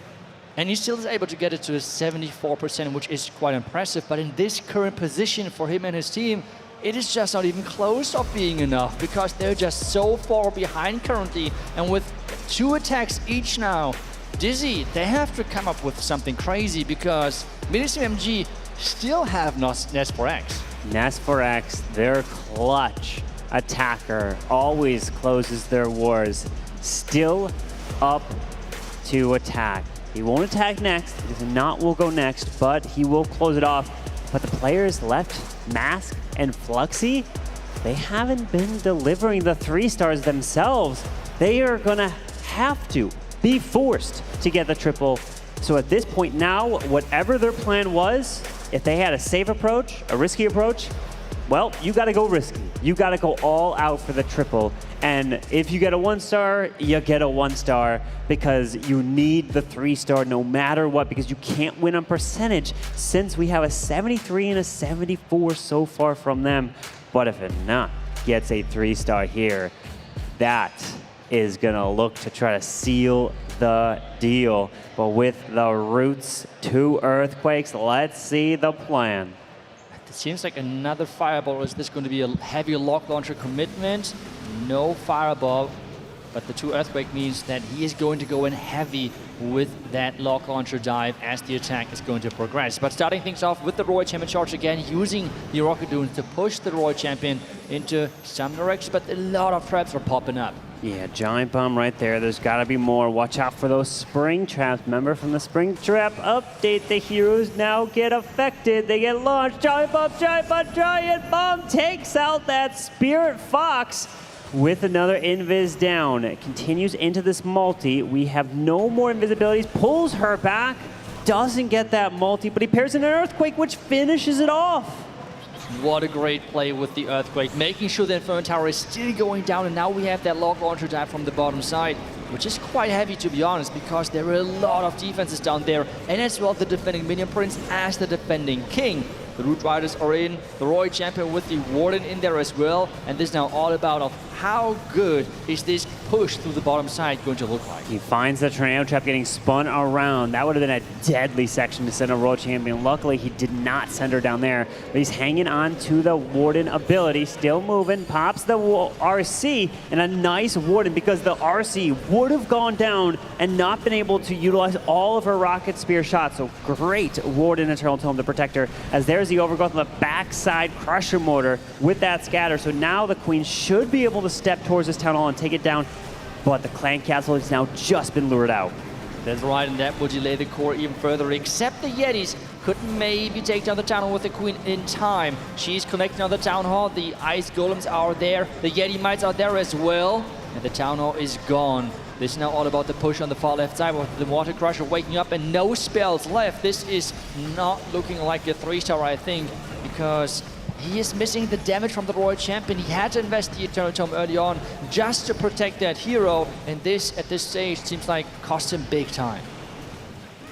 And he still is able to get it to a 74%, which is quite impressive. But in this current position for him and his team, it is just not even close of being enough, because they're just so far behind currently. And with 2 attacks each now, DIZI, they have to come up with something crazy, because Millesime MG still have Nes4X. Nes4X, their clutch attacker, always closes their wars. Still up to attack. He won't attack next. He does not will go next, but he will close it off. But the players left, Mask and Fluxy, they haven't been delivering the 3-stars themselves. They are gonna have to be forced to get the triple. So at this point now, whatever their plan was, if they had a safe approach, a risky approach, well, you gotta go risky. You gotta go all out for the triple. And if you get a 1-star, you get a 1-star, because you need the 3-star no matter what, because you can't win on percentage, since we have a 73 and a 74 so far from them. But if it not gets a 3-star here, that is gonna look to try to seal the deal. But with the roots, 2 earthquakes, let's see the plan. It seems like another fireball. Is this going to be a heavy lock launcher commitment? No fireball, but the 2 earthquake means that he is going to go in heavy with that lock launcher dive as the attack is going to progress. But starting things off with the Roy Champion charge again, using the Rocket Dunes to push the Roy Champion into some direction, but a lot of traps are popping up. Yeah, Giant Bomb right there. There's got to be more. Watch out for those spring traps. Remember from the spring trap update, the heroes now get affected. They get launched. Giant Bomb takes out that Spirit Fox with another invis down. It continues into this multi. We have no more invisibilities. Pulls her back. Doesn't get that multi, but he pairs in an Earthquake, which finishes it off. What a great play with the Earthquake, making sure the Inferno Tower is still going down, and now we have that lock launcher dive from the bottom side, which is quite heavy, to be honest, because there are a lot of defenses down there, and as well the defending Minion Prince as the defending King. The Hog Riders are in, the Roy Champion with the Warden in there as well, and this is now all about of how good is this push through the bottom side going to look like. He finds the Tornado Trap getting spun around. That would have been a deadly section to send a Roy Champion. Luckily, he did not send her down there, but he's hanging on to the Warden ability, still moving, pops the RC, and a nice Warden, because the RC would have gone down and not been able to utilize all of her Rocket Spear shots. So great Warden Eternal Tome to protect her, as there's the overgrowth on the backside Crusher Mortar with that scatter. So now the Queen should be able to step towards this Town Hall and take it down but the clan castle has now just been lured out. That's right, and that will delay the core even further, except the Yetis could maybe take down the town hall with the queen in time. She's connecting on the town hall, the ice golems are there, the Yeti mites are there as well, and the town hall is gone. This is now all about the push on the far left side with the water crusher waking up and no spells left. This is not looking like a 3-star, I think, because he is missing the damage from the Royal Champion. He had to invest the Eternal Tome early on just to protect that hero, and this, at this stage, seems like cost him big time.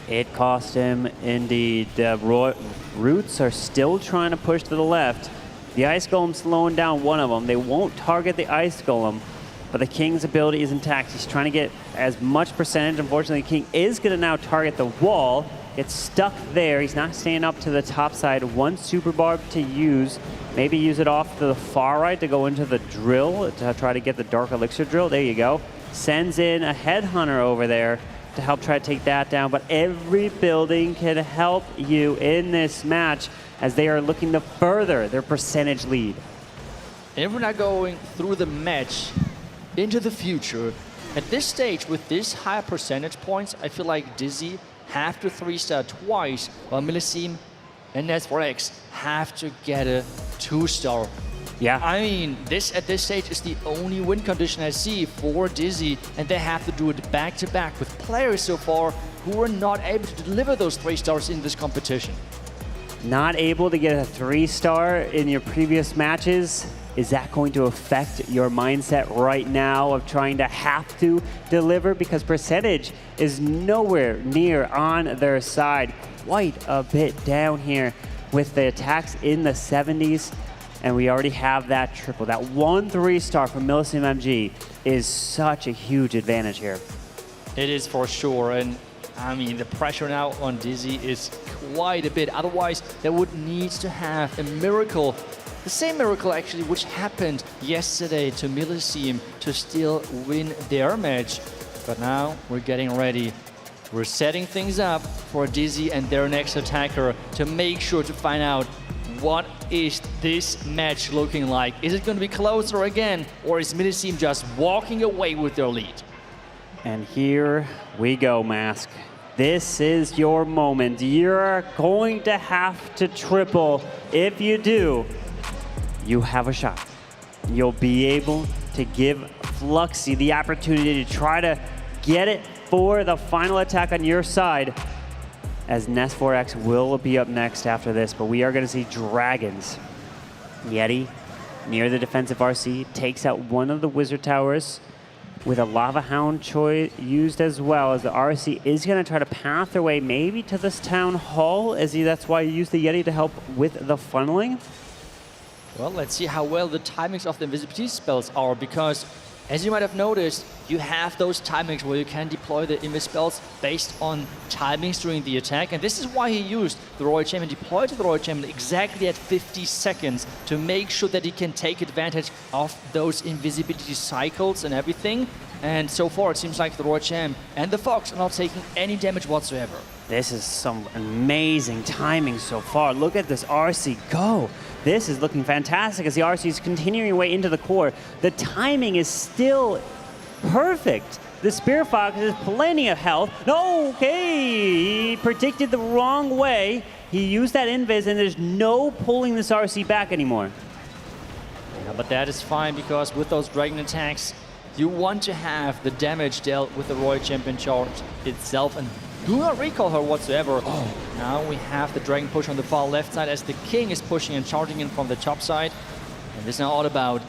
It cost him indeed. Roots are still trying to push to the left. The Ice Golem's slowing down one of them. They won't target the Ice Golem, but the King's ability is intact. He's trying to get as much percentage. Unfortunately, the King is going to now target the wall. It's stuck there. He's not staying up to the top side. One super barb to use. Maybe use it off to the far right to go into the drill to try to get the Dark Elixir drill. There you go. Sends in a Headhunter over there to help try to take that down. But every building can help you in this match as they are looking to further their percentage lead. And if we're not going through the match into the future, at this stage with this high percentage points, I feel like DIZI have to 3-star twice, while Millesime and Nes4X have to get a 2-star. Yeah. I mean, this at this stage is the only win condition I see for DIZI, and they have to do it back-to-back with players so far who are not able to deliver those 3 stars in this competition. Not able to get a 3-star in your previous matches. Is that going to affect your mindset right now of trying to have to deliver? Because percentage is nowhere near on their side. Quite a bit down here with the attacks in the 70s. And we already have that triple. That 1 3-star from Millesime MG is such a huge advantage here. It is for sure. And I mean, the pressure now on DIZI is quite a bit. Otherwise, they would need to have a miracle. The same miracle, actually, which happened yesterday to Millesime to still win their match. But now we're getting ready. We're setting things up for DIZI and their next attacker to make sure to find out what is this match looking like. Is it going to be closer again, or is Millesime just walking away with their lead? And here we go, Mask. This is your moment. You're going to have to triple. If you do, you have a shot. You'll be able to give Fluxy the opportunity to try to get it for the final attack on your side, as Nes4X will be up next after this, but we are going to see Dragons. Yeti, near the defensive RC, takes out one of the Wizard Towers with a Lava Hound used as well, as the RC is going to try to path their way maybe to this Town Hall, that's why you use the Yeti to help with the funneling. Well, let's see how well the timings of the invisibility spells are, because as you might have noticed, you have those timings where you can deploy the invis spells based on timings during the attack, and this is why he used the Royal Champion, deployed to the Royal Champion exactly at 50 seconds to make sure that he can take advantage of those invisibility cycles and everything. And so far, it seems like the Royal Champ and the Fox are not taking any damage whatsoever. This is some amazing timing so far. Look at this RC go. This is looking fantastic as the RC is continuing way into the core. The timing is still perfect. The Spear Fox has plenty of health. Okay, he predicted the wrong way. He used that invis, and there's no pulling this RC back anymore. Yeah, but that is fine, because with those dragon attacks, you want to have the damage dealt with the Royal Champion charge itself, and do not recall her whatsoever. Oh, now we have the dragon push on the far left side as the King is pushing and charging in from the top side. And this is now all about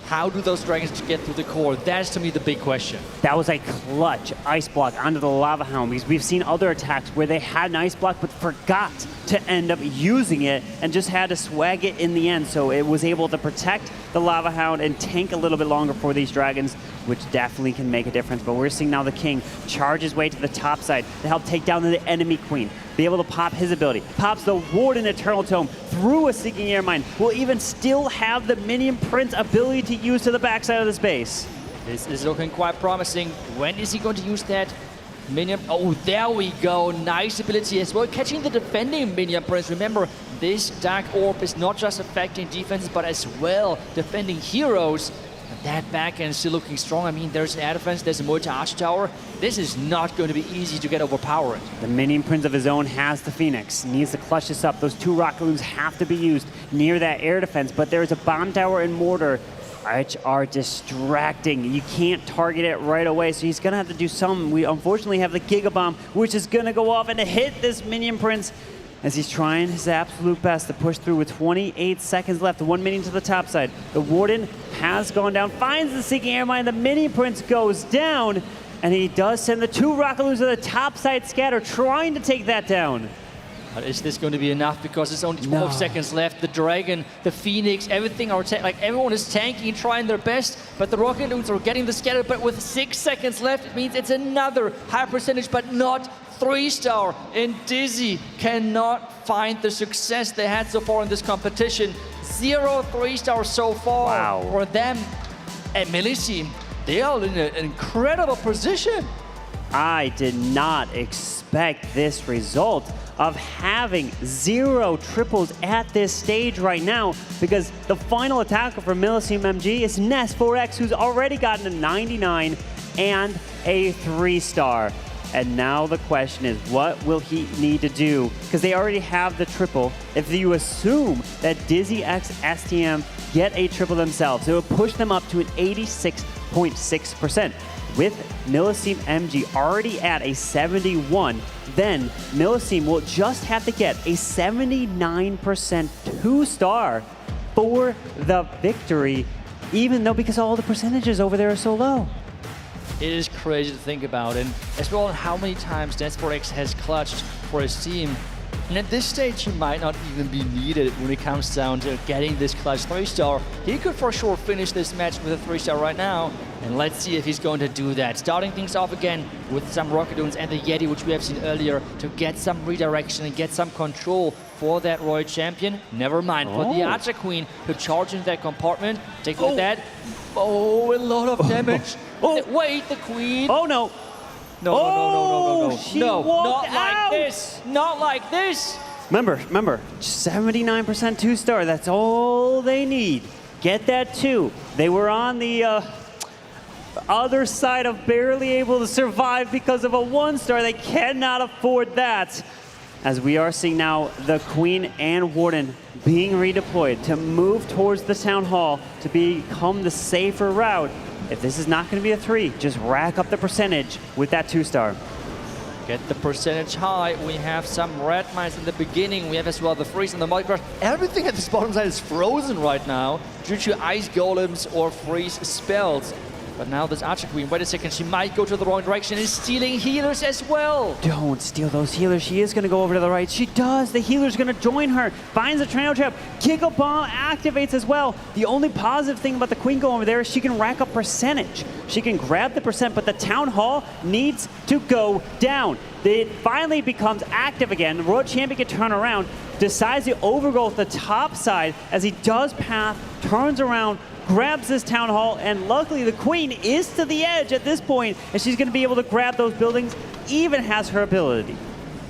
how do those dragons get through the core? That's, to me, the big question. That was a clutch ice block onto the Lava Hound, because we've seen other attacks where they had an ice block but forgot to end up using it and just had to swag it in the end. So it was able to protect the Lava Hound and tank a little bit longer for these dragons, which definitely can make a difference. But we're seeing now the King charge his way to the top side to help take down the enemy Queen, be able to pop his ability, pops the Warden Eternal Tome through a Seeking Air Mine, will even still have the Minion Prince ability to use to the backside of the space. This is looking quite promising. When is he going to use that Minion? Oh, there we go. Nice ability as well. Catching the defending Minion Prince. Remember, this Dark Orb is not just affecting defenses, but as well defending heroes. And that backhand is still looking strong. I mean, there's an air defense, there's a multi-arch tower. This is not going to be easy to get overpowered. The minion prince of his own has the Phoenix. Needs to clutch this up. Those 2 rocket loons have to be used near that air defense, but there is a bomb tower and mortar which are distracting. You can't target it right away, so he's gonna have to do some. We unfortunately have the Giga Bomb, which is gonna go off and hit this minion prince as he's trying his absolute best to push through with 28 seconds left. 1 minion to the top side. The Warden has gone down, finds the Seeking Air Mine. The minion prince goes down, and he does send the 2 rocket loons to the top side scatter, trying to take that down. But is this going to be enough? Because there's only 12 seconds left. The Dragon, the Phoenix, everything are like everyone is tanking, trying their best. But the Rocket Loons are getting the scatter. But with 6 seconds left, it means it's another high percentage, but not 3-star. And DIZI cannot find the success they had so far in this competition. 0 3-stars so far for them. And Millesime, they are in an incredible position. I did not expect this result of having 0 triples at this stage right now, because the final attacker for Millesime MG is Ness4X, who's already gotten a 99 and a 3-star. And now the question is, what will he need to do? Because they already have the triple. If you assume that DIZI X STM get a triple themselves, it will push them up to an 86.6%. With Millesime MG already at a 71, then Millesime will just have to get a 79% 2-star for the victory, even though because all the percentages over there are so low. It is crazy to think about, and as well how many times Ness4X has clutched for his team. And at this stage, he might not even be needed when it comes down to getting this clutch 3-star. He could for sure finish this match with a 3-star right now. And let's see if he's going to do that. Starting things off again with some Rocket Loons and the Yeti, which we have seen earlier, to get some redirection and get some control for that Royal Champion. Never mind for the Archer Queen to charge into that compartment. Take a look at that. Oh, a lot of damage. Wait, the Queen. Oh, no. No, she not walked like out. this. Not like this. Remember, 79% 2-star. That's all they need. Get that 2. They were on the other side of barely able to survive because of a 1-star. They cannot afford that. As we are seeing now the Queen and Warden being redeployed to move towards the Town Hall to become the safer route. If this is not going to be a 3, just rack up the percentage with that 2-star. Get the percentage high. We have some red mines in the beginning. We have as well the freeze and the multi-crush. Everything at this bottom side is frozen right now due to ice golems or freeze spells. But now this Archer Queen, wait a second, she might go to the wrong direction. Is stealing healers as well. Don't steal those healers. She is going to go over to the right. She does. The healer's going to join her. Finds a tornado trap. Giga Bomb activates as well. The only positive thing about the Queen going over there is she can rack up percentage. She can grab the percent, but the Town Hall needs to go down. It finally becomes active again. The Royal Champion can turn around, decides to overgo the top side as he does path, turns around, grabs this Town Hall, and luckily the Queen is to the edge at this point, and she's going to be able to grab those buildings, even has her ability.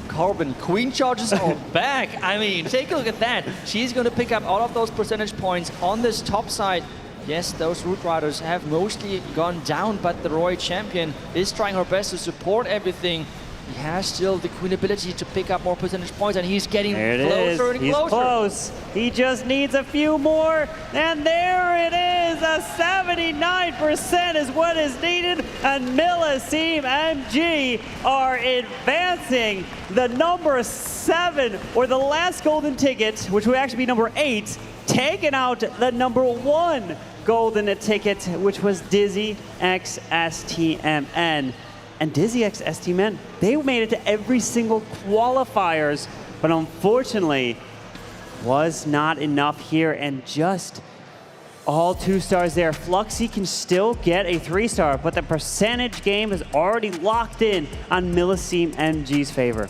Carbon, Queen charges are back. I mean, take a look at that. She's going to pick up all of those percentage points on this top side. Yes, those Root Riders have mostly gone down, but the Royal Champion is trying her best to support everything. He has still the Queen ability to pick up more percentage points, and he's getting closer and He's closer. Close. He just needs a few more, and there it is. A 79% is what is needed, and Millesime MG are advancing. The number 7, or the last golden ticket, which would actually be number 8, taking out the number 1 golden ticket, which was DIZI X STMN. And DIZI X STMN, they made it to every single qualifiers, but unfortunately was not enough here, and just all 2-stars there. Fluxy can still get a 3-star, but the percentage game is already locked in on Millesime MG's favor.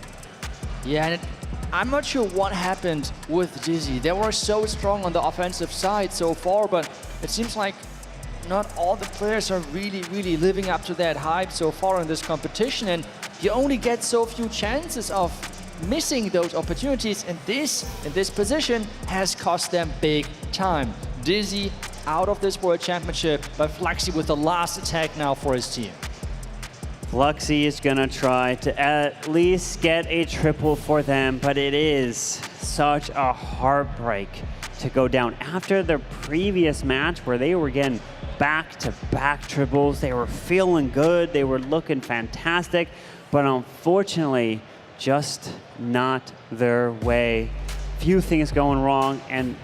Yeah, and I'm not sure what happened with DIZI. They were so strong on the offensive side so far, but it seems like not all the players are really living up to that hype so far in this competition, and you only get so few chances of missing those opportunities, and this, in this position, has cost them big time. DIZI out of this World Championship, but Fluxy with the last attack now for his team. Fluxy is gonna try to at least get a triple for them, but it is such a heartbreak to go down after their previous match where they were getting back-to-back triples. They were feeling good, they were looking fantastic, but unfortunately, just not their way. Few things going wrong, and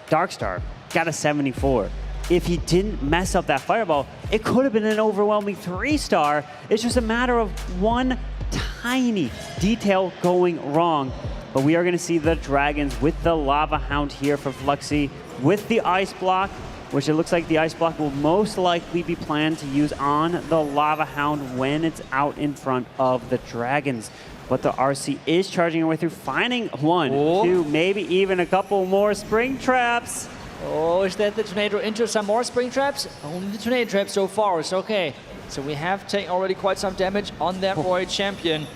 Darkstar got a 74. If he didn't mess up that fireball, it could have been an overwhelming 3-star. It's just a matter of one tiny detail going wrong. But we are gonna see the Dragons with the Lava Hound here for Fluxy with the Ice Block, which it looks like the Ice Block will most likely be planned to use on the Lava Hound when it's out in front of the Dragons. But the RC is charging her way through, finding one, two, maybe even a couple more spring traps. Oh, is that the tornado into some more spring traps? Only the tornado traps so far, it's okay. So we have taken already quite some damage on that Roy Champion.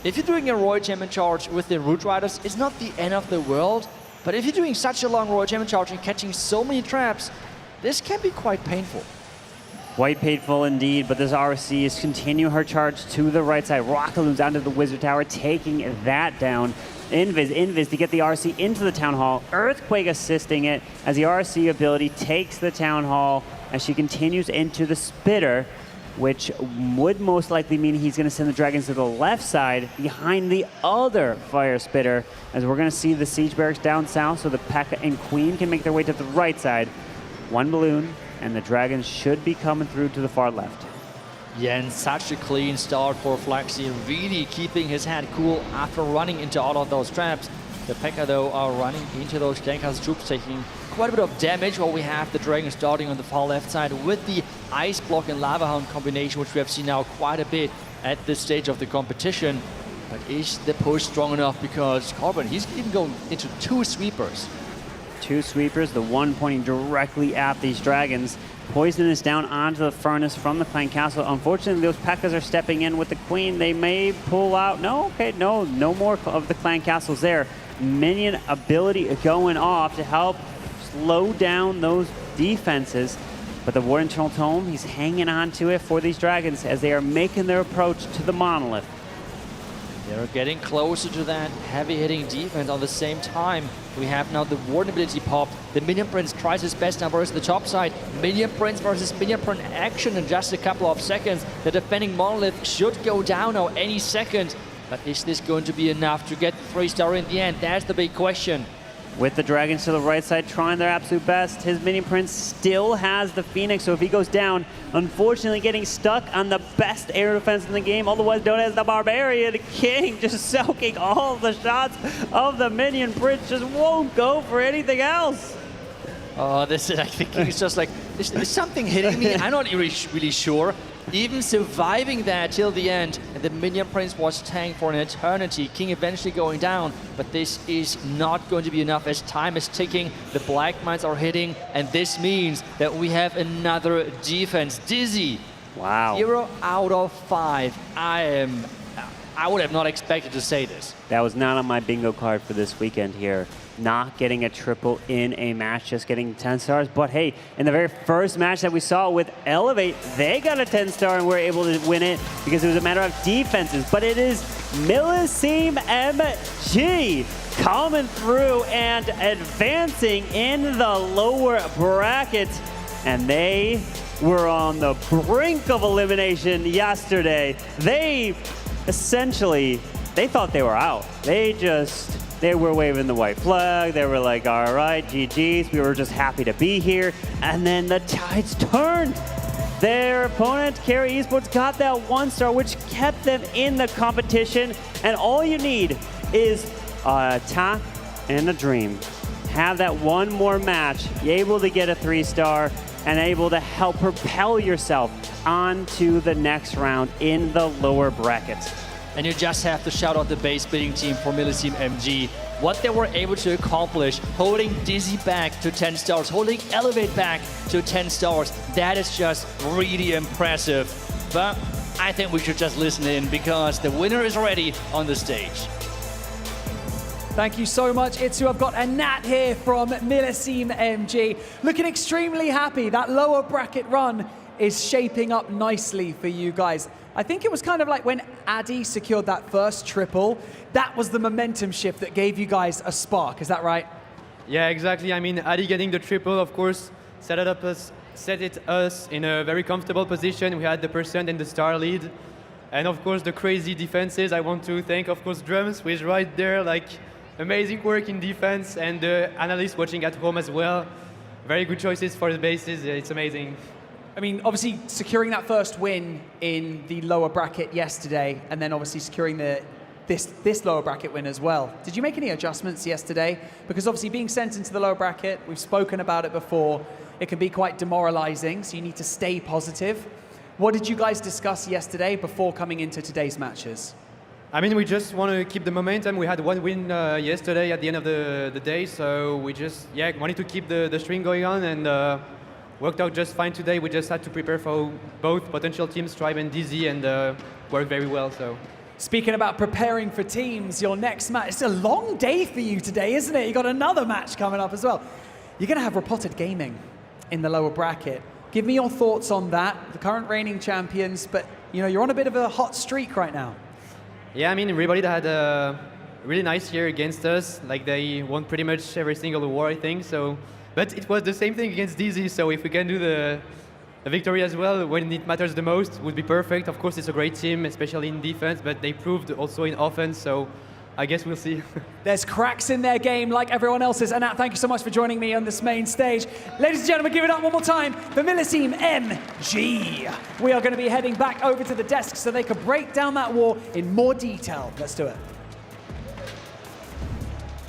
If you're doing a Roy Champion charge with the Root Riders, it's not the end of the world. But if you're doing such a long Roy Champion charge and catching so many traps, this can be quite painful. Quite painful indeed, but this RC is continue her charge to the right side. Rockaloon's onto the Wizard Tower, taking that down. Invis to get the RC into the Town Hall. Earthquake assisting it as the RC ability takes the Town Hall as she continues into the Spitter, which would most likely mean he's going to send the Dragons to the left side behind the other Fire Spitter, as we're going to see the Siege Barracks down south so the P.E.K.K.A. and Queen can make their way to the right side. One balloon, and the Dragons should be coming through to the far left. Yeah, and such a clean start for Fluxy, really keeping his head cool after running into all of those traps. The P.E.K.K.A. though are running into those Gankas troops, taking quite a bit of damage, while we have the Dragons starting on the far left side with the Ice Block and Lava Hound combination, which we have seen now quite a bit at this stage of the competition. But is the push strong enough? Because Corbin, he's even going into 2 sweepers. 2 sweepers, the one pointing directly at these Dragons. Poison is down onto the furnace from the Clan Castle. Unfortunately, those P.E.K.K.A.s are stepping in with the Queen. They may pull out. No more of the Clan Castles there. Minion ability going off to help slow down those defenses. But the War Internal Tome, he's hanging on to it for these Dragons as they are making their approach to the Monolith. They're getting closer to that heavy-hitting defense. On the same time, we have now the Warden ability popped. The Minion Prince tries his best now versus the top side. Minion Prince versus Minion Prince action in just a couple of seconds. The defending Monolith should go down now any second. But is this going to be enough to get the 3-star in the end? That's the big question. With the Dragons to the right side trying their absolute best, his Minion Prince still has the Phoenix, so if he goes down, unfortunately getting stuck on the best air defense in the game, otherwise known as the Barbarian King, just soaking all the shots of the Minion Prince, just won't go for anything else. Oh, this is, I think he's just like, is something hitting me? I'm not really sure. Even surviving that till the end, and the Minion Prince was tanked for an eternity. King eventually going down, but this is not going to be enough as time is ticking. The Black Mines are hitting, and this means that we have another defense. DIZI, wow, 0 out of 5. I would have not expected to say this. That was not on my bingo card for this weekend here. Not getting a triple in a match, just getting 10 stars. But hey, in the very first match that we saw with Elevate, they got a 10-star and were able to win it because it was a matter of defenses. But it is Millesime MG coming through and advancing in the lower bracket. And they were on the brink of elimination yesterday. They essentially, they thought they were out. They were waving the white flag. They were like, all right, GG's. We were just happy to be here. And then the tides turned. Their opponent, Carry Esports, got that 1-star, which kept them in the competition. And all you need is a attack and a dream. Have that one more match, you're able to get a 3-star, and able to help propel yourself onto the next round in the lower brackets. And you just have to shout out the base building team for Millesime MG. What they were able to accomplish, holding DIZI back to 10 stars, holding Elevate back to 10 stars, that is just really impressive. But I think we should just listen in because the winner is already on the stage. Thank you so much, Itsu. I've got a Nat here from Millesime MG. Looking extremely happy. That lower bracket run is shaping up nicely for you guys. I think it was kind of like when Addy secured that first triple, that was the momentum shift that gave you guys a spark. Is that right? Yeah, exactly. I mean, Addy getting the triple, of course, set it us in a very comfortable position. We had the percent and the star lead. And of course, the crazy defenses. I want to thank, of course, Drums, who is right there, like amazing work in defense, and the analysts watching at home as well. Very good choices for the bases. It's amazing. I mean, obviously securing that first win in the lower bracket yesterday, and then obviously securing this lower bracket win as well. Did you make any adjustments yesterday? Because obviously being sent into the lower bracket, we've spoken about it before, it can be quite demoralizing, so you need to stay positive. What did you guys discuss yesterday before coming into today's matches? I mean, we just want to keep the momentum. We had one win yesterday at the end of the day, so we just wanted to keep the string going on, and worked out just fine today. We just had to prepare for both potential teams, Tribe and DIZI, and worked very well. So, speaking about preparing for teams, your next match, it's a long day for you today, isn't it? You got another match coming up as well. You're going to have Repotted Gaming in the lower bracket. Give me your thoughts on that. The current reigning champions, but you're on a bit of a hot streak right now. Yeah, I mean, everybody had a really nice year against us. Like, they won pretty much every single war, I think. So, but it was the same thing against DIZI. So if we can do the victory as well when it matters the most, would be perfect. Of course, it's a great team, especially in defense, but they proved also in offense. So I guess we'll see. There's cracks in their game like everyone else's. And Nat, thank you so much for joining me on this main stage. Ladies and gentlemen, give it up one more time for Millesime MG. We are going to be heading back over to the desk so they can break down that war in more detail. Let's do it.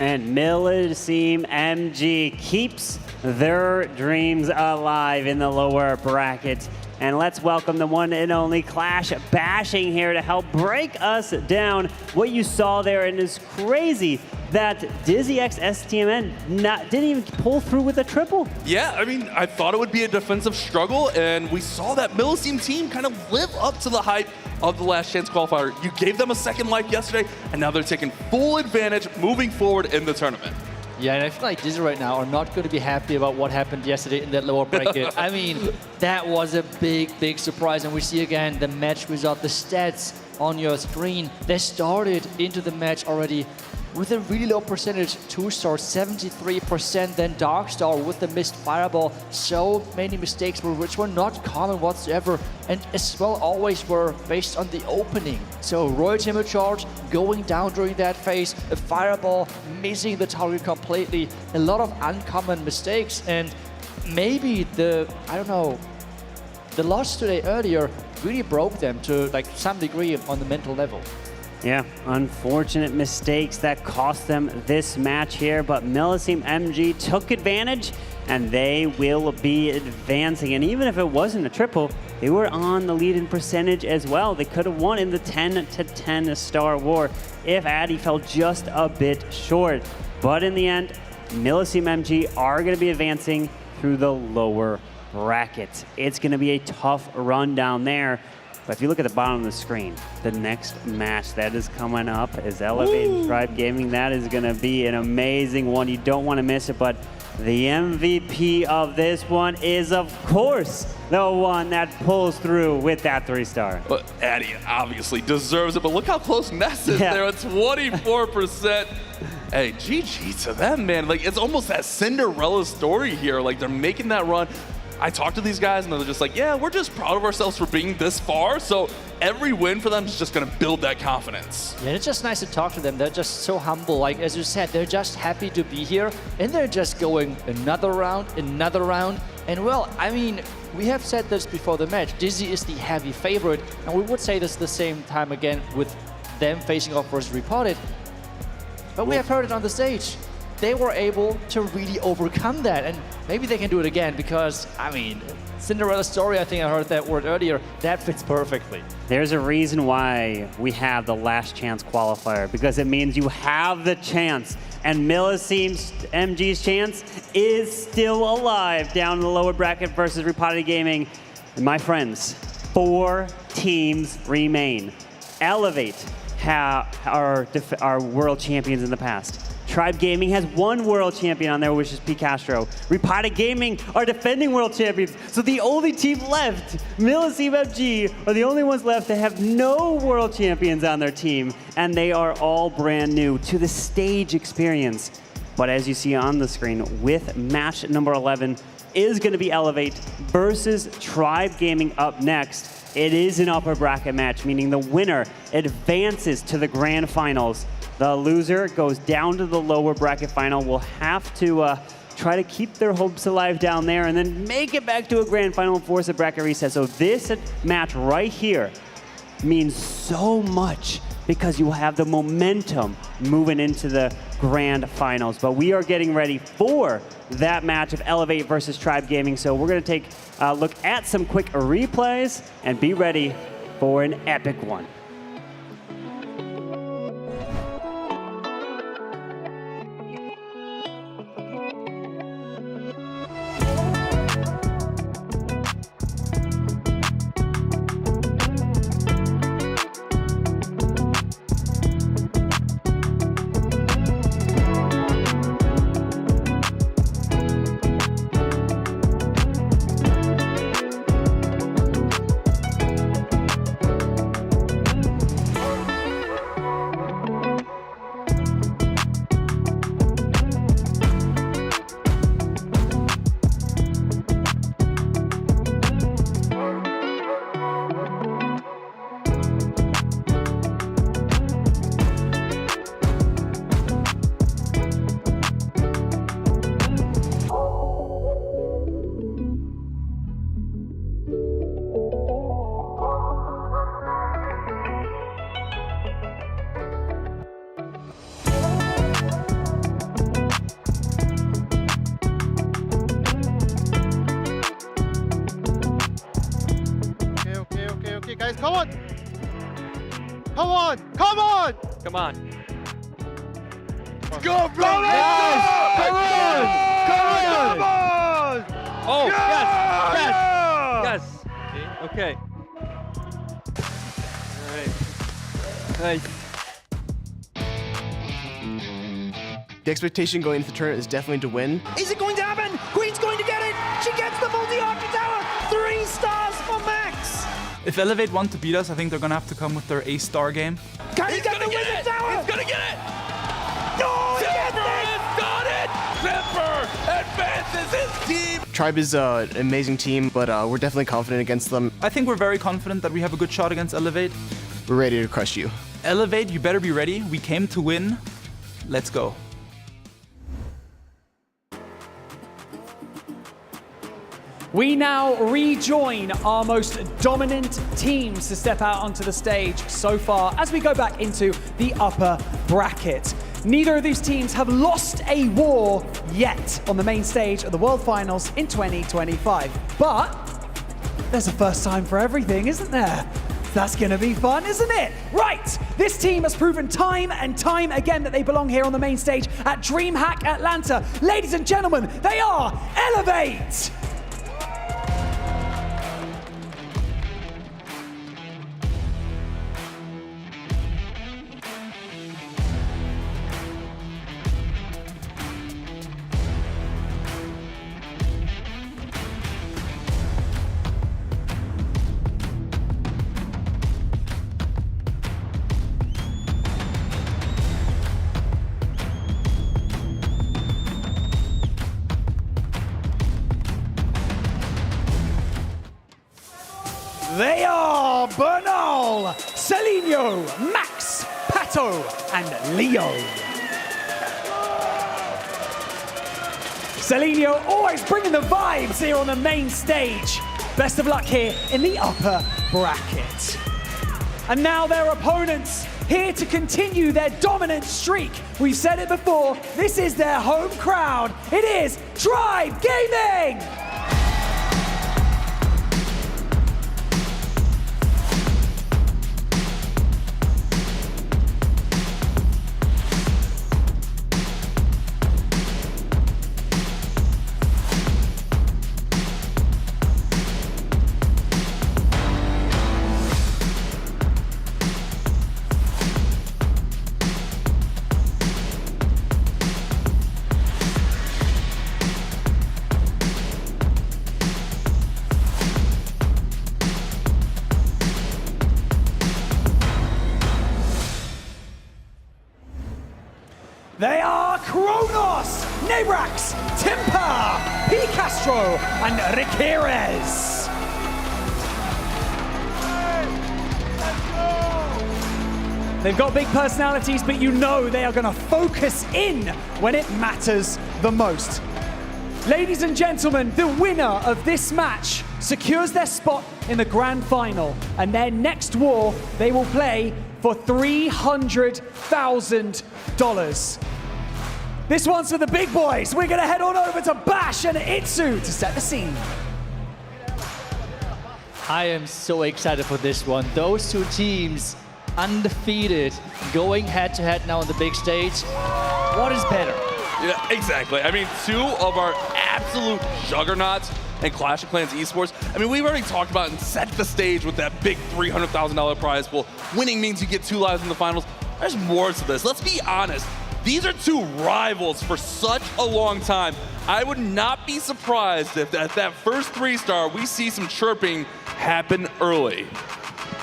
And Millesime MG keeps their dreams alive in the lower bracket. And let's welcome the one and only Clash Bashing here to help break us down. What you saw there, and it's crazy that DIZI X STMN didn't even pull through with a triple. Yeah, I mean, I thought it would be a defensive struggle, and we saw that Millesime team kind of live up to the hype of the last chance qualifier. You gave them a second life yesterday, and now they're taking full advantage moving forward in the tournament. Yeah, and I feel like DIZI right now are not going to be happy about what happened yesterday in that lower bracket. I mean, that was a big, big surprise. And we see again the match result, the stats on your screen. They started into the match already with a really low percentage, 2-star, 73%, then Darkstar with the missed fireball. So many mistakes which were not common whatsoever, and as well always were based on the opening. So Royal Timber Charge going down during that phase, a fireball missing the target completely, a lot of uncommon mistakes, and maybe the loss today earlier really broke them to like some degree on the mental level. Yeah, unfortunate mistakes that cost them this match here, but Millesime MG took advantage, and they will be advancing. And even if it wasn't a triple, they were on the lead in percentage as well. They could have won in the 10-10 star war if Addy fell just a bit short. But in the end, Millesime MG are going to be advancing through the lower bracket. It's going to be a tough run down there. But if you look at the bottom of the screen, the next match that is coming up is Elevated Tribe Gaming. That is going to be an amazing one. You don't want to miss it, but the MVP of this one is, of course, the one that pulls through with that 3-star. Well, Addy obviously deserves it, but look how close Ness is there at 24%. Hey, GG to them, man. Like, it's almost that Cinderella story here. Like, they're making that run. I talked to these guys, and they're just like, yeah, we're just proud of ourselves for being this far. So every win for them is just going to build that confidence. Yeah, it's just nice to talk to them. They're just so humble. Like, as you said, they're just happy to be here, and they're just going another round. And, well, I mean, we have said this before the match. DIZI is the heavy favorite, and we would say this the same time again with them facing off versus Repotted. But we have heard it on the stage. They were able to really overcome that, and maybe they can do it again because, I mean, Cinderella story, I think I heard that word earlier, that fits perfectly. There's a reason why we have the last chance qualifier, because it means you have the chance, and Millesime MG's chance is still alive down in the lower bracket versus Repotted Gaming. And my friends, 4 teams remain. Elevate our world champions in the past. Tribe Gaming has one world champion on there, which is P. Castro. Repotted Gaming are defending world champions. So the only team left, Millesime FG, are the only ones left that have no world champions on their team. And they are all brand new to the stage experience. But as you see on the screen, with match number 11 is going to be Elevate versus Tribe Gaming up next. It is an upper bracket match, meaning the winner advances to the grand finals. The loser goes down to the lower bracket final. Will have to try to keep their hopes alive down there and then make it back to a grand final and force a bracket reset. So this match right here means so much because you will have the momentum moving into the grand finals. But we are getting ready for that match of Elevate versus Tribe Gaming. So we're gonna take a look at some quick replays and be ready for an epic one. Guys, come on! Come on! Come on! Come on. Go, bro! Come on! Come on! Oh, Yeah! yes! Okay. All right. Nice. The expectation going into the tournament is definitely to win. Is it going to happen? Queen's going to get it. She gets the multi-archer tower. 3 stars for Max. If Elevate want to beat us, I think they're gonna have to come with their A-star game. Can he get the wizard tower? He's gonna get it! No, he gets Zipper it! has got it! Zipper advances his team! Tribe is an amazing team, but we're definitely confident against them. I think we're very confident that we have a good shot against Elevate. We're ready to crush you. Elevate, you better be ready. We came to win. Let's go. We now rejoin our most dominant teams to step out onto the stage so far as we go back into the upper bracket. Neither of these teams have lost a war yet on the main stage of the World Finals in 2025. But there's a first time for everything, isn't there? That's gonna be fun, isn't it? Right, this team has proven time and time again that they belong here on the main stage at DreamHack Atlanta. Ladies and gentlemen, they are Elevate! They are Bernal, Celinho, Max, Pato, and Leo. Celinho always bringing the vibes here on the main stage. Best of luck here in the upper bracket. And now their opponents, here to continue their dominant streak. We've said it before, this is their home crowd. It is Tribe Gaming! They are Kronos, Nabrax, Timper, P. Castro, and Riqueres. They've got big personalities, but you know they are going to focus in when it matters the most. Ladies and gentlemen, the winner of this match secures their spot in the grand final, and their next war they will play for $300,000. This one's for the big boys. We're going to head on over to Bash and Itsu to set the scene. I am so excited for this one. Those two teams, undefeated, going head-to-head now on the big stage. What is better? Yeah, exactly. I mean, two of our absolute juggernauts in Clash of Clans esports. I mean, we've already talked about and set the stage with that big $300,000 prize pool. Winning means you get 2 lives in the finals. There's more to this. Let's be honest. These are two rivals for such a long time. I would not be surprised if at that first 3-star we see some chirping happen early.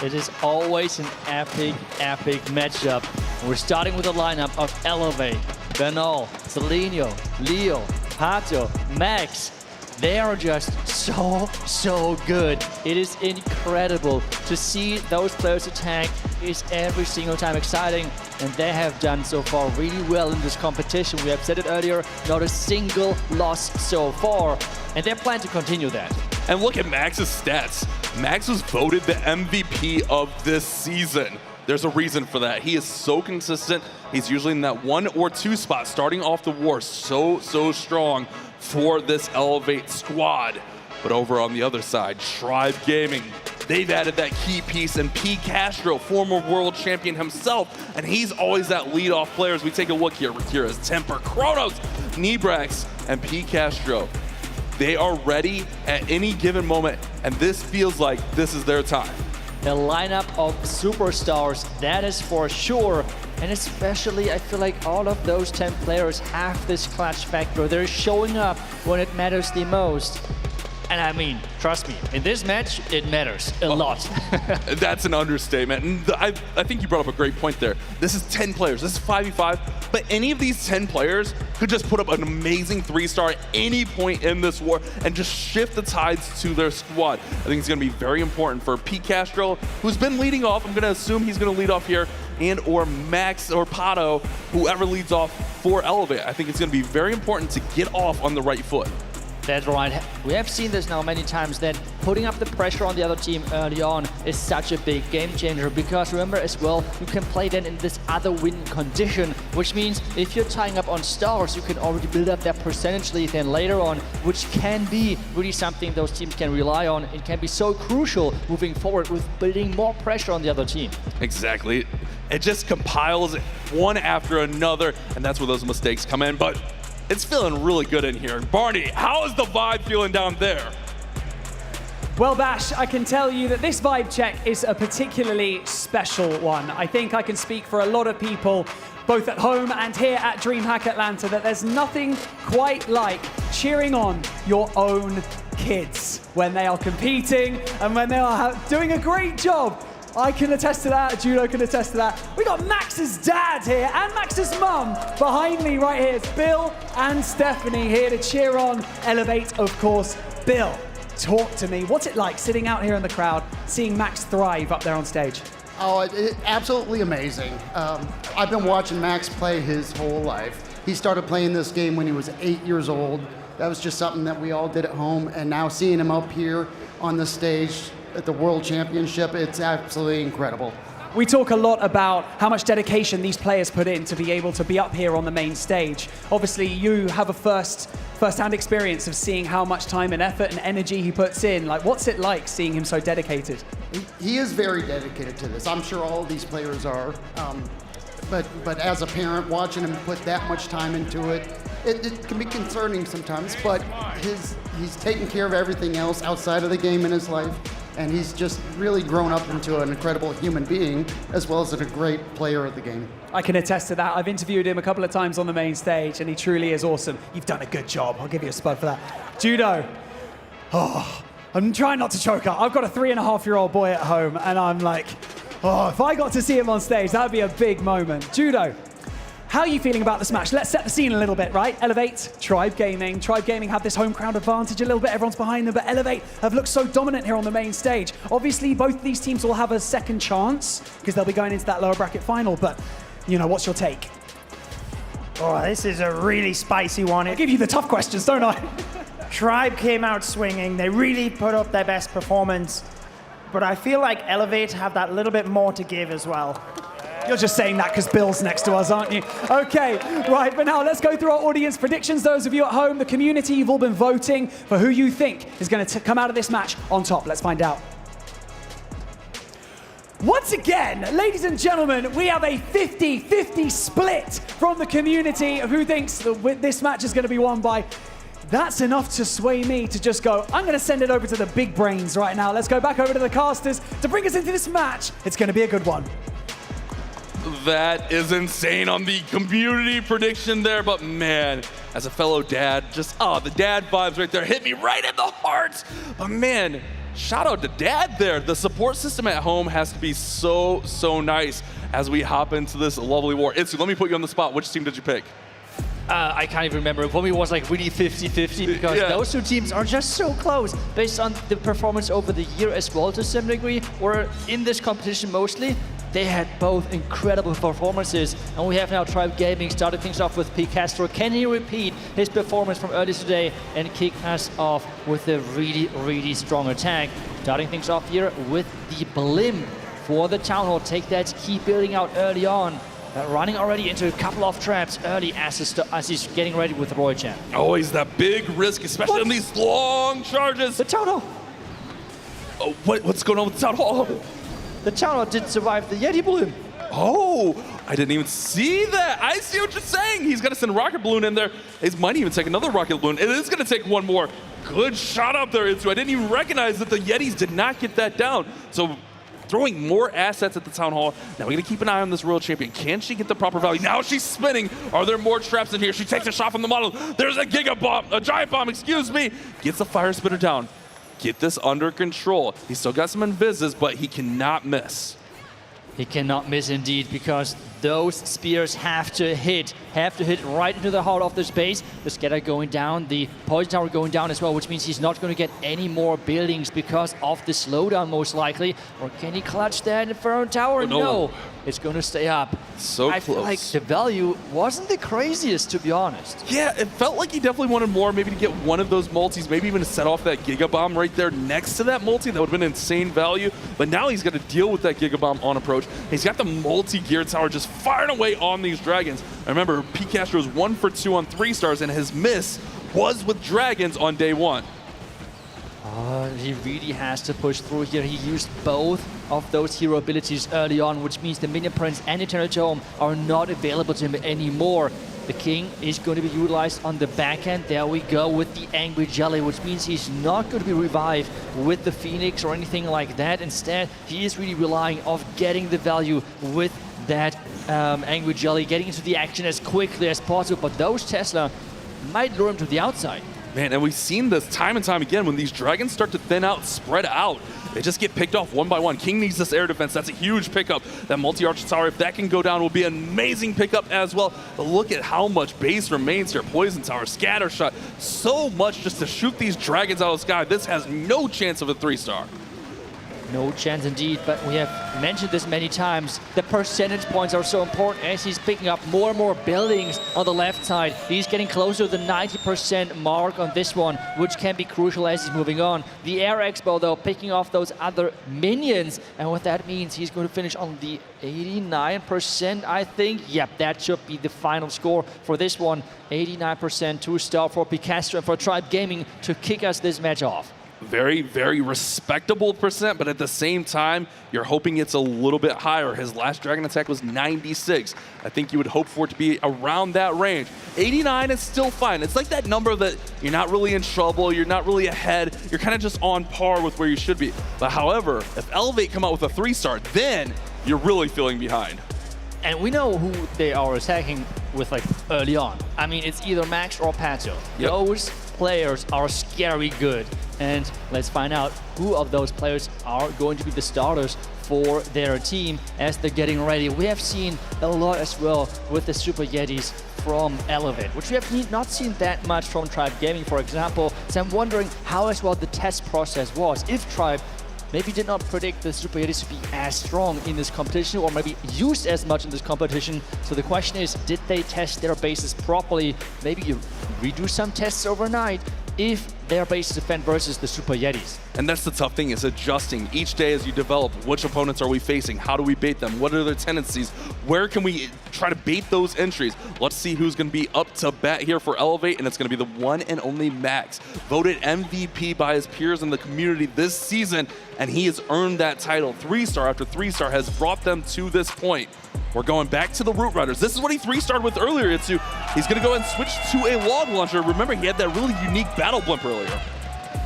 It is always an epic, epic matchup. We're starting with a lineup of Elevate, Bernal, Seleno, Leo, Pato, Max. They are just so good. It is incredible to see those players attack. It's every single time exciting, and they have done so far really well in this competition. We have said it earlier, not a single loss so far, and they plan to continue that. And look at Max's stats. Max was voted the MVP of this season. There's a reason for that. He is so consistent. He's usually in that 1 or 2 spot, starting off the war so strong for this Elevate squad. But over on the other side, Tribe Gaming, they've added that key piece in P. Castro, former world champion himself, and he's always that leadoff player. As we take a look here, Riqueres, Temper, Kronos, Nebrax, and P. Castro. They are ready at any given moment, and this feels like this is their time. A lineup of superstars, that is for sure. And especially, I feel like all of those 10 players have this clutch factor. They're showing up when it matters the most. And I mean, trust me, in this match, it matters a lot. That's an understatement. And I think you brought up a great point there. This is 10 players. This is 5v5. But any of these 10 players could just put up an amazing 3-star at any point in this war and just shift the tides to their squad. I think it's going to be very important for Pete Castro, who's been leading off. I'm going to assume he's going to lead off here, and or Max or Pato, whoever leads off for Elevate. I think it's going to be very important to get off on the right foot. That's right. We have seen this now many times, that putting up the pressure on the other team early on is such a big game changer, because remember as well, you can play then in this other win condition, which means if you're tying up on stars, you can already build up that percentage lead then later on, which can be really something those teams can rely on. It can be so crucial moving forward with building more pressure on the other team. Exactly. It just compiles one after another, and that's where those mistakes come in. But it's feeling really good in here. Barney, how is the vibe feeling down there? Well, Bash, I can tell you that this vibe check is a particularly special one. I think I can speak for a lot of people, both at home and here at DreamHack Atlanta, that there's nothing quite like cheering on your own kids when they are competing and when they are doing a great job. I can attest to that, Judo can attest to that. We got Max's dad here and Max's mum behind me right here. It's Bill and Stephanie here to cheer on Elevate, of course. Bill, talk to me. What's it like sitting out here in the crowd, seeing Max thrive up there on stage? Oh, absolutely amazing. I've been watching Max play his whole life. He started playing this game when he was 8 years old. That was just something that we all did at home, and now seeing him up here on the stage at the World Championship, it's absolutely incredible. We talk a lot about how much dedication these players put in to be able to be up here on the main stage. Obviously, you have a first-hand experience of seeing how much time and effort and energy he puts in. Like, what's it like seeing him so dedicated? He is very dedicated to this. I'm sure all of these players are. But as a parent, watching him put that much time into it, it can be concerning sometimes, but he's taking care of everything else outside of the game in his life. And he's just really grown up into an incredible human being, as well as a great player of the game. I can attest to that. I've interviewed him a couple of times on the main stage, and he truly is awesome. You've done a good job. I'll give you a spud for that. Judo. Oh, I'm trying not to choke up. I've got a 3.5-year-old boy at home, and I'm like, oh, if I got to see him on stage, that would be a big moment. Judo, How are you feeling about this match? Let's set the scene a little bit, right? Elevate, Tribe Gaming. Tribe Gaming have this home crowd advantage a little bit. Everyone's behind them, but Elevate have looked so dominant here on the main stage. Obviously, both of these teams will have a second chance because they'll be going into that lower bracket final, but, you know, what's your take? Oh, this is a really spicy one. I'll give you the tough questions, don't I? Tribe came out swinging. They really put up their best performance. But I feel like Elevate have that little bit more to give as well. You're just saying that because Bill's next to us, aren't you? Okay, right, but now let's go through our audience predictions. Those of you at home, the community, you've all been voting for who you think is going to come out of this match on top. Let's find out. Once again, ladies and gentlemen, we have a 50-50 split from the community of who thinks that this match is going to be won by. That's enough to sway me to just go, I'm going to send it over to the big brains right now. Let's go back over to the casters to bring us into this match. It's going to be a good one. That is insane on the community prediction there, but man, as a fellow dad, just, the dad vibes right there hit me right in the heart. But man, shout out to dad there. The support system at home has to be so, so nice as we hop into this lovely war. Itsu, let me put you on the spot. Which team did you pick? I can't even remember. For me, it was like really 50-50 because those two teams are just so close based on the performance over the year as well to some degree, or in this competition mostly. They had both incredible performances, and we have now Tribe Gaming starting things off with P. Castro. Can he repeat his performance from earlier today and kick us off with a really, really strong attack? Starting things off here with the Blim for the Town Hall. Take that, keep building out early on. Running already into a couple of traps early as he's getting ready with the Roy Champ. Always that big risk, especially on these long charges. The Town Hall. Oh, what's going on with the Town Hall? The Town Hall did survive the Yeti Balloon. Oh, I didn't even see that. I see what you're saying. He's going to send a rocket balloon in there. It might even take another rocket balloon. It is going to take one more. Good shot up there, Itsu. I didn't even recognize that the Yetis did not get that down. So throwing more assets at the Town Hall. Now we got to keep an eye on this Royal Champion. Can she get the proper value? Now she's spinning. Are there more traps in here? She takes a shot from the model. There's a Giga Bomb, a Giant Bomb, excuse me. Gets the Fire Spitter down. Get this under control. He's still got some invises, but he cannot miss. He cannot miss indeed, because those spears have to hit right into the heart of the space. The scatter going down, the poison tower going down as well, which means he's not going to get any more buildings because of the slowdown most likely. Or can he clutch that Inferno Tower? No. It's going to stay up. So I close. feel like the value wasn't the craziest, to be honest. Yeah, it felt like he definitely wanted more, maybe to get one of those multis, maybe even to set off that Giga Bomb right there next to that multi. That would have been insane value. But now he's got to deal with that Giga Bomb on approach. He's got the multi-gear tower just firing away on these dragons. Remember, P. Castro's 1 for 2 on 3 stars, and his miss was with dragons on day 1. He really has to push through here. He used both of those hero abilities early on, which means the Minion Prince and Eternal Tome are not available to him anymore. The King is going to be utilized on the back end. There we go with the Angry Jelly, which means he's not going to be revived with the Phoenix or anything like that. Instead, he is really relying on getting the value with that Angry Jelly, getting into the action as quickly as possible. But those Tesla might lure him to the outside. Man, and we've seen this time and time again when these dragons start to thin out, spread out. They just get picked off one by one. King needs this air defense. That's a huge pickup. That multi-arch tower, if that can go down, will be an amazing pickup as well. But look at how much base remains here. Poison tower, scatter shot. So much just to shoot these dragons out of the sky. This has no chance of a 3-star. No chance indeed, but we have mentioned this many times. The percentage points are so important as he's picking up more and more buildings on the left side. He's getting closer to the 90% mark on this one, which can be crucial as he's moving on. The Air Expo, though, picking off those other minions, and what that means, he's going to finish on the 89%, I think. Yep, that should be the final score for this one. 89%, 2-star for Picasso and for Tribe Gaming to kick us this match off. Very, very respectable percent, but at the same time, you're hoping it's a little bit higher. His last dragon attack was 96. I think you would hope for it to be around that range. 89 is still fine. It's like that number that you're not really in trouble, you're not really ahead, you're kind of just on par with where you should be. But however, if Elevate come out with a 3-star, then you're really feeling behind. And we know who they are attacking with, like, early on. I mean, it's either Max or Pato. Yep. Those players are scary good. And let's find out who of those players are going to be the starters for their team as they're getting ready. We have seen a lot as well with the Super Yetis from Elevate, which we have not seen that much from Tribe Gaming, for example. So I'm wondering how as well the test process was. If Tribe maybe did not predict the Super Yetis to be as strong in this competition or maybe used as much in this competition. So the question is, did they test their bases properly? Maybe you redo some tests overnight if their bases defend versus the Super Yetis. And that's the tough thing, is adjusting each day as you develop. Which opponents are we facing? How do we bait them? What are their tendencies? Where can we try to bait those entries? Let's see who's going to be up to bat here for Elevate, and it's going to be the one and only Max, voted MVP by his peers in the community this season, and he has earned that title. 3-star after 3-star has brought them to this point. We're going back to the Root Riders. This is what he 3-starred with earlier. He's going to go and switch to a log launcher. Remember, he had that really unique battle blimp earlier.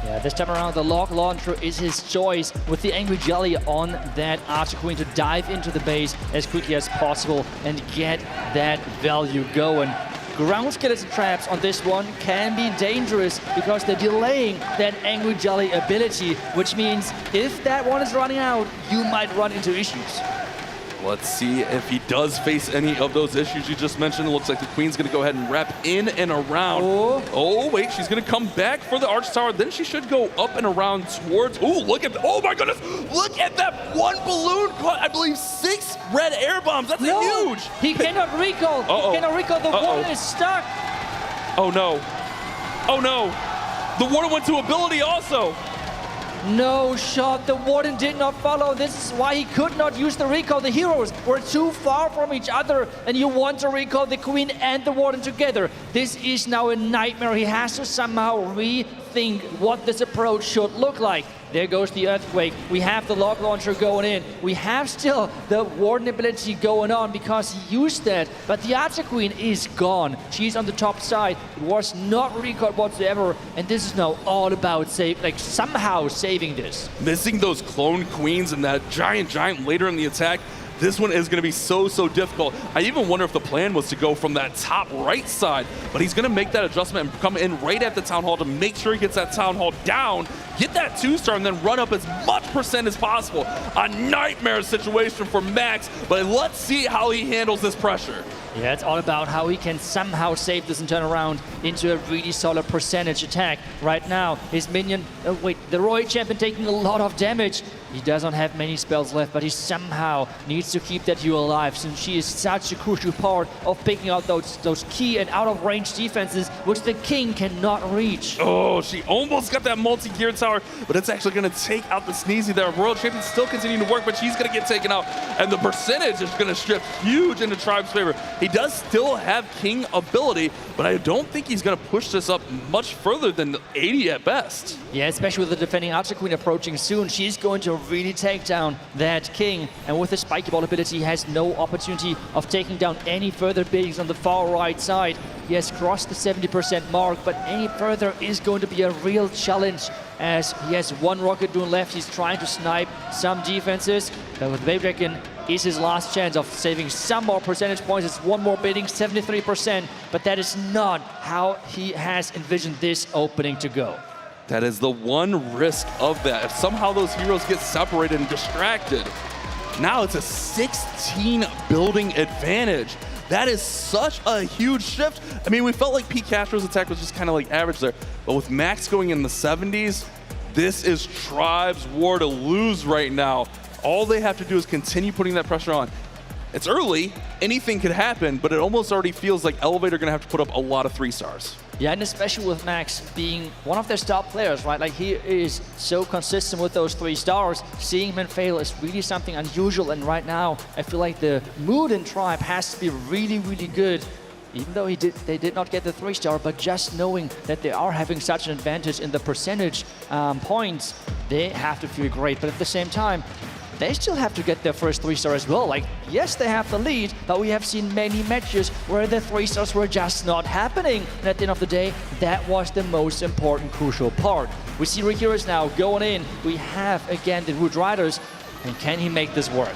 Yeah, this time around, the log launcher is his choice with the Angry Jelly on that Archer Queen to dive into the base as quickly as possible and get that value going. Ground skeleton traps on this one can be dangerous because they're delaying that Angry Jelly ability, which means if that one is running out, you might run into issues. Let's see if he does face any of those issues you just mentioned. It looks like the Queen's going to go ahead and wrap in and around. Oh, wait, she's going to come back for the Arch Tower. Then she should go up and around towards... Oh, look at... Oh, my goodness. Look at that one balloon caught, I believe, 6 red air bombs. That's huge. He cannot recall. He cannot recall. The warden is stuck. Oh, no. Oh, no. The warden went to ability also. No shot, the Warden did not follow. This is why he could not use the recall. The heroes were too far from each other, and you want to recall the Queen and the Warden together. This is now a nightmare. He has to somehow rethink what this approach should look like. There goes the Earthquake. We have the log launcher going in. We have still the Warden ability going on because he used that, but the Archer Queen is gone. She's on the top side. It was not recalled whatsoever, and this is now all about somehow saving this. Missing those clone queens and that giant later in the attack. This one is going to be so difficult. I even wonder if the plan was to go from that top right side, but he's going to make that adjustment and come in right at the Town Hall to make sure he gets that Town Hall down, get that 2-star, and then run up as much percent as possible. A nightmare situation for Max, but let's see how he handles this pressure. Yeah, it's all about how he can somehow save this and turn around into a really solid percentage attack. Right now, his minion, the Royal Champion taking a lot of damage. He doesn't have many spells left, but he somehow needs to keep that Yu alive since she is such a crucial part of picking out those key and out-of-range defenses, which the King cannot reach. Oh, she almost got that multi-gear tower, but it's actually going to take out the Sneezy there. Royal Champion still continuing to work, but she's going to get taken out, and the percentage is going to shift huge into Tribe's favor. He does still have King ability, but I don't think he's going to push this up much further than 80 at best. Yeah, especially with the defending Archer Queen approaching soon. She's going to really take down that King, and with the Spiky Ball ability, he has no opportunity of taking down any further buildings on the far right side. He has crossed the 70% mark, but any further is going to be a real challenge as he has one Rocket Dune left. He's trying to snipe some defenses, but with Wave Dragon is his last chance of saving some more percentage points. It's one more bidding, 73%, but that is not how he has envisioned this opening to go. That is the one risk of that. If somehow those heroes get separated and distracted, now it's a 16 building advantage. That is such a huge shift. I mean, we felt like Pete Castro's attack was just kind of like average there, but with Max going in the 70s, this is Tribe's war to lose right now. All they have to do is continue putting that pressure on. It's early, anything could happen, but it almost already feels like Elevate are going to have to put up a lot of 3-stars. Yeah, and especially with Max being one of their star players, right? Like, he is so consistent with those 3 stars. Seeing him fail is really something unusual, and right now, I feel like the mood in Tribe has to be really, really good. Even though they did not get the 3-star, but just knowing that they are having such an advantage in the percentage points, they have to feel great. But at the same time, they still have to get their first 3-star as well. Like, yes, they have the lead, but we have seen many matches where the 3-stars were just not happening. And at the end of the day, that was the most important, crucial part. We see Rick Heroes now going in. We have, again, the Root Riders. And can he make this work?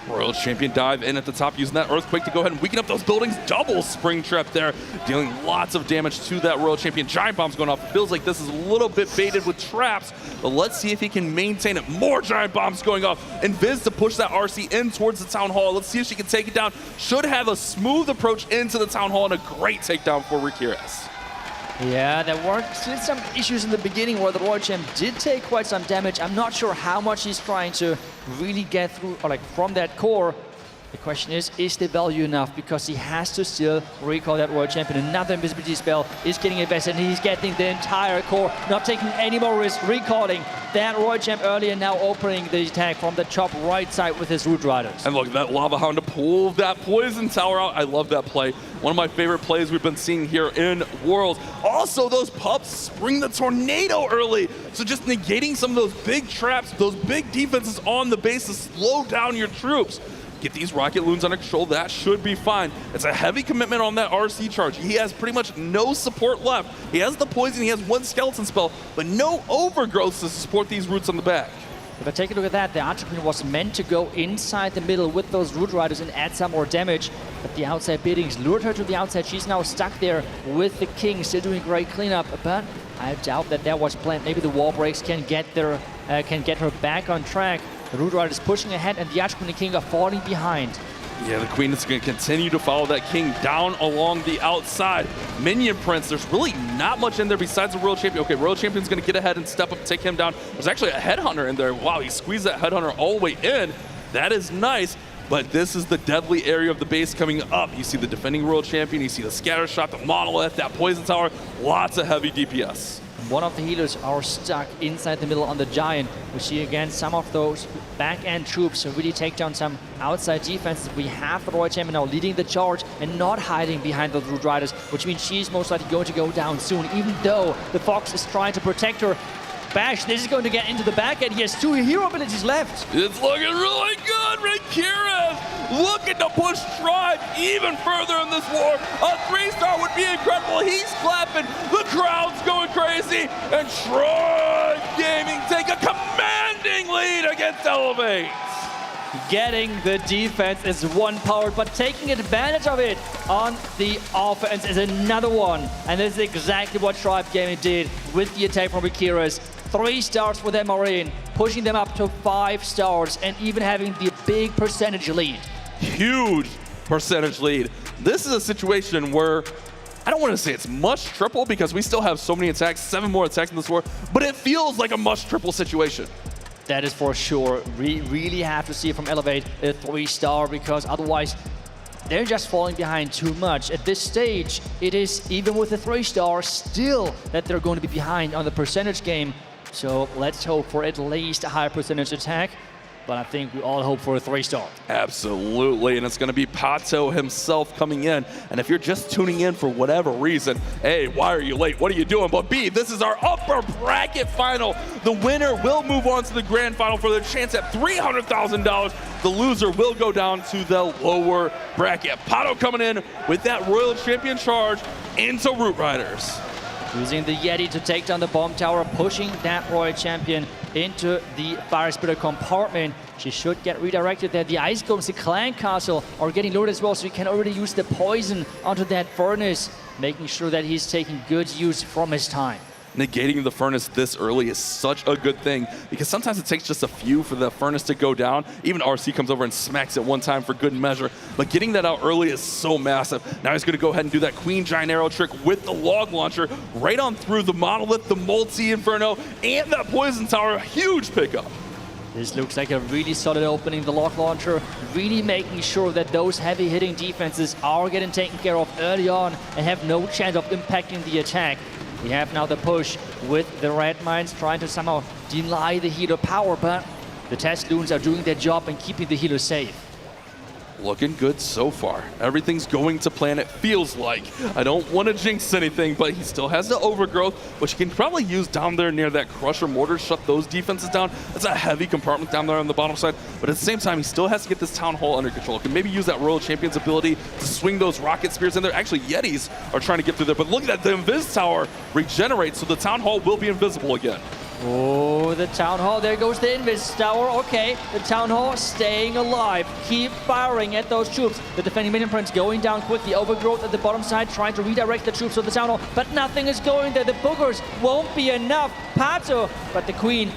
Royal Champion dive in at the top using that Earthquake to go ahead and weaken up those buildings. Double Spring Trap there, dealing lots of damage to that Royal Champion. Giant Bomb's going off. It feels like this is a little bit baited with traps, but let's see if he can maintain it. More Giant Bombs going off. And Viz to push that RC in towards the Town Hall. Let's see if she can take it down. Should have a smooth approach into the Town Hall and a great takedown for Rikiras. Yeah, there were still some issues in the beginning where the Royal Champ did take quite some damage. I'm not sure how much he's trying to really get through, or like from that core. The question is the value enough? Because he has to still recall that Royal Champion. Another invisibility spell is getting invested, and he's getting the entire core, not taking any more risk, recalling that Royal Champ earlier, now opening the attack from the top right side with his Root Riders. And look at that Lava Hound to pull that Poison Tower out. I love that play. One of my favorite plays we've been seeing here in Worlds. Also, those pups spring the Tornado early. So just negating some of those big traps, those big defenses on the base to slow down your troops. Get these Rocket Loons under control, that should be fine. It's a heavy commitment on that RC charge. He has pretty much no support left. He has the poison, he has one skeleton spell, but no overgrowths to support these roots on the back. If I take a look at that, the Entrepreneur was meant to go inside the middle with those Root Riders and add some more damage, but the outside biddings lured her to the outside. She's now stuck there with the King, still doing great cleanup, but I doubt that that was planned. Maybe the wall breaks can get her back on track. The Root Riders pushing ahead, and the Archqueen and King are falling behind. Yeah, the Queen is going to continue to follow that King down along the outside. Minion Prince, there's really not much in there besides the Royal Champion. Okay, Royal Champion's going to get ahead and step up, take him down. There's actually a Headhunter in there. Wow, he squeezed that Headhunter all the way in. That is nice, but this is the deadly area of the base coming up. You see the defending Royal Champion, you see the Scatter Shot, the Monolith, that Poison Tower, lots of heavy DPS. One of the healers are stuck inside the middle on the Giant. We see again some of those back-end troops really take down some outside defenses. We have the Royal Champion now leading the charge and not hiding behind the Root Riders, which means she's most likely going to go down soon, even though the Fox is trying to protect her. Bash, this is going to get into the back end. He has 2 hero abilities left. It's looking really good. Rikiras looking to push Tribe even further in this war. A 3-star would be incredible. He's clapping. The crowd's going crazy. And Tribe Gaming take a commanding lead against Elevate. Getting the defense is one part, but taking advantage of it on the offense is another one. And this is exactly what Tribe Gaming did with the attack from Rikiras. 3 stars for their Marine, pushing them up to 5 stars and even having the big percentage lead. Huge percentage lead. This is a situation where I don't want to say it's must triple because we still have so many attacks, 7 more attacks in this war, but it feels like a must triple situation. That is for sure. We really have to see from Elevate a 3-star because otherwise they're just falling behind too much. At this stage, it is, even with a 3-star, still that they're going to be behind on the percentage game. So let's hope for at least a higher percentage attack. But I think we all hope for a 3-star. Absolutely, and it's going to be Pato himself coming in. And if you're just tuning in for whatever reason, A, why are you late? What are you doing? But B, this is our upper bracket final. The winner will move on to the grand final for their chance at $300,000. The loser will go down to the lower bracket. Pato coming in with that Royal Champion charge into Root Riders. Using the Yeti to take down the bomb tower, pushing that Royal Champion into the Fire Spitter compartment. She should get redirected there. The Ice Golems, the Clan Castle, are getting loaded as well, so he can already use the poison onto that furnace, making sure that he's taking good use from his time. Negating the furnace this early is such a good thing because sometimes it takes just a few for the furnace to go down. Even RC comes over and smacks it one time for good measure, but getting that out early is so massive. Now he's going to go ahead and do that Queen Giant Arrow trick with the log launcher right on through the Monolith, the Multi-Inferno, and that Poison Tower. Huge pickup. This looks like a really solid opening, the log launcher, really making sure that those heavy hitting defenses are getting taken care of early on and have no chance of impacting the attack. We have now the push with the Red Mines trying to somehow deny the healer power, but the Test Loons are doing their job and keeping the healer safe. Looking good so far. Everything's going to plan, it feels like. I don't want to jinx anything, but he still has the overgrowth, which he can probably use down there near that Crusher Mortar, shut those defenses down. That's a heavy compartment down there on the bottom side, but at the same time, he still has to get this Town Hall under control. Can maybe use that Royal Champion's ability to swing those Rocket Spears in there. Actually, Yetis are trying to get through there, but look at that, the Invis Tower regenerates, so the Town Hall will be invisible again. Oh, the Town Hall, there goes the Invis Tower. Okay, the Town Hall staying alive. Keep firing at those troops. The defending minion prince going down quickly. Overgrowth at the bottom side, trying to redirect the troops to the Town Hall, but nothing is going there. The boogers won't be enough. Pato, but the Queen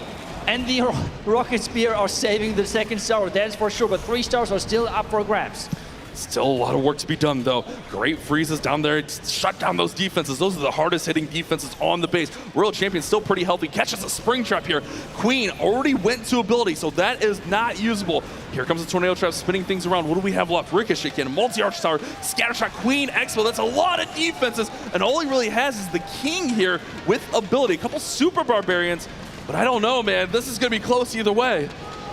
and the Rocket Spear are saving the second star. That's for sure, but 3 stars are still up for grabs. Still a lot of work to be done, though. Great freezes down there. Shut down those defenses. Those are the hardest hitting defenses on the base. Royal Champion still pretty healthy. Catches a spring trap here. Queen already went to ability, so that is not usable. Here comes the tornado trap, spinning things around. What do we have left? Ricochet can, multi-arch tower, scatter shot, Queen, Expo. That's a lot of defenses, and all he really has is the King here with ability. A couple super Barbarians, but I don't know, man. This is going to be close either way.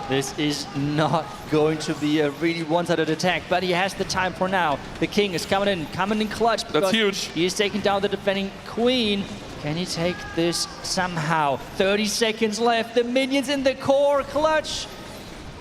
This is not going to be a really one-sided attack, but he has the time for now. The King is coming in clutch. That's huge. He is taking down the defending Queen. Can he take this somehow? 30 seconds left. The minions in the core clutch.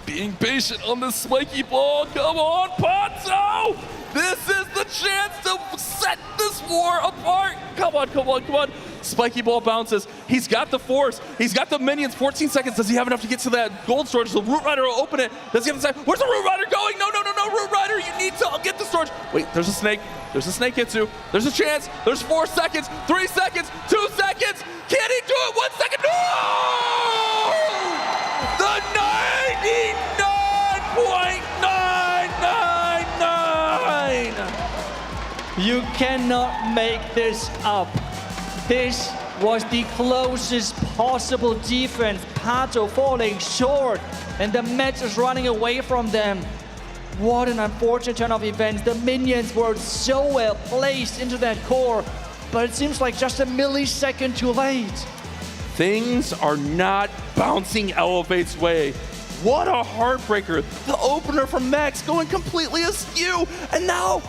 Being patient on this spiky ball. Come on, Pato! This is the chance to set this war apart. Come on, come on, come on. Spiky ball bounces. He's got the force. He's got the minions. 14 seconds. Does he have enough to get to that gold storage? The Root Rider will open it. Does he have the time? Where's the Root Rider going? No, no, no, no, Root Rider. You need to get the storage. Wait, there's a snake. There's a snake Hitsu. There's a chance. There's 4 seconds, 3 seconds, 2 seconds. Can he do it? 1 second. No! The 99.999. You cannot make this up. This was the closest possible defense. Pato falling short, and the Mets is running away from them. What an unfortunate turn of events. The minions were so well placed into that core, but it seems like just a millisecond too late. Things are not bouncing Elevate's way. What a heartbreaker. The opener from Max going completely askew, and now,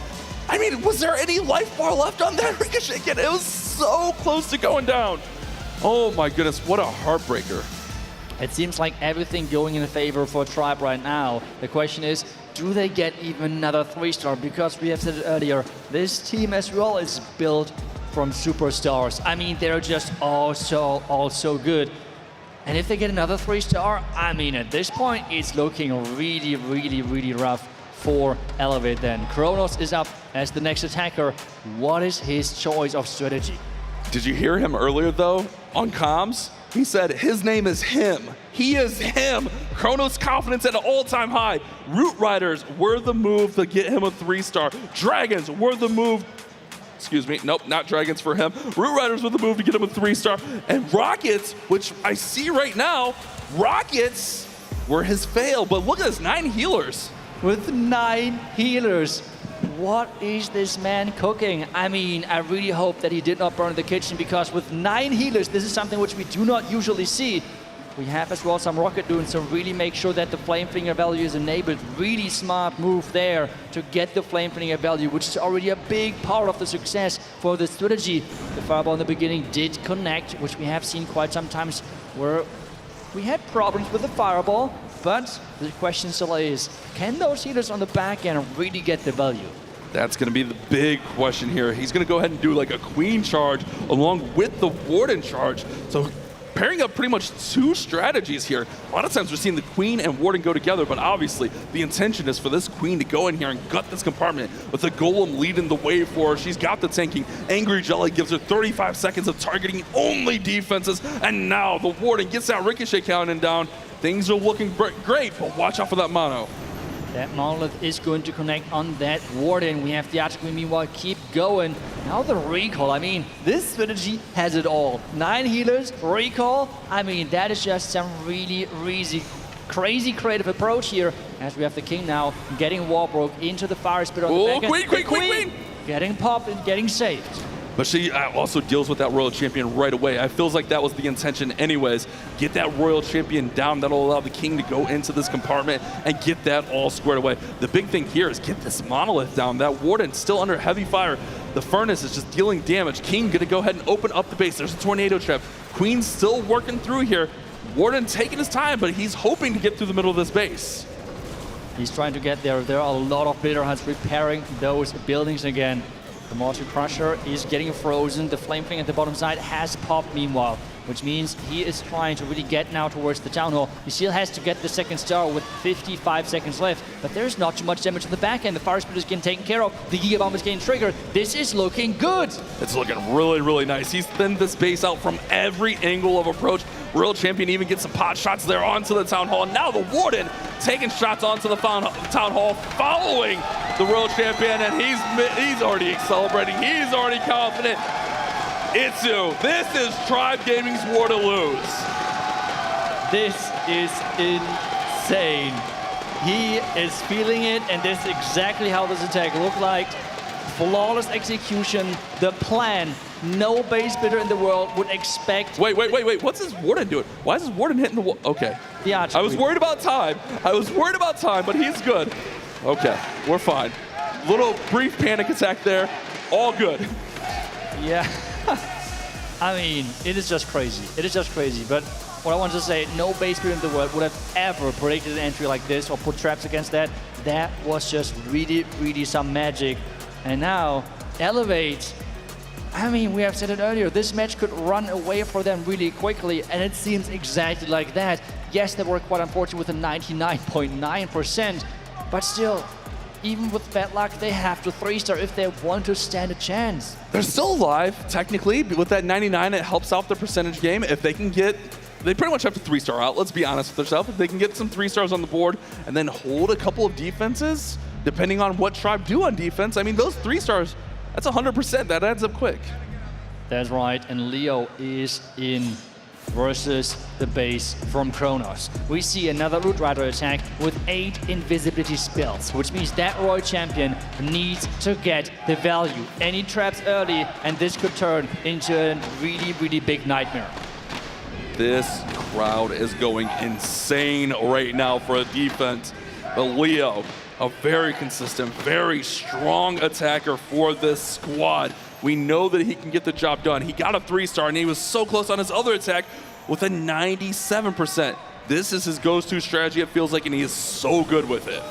I mean, was there any life bar left on that Ricochet kid? It was so close to going down. Oh my goodness, what a heartbreaker. It seems like everything going in favor for Tribe right now. The question is, do they get even another 3-star? Because we have said it earlier, this team as well is built from superstars. I mean, they're just all so good. And if they get another 3-star, I mean, at this point, it's looking really, really, really rough for Elevate then. Kronos is up as the next attacker. What is his choice of strategy? Did you hear him earlier, though, on comms? He said his name is him. He is him. Kronos' confidence at an all-time high. Root Riders were the move to get him a 3-star. Dragons were the move. Excuse me, nope, not Dragons for him. Root Riders were the move to get him a 3-star. And Rockets, which I see right now, Rockets were his fail. But look at this, 9 healers. With 9 healers. What is this man cooking? I mean, I really hope that he did not burn the kitchen, because with 9 healers, this is something which we do not usually see. We have as well some Rocket Dunes to really make sure that the Flamefinger value is enabled. Really smart move there to get the Flamefinger value, which is already a big part of the success for the strategy. The Fireball in the beginning did connect, which we have seen quite sometimes where we had problems with the Fireball, but the question still is, can those healers on the back end really get the value? That's going to be the big question here. He's going to go ahead and do like a Queen charge along with the Warden charge. So pairing up pretty much 2 strategies here. A lot of times we're seeing the Queen and Warden go together, but obviously the intention is for this Queen to go in here and gut this compartment with the Golem leading the way for her. She's got the tanking. Angry Jelly gives her 35 seconds of targeting only defenses, and now the Warden gets that Ricochet counting down. Things are looking great, but watch out for that mono. That Monolith is going to connect on that Warden. We have the Arctic Queen meanwhile keep going. Now the recall, I mean, this strategy has it all. 9 healers, recall. I mean, that is just some really, really crazy creative approach here. As we have the King now getting Warbroke into the fire spit on the back end. Queen! Getting popped and getting saved. But she also deals with that Royal Champion right away. I feels like that was the intention anyways. Get that Royal Champion down. That'll allow the King to go into this compartment and get that all squared away. The big thing here is get this Monolith down. That Warden still under heavy fire. The Furnace is just dealing damage. King gonna go ahead and open up the base. There's a tornado trap. Queen's still working through here. Warden taking his time, but he's hoping to get through the middle of this base. He's trying to get there. There are a lot of Bitter Hunts repairing those buildings again. The Mortar Crusher is getting frozen. The Flamefinger at the bottom side has popped meanwhile. which means he is trying to really get now towards the Town Hall. He still has to get the second star with 55 seconds left, but there's not too much damage on the back end. The Fire Spirit is getting taken care of. The Giga Bomb is getting triggered. This is looking good. It's looking really, really nice. He's thinned this base out from every angle of approach. World Champion even gets some pot shots there onto the Town Hall. Now the Warden taking shots onto the Town Hall, following the World Champion, and he's already celebrating. He's already confident. Itsu, this is Tribe Gaming's war to lose. This is insane. He is feeling it, and this is exactly how this attack looked like. Flawless execution, the plan. No base builder in the world would expect. Wait. What's his Warden doing? Why is his Warden hitting the wall? Okay. Yeah, I was worried about time. But he's good. Okay, we're fine. Little brief panic attack there. All good. Yeah. I mean, it is just crazy. It is just crazy. But what I want to say, no base builder in the world would have ever predicted an entry like this or put traps against that. That was just really, really some magic. And now, Elevate. I mean, we have said it earlier, this match could run away for them really quickly, and it seems exactly like that. Yes, they were quite unfortunate with a 99.9%, but still, even with bad luck, they have to 3-star if they want to stand a chance. They're still alive, technically. With that 99, it helps out the percentage game. If they can get, they pretty much have to 3-star out, let's be honest with themselves. If they can get some 3-stars on the board and then hold a couple of defenses, depending on what Tribe do on defense, I mean, those 3-stars, that's 100%. That adds up quick. That's right, and Leo is in versus the base from Kronos. We see another Root Rider attack with 8 invisibility spells, which means that Roy Champion needs to get the value. Any traps early, and this could turn into a really, really big nightmare. This crowd is going insane right now for a defense. But Leo, a very consistent, very strong attacker for this squad. We know that he can get the job done. He got a 3-star, and he was so close on his other attack with a 97%. This is his go-to strategy, it feels like, and he is so good with it.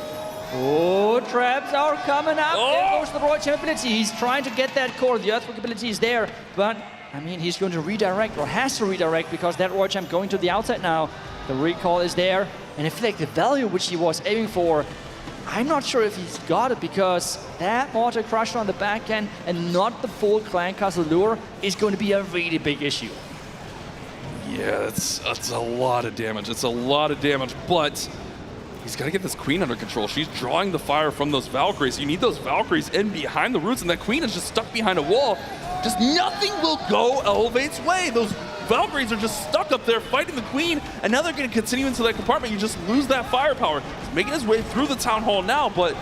Oh, traps are coming up. There goes the Roy Champion ability. He's trying to get that core. The Earthquake ability is there, but I mean, he's going to redirect, or has to redirect, because that Roy Champ going to the outside now. The recall is there, and I feel like the value which he was aiming for, I'm not sure if he's got it, because that Mortar Crusher on the back end and not the full Clan Castle lure is going to be a really big issue. Yeah, that's a lot of damage. It's a lot of damage, but he's got to get this Queen under control. She's drawing the fire from those Valkyries. You need those Valkyries in behind the roots, and that Queen is just stuck behind a wall. Just nothing will go Elevate's way. Those Valkyries are just stuck up there fighting the Queen, and now they're going to continue into that compartment. You just lose that firepower. He's making his way through the Town Hall now, but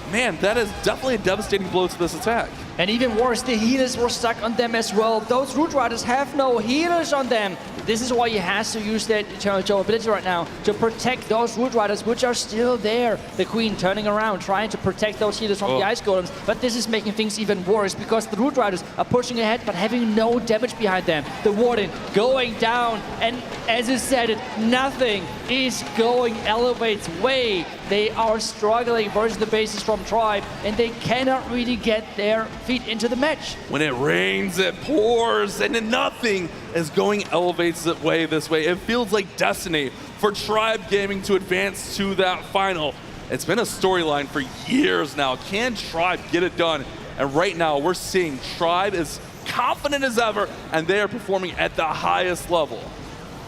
man, that is definitely a devastating blow to this attack. And even worse, the healers were stuck on them as well. Those Root Riders have no healers on them. This is why he has to use that Eternal Joe ability right now to protect those Root Riders, which are still there. The Queen turning around, trying to protect those healers from the Ice Golems. But this is making things even worse, because the Root Riders are pushing ahead, but having no damage behind them. The Warden going down, and as you said it, nothing is going Elevate's way. They are struggling versus the bases from Tribe, and they cannot really get their feet into the match. When it rains, it pours, and then nothing is going Elevate's way this way. It feels like destiny for Tribe Gaming to advance to that final. It's been a storyline for years now. Can Tribe get it done? And right now, we're seeing Tribe is confident as ever, and they are performing at the highest level.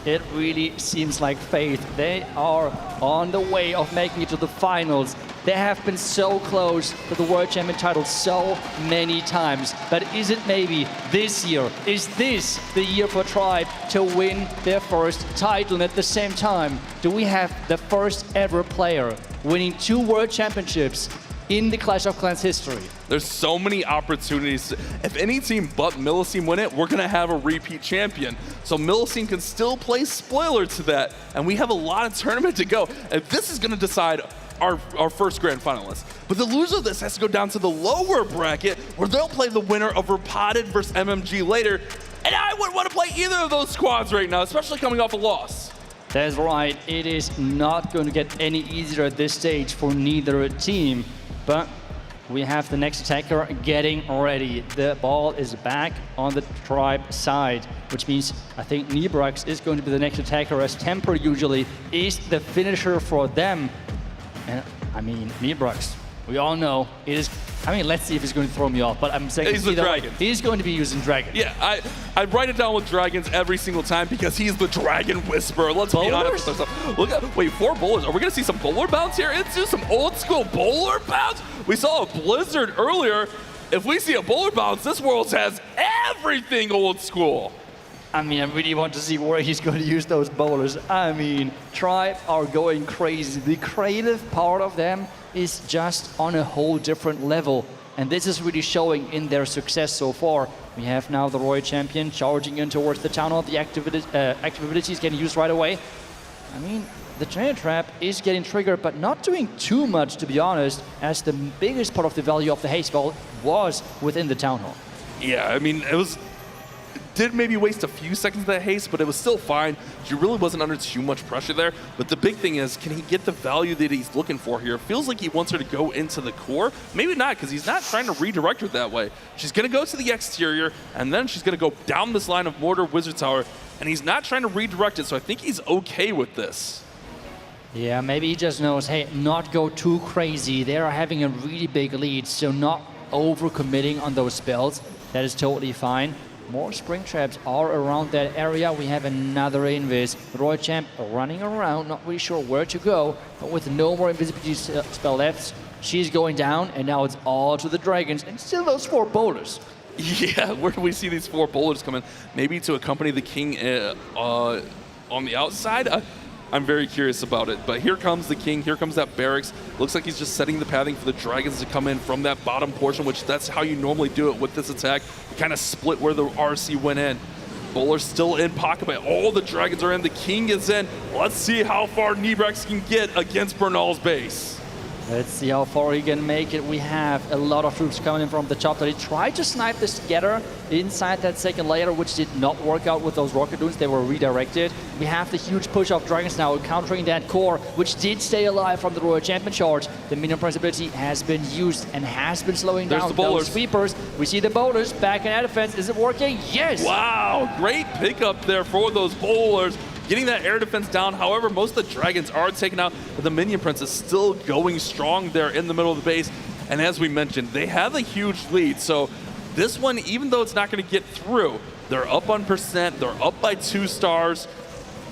It really seems like fate. They are on the way of making it to the finals. They have been so close to the World Champion title so many times. But is it maybe this year? Is this the year for Tribe to win their first title? And at the same time, do we have the first ever player winning 2 World Championships in the Clash of Clans history? There's so many opportunities. If any team but Millesime win it, we're gonna have a repeat champion. So Millesime can still play spoiler to that, and we have a lot of tournament to go. And this is gonna decide our first grand finalist. But the loser of this has to go down to the lower bracket, where they'll play the winner of Repotted versus MMG later. And I wouldn't want to play either of those squads right now, especially coming off a loss. That's right. It is not going to get any easier at this stage for neither team. But we have the next attacker getting ready. The ball is back on the tribe side, which means I think Nibrax is going to be the next attacker, as Temper usually is the finisher for them. And I mean, Nibrax, we all know it is. I mean, let's see if he's going to throw me off, but I'm saying he's the dragon. He's going to be using dragon. Yeah, I write it down with dragons every single time because he's the dragon whisperer. Let's be honest with ourselves. Look at, wait, 4 bowlers. Are we going to see some bowler bounce here? It's just some old school bowler bounce. We saw a blizzard earlier. If we see a bowler bounce, this world has everything old school. I mean, I really want to see where he's going to use those bowlers. I mean, Tribe are going crazy. The creative part of them is just on a whole different level. And this is really showing in their success so far. We have now the Royal Champion charging in towards the town hall. The active ability is getting used right away. I mean, the Trainer Trap is getting triggered, but not doing too much, to be honest, as the biggest part of the value of the haste ball was within the town hall. Yeah, I mean, did maybe waste a few seconds of that haste, but it was still fine. He really wasn't under too much pressure there. But the big thing is, can he get the value that he's looking for here? It feels like he wants her to go into the core. Maybe not, because he's not trying to redirect her that way. She's going to go to the exterior, and then she's going to go down this line of Mortar Wizard Tower, and he's not trying to redirect it, so I think he's okay with this. Yeah, maybe he just knows, hey, not go too crazy. They are having a really big lead, so not over-committing on those spells. That is totally fine. More spring traps are around that area. We have another invis. Royal Champ running around, not really sure where to go, but with no more invisibility spell left, she's going down, and now it's all to the dragons, and still those 4 bowlers. Yeah, where do we see these 4 bowlers coming? Maybe to accompany the king on the outside? I'm very curious about it, but here comes the king, here comes that barracks. Looks like he's just setting the pathing for the dragons to come in from that bottom portion, which that's how you normally do it with this attack. You kind of split where the RC went in. Bowler's still in pocket, but all the dragons are in. The king is in. Let's see how far Nibrax can get against Bernal's base. Let's see how far he can make it. We have a lot of troops coming in from the top. They tried to snipe this together inside that second layer, which did not work out with those rocket dunes. They were redirected. We have the huge push of dragons now countering that core, which did stay alive from the Royal Champion charge. The minion price ability has been used and has been slowing down those sweepers. We see the bowlers back in air defense. Is it working? Yes! Wow, great pickup there for those bowlers. Getting that air defense down. However, most of the dragons are taken out, but the minion prince is still going strong there in the middle of the base. And as we mentioned, they have a huge lead. So this one, even though it's not going to get through, they're up on percent. They're up by 2 stars.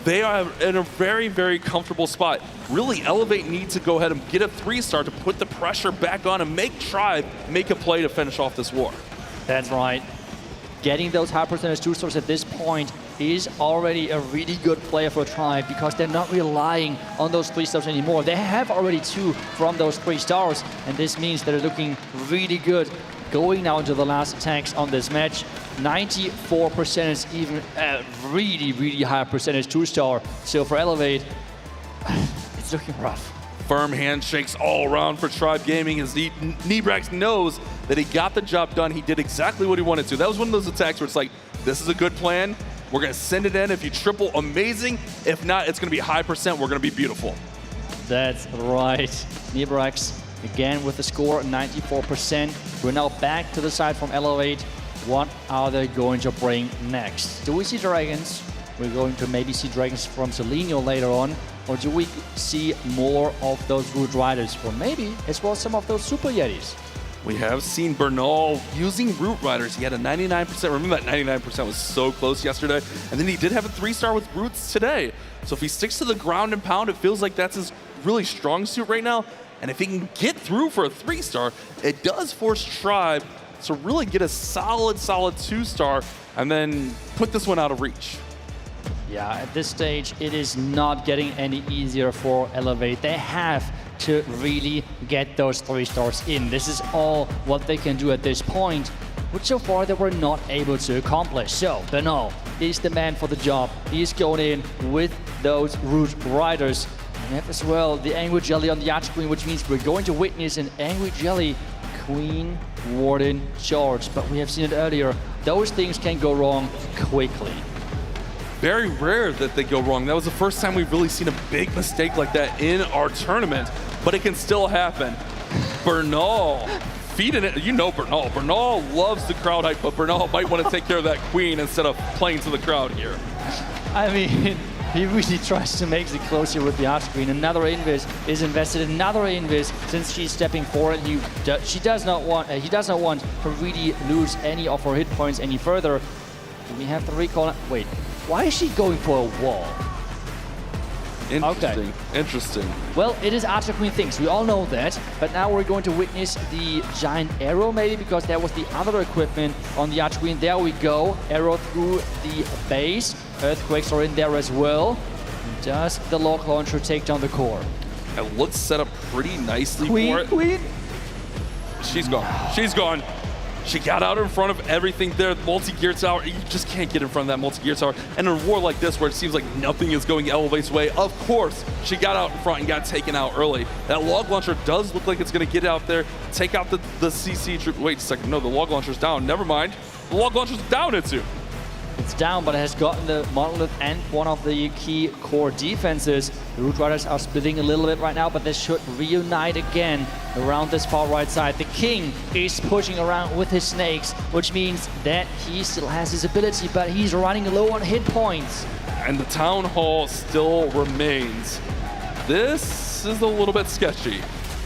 They are in a very, very comfortable spot. Really, Elevate needs to go ahead and get a 3-star to put the pressure back on and make Tribe make a play to finish off this war. That's right. Getting those high percentage 2-stars at this point is already a really good player for Tribe because they're not relying on those 3-stars anymore. They have already 2 from those 3 stars, and this means they're looking really good going now into the last attacks on this match. 94% is even a really, really high percentage 2-star. So for Elevate, it's looking rough. Firm handshakes all around for Tribe Gaming as Nibrax knows that he got the job done. He did exactly what he wanted to. That was one of those attacks where it's like, this is a good plan. We're going to send it in. If you triple, amazing. If not, it's going to be high percent. We're going to be beautiful. That's right. Nibrax again with the score 94%. We're now back to the side from Elevate. What are they going to bring next? Do we see dragons? We're going to maybe see dragons from Selenio later on. Or do we see more of those Root Riders? Or maybe as well some of those Super Yetis? We have seen Bernal using Root Riders. He had a 99%. Remember that 99% was so close yesterday. And then he did have a 3-star with Roots today. So if he sticks to the ground and pound, it feels like that's his really strong suit right now. And if he can get through for a 3-star, it does force Tribe to really get a solid 2-star and then put this one out of reach. Yeah, at this stage, it is not getting any easier for Elevate. They have to really get those 3-stars in. This is all what they can do at this point, which so far they were not able to accomplish. So, Bernal is the man for the job. He's going in with those Root Riders. And we have as well the Angry Jelly on the Archqueen, which means we're going to witness an Angry Jelly Queen Warden charge. But we have seen it earlier. Those things can go wrong quickly. Very rare that they go wrong. That was the first time we've really seen a big mistake like that in our tournament, but it can still happen. Bernal feeding it. You know Bernal. Bernal loves the crowd hype, but Bernal might want to take care of that queen instead of playing to the crowd here. I mean, he really tries to make it closer with the arch queen. Another invis is invested. Another invis since she's stepping forward. He does not want to really lose any of her hit points any further. We have the recall. Wait, why is she going for a wall? Interesting. Okay. Interesting. Well, it is Archer Queen things. We all know that. But now we're going to witness the giant arrow, maybe, because that was the other equipment on the Archer Queen. There we go. Arrow through the base. Earthquakes are in there as well. Does the log launcher take down the core? It looks set up pretty nicely Queen, for it. Queen. She's gone. She's gone. She got out in front of everything there. Multi-gear tower, you just can't get in front of that multi-gear tower. And in a war like this where it seems like nothing is going Elevate's way, of course, she got out in front and got taken out early. That log launcher does look like it's gonna get out there, take out the CC troop. Wait a second, no, the log launcher's down, never mind. The log launcher's down, it's It's down, but it has gotten the monolith and one of the key core defenses. The Root Riders are splitting a little bit right now, but they should reunite again around this far right side. The King is pushing around with his snakes, which means that he still has his ability, but he's running low on hit points. And the Town Hall still remains. This is a little bit sketchy.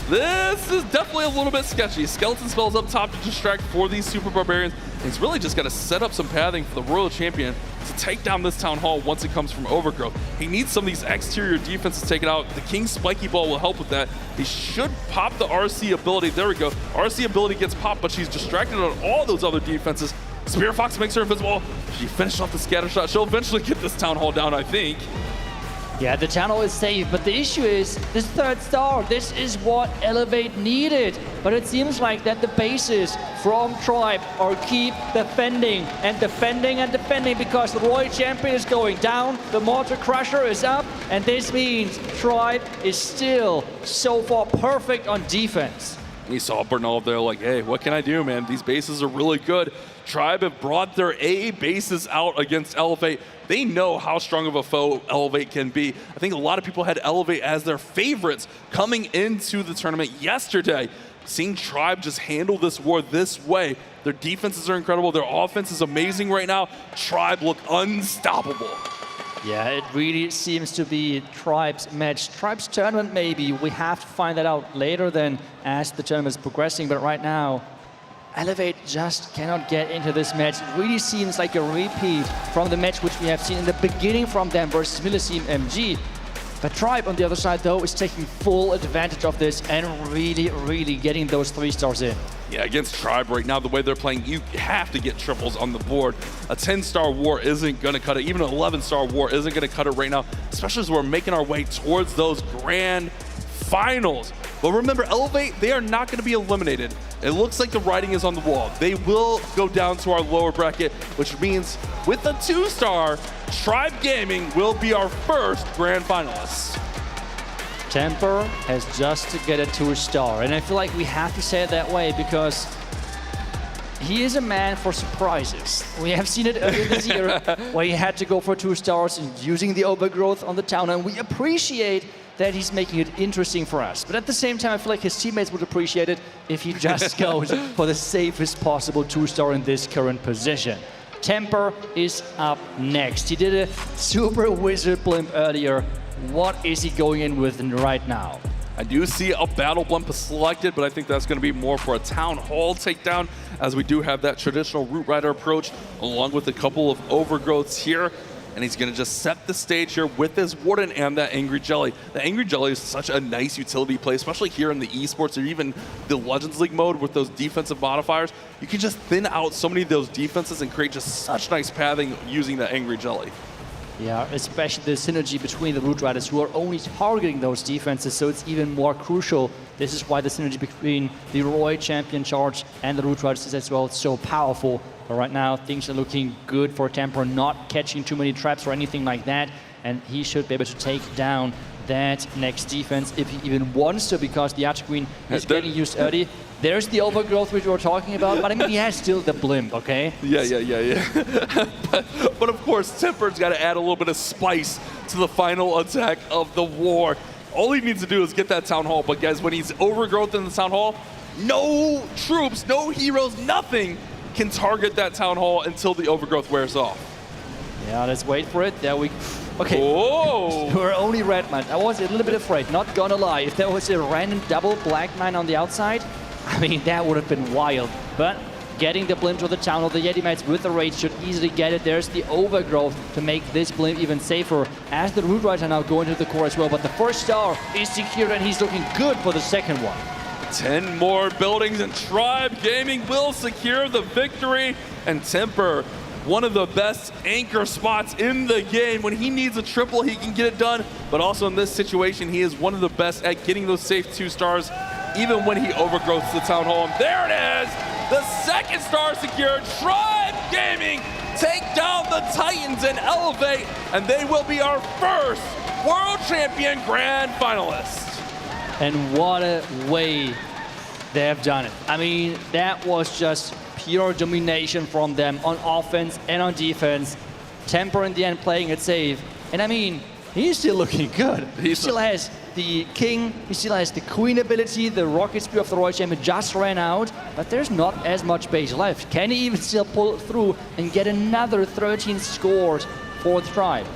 This is definitely a little bit sketchy. Skeleton spells up top to distract for these Super Barbarians. He's really just got to set up some pathing for the Royal Champion to take down this Town Hall once it comes from Overgrowth. He needs some of these exterior defenses taken out. The King's Spiky Ball will help with that. He should pop the RC ability. There we go. RC ability gets popped, but she's distracted on all those other defenses. Spear Fox makes her invisible. She finished off the scatter shot. She'll eventually get this Town Hall down, I think. Yeah, the channel is safe, but the issue is this third star. This is what Elevate needed. But it seems like that the bases from Tribe are keep defending and defending and defending because the Royal Champion is going down, the Mortar Crusher is up, and this means Tribe is still so far perfect on defense. We saw Bernal there like, hey, what can I do, man? These bases are really good. Tribe have brought their A bases out against Elevate. They know how strong of a foe Elevate can be. I think a lot of people had Elevate as their favorites coming into the tournament yesterday. Seeing Tribe just handle this war this way. Their defenses are incredible. Their offense is amazing right now. Tribe look unstoppable. Yeah, it really seems to be Tribe's match. Tribe's tournament, maybe. We have to find that out later then as the tournament is progressing. But right now, Elevate just cannot get into this match. It really seems like a repeat from the match which we have seen in the beginning from them versus Millesime MG. But Tribe on the other side, though, is taking full advantage of this and really, really getting those 3 stars in. Yeah, against Tribe right now, the way they're playing, you have to get triples on the board. A 10-star war isn't going to cut it. Even an 11-star war isn't going to cut it right now, especially as we're making our way towards those grand finals. But remember, Elevate, they are not going to be eliminated. It looks like the writing is on the wall. They will go down to our lower bracket, which means with a 2-star, Tribe Gaming will be our first grand finalists. Temper has just to get a 2-star, and I feel like we have to say it that way because he is a man for surprises. We have seen it earlier this year where he had to go for 2 stars and using the overgrowth on the town, and we appreciate that he's making it interesting for us. But at the same time, I feel like his teammates would appreciate it if he just goes for the safest possible 2-star in this current position. Temper is up next. He did a super wizard blimp earlier. What is he going in with right now? I do see a battle blimp selected, but I think that's going to be more for a Town Hall takedown, as we do have that traditional Root Rider approach, along with a couple of overgrowths here. And he's going to just set the stage here with his Warden and that Angry Jelly. The Angry Jelly is such a nice utility play, especially here in the esports or even the Legends League mode with those defensive modifiers. You can just thin out so many of those defenses and create just such nice pathing using the Angry Jelly. Yeah, especially the synergy between the Root Riders who are only targeting those defenses, so it's even more crucial. This is why the synergy between the Roy Champion Charge and the Root Riders is as well so powerful. But right now, things are looking good for Temper, not catching too many traps or anything like that, and he should be able to take down that next defense if he even wants to, because the Archer Queen is getting used early. There's the overgrowth which we were talking about, but I mean, he has still the blimp, okay? Yeah. but of course, Temper's got to add a little bit of spice to the final attack of the war. All he needs to do is get that Town Hall. But guys, when he's overgrowth in the Town Hall, no troops, no heroes, nothing can target that Town Hall until the overgrowth wears off. Yeah, let's wait for it. There we... Okay. Whoa! We're only red man. I was a little bit afraid, not gonna lie. If there was a random double black man on the outside, I mean, that would have been wild. But getting the blimp to the Town Hall, the Yeti Mates with the rage should easily get it. There's the overgrowth to make this blimp even safer, as the Hog Riders are now going to the core as well. But the first star is secured, and he's looking good for the second one. 10 more buildings, and Tribe Gaming will secure the victory. And Temper, one of the best anchor spots in the game. When he needs a triple, he can get it done. But also in this situation, he is one of the best at getting those safe 2 stars, even when he overgrowths the Town Hall. And there it is, the second star secured. Tribe Gaming take down the Titans and elevate, and they will be our first World Champion Grand Finalist. And what a way they have done it. I mean, that was just pure domination from them on offense and on defense. Temper in the end playing it safe. And I mean, he's still looking good. He still has the king, he still has the queen ability, the rocket spear of the Royal Champion just ran out, but there's not as much base left. Can he even still pull through and get another 13 scores for the Tribe?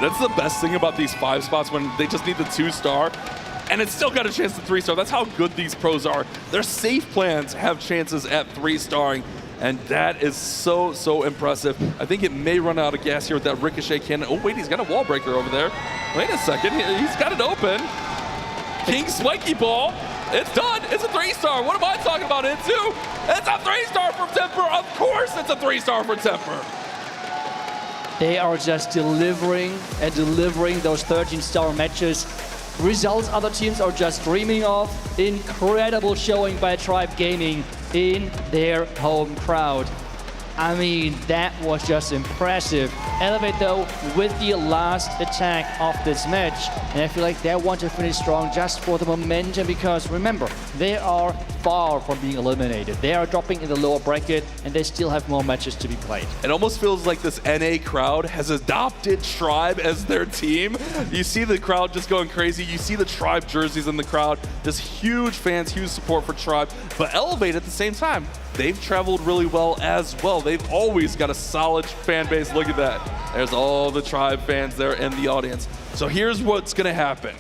That's the best thing about these 5 spots, when they just need the 2-star. And it's still got a chance to 3-star. That's how good these pros are. Their safe plans have chances at 3-starring, and that is so, so impressive. I think it may run out of gas here with that ricochet cannon. Oh, wait, he's got a wall breaker over there. Wait a second, he's got it open. King Spiky Ball, it's done. It's a 3-star. What am I talking about, Insu? It's a 3-star for Temper. Of course it's a 3-star for Temper. They are just delivering and delivering those 13-star matches. Results other teams are just dreaming of. Incredible showing by Tribe Gaming in their home crowd. I mean, that was just impressive. Elevate though with the last attack of this match. And I feel like they want to finish strong just for the momentum, because remember, they are far from being eliminated. They are dropping in the lower bracket, and they still have more matches to be played. It almost feels like this NA crowd has adopted Tribe as their team. You see the crowd just going crazy. You see the Tribe jerseys in the crowd. Just huge fans, huge support for Tribe. But Elevate at the same time, they've traveled really well as well. They've always got a solid fan base. Look at that. There's all the Tribe fans there in the audience. So here's what's going to happen.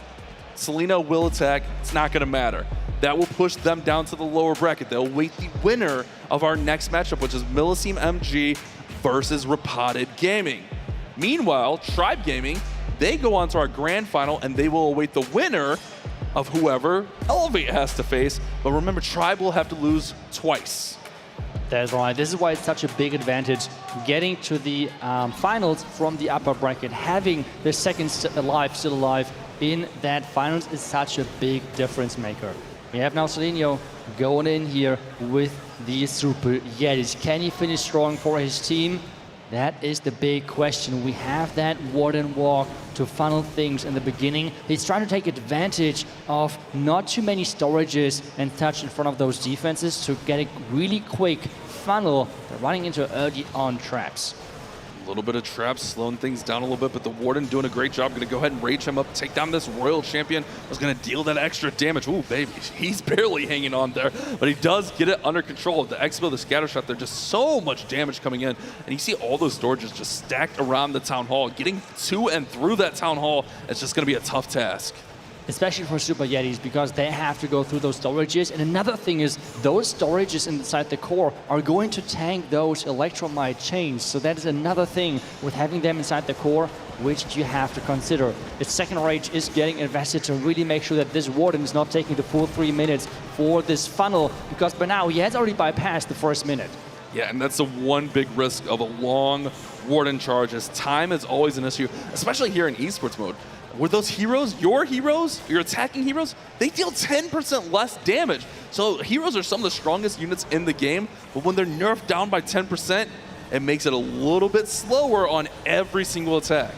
Selena will attack. It's not going to matter. That will push them down to the lower bracket. They'll wait the winner of our next matchup, which is Millesime MG versus Repotted Gaming. Meanwhile, Tribe Gaming, they go on to our grand final, and they will await the winner of whoever Elevate has to face. But remember, Tribe will have to lose twice. That's right. This is why it's such a big advantage. Getting to the finals from the upper bracket, having the second still alive in that finals is such a big difference maker. We have now Selenio going in here with the Super Yetis. Can he finish strong for his team? That is the big question. We have that Warden Walk to funnel things in the beginning. He's trying to take advantage of not too many storages and touch in front of those defenses to get a really quick funnel. They're running into early on traps. A little bit of traps, slowing things down a little bit, but the Warden doing a great job. Going to go ahead and rage him up, take down this Royal Champion. Was going to deal that extra damage. Ooh, baby, he's barely hanging on there, but he does get it under control. The Expo, the scatter shot, there's just so much damage coming in, and you see all those storages just stacked around the Town Hall. Getting to and through that Town Hall is just going to be a tough task. Especially for Super Yetis, because they have to go through those storages. And another thing is, those storages inside the core are going to tank those Electromite chains. So that is another thing with having them inside the core, which you have to consider. Its second rage is getting invested to really make sure that this Warden is not taking the full 3 minutes for this funnel, because by now he has already bypassed the first minute. Yeah, and that's the one big risk of a long Warden charge, as time is always an issue, especially here in esports mode. Were those heroes, your attacking heroes, they deal 10% less damage. So heroes are some of the strongest units in the game, but when they're nerfed down by 10%, it makes it a little bit slower on every single attack.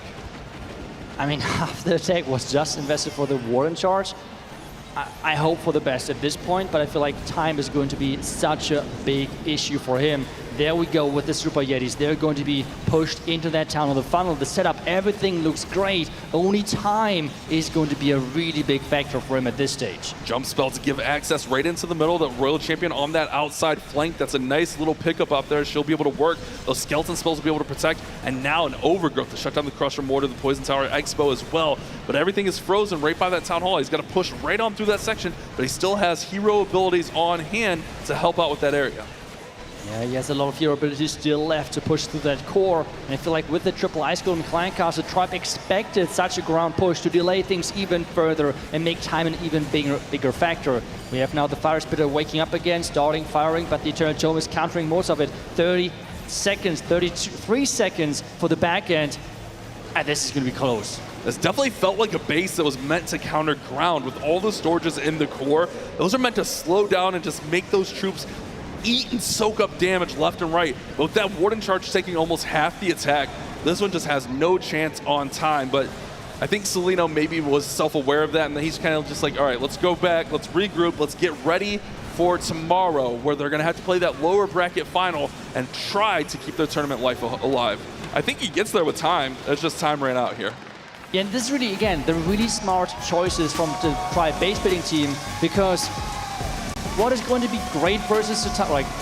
I mean, half the attack was just invested for the Warden charge. I hope for the best at this point, but I feel like time is going to be such a big issue for him. There we go with the Super Yetis. They're going to be pushed into that town hall. The funnel, the setup, everything looks great. Only time is going to be a really big factor for him at this stage. Jump spell to give access right into the middle. The Royal Champion on that outside flank. That's a nice little pickup up there. She'll be able to work. Those skeleton spells will be able to protect. And now an overgrowth to shut down the Crusher Mortar, the Poison Tower, XiBai as well. But everything is frozen right by that town hall. He's got to push right on through that section, but he still has hero abilities on hand to help out with that area. Yeah, he has a lot of hero abilities still left to push through that core. And I feel like with the triple Ice Golem Clan Castle, Tribe expected such a ground push to delay things even further and make time an even bigger factor. We have now the Fire Spitter waking up again, starting firing, but the Eternal Tome is countering most of it. 30 seconds, 33 seconds for the back end. And this is going to be close. This definitely felt like a base that was meant to counter ground with all the storages in the core. Those are meant to slow down and just make those troops eat and soak up damage left and right. But with that Warden Charge taking almost half the attack, this one just has no chance on time. But I think Celino maybe was self-aware of that, and then he's kind of just like, all right, let's go back, let's regroup, let's get ready for tomorrow, where they're going to have to play that lower bracket final and try to keep their tournament life alive. I think he gets there with time. It's just time ran out here. Yeah, and this is really, again, the really smart choices from the Tribe base building team, because what is going to be great versus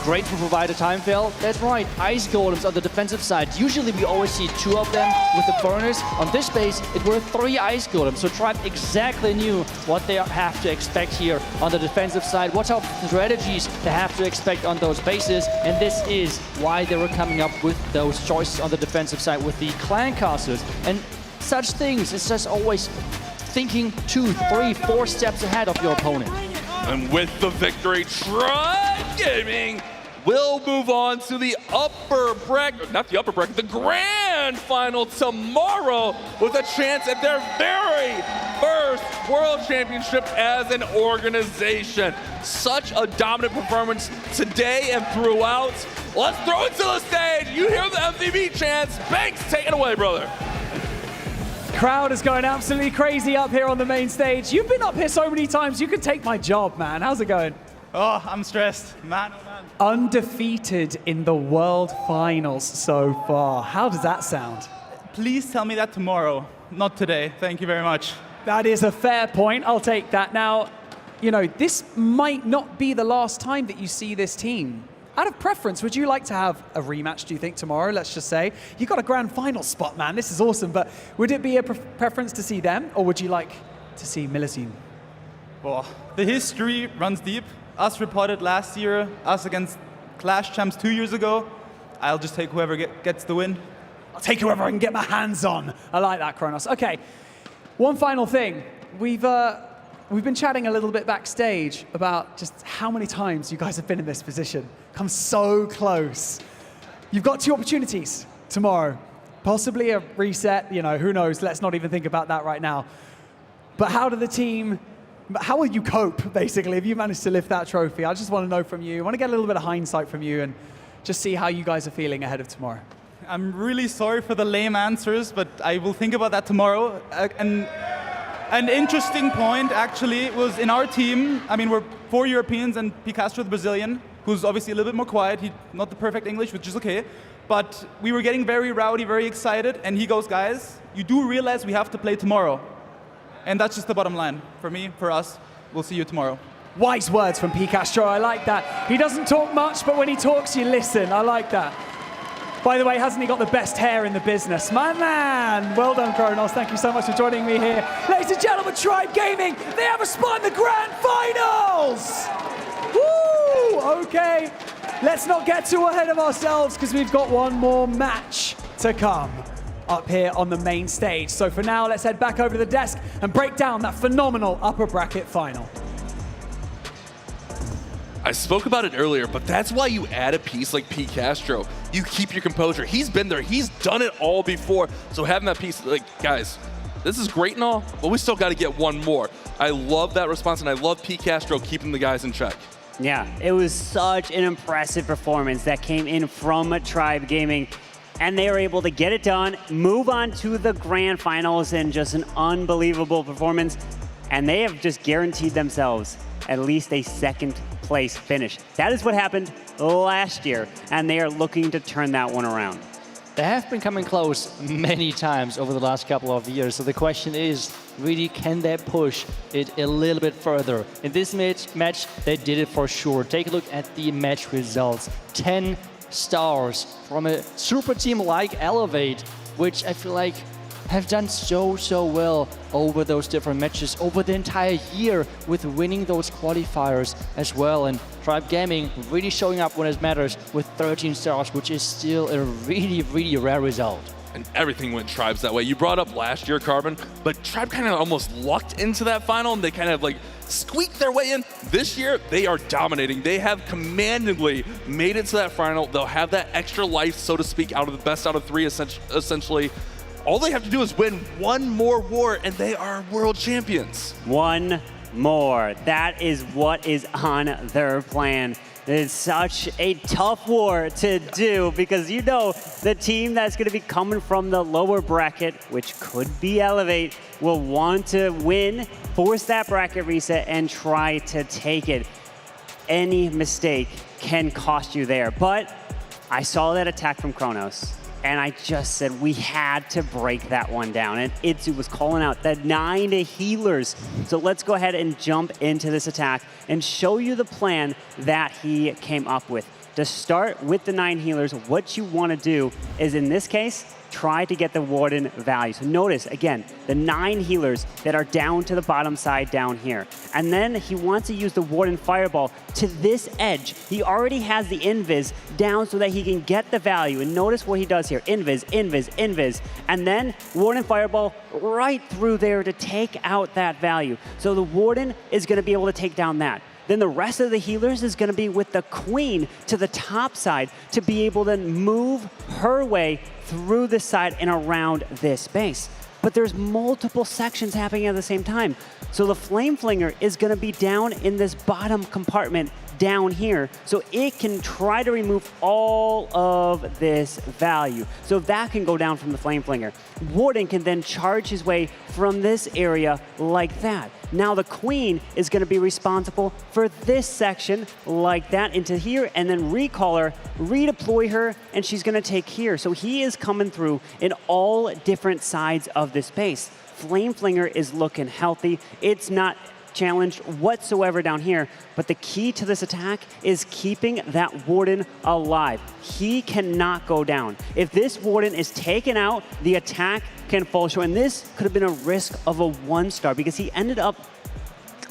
great to provide a time fail? That's right, Ice Golems on the defensive side. Usually we always see 2 of them with the burners. On this base, it were 3 Ice Golems. So Tribe exactly knew what they have to expect here on the defensive side, what type of strategies they have to expect on those bases. And this is why they were coming up with those choices on the defensive side with the clan castles. And such things, it's just always thinking 2, 3, 4 steps ahead of your opponent. And with the victory, Tribe Gaming will move on to the upper bracket, not the upper bracket, the grand final tomorrow with a chance at their very first World Championship as an organization. Such a dominant performance today and throughout. Let's throw it to the stage. You hear the MVP chants. Banks, take it away, brother. Crowd is going absolutely crazy up here on the main stage. You've been up here so many times, you could take my job, man. How's it going? Oh, I'm stressed. Man, oh man. Undefeated in the World Finals so far. How does that sound? Please tell me that tomorrow, not today. Thank you very much. That is a fair point. I'll take that. Now, you know, this might not be the last time that you see this team. Out of preference, would you like to have a rematch, do you think, tomorrow? Let's just say. You got a grand final spot, man. This is awesome. But would it be a preference to see them, or would you like to see Millesime? Well, the history runs deep. Us Repotted last year, us against Clash Champs 2 years ago. I'll just take whoever gets the win. I'll take whoever I can get my hands on. I like that, Kronos. Okay, one final thing. We've been chatting a little bit backstage about just how many times you guys have been in this position. Come so close. You've got 2 opportunities tomorrow. Possibly a reset, you know, who knows? Let's not even think about that right now. But how will you cope, basically, if you manage to lift that trophy? I just want to know from you. I want to get a little bit of hindsight from you and just see how you guys are feeling ahead of tomorrow. I'm really sorry for the lame answers, but I will think about that tomorrow. And an interesting point, actually, was in our team. I mean, we're 4 Europeans and P. Castro, the Brazilian, who's obviously a little bit more quiet. He's not the perfect English, which is okay. But we were getting very rowdy, very excited. And he goes, guys, you do realize we have to play tomorrow. And that's just the bottom line. For me, for us, we'll see you tomorrow. Wise words from P. Castro. I like that. He doesn't talk much, but when he talks, you listen. I like that. By the way, hasn't he got the best hair in the business? My man! Well done, Kronos. Thank you so much for joining me here. Ladies and gentlemen, Tribe Gaming, they have a spot in the grand finals! Woo! Okay, let's not get too ahead of ourselves because we've got one more match to come up here on the main stage. So for now, let's head back over to the desk and break down that phenomenal upper bracket final. I spoke about it earlier, but that's why you add a piece like P. Castro. You keep your composure. He's been there. He's done it all before. So having that piece, like, guys, this is great and all, but we still got to get one more. I love that response, and I love P. Castro keeping the guys in check. Yeah, it was such an impressive performance that came in from Tribe Gaming, and they were able to get it done, move on to the grand finals, and just an unbelievable performance. And they have just guaranteed themselves at least a second place finish. That is what happened last year, and they are looking to turn that one around. They have been coming close many times over the last couple of years. So the question is, really, can they push it a little bit further? In this match, they did it for sure. Take a look at the match results. 10 stars from a super team like Elevate, which I feel like have done so well over those different matches over the entire year with winning those qualifiers as well. And Tribe Gaming really showing up when it matters with 13 stars, which is still a really rare result. And everything went Tribes that way. You brought up last year, Carbon, but Tribe kind of almost lucked into that final, and they kind of like squeaked their way in. This year, they are dominating. They have commandingly made it to that final. They'll have that extra life, so to speak, out of the best out of 3, essentially. All they have to do is win one more war, and they are world champions. One more. That is what is on their plan. It's such a tough war to do because you know the team that's going to be coming from the lower bracket, which could be Elevate, will want to win, force that bracket reset, and try to take it. Any mistake can cost you there. But I saw that attack from Kronos, and I just said we had to break that one down. And Itzu was calling out the 9 healers. So let's go ahead and jump into this attack and show you the plan that he came up with. To start with the 9 healers, what you want to do is, in this case, try to get the Warden value. So notice, again, the 9 healers that are down to the bottom side down here. And then he wants to use the Warden Fireball to this edge. He already has the Invis down so that he can get the value. And notice what he does here. Invis, Invis, Invis. And then Warden Fireball right through there to take out that value. So the Warden is going to be able to take down that. Then the rest of the healers is going to be with the Queen to the top side to be able to move her way through the side and around this base. But there's multiple sections happening at the same time. So the Flame Flinger is going to be down in this bottom compartment down here, so it can try to remove all of this value. So that can go down from the Flame Flinger. Warden can then charge his way from this area like that. Now the Queen is going to be responsible for this section like that into here, and then recall her, redeploy her, and she's going to take here. So he is coming through in all different sides of this base. Flame Flinger is looking healthy. It's not challenged whatsoever down here, but the key to this attack is keeping that Warden alive. He cannot go down. If this Warden is taken out, the attack can fall short, and this could have been a risk of a 1-star because he ended up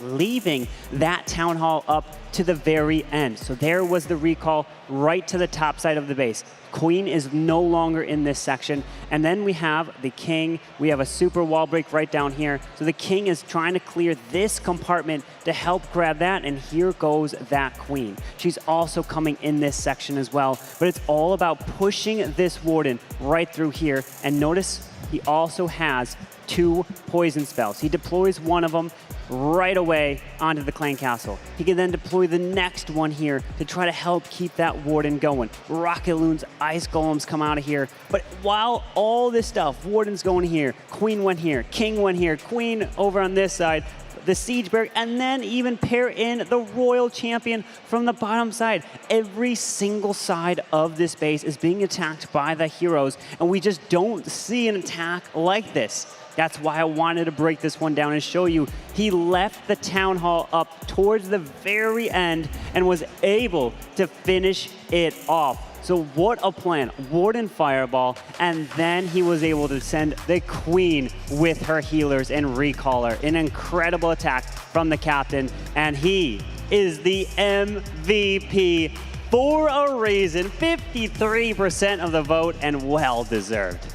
leaving that Town Hall up to the very end. So there was the recall right to the top side of the base. Queen is no longer in this section. And then we have the King. We have a super wall break right down here. So the King is trying to clear this compartment to help grab that. And here goes that Queen. She's also coming in this section as well. But it's all about pushing this Warden right through here. And notice he also has 2 poison spells. He deploys one of them right away onto the clan castle. He can then deploy the next one here to try to help keep that Warden going. Rocket Loons, Ice Golems come out of here. But while all this stuff, Warden's going here, Queen went here, King went here, Queen over on this side, the Siege Barrack, and then even pair in the Royal Champion from the bottom side. Every single side of this base is being attacked by the heroes, and we just don't see an attack like this. That's why I wanted to break this one down and show you he left the Town Hall up towards the very end and was able to finish it off. So what a plan. Warden Fireball, and then he was able to send the Queen with her healers and recall her. An incredible attack from the captain, and he is the MVP for a reason. 53% of the vote, and well deserved.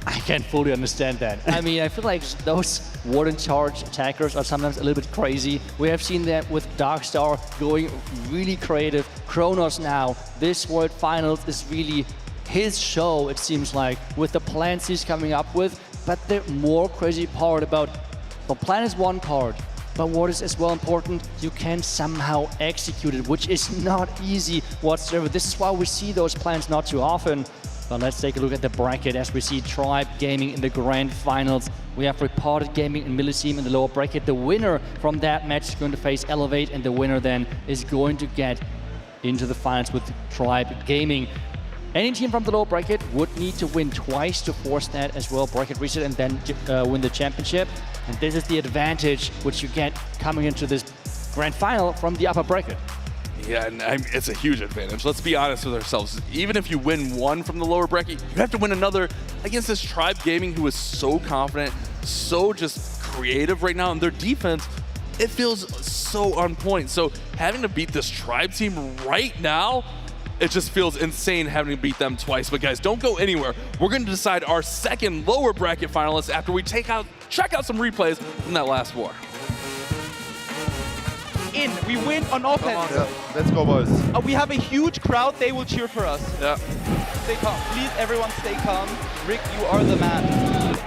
I can fully understand that. I mean, I feel like those Warden charge attackers are sometimes a little bit crazy. We have seen that with Darkstar going really creative. Kronos now, this World Finals is really his show, it seems like, with the plans he's coming up with. But the more crazy part about the plan is one part, but what is as well important, you can somehow execute it, which is not easy whatsoever. This is why we see those plans not too often. But let's take a look at the bracket as we see Tribe Gaming in the grand finals. We have Repotted Gaming and Millesime in the lower bracket. The winner from that match is going to face Elevate, and the winner then is going to get into the finals with Tribe Gaming. Any team from the lower bracket would need to win twice to force that as well, bracket reset, and then win the championship. And this is the advantage which you get coming into this grand final from the upper bracket. Yeah, and it's a huge advantage. Let's be honest with ourselves. Even if you win one from the lower bracket, you have to win another against this Tribe Gaming who is so confident, so just creative right now, and their defense, it feels so on point. So having to beat this Tribe team right now, it just feels insane having to beat them twice. But guys, don't go anywhere. We're going to decide our second lower bracket finalists after we check out some replays from that last war. We win on offense. Yeah, let's go, boys. We have a huge crowd. They will cheer for us. Yeah. Stay calm. Please, everyone stay calm. Rick, you are the man.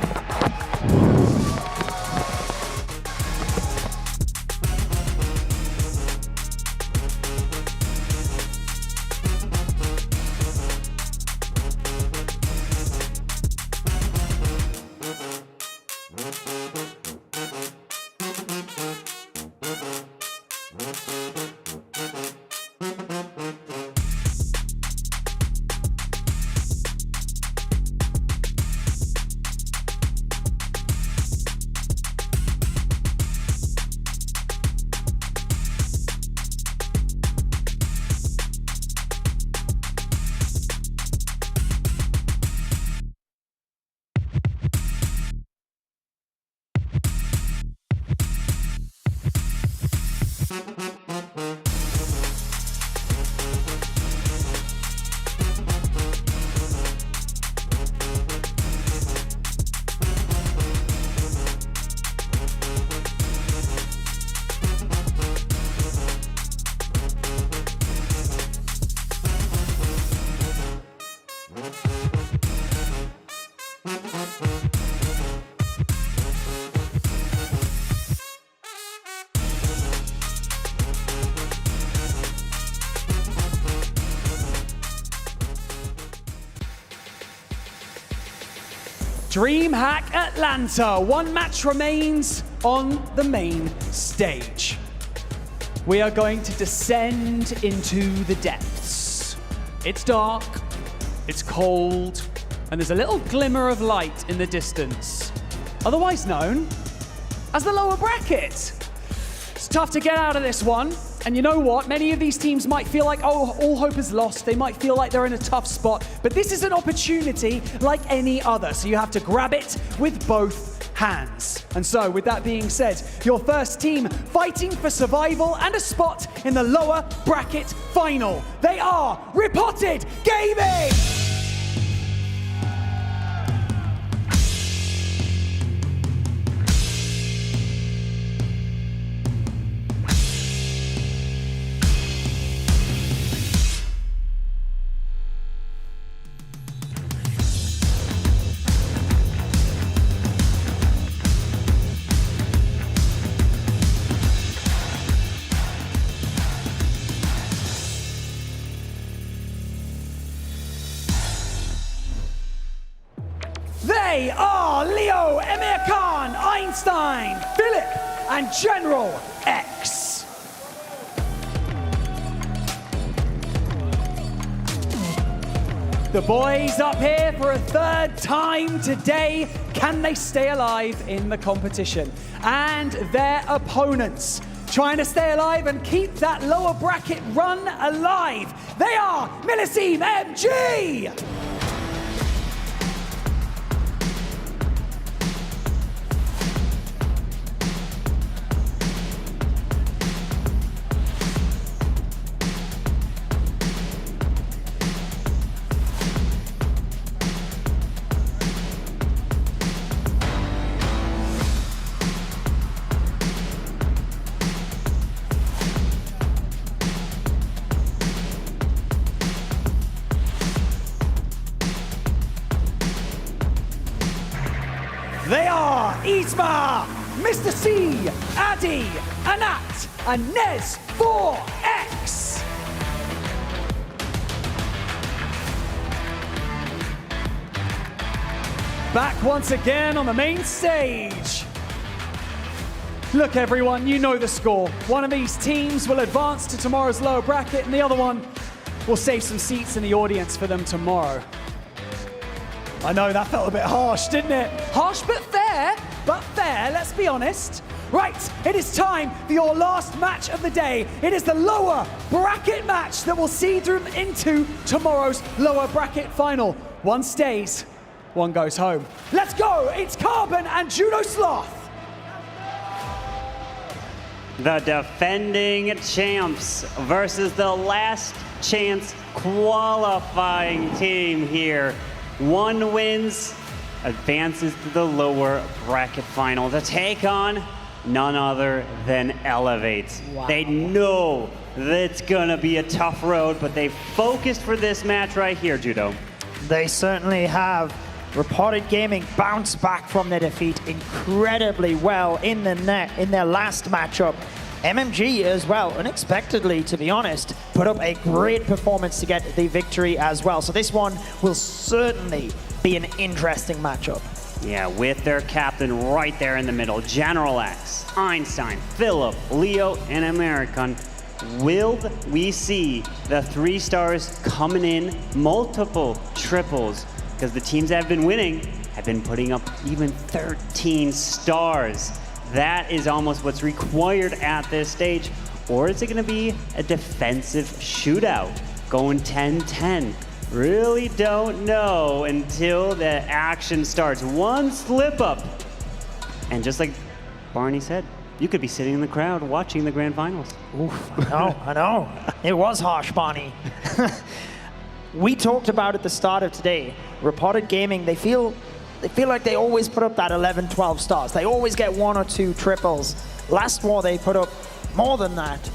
DreamHack Atlanta, one match remains on the main stage. We are going to descend into the depths. It's dark, it's cold, and there's a little glimmer of light in the distance, otherwise known as the lower bracket. It's tough to get out of this one. And you know what? Many of these teams might feel like, oh, all hope is lost. They might feel like they're in a tough spot. But this is an opportunity like any other. So you have to grab it with both hands. And so with that being said, your first team fighting for survival and a spot in the lower bracket final. They are Repotted Gaming! They are Leo, Emir Khan, Einstein, Philip, and General X. The boys up here for a third time today. Can they stay alive in the competition? And their opponents trying to stay alive and keep that lower bracket run alive. They are Millesime MG! They are Isma, Mr. C, Addy, Anat, and Nez 4X. back once again on the main stage. Look, everyone, you know the score. One of these teams will advance to tomorrow's lower bracket, and the other one will save some seats in the audience for them tomorrow. I know that felt a bit harsh, didn't it? Harsh but fair, let's be honest. Right, it is time for your last match of the day. It is the lower bracket match that will see through into tomorrow's lower bracket final. One stays, one goes home. Let's go, it's Carbon and Judo Sloth. The defending champs versus the last chance qualifying team here. One wins, advances to the lower bracket final to take on none other than Elevate. Wow. They know that it's gonna be a tough road, but they focused for this match right here, Judo. They certainly have. Repotted Gaming bounced back from their defeat incredibly well in their last matchup. MMG as well, unexpectedly to be honest, put up a great performance to get the victory as well. So this one will certainly be an interesting matchup. Yeah, with their captain right there in the middle, General X, Einstein, Philip, Leo, and American. Will we see the 3 stars coming in multiple triples? Because the teams that have been winning have been putting up even 13 stars. That is almost what's required at this stage. Or is it going to be a defensive shootout going 10-10? Really don't know until the action starts. One slip up. And just like Barney said, you could be sitting in the crowd watching the grand finals. Oof, I know. It was harsh, Barney. We talked about at the start of today, Repotted Gaming, they feel like they always put up that 11, 12 stars. They always get 1 or 2 triples. Last war, they put up more than that.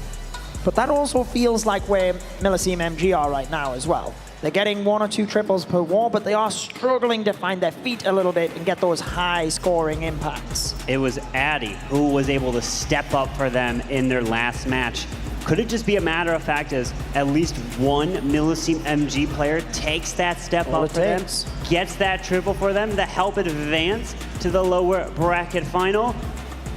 But that also feels like where Millesime MG are right now as well. They're getting 1 or 2 triples per war, but they are struggling to find their feet a little bit and get those high scoring impacts. It was Addy who was able to step up for them in their last match. Could it just be a matter of fact as at least one Millesime MG player takes that step up for them, gets that triple for them to help it advance to the lower bracket final?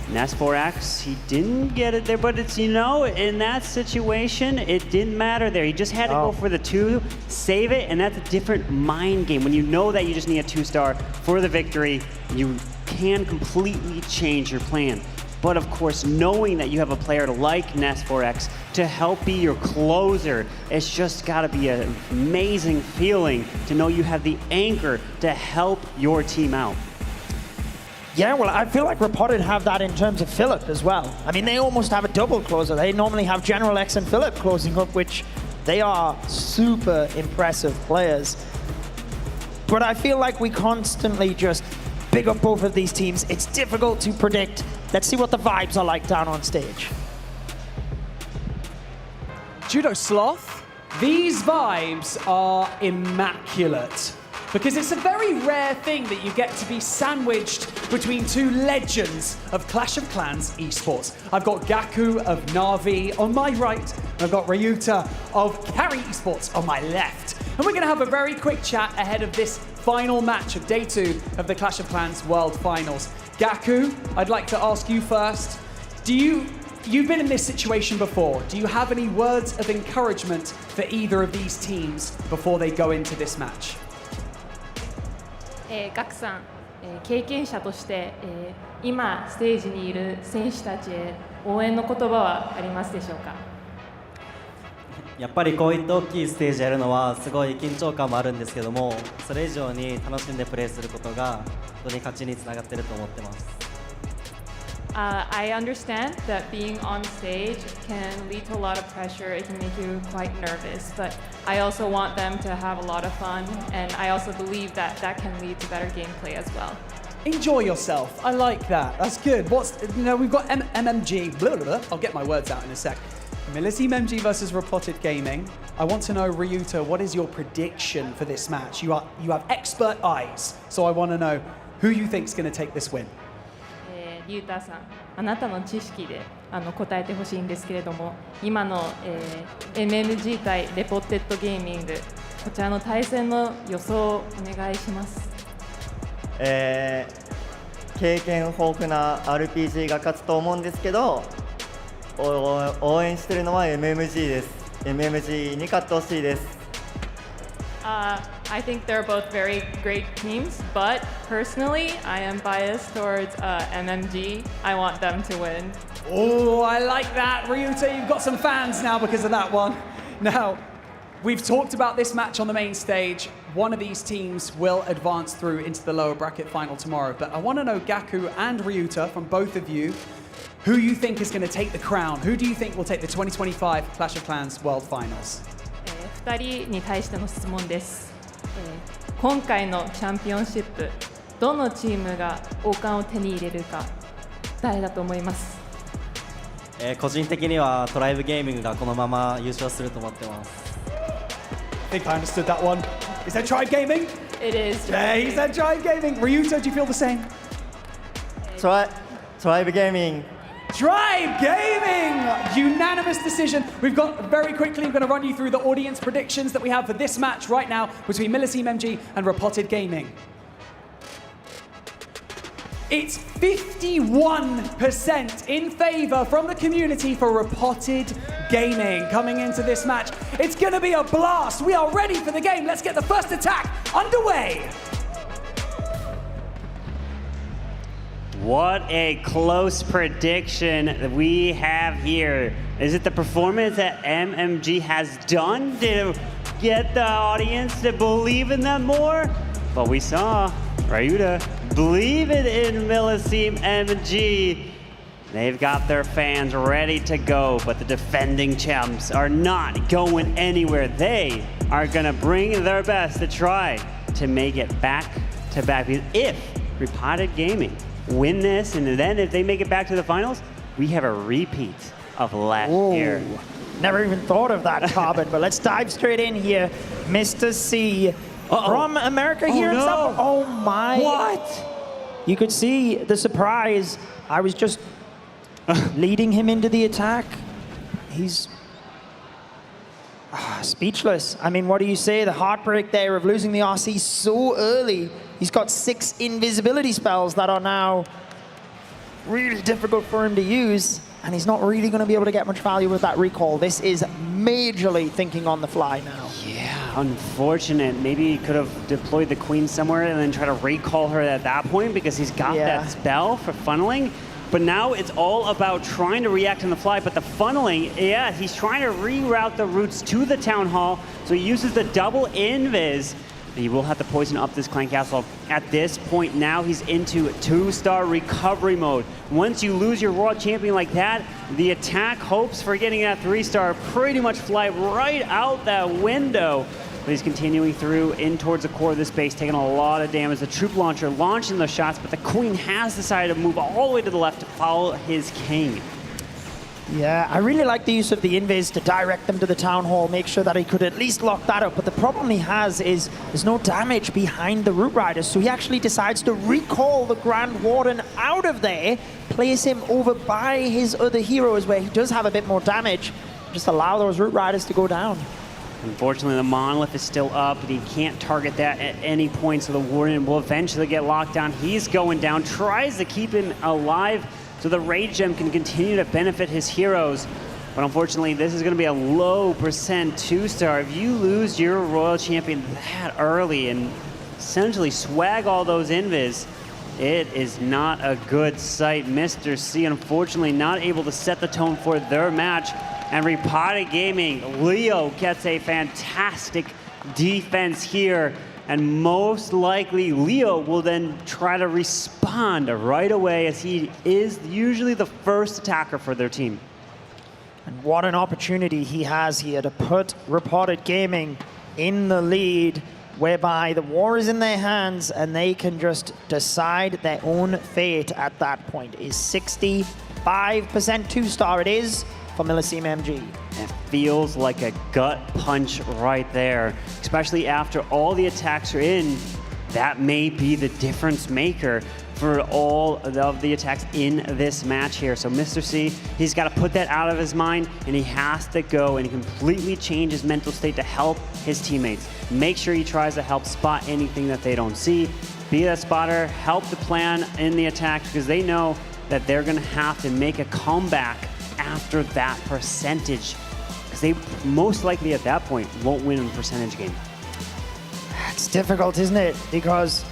Nes4X, he didn't get it there, but it's, you know, in that situation, it didn't matter there. He just had to go for the 2, save it, and that's a different mind game. When you know that you just need a 2-star for the victory, you can completely change your plan. But of course, knowing that you have a player like Nes4X to help be your closer, it's just gotta be an amazing feeling to know you have the anchor to help your team out. Yeah, well, I feel like Repotted have that in terms of Philip as well. I mean, they almost have a double closer. They normally have General X and Philip closing up, which they are super impressive players. But I feel like we constantly just big up both of these teams. It's difficult to predict. Let's see what the vibes are like down on stage. Judo Sloth, these vibes are immaculate. Because it's a very rare thing that you get to be sandwiched between 2 legends of Clash of Clans esports. I've got Gaku of Na'Vi on my right, and I've got Ryuta of Carry Esports on my left. And we're gonna have a very quick chat ahead of this final match of day 2 of the Clash of Clans World Finals. Gaku, I'd like to ask you first, you've been in this situation before. Do you have any words of encouragement for either of these teams before they go into this match? ガクさん、経験者として、今ステージにいる選手たちへ応援の言葉はありますでしょうか。やっぱりこういった大きいステージやるのはすごい緊張感もあるんですけども、それ以上に楽しんでプレーすることが本当に勝ちにつながっていると思ってます。I understand that being on stage can lead to a lot of pressure. It can make you quite nervous, but I also want them to have a lot of fun, and I also believe that that can lead to better gameplay as well. Enjoy yourself. I like that. That's good. We've got MMG. Blah, blah, blah. I'll get my words out in a sec. Millesime MG versus Repotted Gaming. I want to know, Ryuta, what is your prediction for this match? You have expert eyes, so I want to know who you think is going to take this win. リュウタさん、あなたの知識で答えてほしいんですけれども、今の、MMG 対レポッテッドゲーミング、こちらの対戦の予想をお願いします。経験豊富な RPG が勝つと思うんですけど、応援してるのは MMG です。MMG に勝ってほしいです。I think they're both very great teams, but personally, I am biased towards MMG. I want them to win. Oh, I like that. Ryuta, you've got some fans now because of that one. Now, we've talked about this match on the main stage. One of these teams will advance through into the lower bracket final tomorrow. But I want to know, Gaku and Ryuta, from both of you, who you think is going to take the crown? Who do you think will take the 2025 Clash of Clans World Finals? 2人に対しての質問です。今回のチャンピオンシップ、どのチームが王冠を手に入れるか、誰だと思います？個人的にはトライブゲーミングがこのまま優勝すると思ってます。I think I understood that one. Is that Tribe Gaming? It is. Yeah, he said Tribe Gaming. Ryuta, do you feel the same? Tribe Gaming. Tribe Gaming! Unanimous decision. We've got, very quickly, I'm going to run you through the audience predictions that we have for this match right now between Millesime MG and Repotted Gaming. It's 51% in favor from the community for Repotted Gaming coming into this match. It's going to be a blast. We are ready for the game. Let's get the first attack underway. What a close prediction that we have here. Is it the performance that MMG has done to get the audience to believe in them more? But we saw Ryuta believe it in Millesime MG. They've got their fans ready to go, but the defending champs are not going anywhere. They are gonna bring their best to try to make it back to back. Because if Repotted Gaming win this, and then if they make it back to the finals, we have a repeat of last year. Never even thought of that, Carbon, but let's dive straight in here. Mr. C from America here himself. Oh my. What? You could see the surprise. I was just leading him into the attack. He's speechless. I mean, what do you say? The heartbreak there of losing the RC so early. He's got 6 invisibility spells that are now really difficult for him to use, and he's not really going to be able to get much value with that recall. This is majorly thinking on the fly now. Yeah, unfortunate. Maybe he could have deployed the queen somewhere and then try to recall her at that point because he's got that spell for funneling. But now it's all about trying to react on the fly. But the funneling, yeah, he's trying to reroute the routes to the town hall. So he uses the double invis. He will have to poison up this clan castle. At this point now, he's into 2-star recovery mode. Once you lose your world champion like that, the attack hopes for getting that 3-star pretty much fly right out that window. But he's continuing through in towards the core of this base, taking a lot of damage. The troop launcher launching those shots, but the queen has decided to move all the way to the left to follow his king. Yeah, I really like the use of the invis to direct them to the town hall, make sure that he could at least lock that up. But the problem he has is there's no damage behind the Root Riders, so he actually decides to recall the Grand Warden out of there, place him over by his other heroes where he does have a bit more damage, just allow those Root Riders to go down. Unfortunately, the monolith is still up, and he can't target that at any point, so the Warden will eventually get locked down. He's going down, tries to keep him alive, so the Rage Gem can continue to benefit his heroes. But unfortunately, this is going to be a low percent 2-star. If you lose your Royal Champion that early and essentially swag all those invis, it is not a good sight. Mr. C, unfortunately, not able to set the tone for their match. And Repotted Gaming, Leo gets a fantastic defense here. And most likely, Leo will then try to respond right away as he is usually the first attacker for their team. And what an opportunity he has here to put Repotted Gaming in the lead, whereby the war is in their hands and they can just decide their own fate at that point. Is 65% 2-star it is for Millesime MG. It feels like a gut punch right there, especially after all the attacks are in. That may be the difference maker for all of the attacks in this match here. So Mr. C, he's got to put that out of his mind, and he has to go and completely change his mental state to help his teammates. Make sure he tries to help spot anything that they don't see, be that spotter, help the plan in the attack, because they know that they're going to have to make a comeback after that percentage, because they most likely at that point won't win in percentage game. It's difficult, isn't it? Because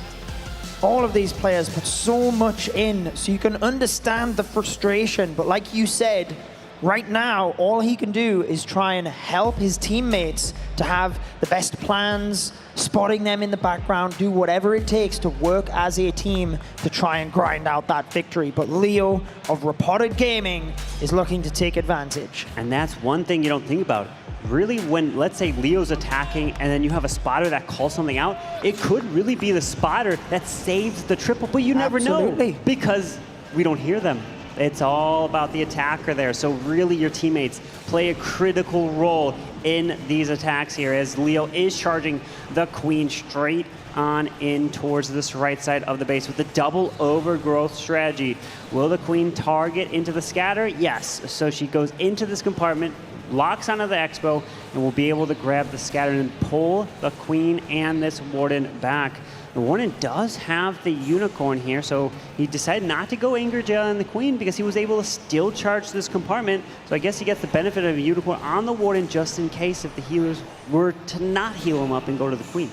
all of these players put so much in, so you can understand the frustration. But like you said, right now, all he can do is try and help his teammates to have the best plans, spotting them in the background, do whatever it takes to work as a team to try and grind out that victory. But Leo of Repotted Gaming is looking to take advantage. And that's one thing you don't think about. Really, when, let's say, Leo's attacking and then you have a spotter that calls something out, it could really be the spotter that saves the triple, but you never know because we don't hear them. It's all about the attacker there. So really your teammates play a critical role in these attacks here as Leo is charging the queen straight on in towards this right side of the base with the double overgrowth strategy. Will the queen target into the scatter? Yes. So she goes into this compartment, locks onto the expo, and will be able to grab the scatter and pull the queen and this warden back. The warden does have the unicorn here, so he decided not to go Ingerja on the queen because he was able to still charge this compartment. So I guess he gets the benefit of a unicorn on the warden just in case if the healers were to not heal him up and go to the queen.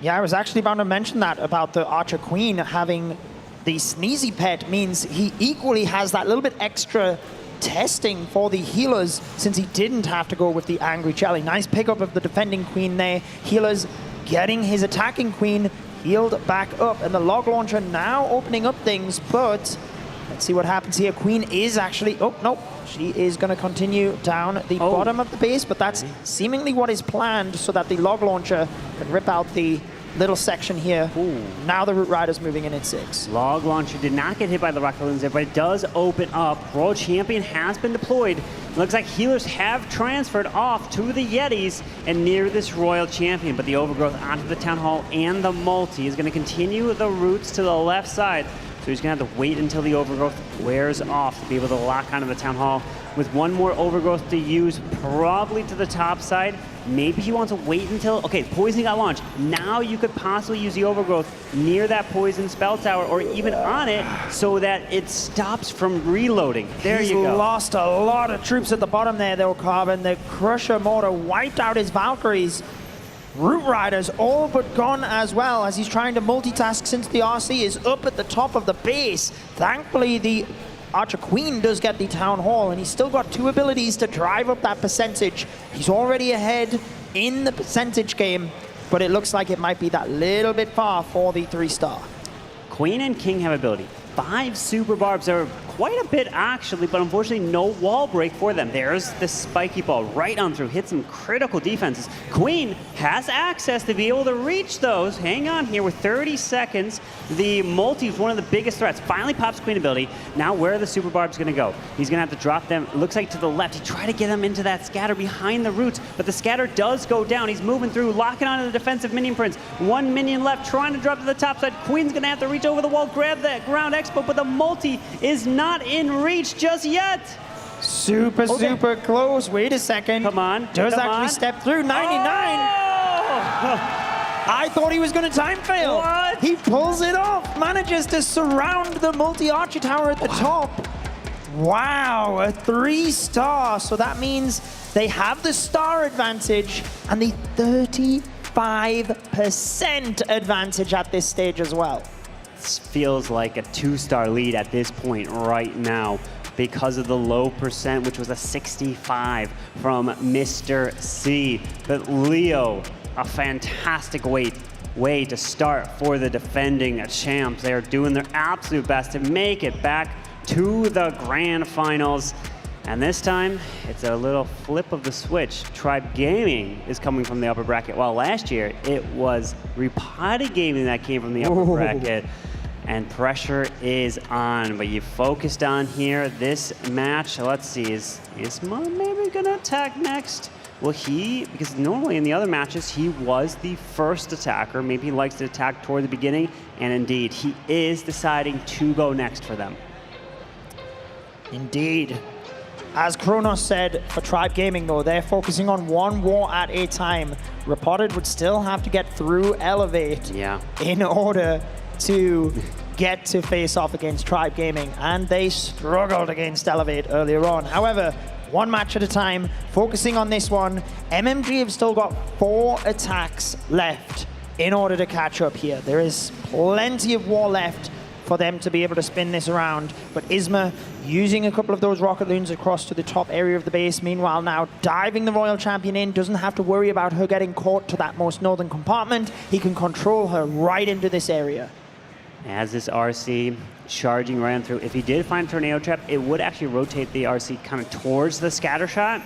Yeah, I was actually about to mention that about the Archer Queen having the Sneezy pet means he equally has that little bit extra testing for the healers since he didn't have to go with the Angry Jelly. Nice pickup of the defending queen there. Healers getting his attacking queen healed back up, and the log launcher now opening up things, but let's see what happens here. Queen is actually, oh no, she is going to continue down the bottom of the base, but that's seemingly what is planned so that the log launcher can rip out the little section here. Now the Root Rider's moving in at 6. Log launcher did not get hit by the rocket balloons there, but it does open up. Royal Champion has been deployed. It looks like healers have transferred off to the Yetis and near this Royal Champion, but the overgrowth onto the Town Hall and the multi is going to continue the roots to the left side. So he's going to have to wait until the overgrowth wears off to be able to lock onto the Town Hall with one more overgrowth to use, probably to the top side. Maybe he wants to wait until, okay, poison got launched. Now you could possibly use the overgrowth near that poison spell tower or even on it so that it stops from reloading. There you go. He's lost a lot of troops at the bottom there though, Carbon. The Crusher Mortar wiped out his Valkyries. Root Riders all but gone as well as he's trying to multitask since the RC is up at the top of the base. Thankfully, the Archer Queen does get the Town Hall, and he's still got 2 abilities to drive up that percentage. He's already ahead in the percentage game, but it looks like it might be that little bit far for the 3-star. Queen and King have ability. 5 super barbs are quite a bit actually, but unfortunately no wall break for them. There's the spiky ball right on through, hit some critical defenses. Queen has access to be able to reach those. Hang on here with 30 seconds. The multi is one of the biggest threats. Finally pops Queen ability. Now where are the super barbs gonna go? He's gonna have to drop them, it looks like to the left. He tried to get them into that scatter behind the roots, but the scatter does go down. He's moving through, locking onto the defensive minion prince. 1 minion left, trying to drop to the top side. Queen's gonna have to reach over the wall, grab that ground expo, but the multi is not in reach just yet. Super close. Wait a second. Come on. Does actually step through. 99. I thought he was going to time fail. What? He pulls it off. Manages to surround the multi-archer tower at the top. Wow, a 3-star. So that means they have the star advantage and the 35% advantage at this stage as well. This feels like a 2-star lead at this point right now because of the low percent, which was a 65 from Mr. C. But Leo, a fantastic way to start for the defending champs. They are doing their absolute best to make it back to the grand finals. And this time, it's a little flip of the switch. Tribe Gaming is coming from the upper bracket, while last year it was Repotted Gaming that came from the upper bracket. And pressure is on, but you focused on here this match. Let's see, is Mom maybe gonna attack next? Will he, because normally in the other matches, he was the first attacker. Maybe he likes to attack toward the beginning, and indeed, he is deciding to go next for them. Indeed. As Kronos said, for Tribe Gaming though, they're focusing on 1 war at a time. Repotted would still have to get through Elevate in order to get to face off against Tribe Gaming, and they struggled against Elevate earlier on. However, one match at a time, focusing on this one. MMG have still got 4 attacks left in order to catch up here. There is plenty of war left for them to be able to spin this around, but Isma using a couple of those rocket loons across to the top area of the base. Meanwhile, now diving the Royal Champion in, doesn't have to worry about her getting caught to that most northern compartment. He can control her right into this area. As this RC charging right on through, if he did find a tornado trap, it would actually rotate the RC kind of towards the scatter shot.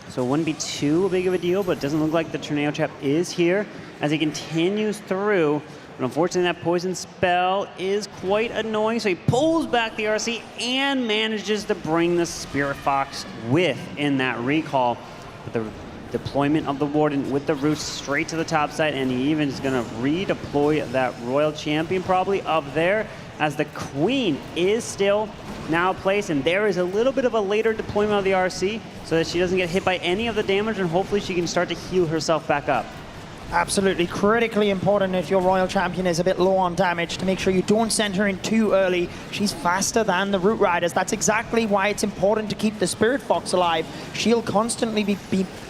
So it wouldn't be too big of a deal, but it doesn't look like the tornado trap is here as he continues through. But unfortunately, that poison spell is quite annoying, so he pulls back the RC and manages to bring the Spirit Fox with in that recall. But the deployment of the Warden with the roots straight to the top side, and he even is going to redeploy that Royal Champion probably up there, as the Queen is still now placed, and there is a little bit of a later deployment of the RC so that she doesn't get hit by any of the damage, and hopefully she can start to heal herself back up. Absolutely critically important if your Royal Champion is a bit low on damage to make sure you don't send her in too early. She's faster than the Root Riders. That's exactly why it's important to keep the Spirit Fox alive. She'll constantly be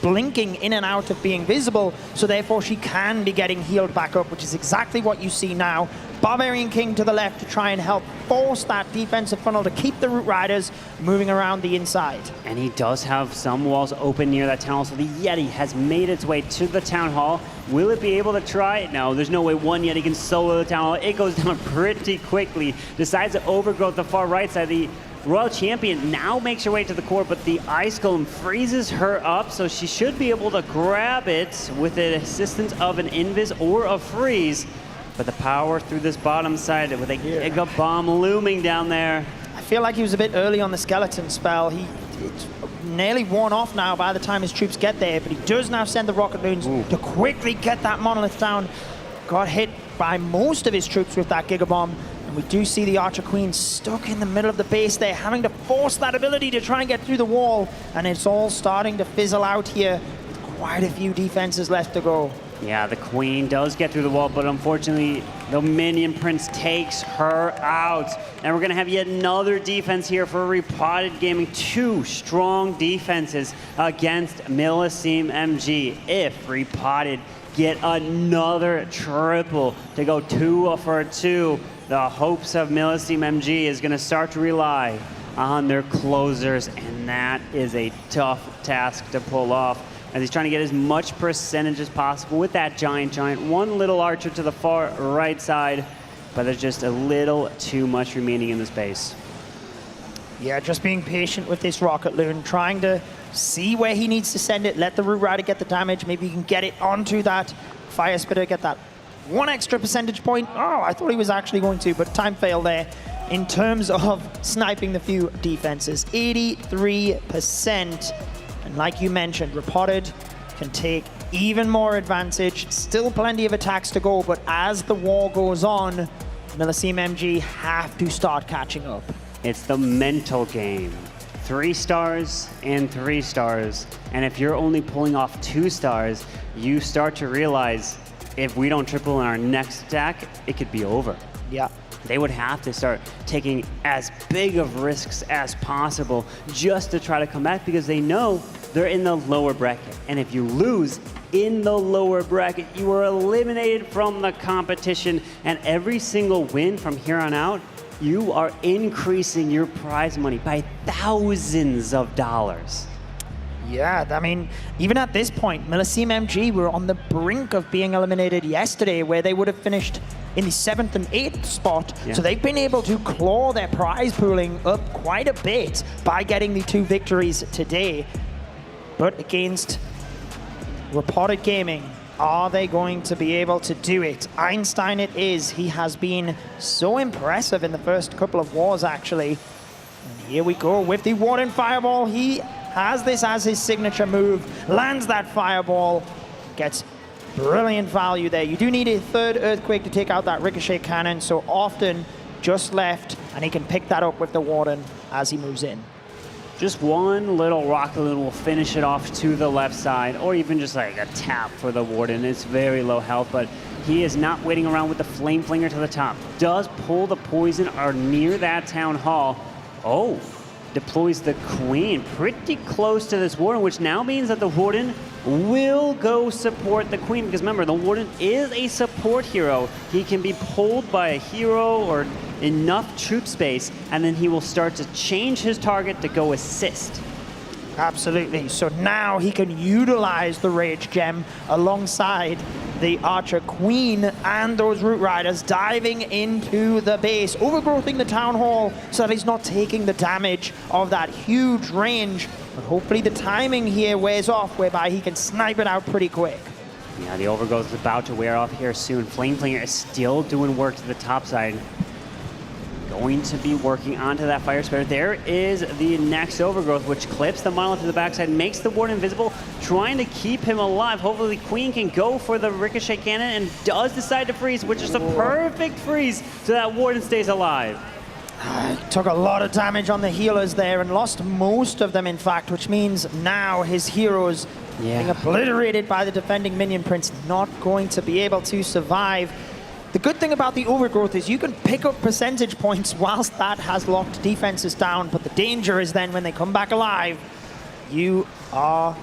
blinking in and out of being visible, so therefore she can be getting healed back up, which is exactly what you see now. Barbarian King to the left to try and help force that defensive funnel to keep the Root Riders moving around the inside. And he does have some walls open near that town hall, so the Yeti has made its way to the town hall. Will it be able to try it? No, there's no way one Yeti can solo the town hall. It goes down pretty quickly. Decides to overgrowth the far right side. The Royal Champion now makes her way to the core, but the Ice Golem freezes her up, so she should be able to grab it with the assistance of an Invis or a Freeze. But the power through this bottom side with a Giga Bomb looming down there. I feel like he was a bit early on the skeleton spell. It's nearly worn off now by the time his troops get there, but he does now send the rocket loons to quickly get that monolith down. Got hit by most of his troops with that Giga Bomb, and we do see the Archer Queen stuck in the middle of the base there, having to force that ability to try and get through the wall, and it's all starting to fizzle out here with quite a few defenses left to go. Yeah, the Queen does get through the wall, but unfortunately, the Minion Prince takes her out. And we're going to have yet another defense here for Repotted Gaming. 2 strong defenses against Millesime MG. If Repotted get another triple to go 2 for 2, the hopes of Millesime MG is going to start to rely on their closers, and that is a tough task to pull off, as he's trying to get as much percentage as possible with that giant. One little archer to the far right side, but there's just a little too much remaining in the space. Yeah, just being patient with this rocket loon, trying to see where he needs to send it, let the Root Rider get the damage, maybe you can get it onto that Fire Spitter, get that 1 extra percentage point. Oh, I thought he was actually going to, but time failed there. In terms of sniping the few defenses, 83%. And like you mentioned, Repotted can take even more advantage. Still plenty of attacks to go, but as the war goes on, Millesime MG have to start catching up. It's the mental game. 3 stars and 3 stars. And if you're only pulling off 2 stars, you start to realize if we don't triple in our next attack, it could be over. Yeah. They would have to start taking as big of risks as possible just to try to come back, because they know they're in the lower bracket. And if you lose in the lower bracket, you are eliminated from the competition. And every single win from here on out, you are increasing your prize money by thousands of dollars. Yeah, I mean, even at this point, Millesime MG were on the brink of being eliminated yesterday, where they would have finished in the 7th and 8th spot. Yeah. So they've been able to claw their prize pooling up quite a bit by getting the 2 victories today. But against Repotted Gaming, are they going to be able to do it? Einstein it is. He has been so impressive in the first couple of wars, actually. And here we go with the Warden Fireball. He has this as his signature move, lands that Fireball, gets brilliant value there. You do need a 3rd Earthquake to take out that Ricochet Cannon, so often just left, and he can pick that up with the Warden as he moves in. Just one little rocket loon will finish it off to the left side, or even just like a tap for the Warden. It's very low health, but he is not waiting around with the Flame Flinger to the top. Does pull the poison or near that Town Hall. Oh, deploys the Queen pretty close to this Warden, which now means that the Warden will go support the Queen, because remember, the Warden is a support hero. He can be pulled by a hero or enough troop space, and then he will start to change his target to go assist. Absolutely. So now he can utilize the Rage Gem alongside the Archer Queen and those Root Riders diving into the base, overgrowthing the Town Hall so that he's not taking the damage of that huge range. But hopefully the timing here wears off, whereby he can snipe it out pretty quick. Yeah, the Overgrowth is about to wear off here soon. Flame Flinger is still doing work to the top side. Going to be working onto that Fire Spitter. There is the next Overgrowth, which clips the Monolith to the backside, makes the Warden invisible, trying to keep him alive. Hopefully the Queen can go for the Ricochet Cannon and does decide to freeze, which is a perfect freeze so that Warden stays alive. Took a lot of damage on the healers there and lost most of them, in fact, which means now his heroes being obliterated by the defending Minion Prince, not going to be able to survive. The good thing about the Overgrowth is you can pick up percentage points whilst that has locked defenses down, but the danger is then when they come back alive, you are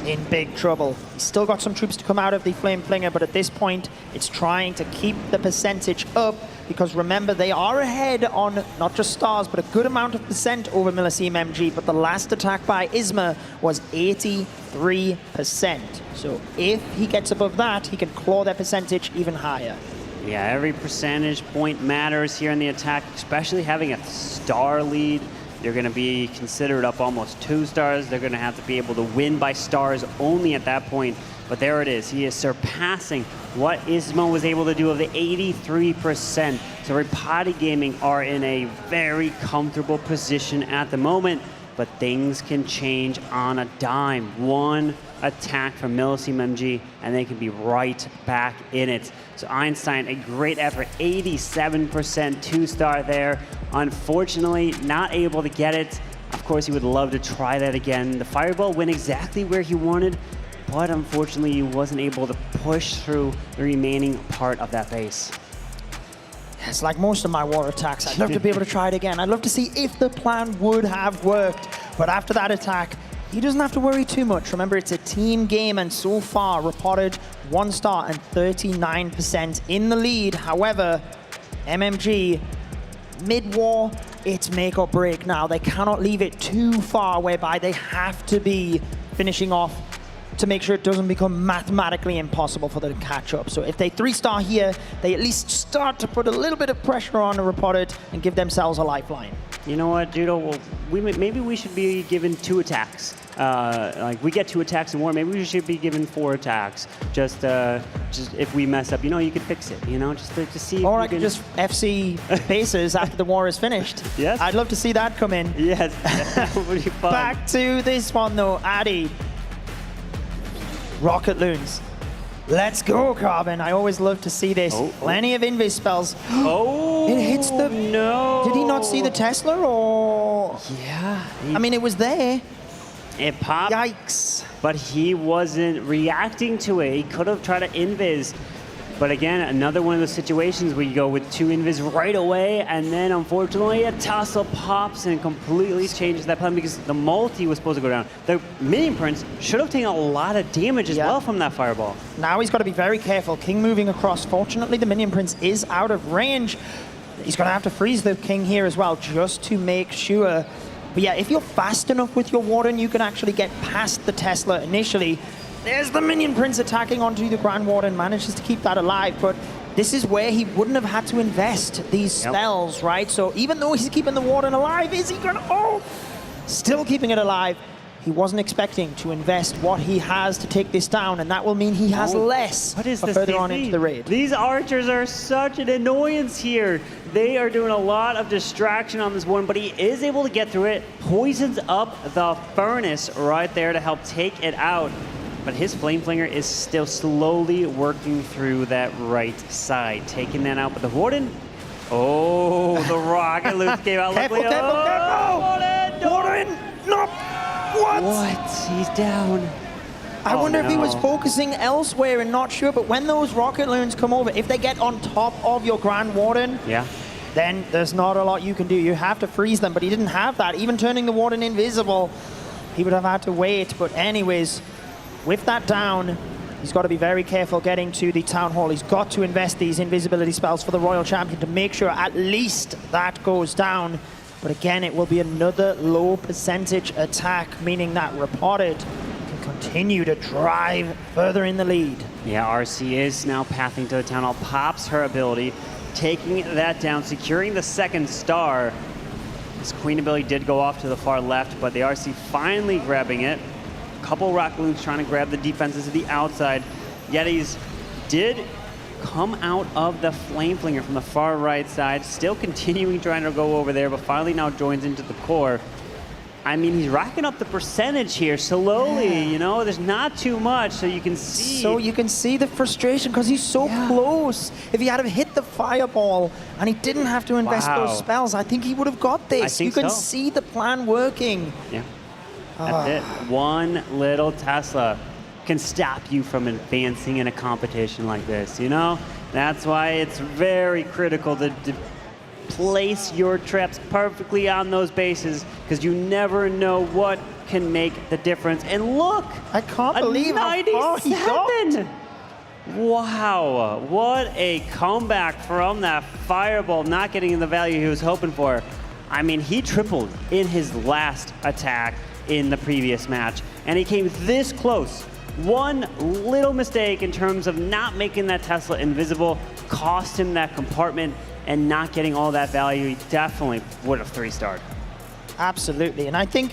in big trouble. He's still got some troops to come out of the Flame Flinger, but at this point, it's trying to keep the percentage up, because remember, they are ahead on not just stars, but a good amount of percent over Millesime MG, but the last attack by Isma was 83%. So if he gets above that, he can claw their percentage even higher. Yeah, every percentage point matters here in the attack, especially having a star lead. They're going to be considered up almost 2 stars. They're going to have to be able to win by stars only at that point. But there it is. He is surpassing what Ismo was able to do of the 83%. So Repotted Gaming are in a very comfortable position at the moment, but things can change on a dime. One attack from Millesime MG, and they can be right back in it. So Einstein, a great effort, 87% 2-star there. Unfortunately, not able to get it. Of course, he would love to try that again. The Fireball went exactly where he wanted, but unfortunately, he wasn't able to push through the remaining part of that base. It's like most of my war attacks. I'd love to be able to try it again. I'd love to see if the plan would have worked. But after that attack, he doesn't have to worry too much. Remember, it's a team game, and so far, Repotted 1 star and 39% in the lead. However, MMG, mid-war, it's make or break now. They cannot leave it too far, whereby they have to be finishing off to make sure it doesn't become mathematically impossible for them to catch up. So if they 3-star here, they at least start to put a little bit of pressure on the Repotted and give themselves a lifeline. You know what, Judo? Well, maybe we should be given 2 attacks. Like, we get 2 attacks in war, maybe we should be given 4 attacks. Just if we mess up, you could fix it, just to see. Or I could just FC bases after the war is finished. Yes. I'd love to see that come in. Yes, that would be fun. Back to this one though, Addy. Rocket Loons. Let's go, Carbon. I always love to see this. Plenty of invis spells. Oh, it hits the... No. Did he not see the Tesla, or... Yeah. I mean, it was there. It popped. Yikes. But he wasn't reacting to it. He could have tried to invis. But again, another one of those situations where you go with 2 invis right away, and then unfortunately a tussle pops and completely changes that plan, because the multi was supposed to go down. The Minion Prince should have taken a lot of damage as well from that Fireball. Now he's got to be very careful. King moving across. Fortunately, the Minion Prince is out of range. He's going to have to freeze the King here as well, just to make sure. But yeah, if you're fast enough with your Warden, you can actually get past the Tesla initially. There's the Minion Prince attacking onto the Grand Warden, manages to keep that alive, but this is where he wouldn't have had to invest these spells, right? So even though he's keeping the Warden alive, is he gonna, still keeping it alive. He wasn't expecting to invest what he has to take this down, and that will mean he has less further on into the raid. These archers are such an annoyance here. They are doing a lot of distraction on this one, but he is able to get through it, poisons up the furnace right there to help take it out. But his Flame Flinger is still slowly working through that right side, taking that out. But the Warden, the Rocket Loop came out. Careful, Warden! No! What? What? He's down. I wonder if he was focusing elsewhere and not sure, but when those rocket loons come over, if they get on top of your Grand Warden, then there's not a lot you can do. You have to freeze them, but he didn't have that. Even turning the Warden invisible, he would have had to wait. But anyways, with that down, he's got to be very careful getting to the Town Hall. He's got to invest these invisibility spells for the Royal Champion to make sure at least that goes down. But again, it will be another low percentage attack, meaning that Repotted can continue to drive further in the lead. Yeah, RC is now pathing to the Town Hall, pops her ability, taking that down, securing the second star. This Queen ability did go off to the far left, but the RC finally grabbing it. A couple Rock Loons trying to grab the defenses to the outside. Yetis did come out of the Flame Flinger from the far right side, still continuing trying to go over there, but finally now joins into the core. I mean, he's racking up the percentage here slowly, you know, there's not too much, so you can see. So you can see the frustration because he's so close. If he had hit the fireball and he didn't have to invest those spells, I think he would have got this. You can see the plan working. Yeah, that's it. One little Tesla can stop you from advancing in a competition like this, you know? That's why it's very critical to place your traps perfectly on those bases, because you never know what can make the difference. And look! I can't believe how far he got. Wow, what a comeback from that fireball, not getting the value he was hoping for. I mean, he tripled in his last attack in the previous match, and he came this close. One little mistake in terms of not making that Tesla invisible cost him that compartment, and not getting all that value, he definitely would have 3-starred. Absolutely, and I think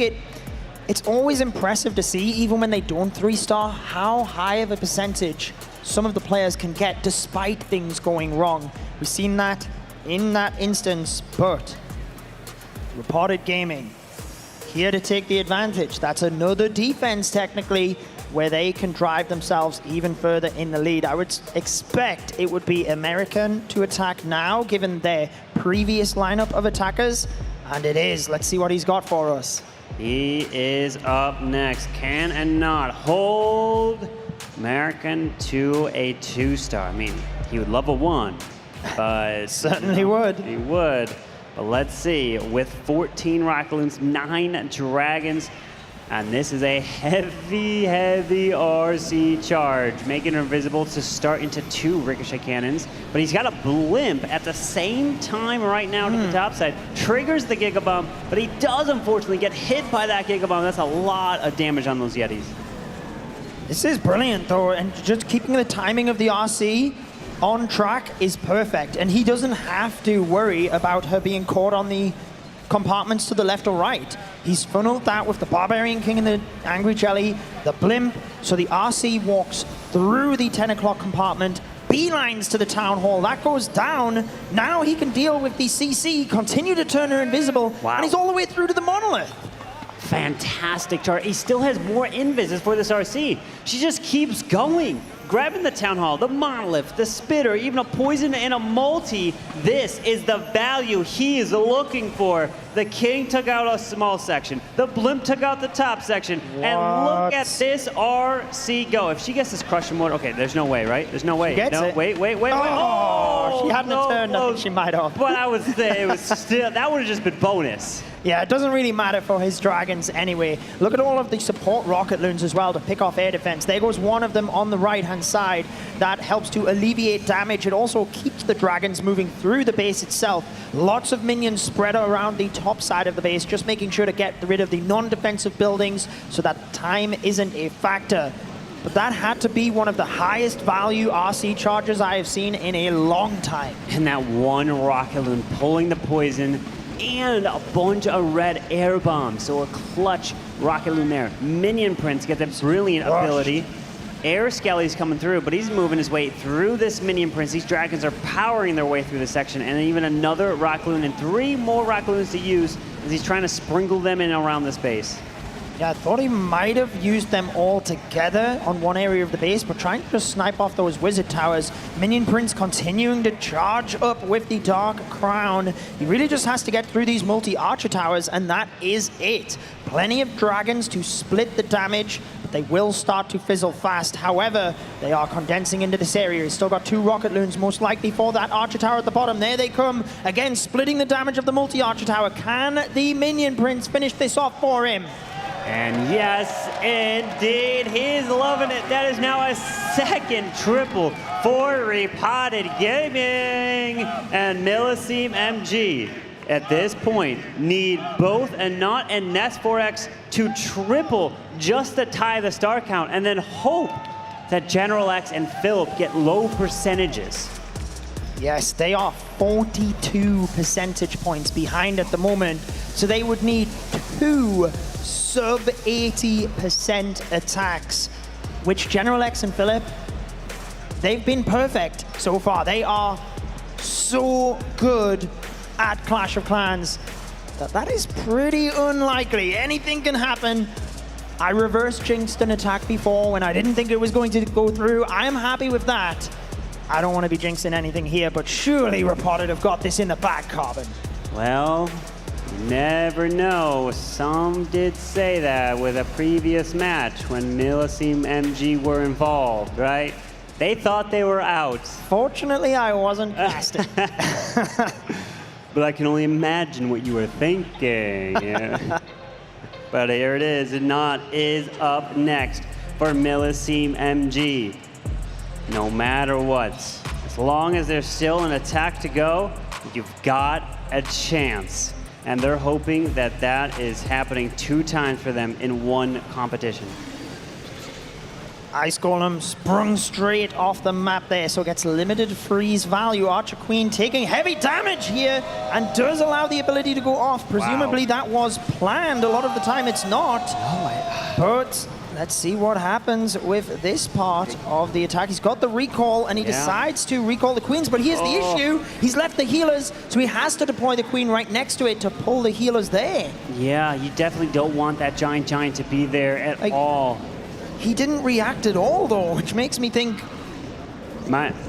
it's always impressive to see, even when they don't 3-star, how high of a percentage some of the players can get despite things going wrong. We've seen that in that instance, but Repotted Gaming here to take the advantage. That's another defense technically, where they can drive themselves even further in the lead. I would expect it would be American to attack now, given their previous lineup of attackers, and it is. Let's see what he's got for us. He is up next. Can and not hold American to a 2-star. I mean, he would love a 1, but certainly would. He would. But let's see, with 14 Rocket Loons, 9 Dragons, and this is a heavy, heavy RC charge, making her invisible to start into 2 ricochet cannons. But he's got a blimp at the same time right now to the top side. Triggers the Giga Bomb, but he does unfortunately get hit by that Giga Bomb. That's a lot of damage on those Yetis. This is brilliant though, and just keeping the timing of the RC on track is perfect. And he doesn't have to worry about her being caught on the compartments to the left or right. He's funneled that with the Barbarian King and the Angry Jelly, the blimp, so the RC walks through the 10 o'clock compartment, beelines to the Town Hall, that goes down. Now he can deal with the CC, continue to turn her invisible, and he's all the way through to the Monolith. Fantastic chart. He still has more invises for this RC. She just keeps going. Grabbing the Town Hall, the Monolith, the Spitter, even a Poison and a Multi. This is the value he is looking for. The King took out a small section. The Blimp took out the top section. And look at this RC go. If she gets this Crusher mode, okay, there's no way, right? There's no way. Wait. Oh, she hadn't turned. I think she might have. But I would say it was still, that would have just been bonus. Yeah, it doesn't really matter for his Dragons anyway. Look at all of the support Rocket Loons as well to pick off air defense. There goes one of them on the right-hand side. That helps to alleviate damage. It also keeps the Dragons moving through the base itself. Lots of minions spread around the top side of the base, just making sure to get rid of the non-defensive buildings so that time isn't a factor. But that had to be one of the highest value RC charges I have seen in a long time. And that one Rocket Loon pulling the poison and a bunch of red air bombs. So a clutch Rocket Loon there. Minion Prince gets a brilliant ability. Air Skelly's coming through, but he's moving his way through this Minion Prince. These Dragons are powering their way through the section, and then even another Rocket Loon and 3 more Rocket Loons to use as he's trying to sprinkle them in around this base. Yeah, I thought he might have used them all together on one area of the base, but trying to just snipe off those wizard towers. Minion Prince continuing to charge up with the Dark Crown. He really just has to get through these multi-archer towers, and that is it. Plenty of dragons to split the damage, but they will start to fizzle fast. However, they are condensing into this area. He's still got 2 rocket loons, most likely for that archer tower at the bottom. There they come, again splitting the damage of the multi-archer tower. Can the Minion Prince finish this off for him? And yes, indeed, he's loving it. That is now a second triple for Repotted Gaming. And Millesime MG, at this point, need both a Not and Nest 4X to triple just to tie the star count, and then hope that General X and Philip get low percentages. Yes, they are 42 percentage points behind at the moment, so they would need 2 sub 80% attacks, which General X and Philip, they've been perfect so far. They are so good at Clash of Clans that is pretty unlikely. Anything can happen. I reverse jinxed an attack before when I didn't think it was going to go through. I am happy with that. I don't want to be jinxing anything here, but surely Repotted have got this in the bag, Carbon. Well, you never know. Some did say that with a previous match when Millesime MG were involved, right? They thought they were out. Fortunately, I wasn't casting. But I can only imagine what you were thinking. Yeah. But here it is. Not is up next for Millesime MG. No matter what, as long as there's still an attack to go, you've got a chance. And they're hoping that that is happening 2 times for them in one competition. Ice Golem sprung straight off the map there, so gets limited freeze value. Archer Queen taking heavy damage here and does allow the ability to go off. Presumably that was planned. A lot of the time it's not. But let's see what happens with this part of the attack. He's got the recall and he decides to recall the queens, but here's the issue. He's left the healers, so he has to deploy the queen right next to it to pull the healers there. Yeah, you definitely don't want that giant to be there at all. He didn't react at all though, which makes me think...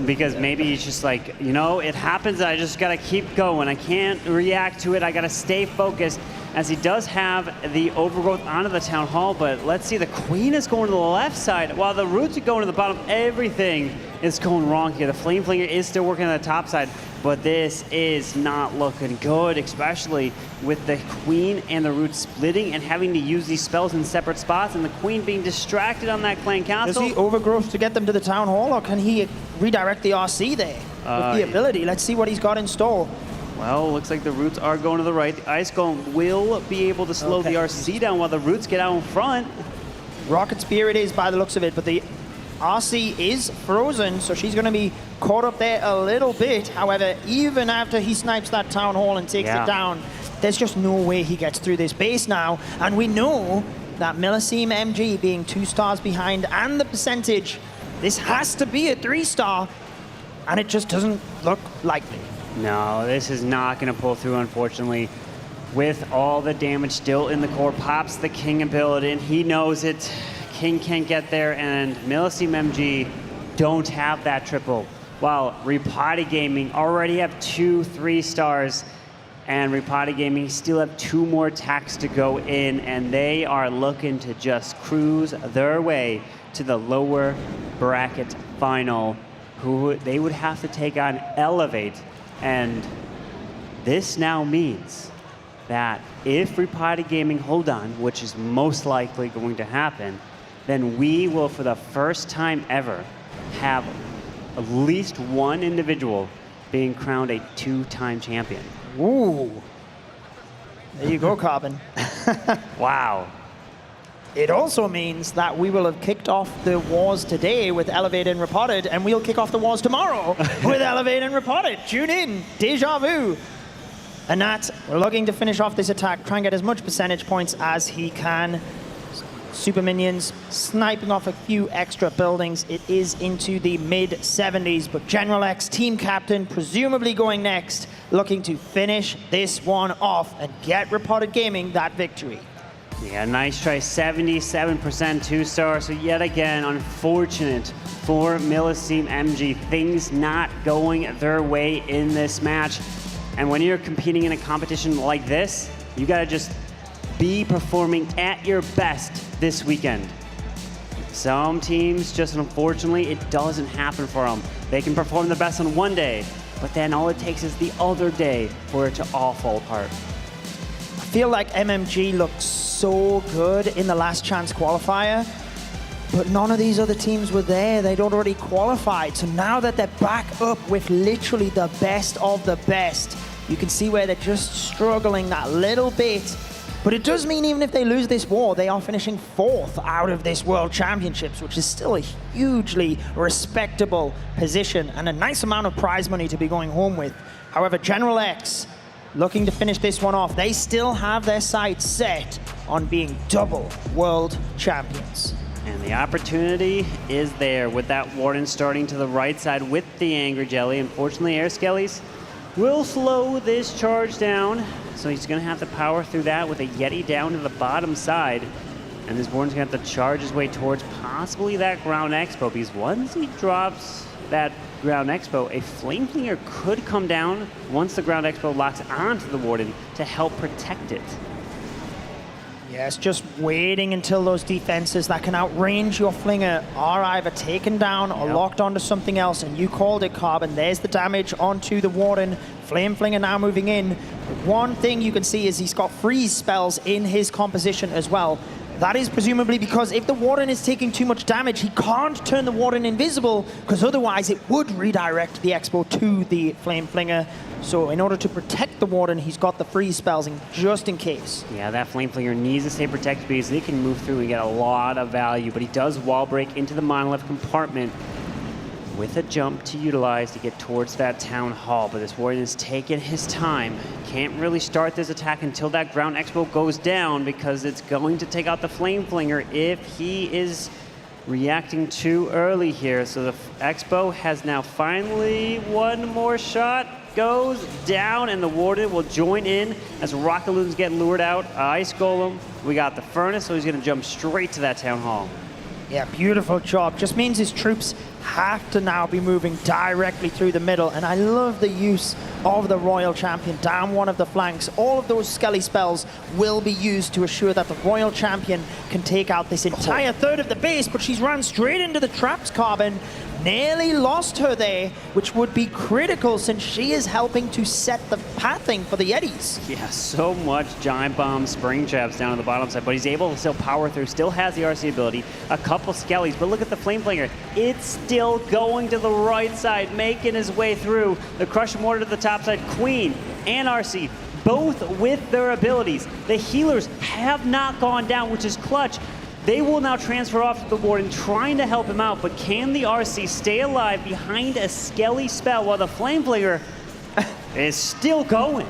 Because maybe he's just like, you know, it happens, I just gotta keep going. I can't react to it, I gotta stay focused. As he does have the overgrowth onto the town hall, but let's see, the queen is going to the left side while the roots are going to the bottom. Everything is going wrong here. The flame flinger is still working on the top side, but this is not looking good, especially with the queen and the roots splitting and having to use these spells in separate spots, and the queen being distracted on that clan castle. Does he overgrowth to get them to the town hall, or can he redirect the RC there with the ability? Let's see what he's got in store. Well, looks like the roots are going to the right. The Ice Golem will be able to slow the RC down while the roots get out in front. Rocket Spear it is by the looks of it, but the RC is frozen, so she's going to be caught up there a little bit. However, even after he snipes that town hall and takes it down, there's just no way he gets through this base now. And we know that Millesime MG being 2 stars behind and the percentage, this has to be a 3-star, and it just doesn't look likely. No, this is not going to pull through, unfortunately. With all the damage still in the core, pops the King ability, and he knows it. King can't get there, and Millesime MG don't have that triple. While Repotted Gaming already have 2 3-stars, and Repotted Gaming still have 2 more attacks to go in, and they are looking to just cruise their way to the lower bracket final, who they would have to take on Elevate. And this now means that if Repotted Gaming hold on, which is most likely going to happen, then we will, for the first time ever, have at least one individual being crowned a 2-time champion. Ooh. There you go, Carbon. Wow. It also means that we will have kicked off the wars today with Elevate and Repotted, and we'll kick off the wars tomorrow with Elevate and Repotted. Tune in, Deja Vu. And Nat, we're looking to finish off this attack, try and get as much percentage points as he can. Super Minions sniping off a few extra buildings. It is into the mid-70s, but General X, team captain, presumably going next, looking to finish this one off and get Repotted Gaming that victory. Yeah, nice try, 77% 2-star. So yet again, unfortunate for Millesime MG. Things not going their way in this match. And when you're competing in a competition like this, you gotta just be performing at your best this weekend. Some teams, just unfortunately, it doesn't happen for them. They can perform the best on one day, but then all it takes is the other day for it to all fall apart. I feel like MMG looked so good in the last chance qualifier, but none of these other teams were there. They'd already qualified. So now that they're back up with literally the best of the best, you can see where they're just struggling that little bit. But it does mean even if they lose this war, they are finishing 4th out of this World Championships, which is still a hugely respectable position and a nice amount of prize money to be going home with. However, General X looking to finish this one off. They still have their sights set on being double World Champions. And the opportunity is there with that Warden starting to the right side with the Angry Jelly. Unfortunately, Air Skellies will slow this charge down. So he's gonna have to power through that with a Yeti down to the bottom side. And this Warden's gonna have to charge his way towards possibly that Ground Expo, because once he drops that Ground Expo, a Flame Flinger could come down once the Ground Expo locks onto the Warden to help protect it. Yes, just waiting until those defenses that can outrange your Flinger are either taken down or locked onto something else, and you called it, Carbon. There's the damage onto the Warden. Flame Flinger now moving in. But one thing you can see is he's got freeze spells in his composition as well. That is presumably because if the Warden is taking too much damage, he can't turn the Warden invisible, because otherwise it would redirect the Expo to the Flame Flinger. So in order to protect the Warden, he's got the freeze spells in just in case. Yeah, that Flame Flinger needs to stay protected because they can move through and get a lot of value, but he does wall break into the monolith compartment with a jump to utilize to get towards that Town Hall. But this Warden is taking his time. Can't really start this attack until that Ground Expo goes down, because it's going to take out the Flame Flinger if he is reacting too early here. So the Expo has now finally one more shot. Goes down, and the Warden will join in as Rocket Loons get lured out. Ice Golem, we got the Furnace, so he's gonna jump straight to that Town Hall. Yeah, beautiful job. Just means his troops have to now be moving directly through the middle. And I love the use of the Royal Champion down one of the flanks. All of those Skelly spells will be used to assure that the Royal Champion can take out this entire third of the base, but she's run straight into the traps, Carbon. Nearly lost her there, which would be critical since she is helping to set the pathing for the Yetis. Yeah, so much Giant Bomb, Spring Traps down on the bottom side, but he's able to still power through, still has the RC ability, a couple Skellies, but look at the Flame Flinger. It's still going to the right side, making his way through. The Crush Mortar to the top side, Queen and RC, both with their abilities. The healers have not gone down, which is clutch. They will now transfer off to the Warden, trying to help him out, but can the RC stay alive behind a Skelly spell while the Flame Flinger is still going?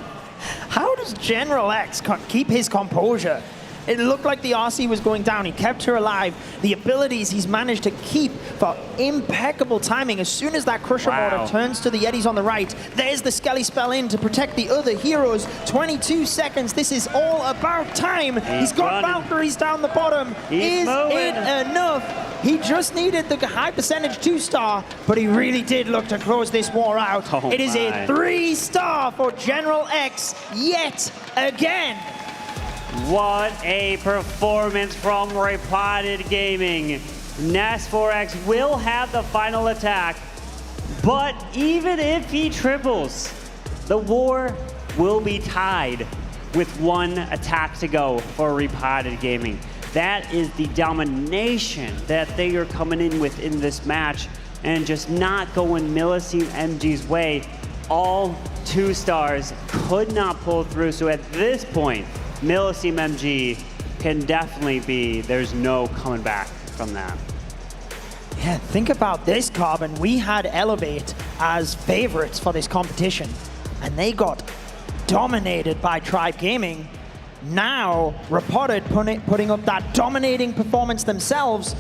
How does General X keep his composure? It looked like the RC was going down. He kept her alive. The abilities he's managed to keep for impeccable timing. As soon as that Crusher Mortar turns to the Yetis on the right, there's the Skelly spell in to protect the other heroes. 22 seconds. This is all about time. He's got Valkyries down the bottom. Is it enough? He just needed the high percentage 2-star, but he really did look to close this war out. It is a 3-star for General X yet again. What a performance from Repotted Gaming. Nas4X will have the final attack, but even if he triples, the war will be tied with one attack to go for Repotted Gaming. That is the domination that they are coming in with in this match, and just not going Millesime MG's way. All 2 stars could not pull through, so at this point, Millesime MG can definitely be, there's no coming back from that. Yeah, think about this, Carbon. We had Elevate as favorites for this competition, and they got dominated by Tribe Gaming. Now, Repotted putting up that dominating performance themselves.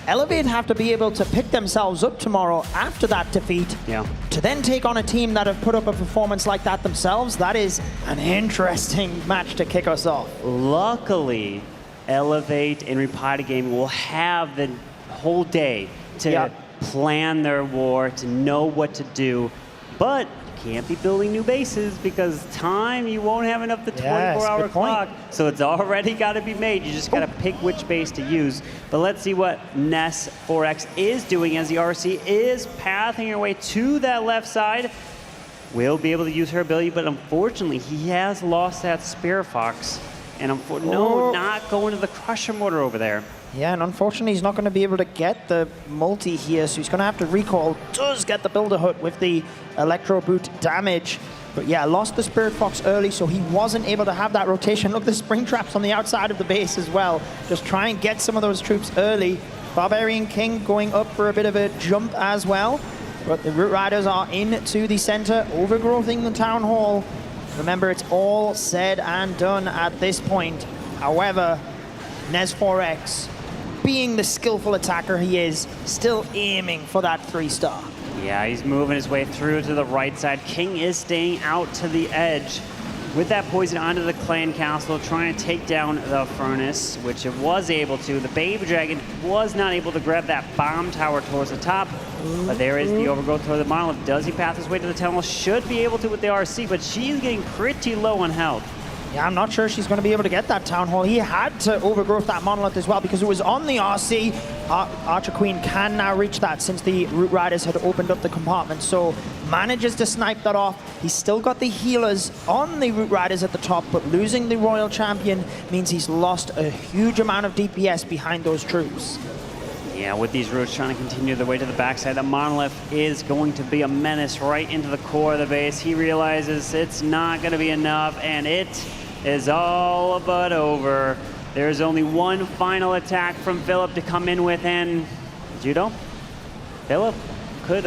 Elevate have to be able to pick themselves up tomorrow after that defeat. Yeah. To then take on a team that have put up a performance like that themselves, that is an interesting match to kick us off. Luckily, Elevate and Repotted Gaming will have the whole day to plan their war, to know what to do, but you can't be building new bases because you won't have enough the 24-hour clock, so it's already got to be made. You just got to pick which base to use. But let's see what Ness 4X is doing as the RC is pathing her way to that left side. Will be able to use her ability, but unfortunately, he has lost that Spirit Fox. And not going to the Crusher Mortar over there. Yeah, and unfortunately, he's not going to be able to get the multi here, so he's going to have to recall. Does get the Builder Hut with the Electro Boot damage. But yeah, lost the Spirit Fox early, so he wasn't able to have that rotation. Look, the Spring Traps on the outside of the base as well. Just try and get some of those troops early. Barbarian King going up for a bit of a jump as well. But the Root Riders are into the center, overgrowthing the Town Hall. Remember, it's all said and done at this point. However, Nez 4X, being the skillful attacker he is, still aiming for that 3-star. Yeah, he's moving his way through to the right side. King is staying out to the edge with that poison onto the clan castle, trying to take down the furnace, which it was able to. The Baby Dragon was not able to grab that bomb tower towards the top, but there is the overgrowth toward the monolith. Does he path his way to the tunnel? Should be able to with the RC, but she's getting pretty low on health. Yeah, I'm not sure she's going to be able to get that Town Hall. He had to overgrowth that monolith as well because it was on the RC. Archer Queen can now reach that since the Root Riders had opened up the compartment. So manages to snipe that off. He's still got the healers on the Root Riders at the top, but losing the Royal Champion means he's lost a huge amount of DPS behind those troops. Yeah, with these Roots trying to continue their way to the backside, the monolith is going to be a menace right into the core of the base. He realizes it's not going to be enough, and it is all but over. There's only one final attack from Philip to come in with, and Judo, Philip could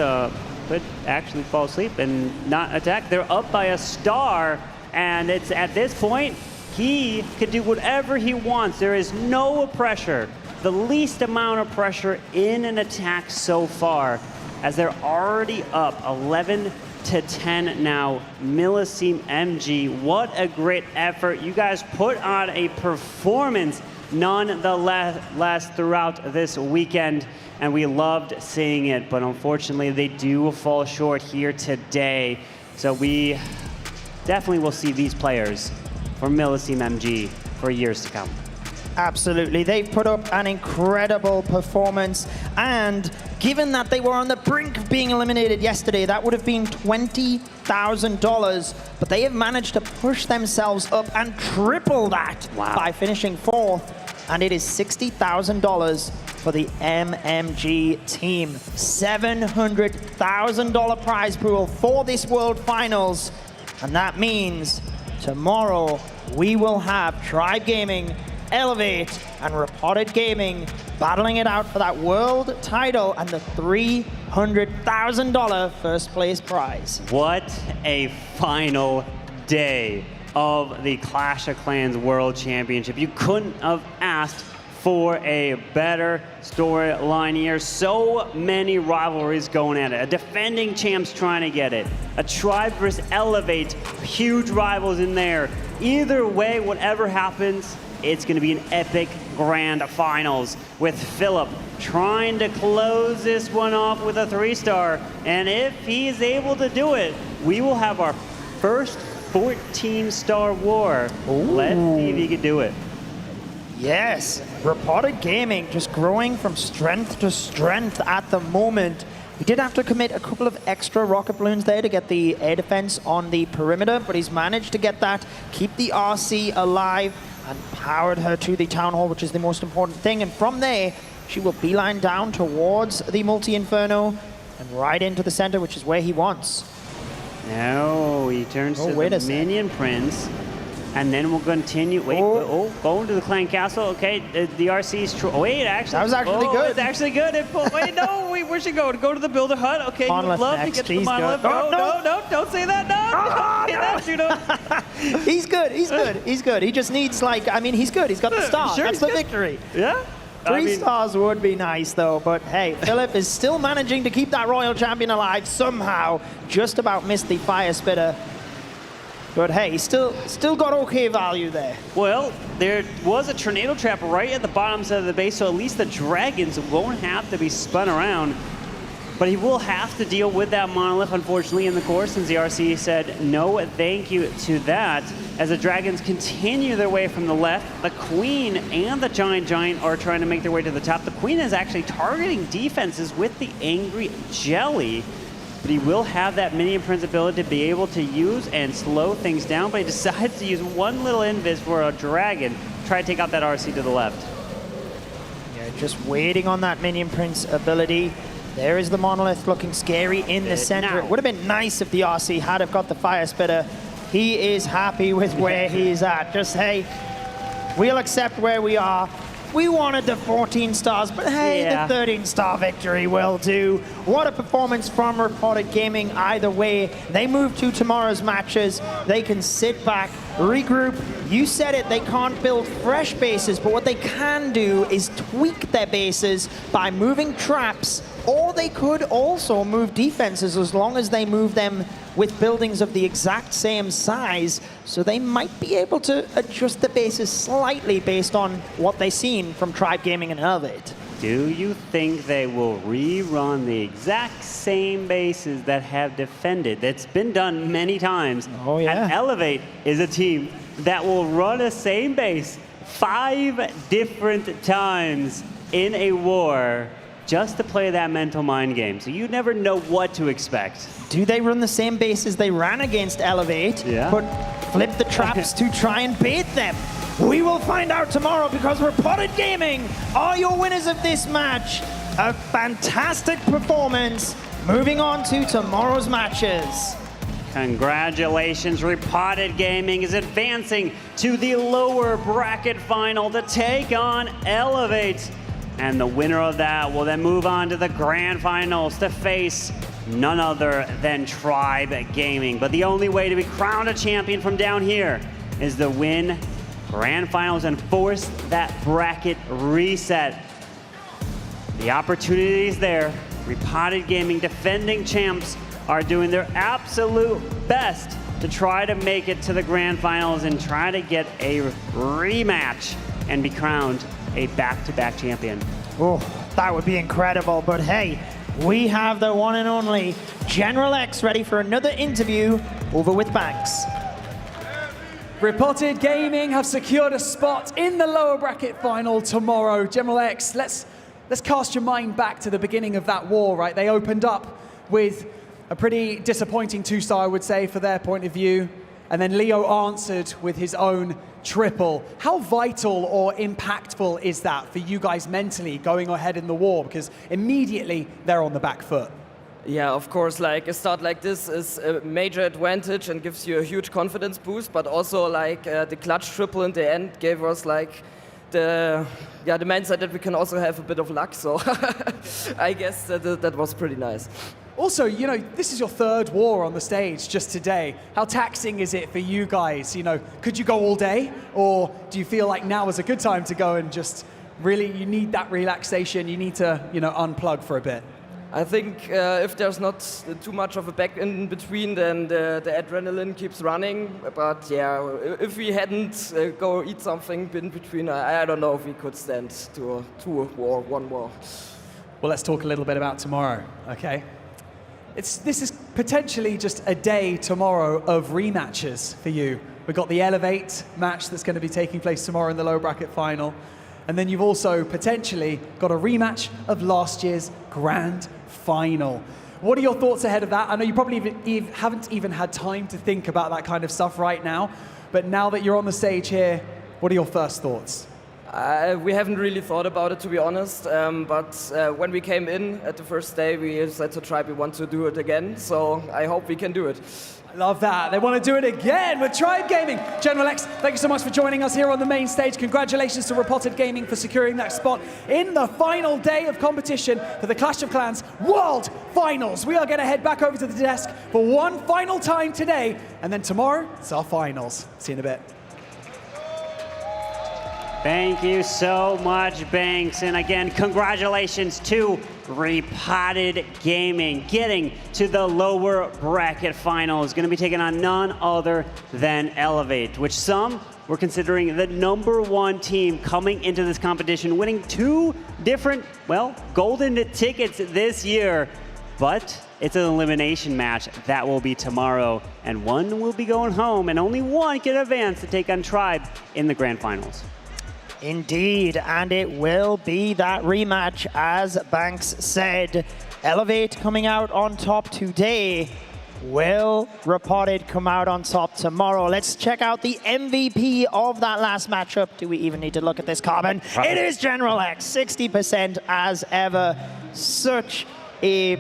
actually fall asleep and not attack. They're up by a star, and it's at this point, he could do whatever he wants. There is no pressure, the least amount of pressure in an attack so far, as they're already up 11-10 now. Millesime MG, what a great effort. You guys put on a performance nonetheless throughout this weekend, and we loved seeing it, but unfortunately they do fall short here today. So we definitely will see these players for Millesime MG for years to come. Absolutely, they've put up an incredible performance, and given that they were on the brink of being eliminated yesterday, that would have been $20,000, but they have managed to push themselves up and triple that by finishing 4th, and it is $60,000 for the MMG team. $700,000 prize pool for this World Finals, and that means tomorrow we will have Tribe Gaming, Elevate, and Repotted Gaming battling it out for that world title and the $300,000 first place prize. What a final day of the Clash of Clans World Championship. You couldn't have asked for a better storyline here. So many rivalries going at it. A defending champ's trying to get it. A Tribe versus Elevate, huge rivals in there. Either way, whatever happens, it's going to be an epic grand finals with Philip trying to close this one off with a 3-star. And if he's able to do it, we will have our first 14-star war. Let's see if he can do it. Yes, Repotted Gaming just growing from strength to strength at the moment. He did have to commit a couple of extra rocket balloons there to get the air defense on the perimeter, but he's managed to get that, keep the RC alive, and powered her to the Town Hall, which is the most important thing. And from there, she will beeline down towards the Multi-Inferno and right into the center, which is where he wants. No, he turns to the Minion Prince. And then we'll continue. Wait, going to the Clan Castle. Okay, the RC's wait, actually. That was actually good. It's actually good. Wait, no, where should go? Go to the Builder Hut. Okay, you would love to get to the monolith. No, don't say that. No, don't say that, Judo. He's good. He just needs, he's good. He's got the star. Sure, that's the victory. Yeah. 3 stars would be nice, though. But hey, Philip is still managing to keep that Royal Champion alive somehow. Just about missed the Fire Spitter. But hey, still got okay value there. Well, there was a tornado trap right at the bottom side of the base, so at least the dragons won't have to be spun around. But he will have to deal with that monolith, unfortunately, in the course, since the RC said no thank you to that. As the dragons continue their way from the left, the queen and the giant are trying to make their way to the top. The queen is actually targeting defenses with the angry jelly. But he will have that minion prince ability to be able to use and slow things down, but he decides to use one little invis for a dragon, try to take out that RC to the left. Yeah, just waiting on that minion prince ability. There is the monolith looking scary in the center. It would have been nice if the RC had have got the fire spitter. He is happy with where he is at. Just, hey, we'll accept where we are. We wanted the 14 stars, but hey, the 13-star victory will do. What a performance from Repotted Gaming either way. They move to tomorrow's matches. They can sit back, regroup. You said it, they can't build fresh bases, but what they can do is tweak their bases by moving traps, or they could also move defenses as long as they move them with buildings of the exact same size, so they might be able to adjust the bases slightly based on what they've seen from Tribe Gaming and Elevate. Do you think they will rerun the exact same bases that have defended? That's been done many times. Oh, yeah. And Elevate is a team that will run a same base 5 different times in a war just to play that mental mind game. So you never know what to expect. Do they run the same bases they ran against Elevate, but flip the traps to try and bait them? We will find out tomorrow, because Repotted Gaming are your winners of this match. A fantastic performance. Moving on to tomorrow's matches. Congratulations, Repotted Gaming is advancing to the lower bracket final to take on Elevate. And the winner of that will then move on to the grand finals to face none other than Tribe Gaming. But the only way to be crowned a champion from down here is to win grand finals and force that bracket reset. The opportunity is there. Repotted Gaming, defending champs, are doing their absolute best to try to make it to the grand finals and try to get a rematch and be crowned a back-to-back champion. Oh, that would be incredible, but hey, we have the one and only General X ready for another interview over with Banks. Repotted Gaming have secured a spot in the lower bracket final tomorrow. General X, let's cast your mind back to the beginning of that war, right? They opened up with a pretty disappointing 2-star, I would say, for their point of view. And then Leo answered with his own triple. How vital or impactful is that for you guys mentally going ahead in the war? Because immediately they're on the back foot. Yeah, of course, like a start like this is a major advantage and gives you a huge confidence boost, but also like the clutch triple in the end gave us like the mindset that we can also have a bit of luck, so I guess that was pretty nice. Also, you know, this is your 3rd war on the stage just today. How taxing is it for you guys? You know, could you go all day? Or do you feel like now is a good time to go and just really, you need that relaxation, you need to, you know, unplug for a bit? I think if there's not too much of a back in between, then the adrenaline keeps running. But yeah, if we hadn't go eat something in between, I don't know if we could stand to one war. Well, let's talk a little bit about tomorrow, okay? This is potentially just a day tomorrow of rematches for you. We've got the Elevate match that's going to be taking place tomorrow in the low bracket final. And then you've also potentially got a rematch of last year's grand final. What are your thoughts ahead of that? I know you probably haven't even had time to think about that kind of stuff right now, but now that you're on the stage here, what are your first thoughts? We haven't really thought about it, to be honest, but when we came in at the first day, we said to Tribe we want to do it again, so I hope we can do it. I love that. They want to do it again with Tribe Gaming. General X, thank you so much for joining us here on the main stage. Congratulations to Repotted Gaming for securing that spot in the final day of competition for the Clash of Clans World Finals. We are going to head back over to the desk for one final time today, and then tomorrow, it's our finals. See you in a bit. Thank you so much, Banks. And again, congratulations to Repotted Gaming getting to the lower bracket finals. Going to be taking on none other than Elevate, which some were considering the #1 team coming into this competition, winning 2 different, well, golden tickets this year. But it's an elimination match that will be tomorrow, and one will be going home, and only one can advance to take on Tribe in the grand finals. Indeed, and it will be that rematch, as Banks said. Elevate coming out on top today. Will Repotted come out on top tomorrow? Let's check out the MVP of that last matchup. Do we even need to look at this carbon? It is General X, 60% as ever. Such a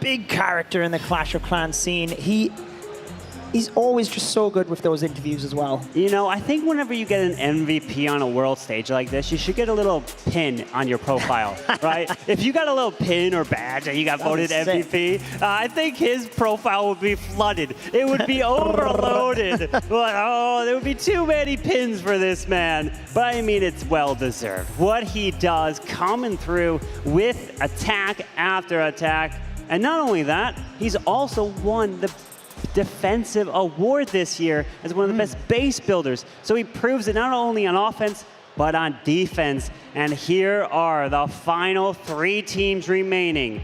big character in the Clash of Clans scene. He's always just so good with those interviews as well. You know, I think whenever you get an MVP on a world stage like this, you should get a little pin on your profile, right? If you got a little pin or badge and you got voted MVP, I think his profile would be flooded. It would be overloaded. Oh, there would be too many pins for this man. But I mean, it's well deserved. What he does coming through with attack after attack. And not only that, he's also won the defensive award this year as one of the best base builders. So he proves it not only on offense, but on defense. And here are the final 3 teams remaining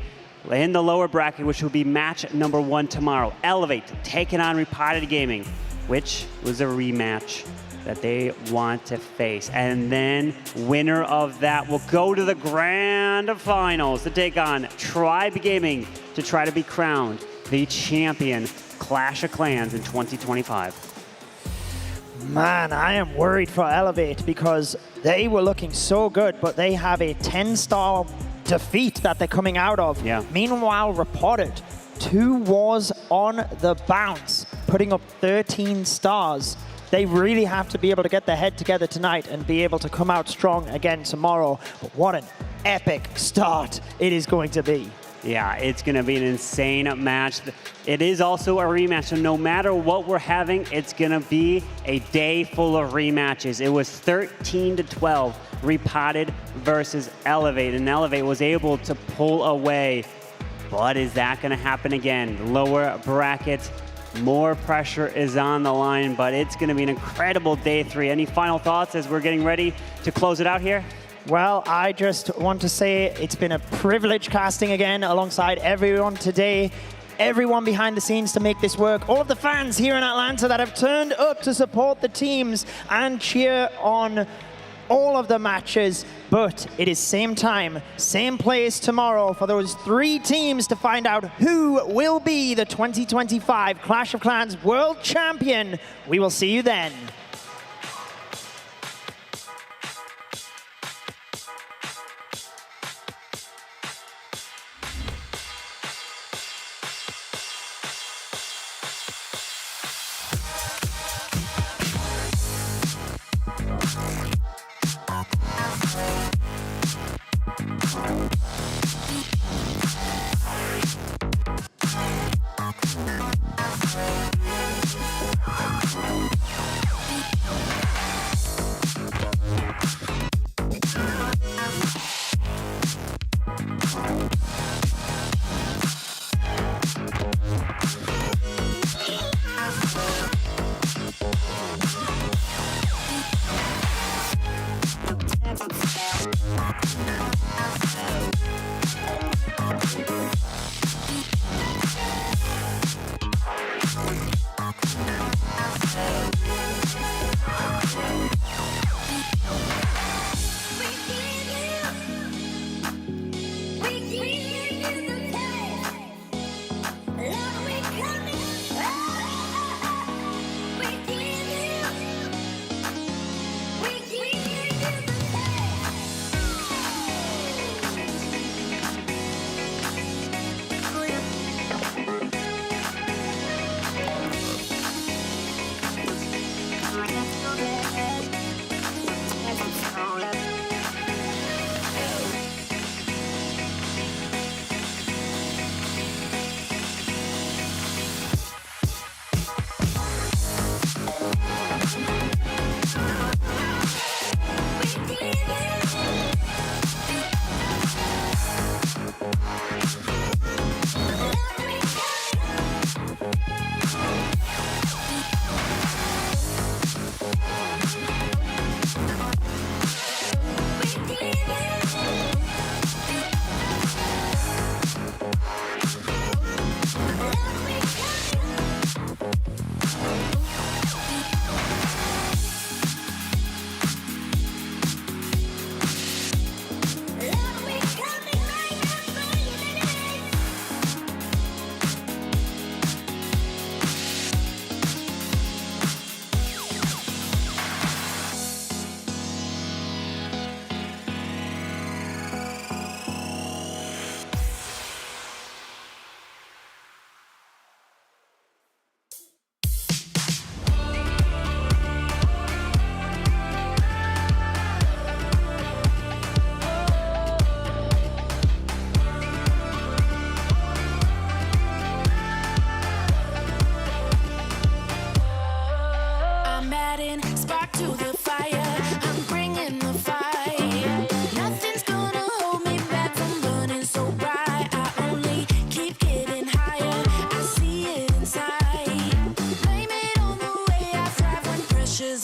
in the lower bracket, which will be match #1 tomorrow. Elevate taking on Repotted Gaming, which was a rematch that they want to face. And then winner of that will go to the grand finals to take on Tribe Gaming to try to be crowned the champion Clash of Clans in 2025. Man, I am worried for Elevate because they were looking so good, but they have a 10-star defeat that they're coming out of. Yeah. Meanwhile, Repotted, 2 wars on the bounce, putting up 13 stars. They really have to be able to get their head together tonight and be able to come out strong again tomorrow. But what an epic start it is going to be. Yeah, it's going to be an insane match. It is also a rematch, so no matter what we're having, it's going to be a day full of rematches. It was 13-12, Repotted versus Elevate, and Elevate was able to pull away. But is that going to happen again? Lower bracket, more pressure is on the line, but it's going to be an incredible day 3. Any final thoughts as we're getting ready to close it out here? Well, I just want to say it's been a privilege casting again alongside everyone today, everyone behind the scenes to make this work, all of the fans here in Atlanta that have turned up to support the teams and cheer on all of the matches. But it is same time, same place tomorrow for those 3 teams to find out who will be the 2025 Clash of Clans World Champion. We will see you then.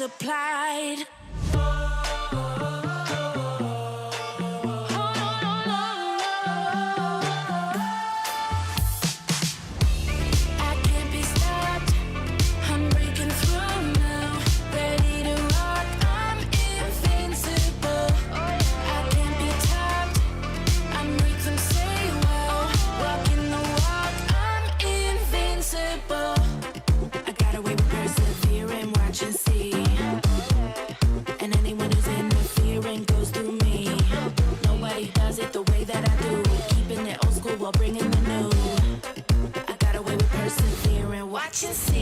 multiplied. While bringing the new, I got away with persevering, watch and see.